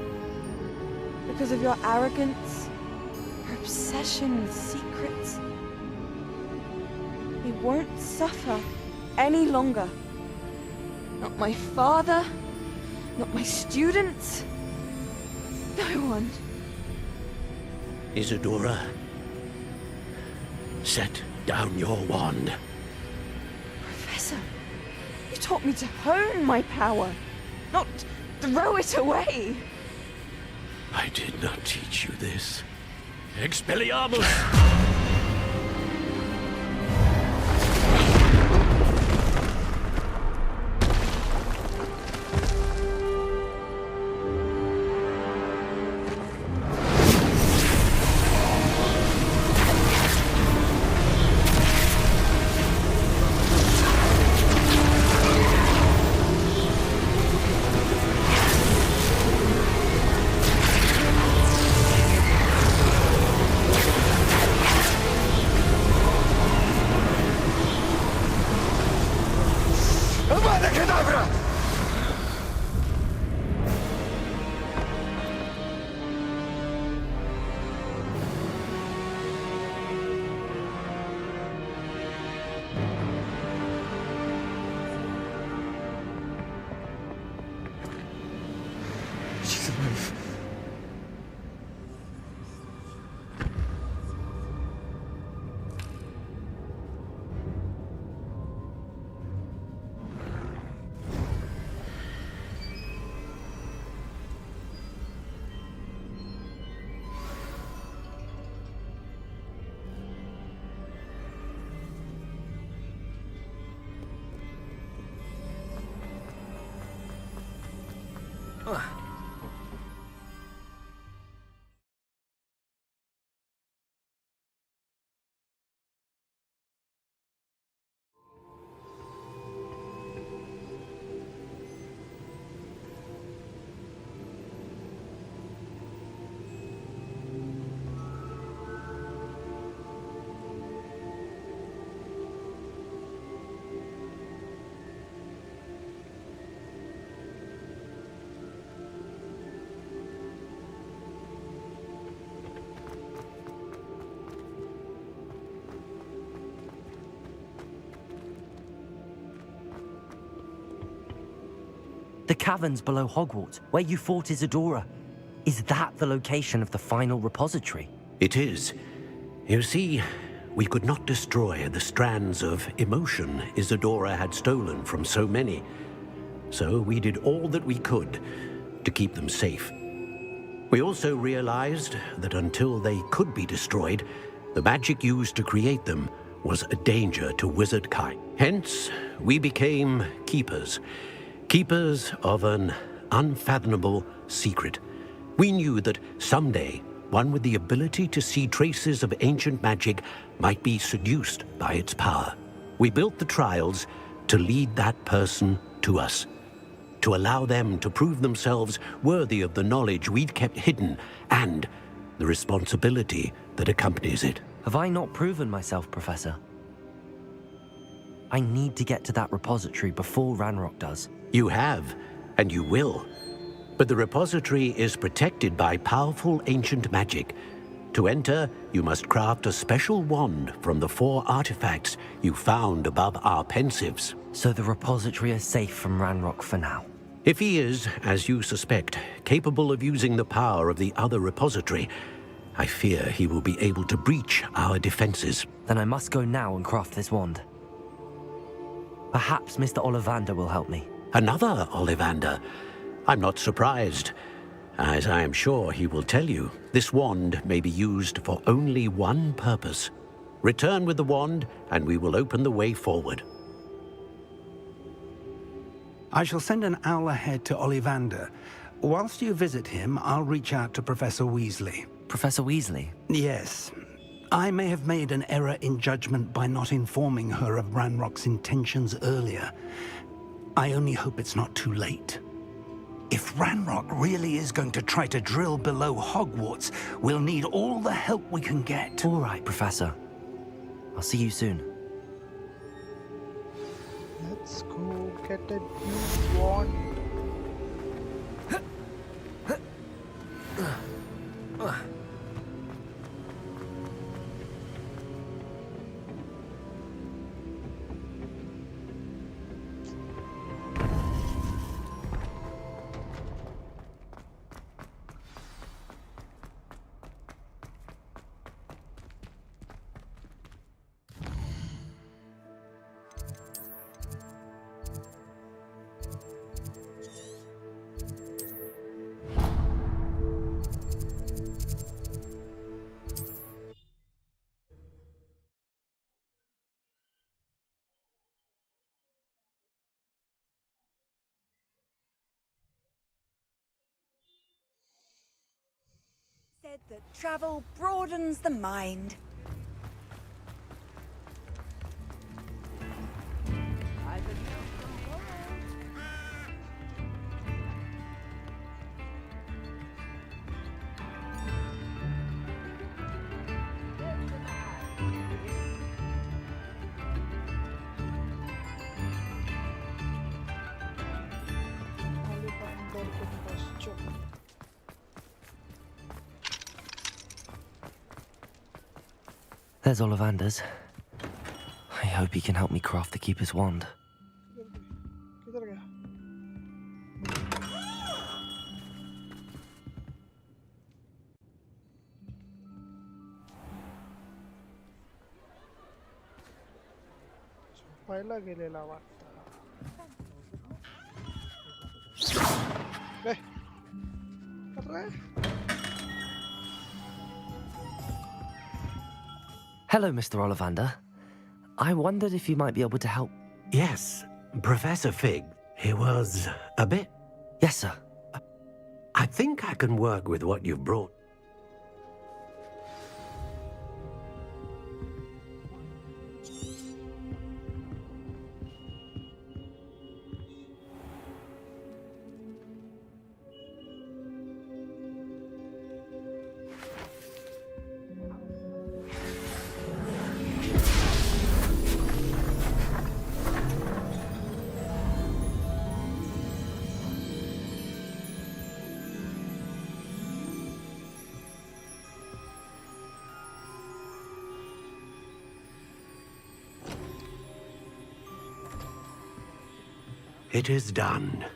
Speaker 5: Because of your arrogance? Your obsession with secrets? We won't suffer any longer. Not my father, not my students. No one.
Speaker 18: Isadora, set down your wand.
Speaker 5: Professor, you taught me to hone my power, not throw it away.
Speaker 18: I did not teach you this. Expelliarmus!
Speaker 23: She's alive.
Speaker 4: The caverns below Hogwarts, where you fought Isadora. Is that the location of the final repository?
Speaker 18: It is. You see, we could not destroy the strands of emotion Isadora had stolen from so many. So we did all that we could to keep them safe. We also realized that until they could be destroyed, the magic used to create them was a danger to wizard kind. Hence, we became keepers. Keepers of an unfathomable secret. We knew that someday, one with the ability to see traces of ancient magic might be seduced by its power. We built the trials to lead that person to us, to allow them to prove themselves worthy of the knowledge we'd kept hidden and the responsibility that accompanies it.
Speaker 4: Have I not proven myself, Professor? I need to get to that repository before Ranrock does.
Speaker 18: You have, and you will. But the repository is protected by powerful ancient magic. To enter, you must craft a special wand from the 4 artifacts you found above our pensives.
Speaker 4: So the repository is safe from Ranrock for now?
Speaker 18: If he is, as you suspect, capable of using the power of the other repository, I fear he will be able to breach our defenses.
Speaker 4: Then I must go now and craft this wand. Perhaps Mr. Ollivander will help me.
Speaker 18: Another Ollivander? I'm not surprised. As I am sure he will tell you, this wand may be used for only one purpose. Return with the wand, and we will open the way forward.
Speaker 17: I shall send an owl ahead to Ollivander. Whilst you visit him, I'll reach out to Professor Weasley.
Speaker 4: Professor Weasley?
Speaker 17: Yes. I may have made an error in judgment by not informing her of Ranrock's intentions earlier. I only hope it's not too late. If Ranrock really is going to try to drill below Hogwarts, we'll need all the help we can get.
Speaker 4: All right, Professor. I'll see you soon.
Speaker 9: Let's go get a new wand.
Speaker 8: Said that travel broadens the mind.
Speaker 4: There's Ollivander's. I hope he can help me craft the Keeper's wand.
Speaker 9: किधर गया? पहिला गेलेला वाटतं. अरे
Speaker 4: Hello, Mr. Ollivander. I wondered if you might be able to help.
Speaker 18: Yes, Professor Fig. He was a bit...
Speaker 4: Yes, sir.
Speaker 18: I think I can work with what you've brought. It is done.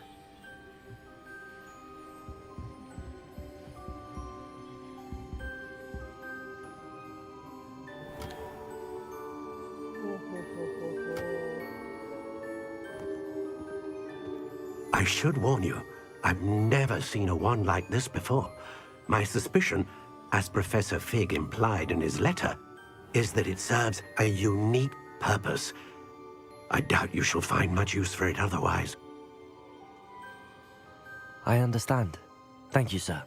Speaker 18: I should warn you, I've never seen a wand like this before. My suspicion, as Professor Fig implied in his letter, is that it serves a unique purpose. I doubt you shall find much use for it otherwise.
Speaker 4: I understand. Thank you, sir.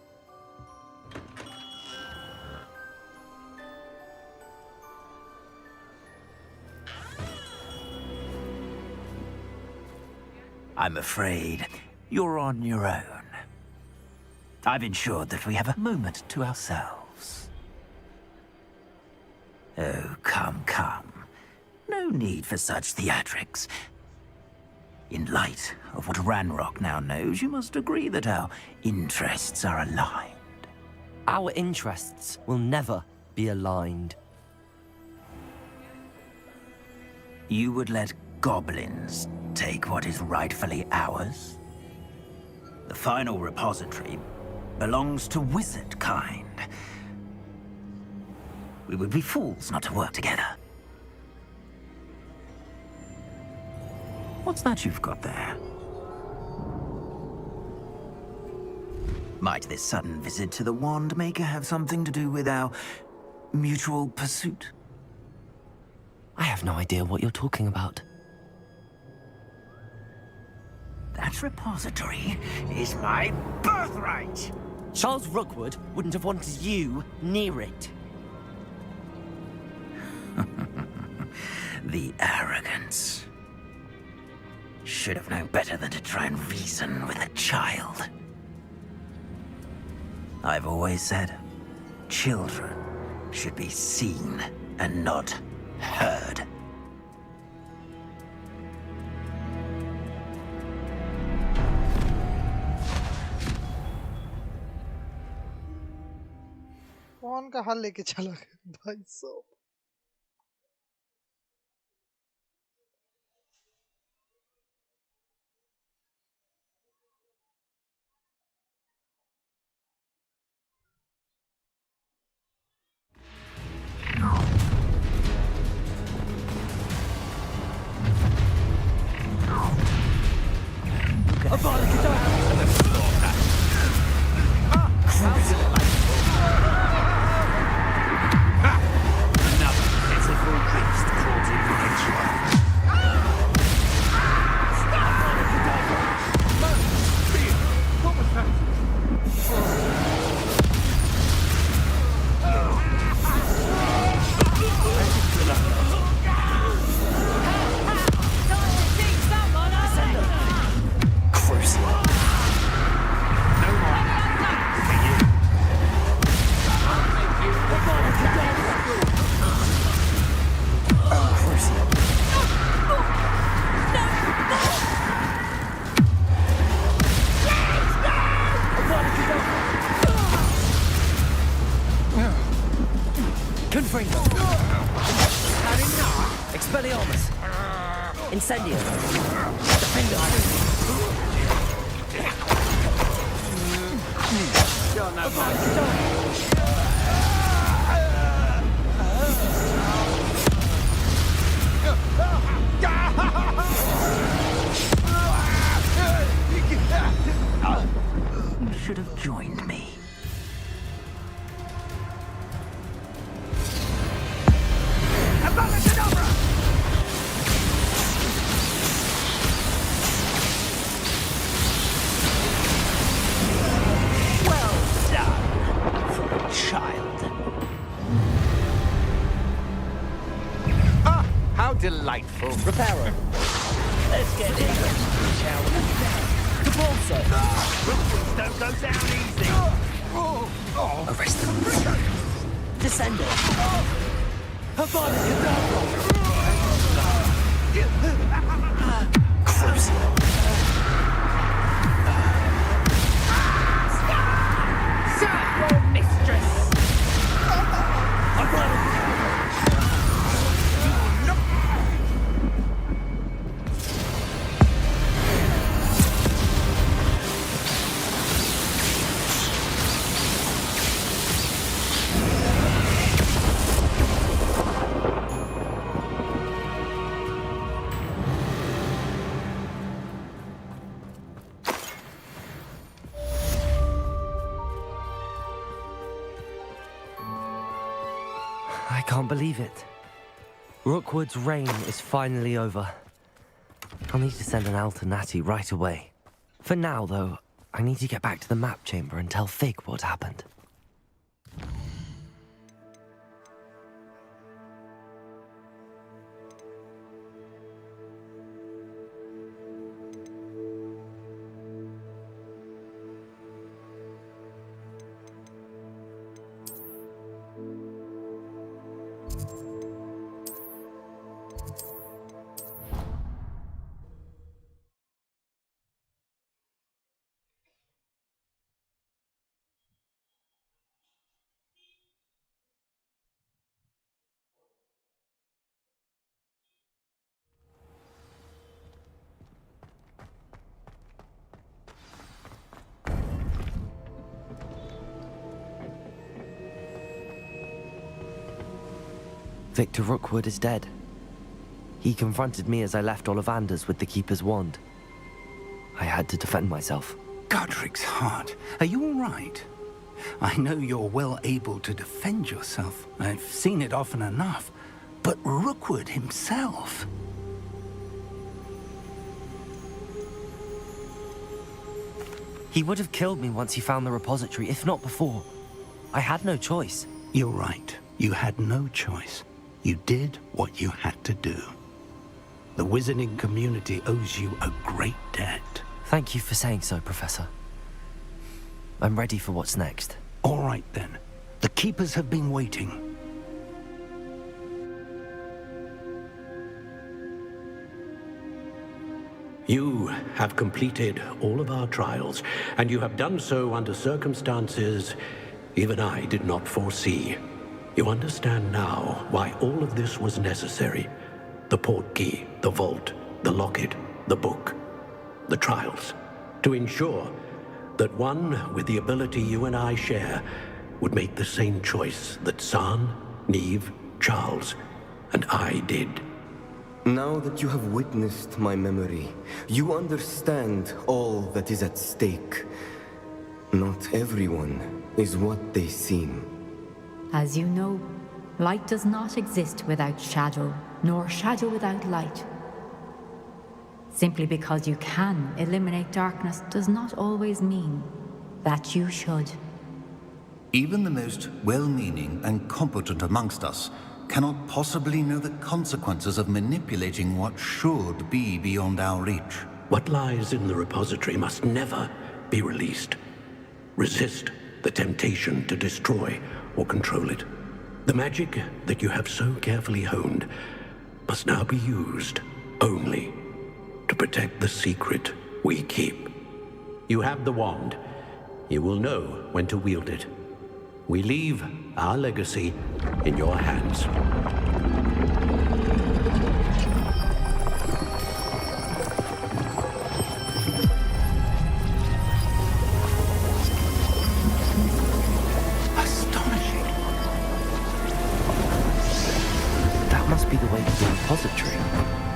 Speaker 12: I'm afraid you're on your own. I've ensured that we have a moment to ourselves. Oh, come, come. No need for such theatrics. In light of what Ranrock now knows, you must agree that our interests are aligned.
Speaker 4: Our interests will never be aligned.
Speaker 12: You would let goblins take what is rightfully ours? The final repository belongs to wizard kind. We would be fools not to work together. What's that you've got there? Might this sudden visit to the Wand Maker have something to do with our mutual pursuit?
Speaker 4: I have no idea what you're talking about.
Speaker 20: That repository is my birthright!
Speaker 13: Charles Rookwood wouldn't have wanted you near it.
Speaker 12: The arrogance. Should have known better than to try and reason with a child. I've always said, children should be seen and not heard.
Speaker 9: कौन कहाँ लेके चला गया भाई साहब?
Speaker 13: Expelliarmus! Incendio!
Speaker 12: You should have joined me.
Speaker 13: Delightful. Reparo. Let's get in, shall we? GeForce. Rookwoods don't go down easy. Arrest them. Descender. Havana Kedavra. Crucible. Serve your mistress.
Speaker 4: I can't believe it. Rookwood's reign is finally over. I'll need to send an Alternati right away. For now, though, I need to get back to the map chamber and tell Fig what happened. Victor Rookwood is dead. He confronted me as I left Ollivander's with the Keeper's wand. I had to defend myself.
Speaker 17: Godric's heart. Are you all right? I know you're well able to defend yourself. I've seen it often enough. But Rookwood himself...
Speaker 4: He would have killed me once he found the repository, if not before. I had no choice.
Speaker 17: You're right. You had no choice. You did what you had to do. The wizarding community owes you a great debt.
Speaker 4: Thank you for saying so, Professor. I'm ready for what's next.
Speaker 17: All right, then. The Keepers have been waiting.
Speaker 18: You have completed all of our trials, and you have done so under circumstances even I did not foresee. You understand now why all of this was necessary. The portkey, the vault, the locket, the book, the trials. To ensure that one with the ability you and I share would make the same choice that San, Neve, Charles, and I did.
Speaker 23: Now that you have witnessed my memory, you understand all that is at stake. Not everyone is what they seem.
Speaker 16: As you know, light does not exist without shadow, nor shadow without light. Simply because you can eliminate darkness does not always mean that you should.
Speaker 21: Even the most well-meaning and competent amongst us cannot possibly know the consequences of manipulating what should be beyond our reach.
Speaker 18: What lies in the repository must never be released. Resist the temptation to destroy or control it. The magic that you have so carefully honed must now be used only to protect the secret we keep. You have the wand. You will know when to wield it. We leave our legacy in your hands.
Speaker 17: Astonishing.
Speaker 4: That must be the way to the repository.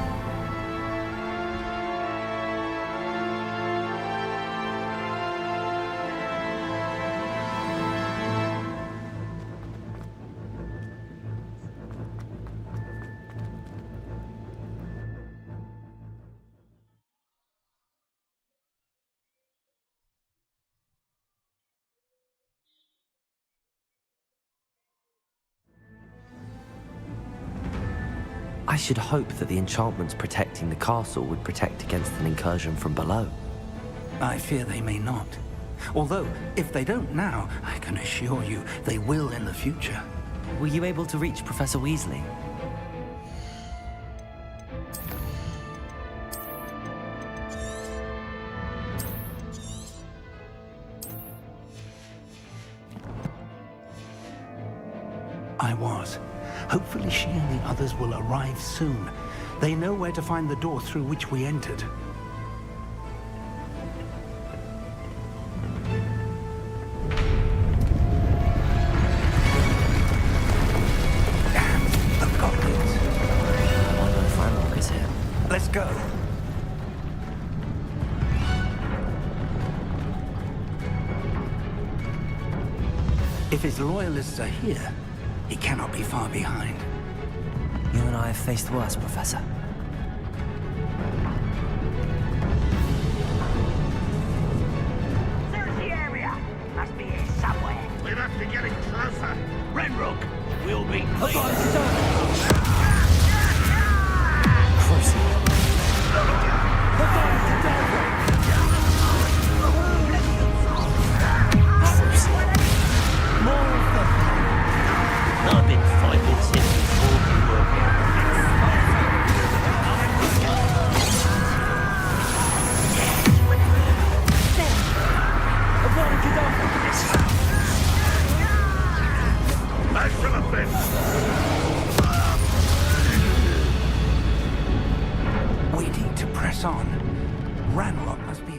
Speaker 4: I should hope that the enchantments protecting the castle would protect against an incursion from below.
Speaker 17: I fear they may not. Although, if they don't now, I can assure you they will in the future.
Speaker 4: Were you able to reach Professor Weasley?
Speaker 17: I was. Hopefully she and the others will arrive soon. They know where to find the door through which we entered. Damn, the goblins.
Speaker 4: I wonder if Ranrock is here.
Speaker 17: Let's go. If his loyalists are here, he cannot be far behind.
Speaker 4: You and I have faced worse, Professor.
Speaker 20: Search the area. Must be here somewhere.
Speaker 10: We must be getting closer.
Speaker 20: Renrook, we'll be I've been fighting since before you were
Speaker 17: We need to press on. Ranrock must be...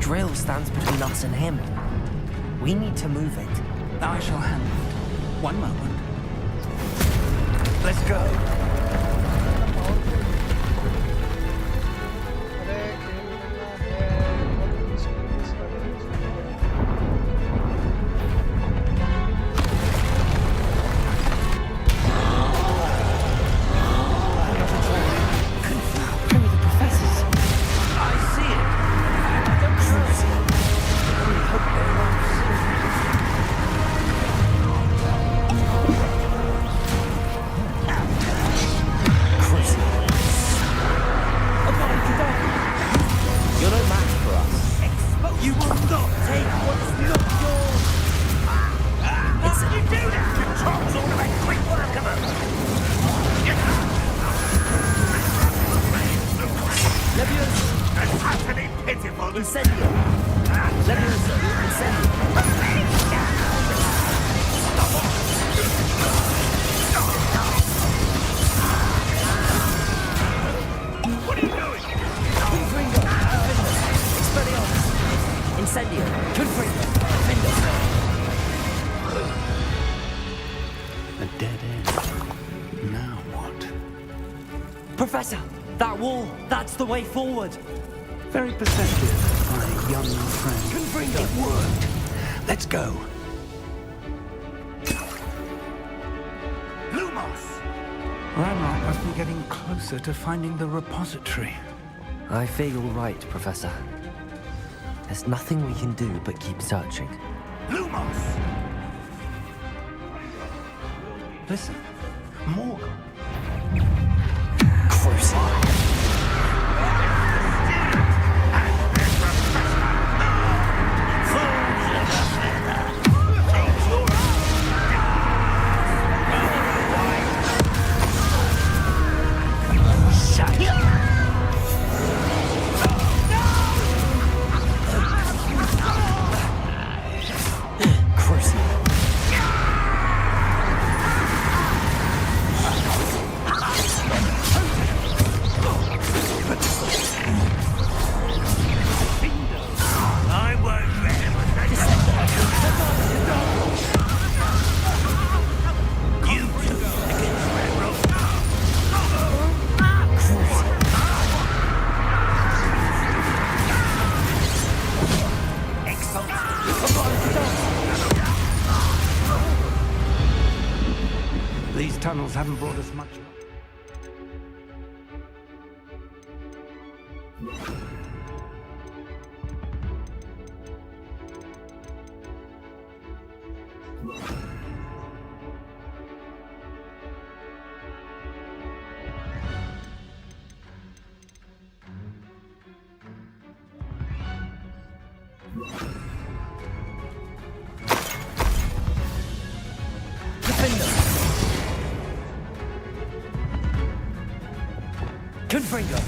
Speaker 4: drill stands between us and him. We need to move it.
Speaker 17: I shall handle it. One moment. Let's go.
Speaker 4: Professor, that wall, that's the way forward.
Speaker 17: Very perceptive, my young friend.
Speaker 4: Confringo.
Speaker 17: It worked. Let's go.
Speaker 6: Lumos!
Speaker 17: Ranrock must be getting closer to finding the repository.
Speaker 4: I fear you're right, Professor. There's nothing we can do but keep searching.
Speaker 6: Lumos!
Speaker 17: Listen, more. These tunnels haven't brought us much.
Speaker 4: Confringo.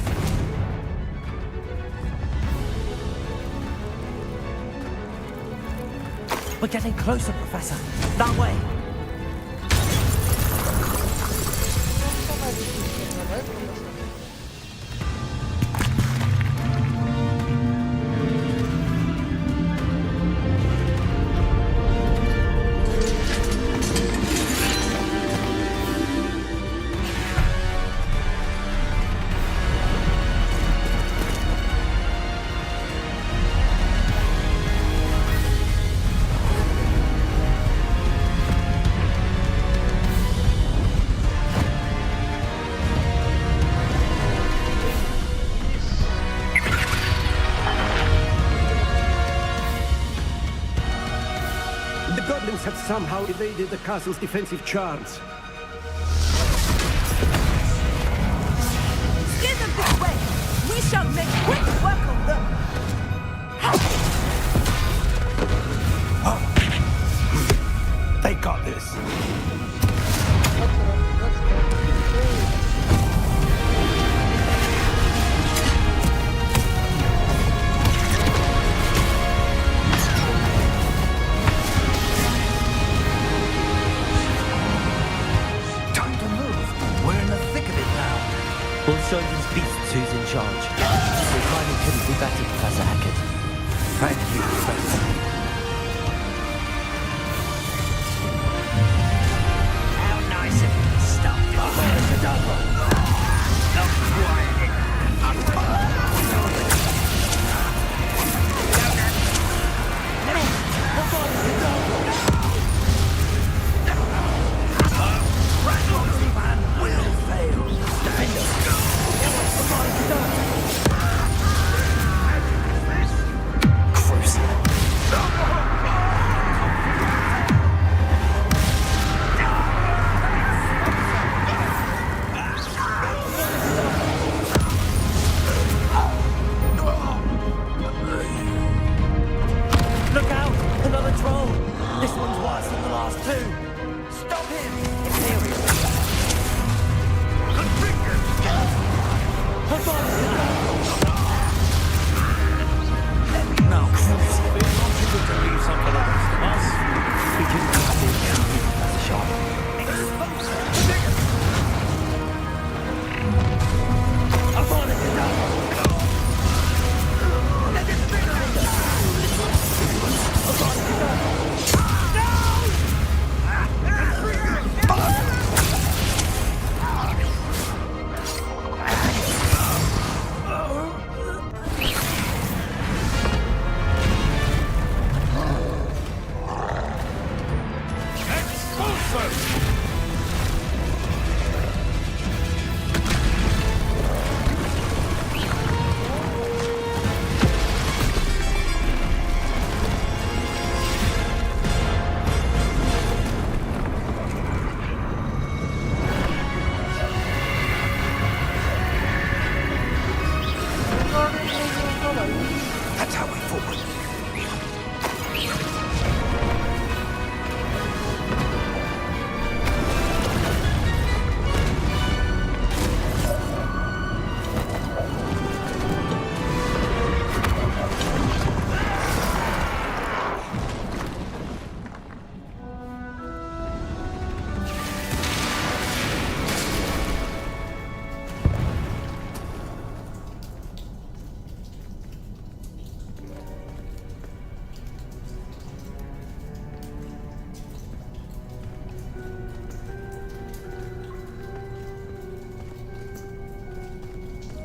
Speaker 4: We're getting closer, Professor. That way.
Speaker 18: Have somehow evaded the castle's defensive charms.
Speaker 8: Steer them this way! We shall make quick work of them!
Speaker 17: They got this.
Speaker 4: We'll show these beasts who's in charge. We finally couldn't be better, Professor Hackett.
Speaker 17: Thank you, Professor.
Speaker 13: How nice of you to stop it. Not quiet.
Speaker 4: Look out! Another troll! This one's worse than the last two! Stop him! It's serious!
Speaker 6: No, we want you to leave some for the rest of us.
Speaker 4: We can grab him as a shot.
Speaker 13: I'm on it,
Speaker 6: That's how we forward.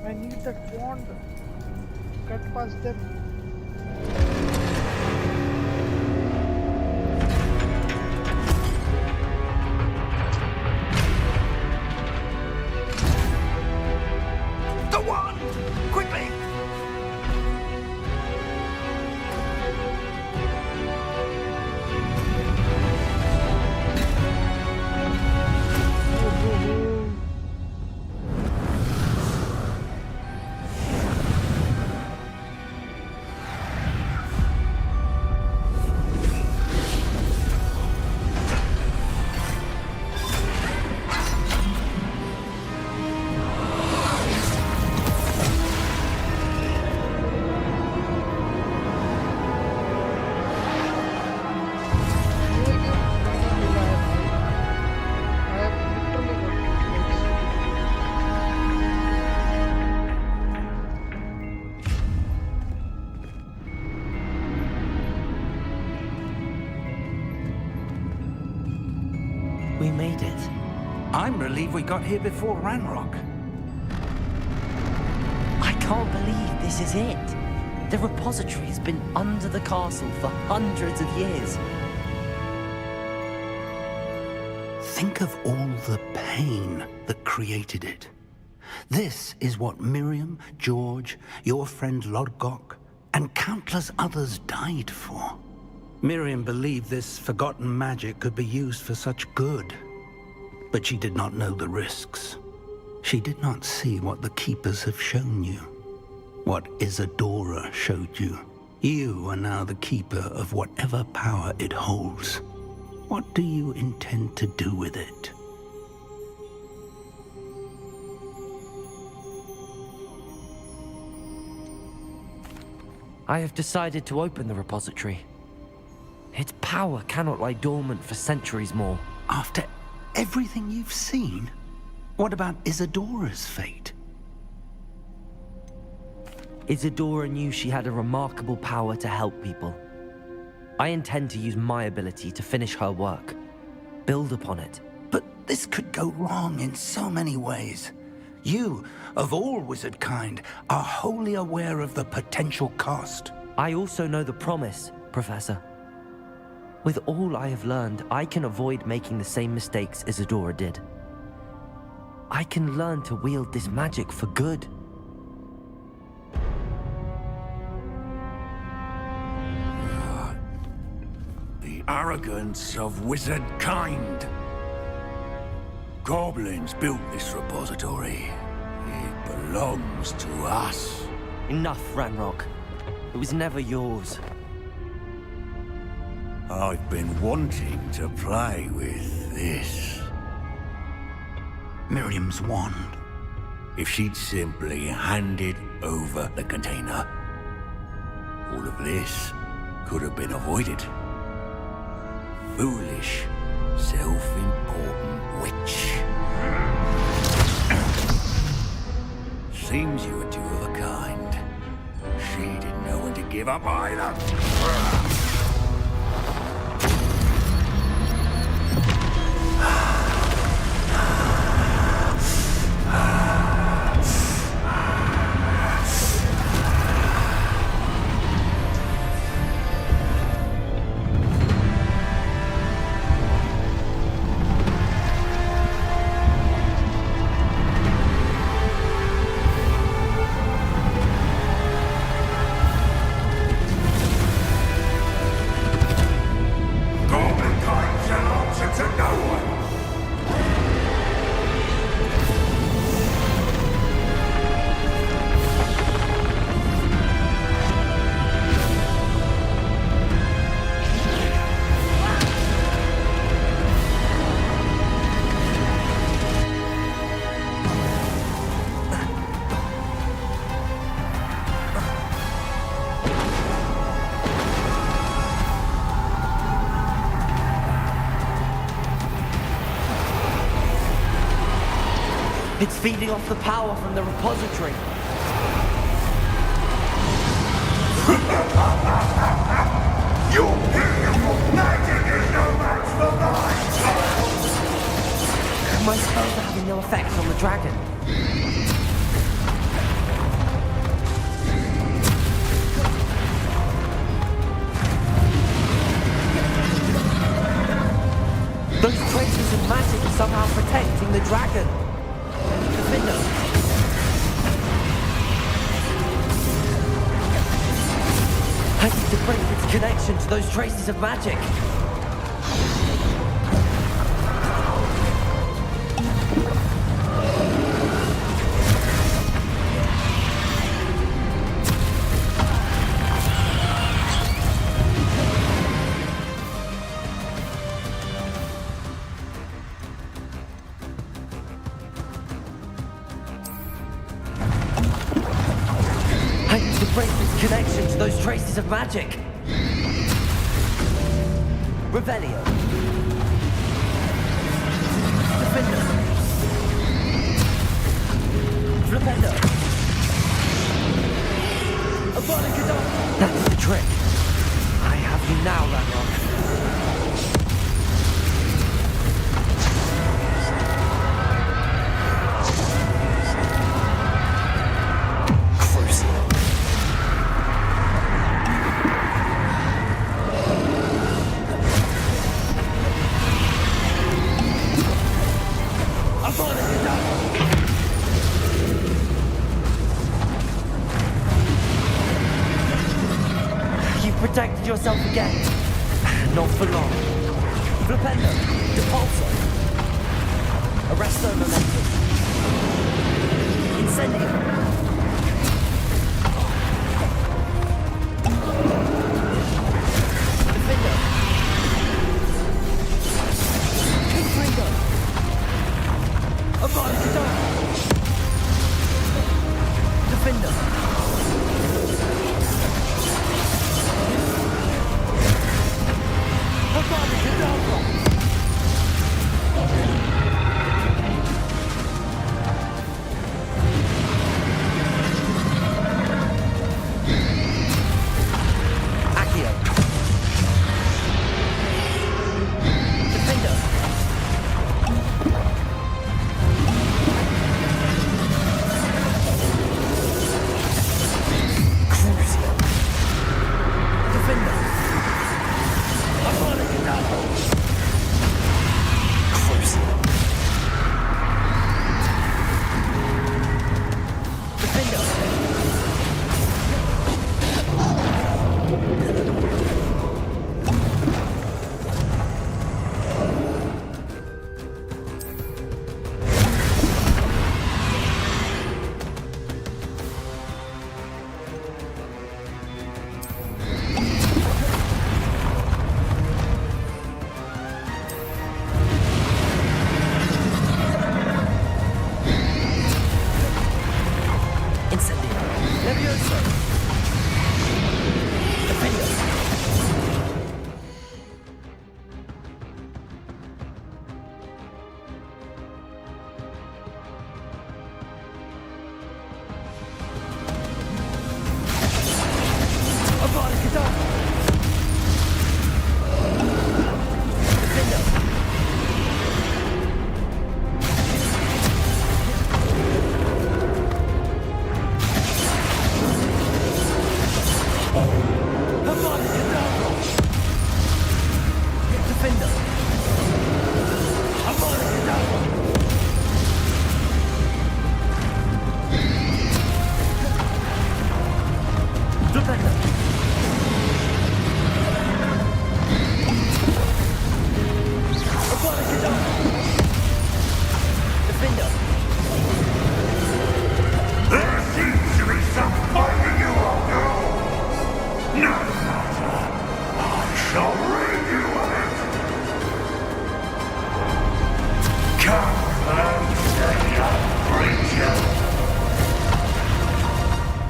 Speaker 9: I need that wand. Cut past them.
Speaker 6: The wand! Quickly!
Speaker 4: We made it.
Speaker 17: I'm relieved we got here before Ranrock.
Speaker 4: I can't believe this is it. The repository has been under the castle for hundreds of years.
Speaker 17: Think of all the pain that created it. This is what Miriam, George, your friend Lodgok, and countless others died for. Miriam believed this forgotten magic could be used for such good. But she did not know the risks. She did not see what the Keepers have shown you. What Isadora showed you. You are now the Keeper of whatever power it holds. What do you intend to do with it?
Speaker 4: I have decided to open the repository. Its power cannot lie dormant for centuries more.
Speaker 17: After everything you've seen? What about Isadora's fate?
Speaker 4: Isadora knew she had a remarkable power to help people. I intend to use my ability to finish her work, build upon it.
Speaker 17: But this could go wrong in so many ways. You, of all wizard kind, are wholly aware of the potential cost.
Speaker 4: I also know the promise, Professor. With all I have learned, I can avoid making the same mistakes Isadora did. I can learn to wield this magic for good.
Speaker 6: The arrogance of wizard kind. Goblins built this repository. It belongs to us.
Speaker 4: Enough, Ranrock. It was never yours.
Speaker 6: I've been wanting to play with this.
Speaker 17: Miriam's wand.
Speaker 6: If she'd simply handed over the container, all of this could have been avoided. Foolish, self-important witch. Seems you were two of a kind. She didn't know when to give up either.
Speaker 4: It's feeding off the power from the repository.
Speaker 10: Your beautiful magic is no match for mine!
Speaker 4: My spells are having no effect on the dragon. Those traces of magic are somehow protecting the dragon. The window. I need to break its connection to those traces of magic. Connection to those traces of magic. Revelio. Defender. Flipendo. Abolicadabra. That's the trick. I have you now, Ranrock. Protected yourself again. Not for long. Flipendo. Depulso. Arresto Momentum. Incendio. Defender. Confringo. Abolicadabra. Defender.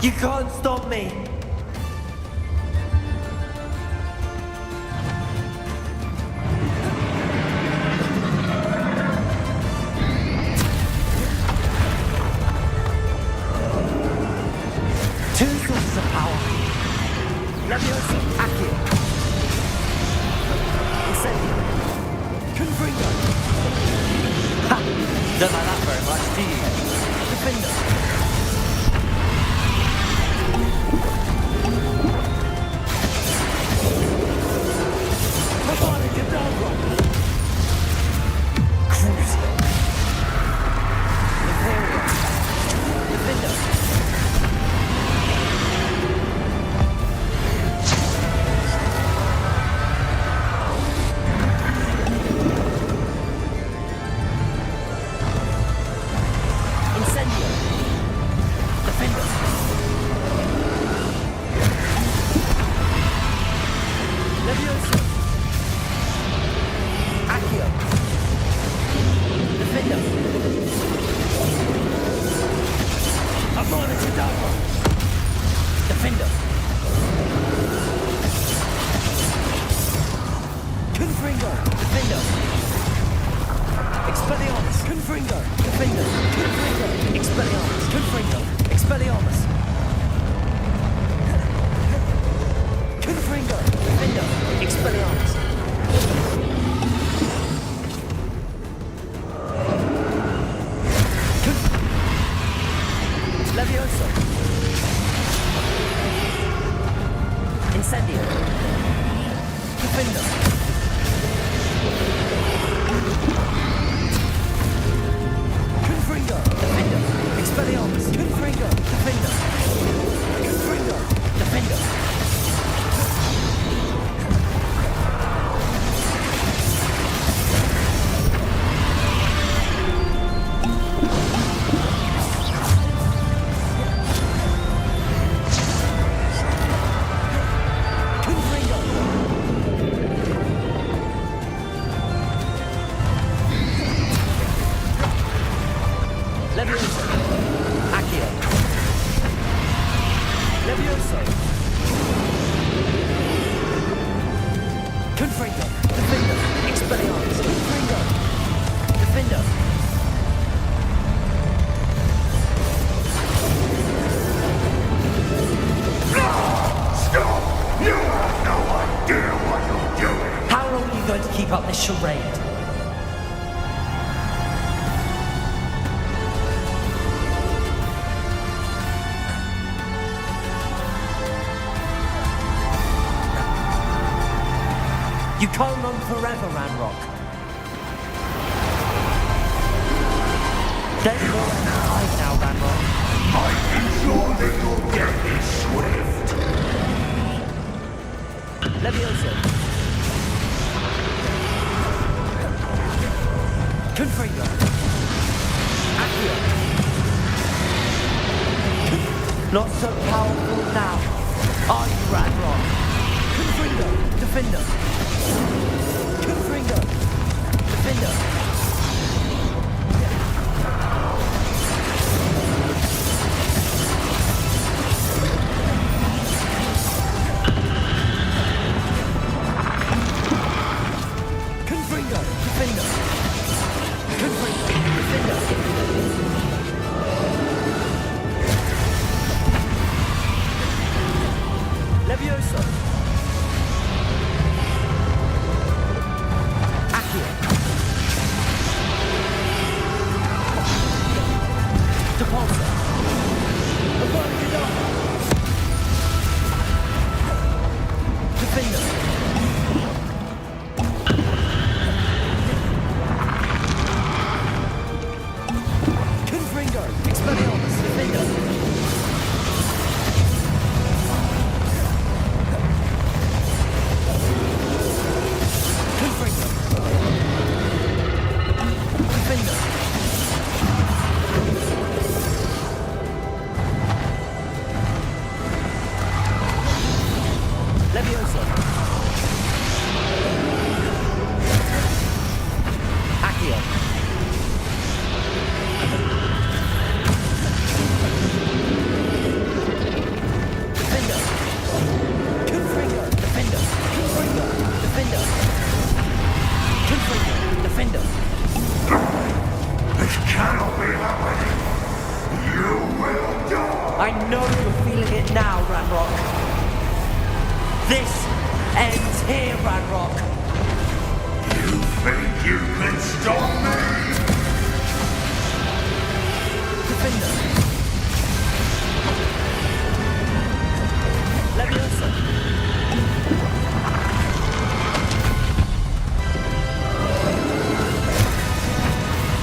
Speaker 13: You can't stop me!
Speaker 11: Two sources of power. Leviosa, Accio. Incendio. Confringo. Ha! Don't like that very much, do you? Defender. Motherboard, get down, bro. Cruising. Nvidia. Defender.
Speaker 13: You can't run forever, Ranrock. There's no time now, Ranrock.
Speaker 10: I'd ensure that your death is swift.
Speaker 13: Leviosa. Confringo. Accio. Not so powerful now. Are you, Ranrock? Confringo. Defender. Confringo. Defender. Confringo. Defender. Confringo. Defender. Leviosa.
Speaker 10: not be happening. You will die.
Speaker 11: I know you're feeling it now, Ranrock. This ends here, Ranrock.
Speaker 10: You think you can stop me?
Speaker 11: Defender. Leviosa.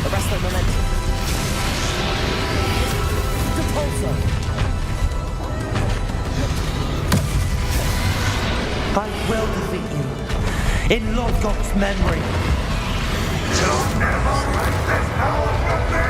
Speaker 11: Arrest their momentum. Repulsor. I will defeat you. In Lord Gok's memory.
Speaker 10: You'll never make this power from me!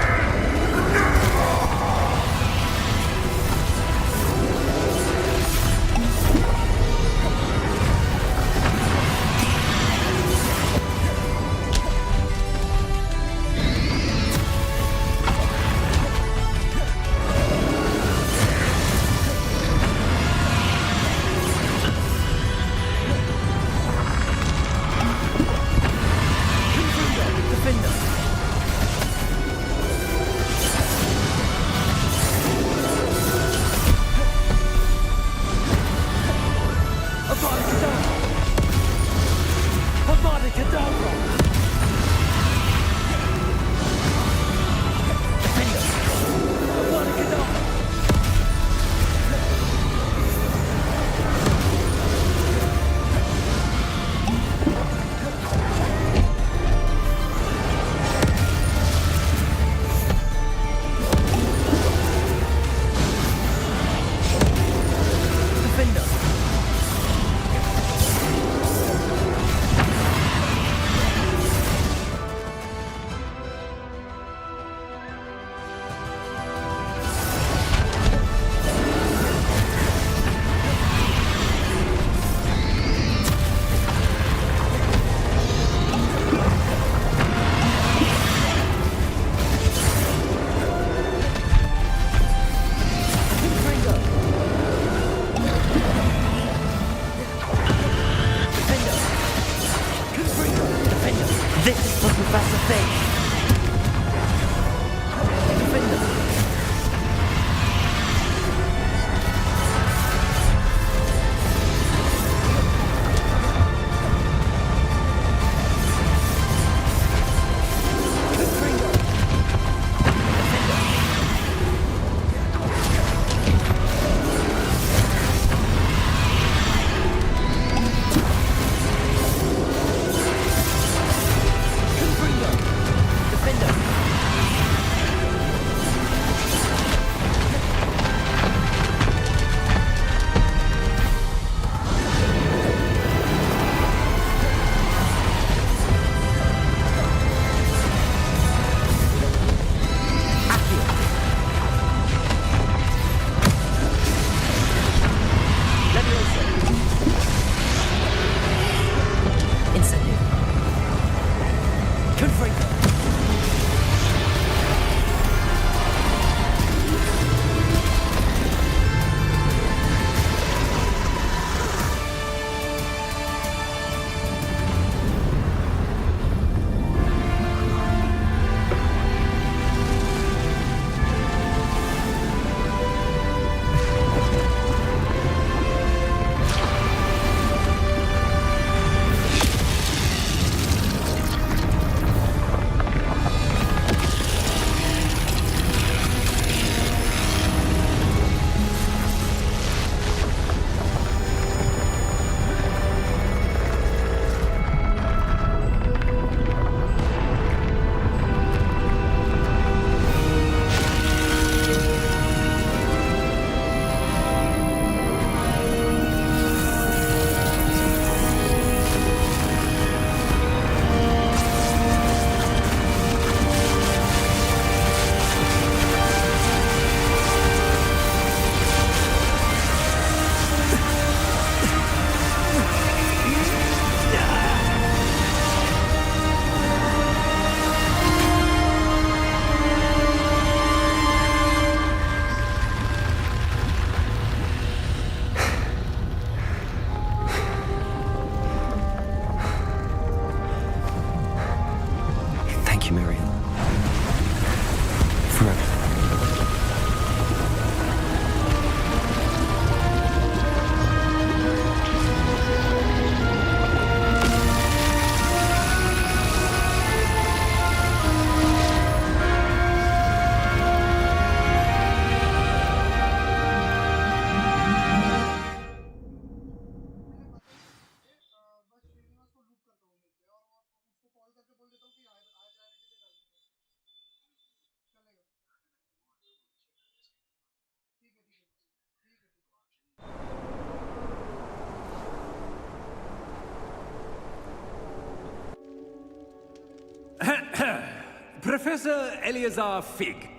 Speaker 1: Professor Eleazar Fig.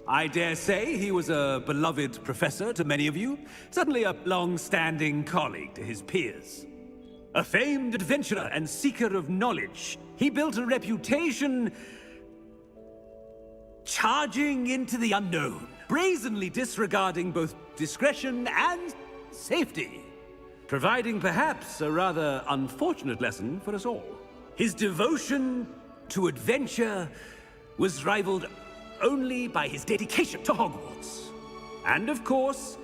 Speaker 1: I dare say he was a beloved professor to many of you, certainly a long-standing colleague to his peers. A famed adventurer and seeker of knowledge, he built a reputation charging into the unknown, brazenly disregarding both discretion and safety, providing perhaps a rather unfortunate lesson for us all. His devotion to adventure was rivaled only by his dedication to Hogwarts. And of course,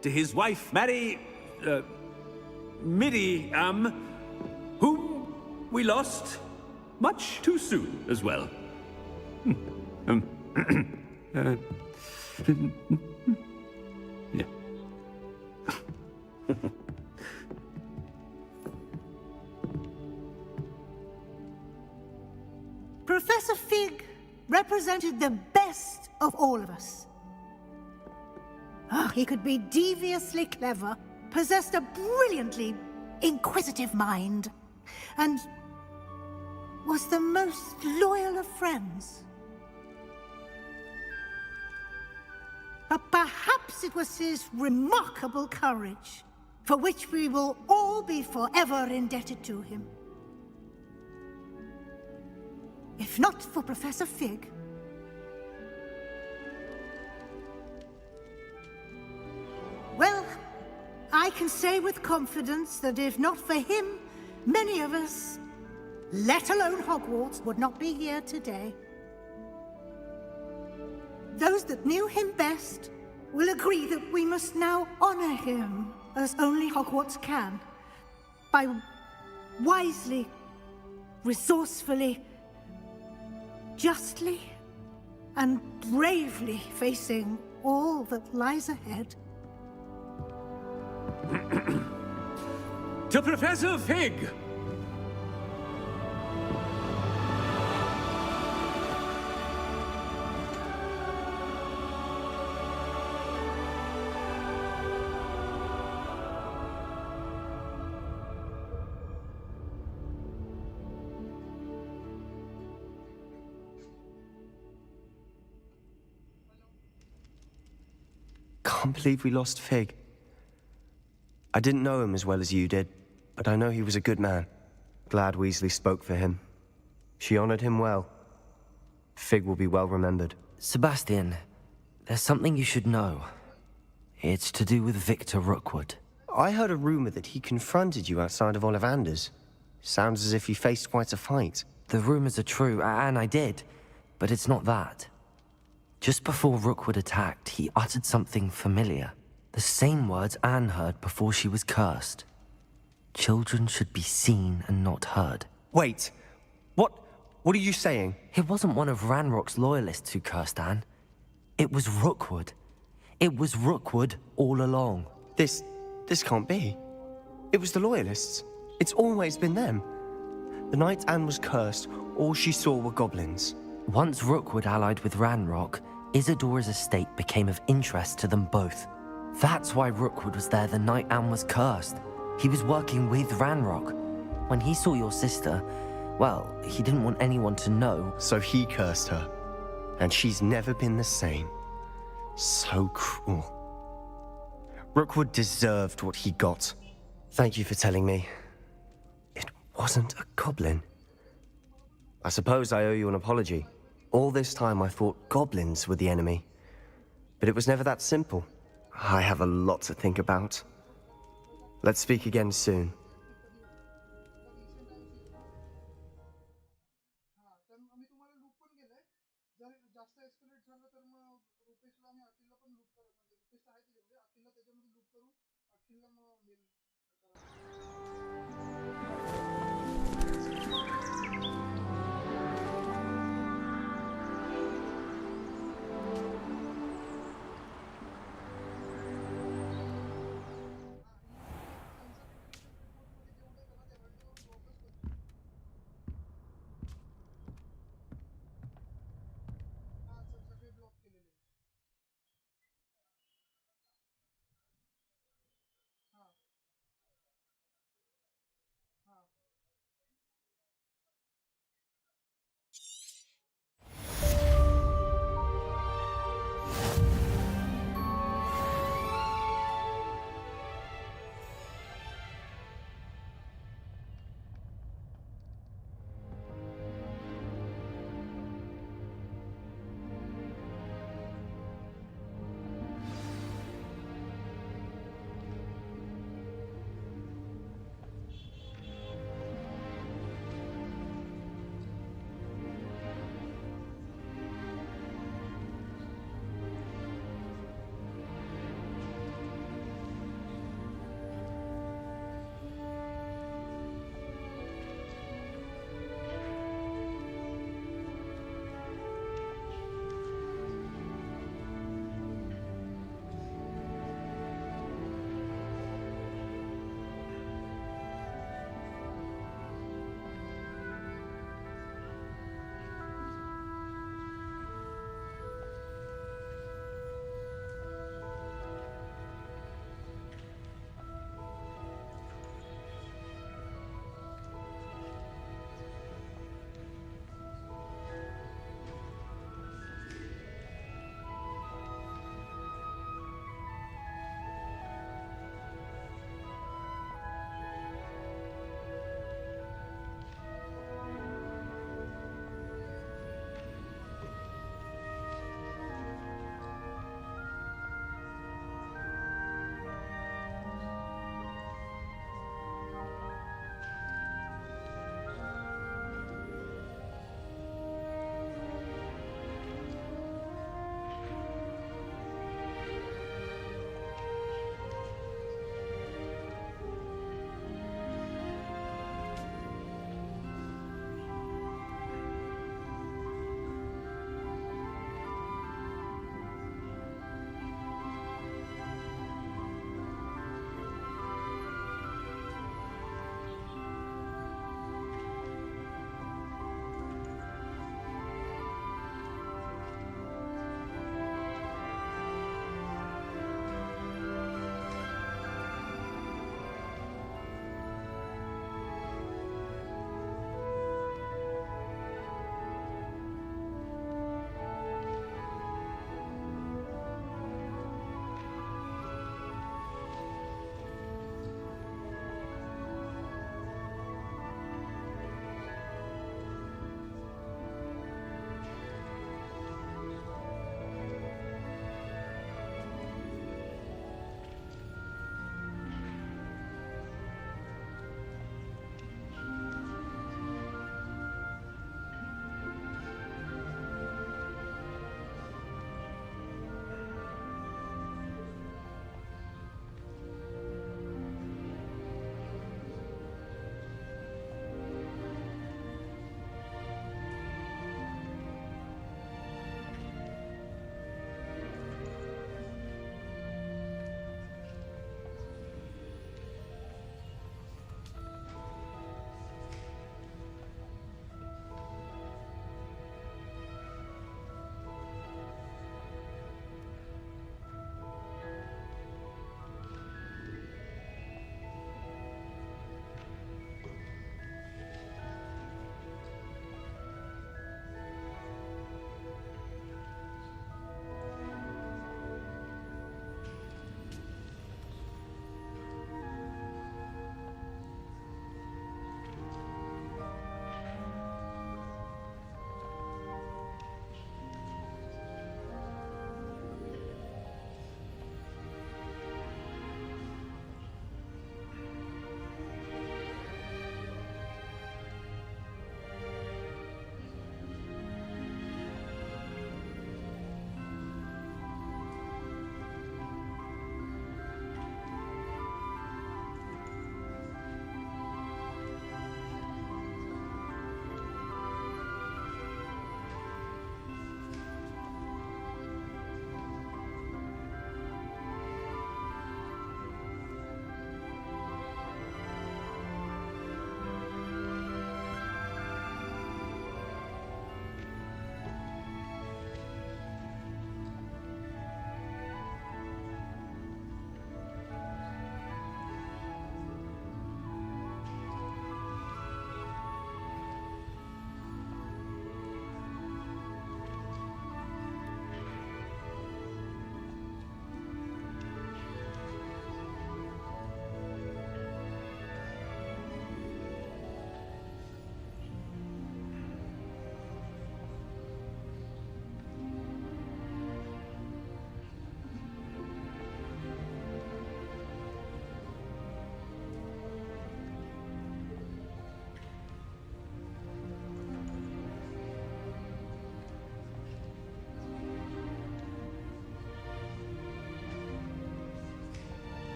Speaker 1: to his wife, Midi, whom we lost much too soon as well. Yeah.
Speaker 15: Professor Fig represented the best of all of us. He could be deviously clever, possessed a brilliantly inquisitive mind, and was the most loyal of friends. But perhaps it was his remarkable courage, for which we will all be forever indebted to him. If not for Professor Fig, well, I can say with confidence that if not for him, many of us, let alone Hogwarts, would not be here today. Those that knew him best will agree that we must now honor him as only Hogwarts can, by wisely, resourcefully, justly, and bravely facing all that lies ahead.
Speaker 1: To Professor Fig!
Speaker 3: Can't believe we lost Fig. I didn't know him as well as you did, but I know he was a good man. Glad Weasley spoke for him. She honored him well. Fig will be well remembered.
Speaker 4: Sebastian, there's something you should know. It's to do with Victor Rookwood.
Speaker 3: I heard a rumor that he confronted you outside of Ollivander's. Sounds as if you faced quite a fight.
Speaker 4: The rumors are true, and I did, but it's not that. Just before Rookwood attacked, he uttered something familiar. The same words Anne heard before she was cursed. Children should be seen and not heard.
Speaker 3: Wait, what are you saying?
Speaker 4: It wasn't one of Ranrock's loyalists who cursed Anne. It was Rookwood. It was Rookwood all along.
Speaker 3: This can't be. It was the loyalists. It's always been them. The night Anne was cursed, all she saw were goblins.
Speaker 4: Once Rookwood allied with Ranrock, Isadora's estate became of interest to them both. That's why Rookwood was there the night Anne was cursed. He was working with Ranrock. When he saw your sister, well, he didn't want anyone to know.
Speaker 3: So he cursed her. And she's never been the same. So cruel. Rookwood deserved what he got. Thank you for telling me. It wasn't a goblin. I suppose I owe you an apology. All this time I thought goblins were the enemy. But it was never that simple. I have a lot to think about. Let's speak again soon.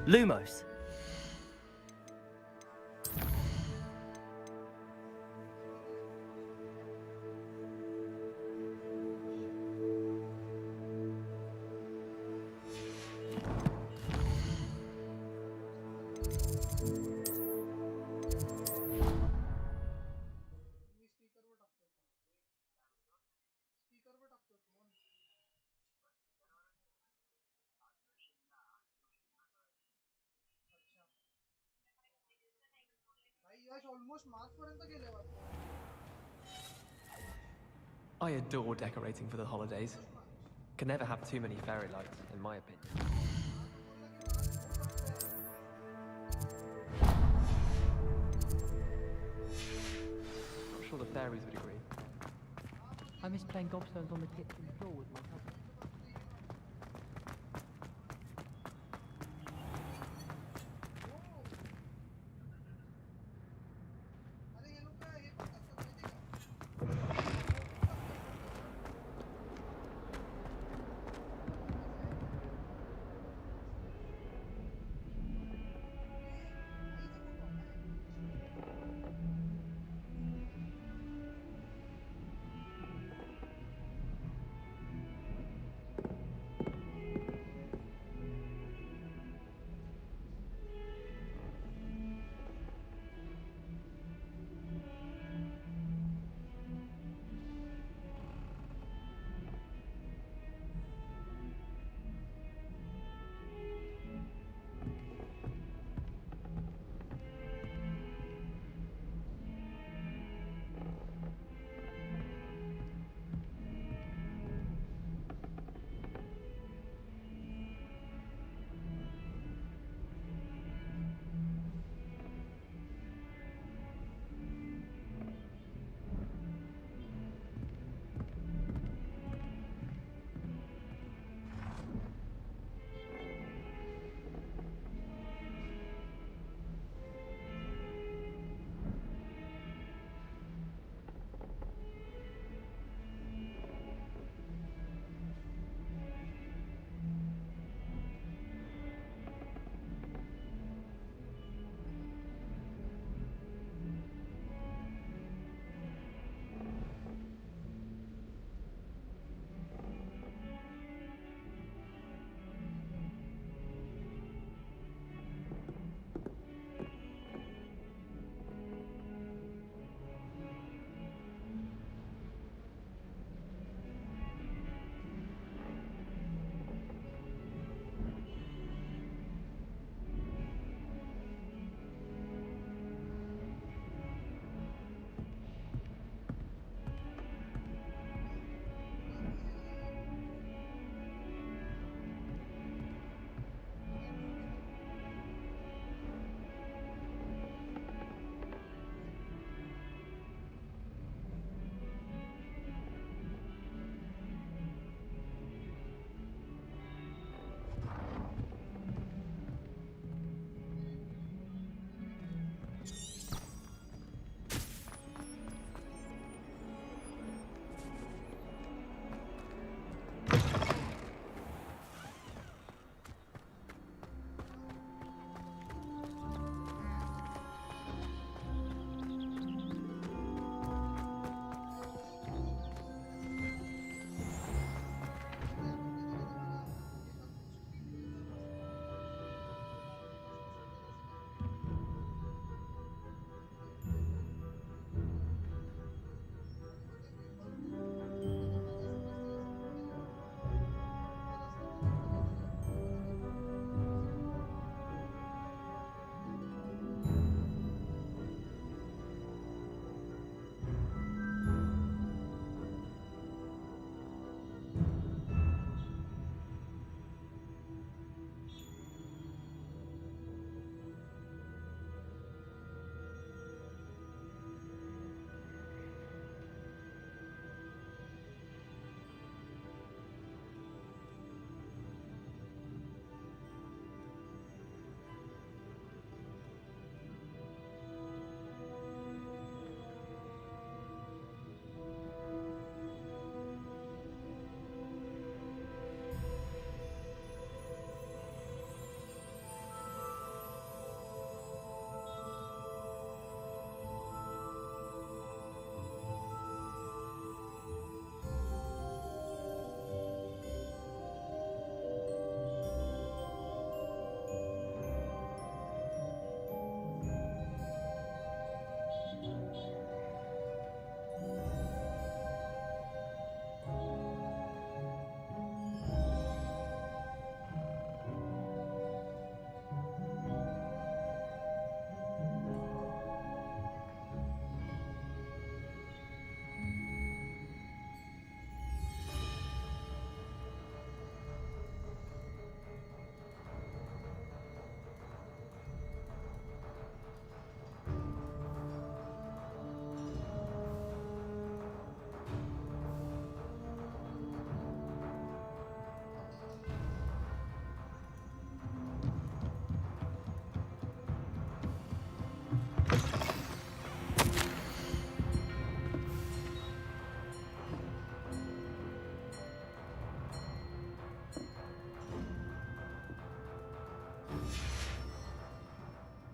Speaker 11: Lumos.
Speaker 14: I adore decorating for the holidays. Can never have too many fairy lights, in my opinion. Not sure the fairies would agree.
Speaker 19: I miss playing gobstones on the kitchen floor with my cousin.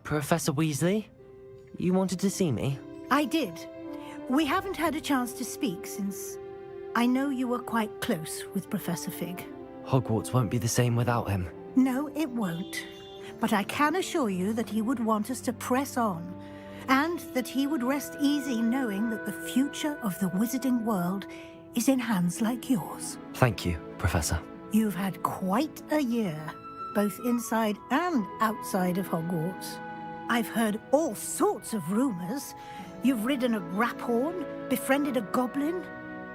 Speaker 4: Professor Weasley? You wanted to see me?
Speaker 15: I did. We haven't had a chance to speak since I know you were quite close with Professor Fig.
Speaker 4: Hogwarts won't be the same without him.
Speaker 15: No, it won't. But I can assure you that he would want us to press on, and that he would rest easy knowing that the future of the wizarding world is in hands like yours.
Speaker 4: Thank you, Professor.
Speaker 15: You've had quite a year, both inside and outside of Hogwarts. I've heard all sorts of rumors. You've ridden a graphorn, befriended a goblin,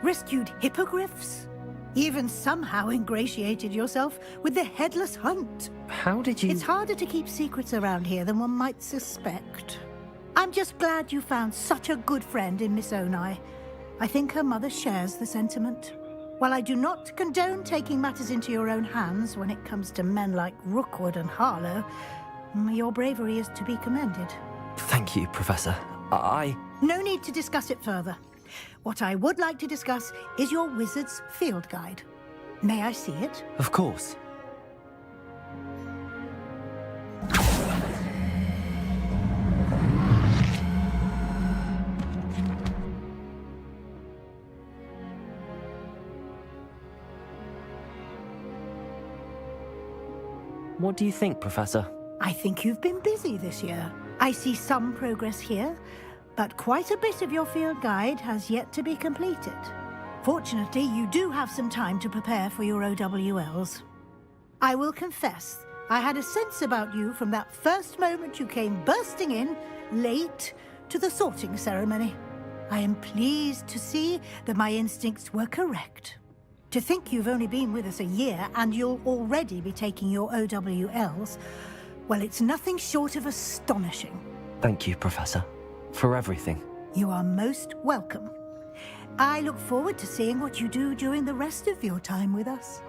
Speaker 15: rescued hippogriffs, even somehow ingratiated yourself with the Headless Hunt.
Speaker 4: How did you...
Speaker 15: It's harder to keep secrets around here than one might suspect. I'm just glad you found such a good friend in Miss Onai. I think her mother shares the sentiment. While I do not condone taking matters into your own hands when it comes to men like Rookwood and Harlow, your bravery is to be commended.
Speaker 4: Thank you, Professor.
Speaker 15: No need to discuss it further. What I would like to discuss is your wizard's field guide. May I see it?
Speaker 4: Of course. What do you think, Professor?
Speaker 15: I think you've been busy this year. I see some progress here, but quite a bit of your field guide has yet to be completed. Fortunately, you do have some time to prepare for your OWLs. I will confess, I had a sense about you from that first moment you came bursting in, late, to the sorting ceremony. I am pleased to see that my instincts were correct. To think you've only been with us a year and you'll already be taking your OWLs, well, it's nothing short of astonishing.
Speaker 4: Thank you, Professor, for everything.
Speaker 15: You are most welcome. I look forward to seeing what you do during the rest of your time with us.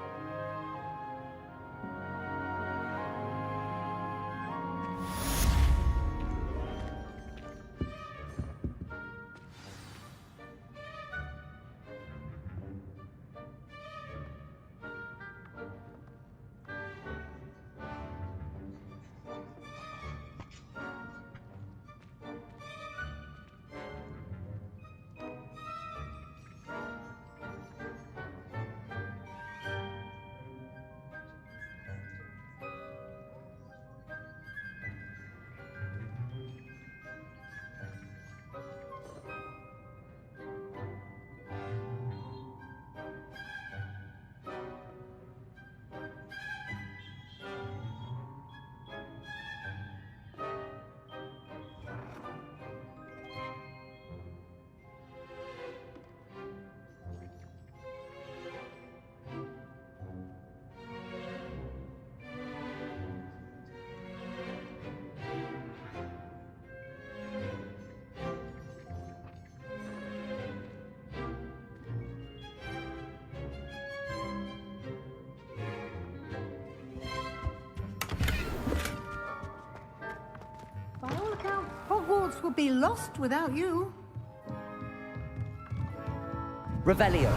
Speaker 15: By all accounts, Hogwarts would be lost without you.
Speaker 11: Revelio.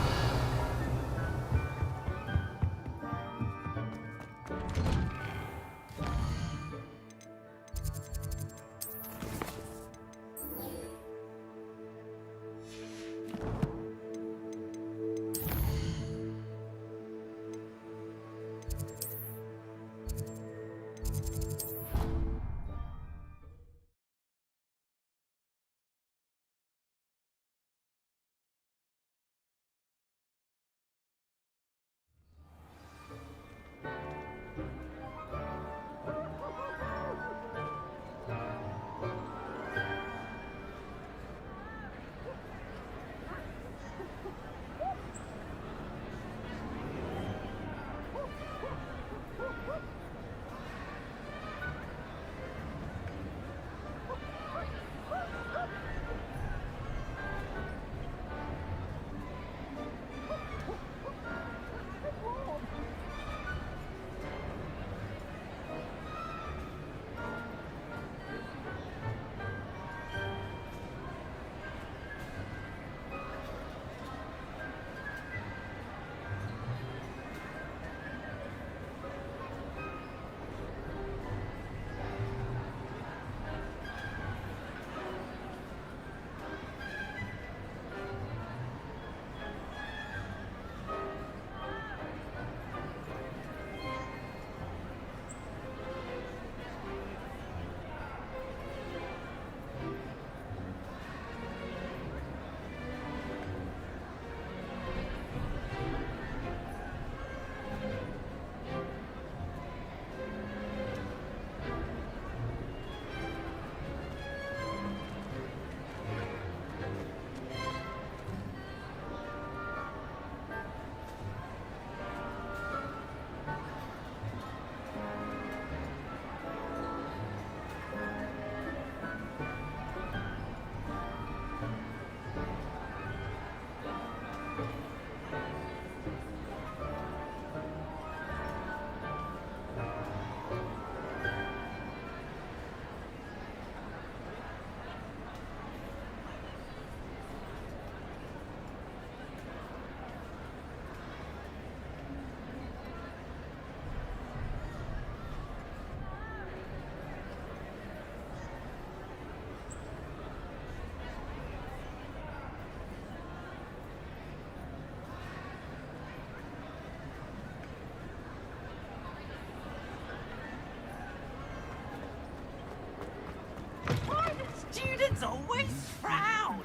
Speaker 20: always frown.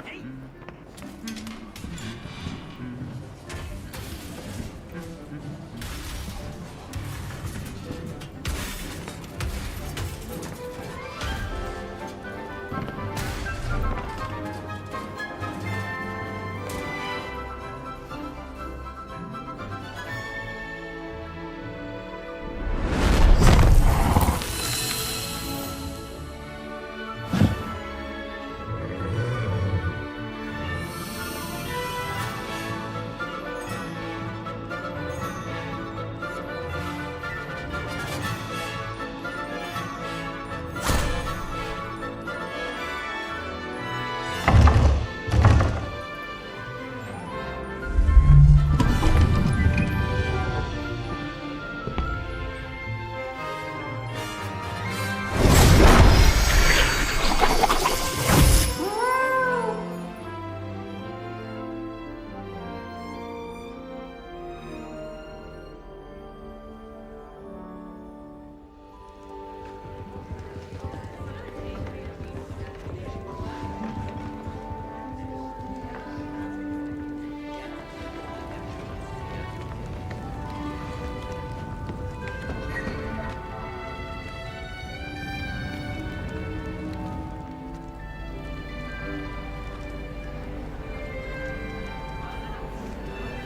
Speaker 20: Hey.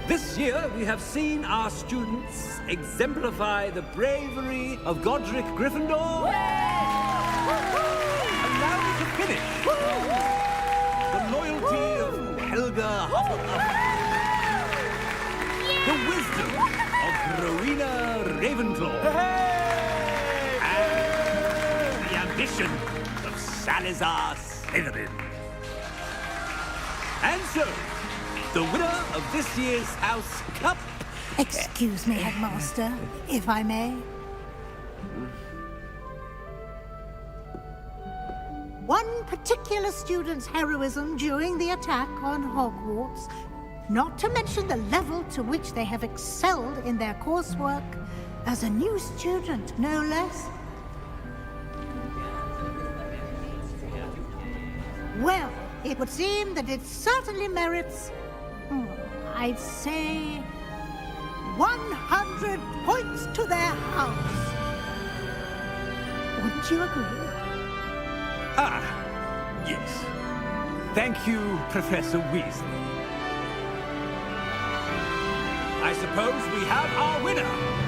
Speaker 1: This year, we have seen our students exemplify the bravery of Godric Gryffindor. And now to finish, the loyalty of Helga Hufflepuff. The wisdom of Rowena Ravenclaw. And the ambition of Salazar Slytherin. And so, the winner of this year's House Cup...
Speaker 15: Excuse me, Headmaster, if I may. One particular student's heroism during the attack on Hogwarts, not to mention the level to which they have excelled in their coursework, as a new student, no less. Well, it would seem that it certainly merits... I'd say 100 points to their house. Wouldn't you agree?
Speaker 1: Ah, yes. Thank you, Professor Weasley. I suppose we have our winner.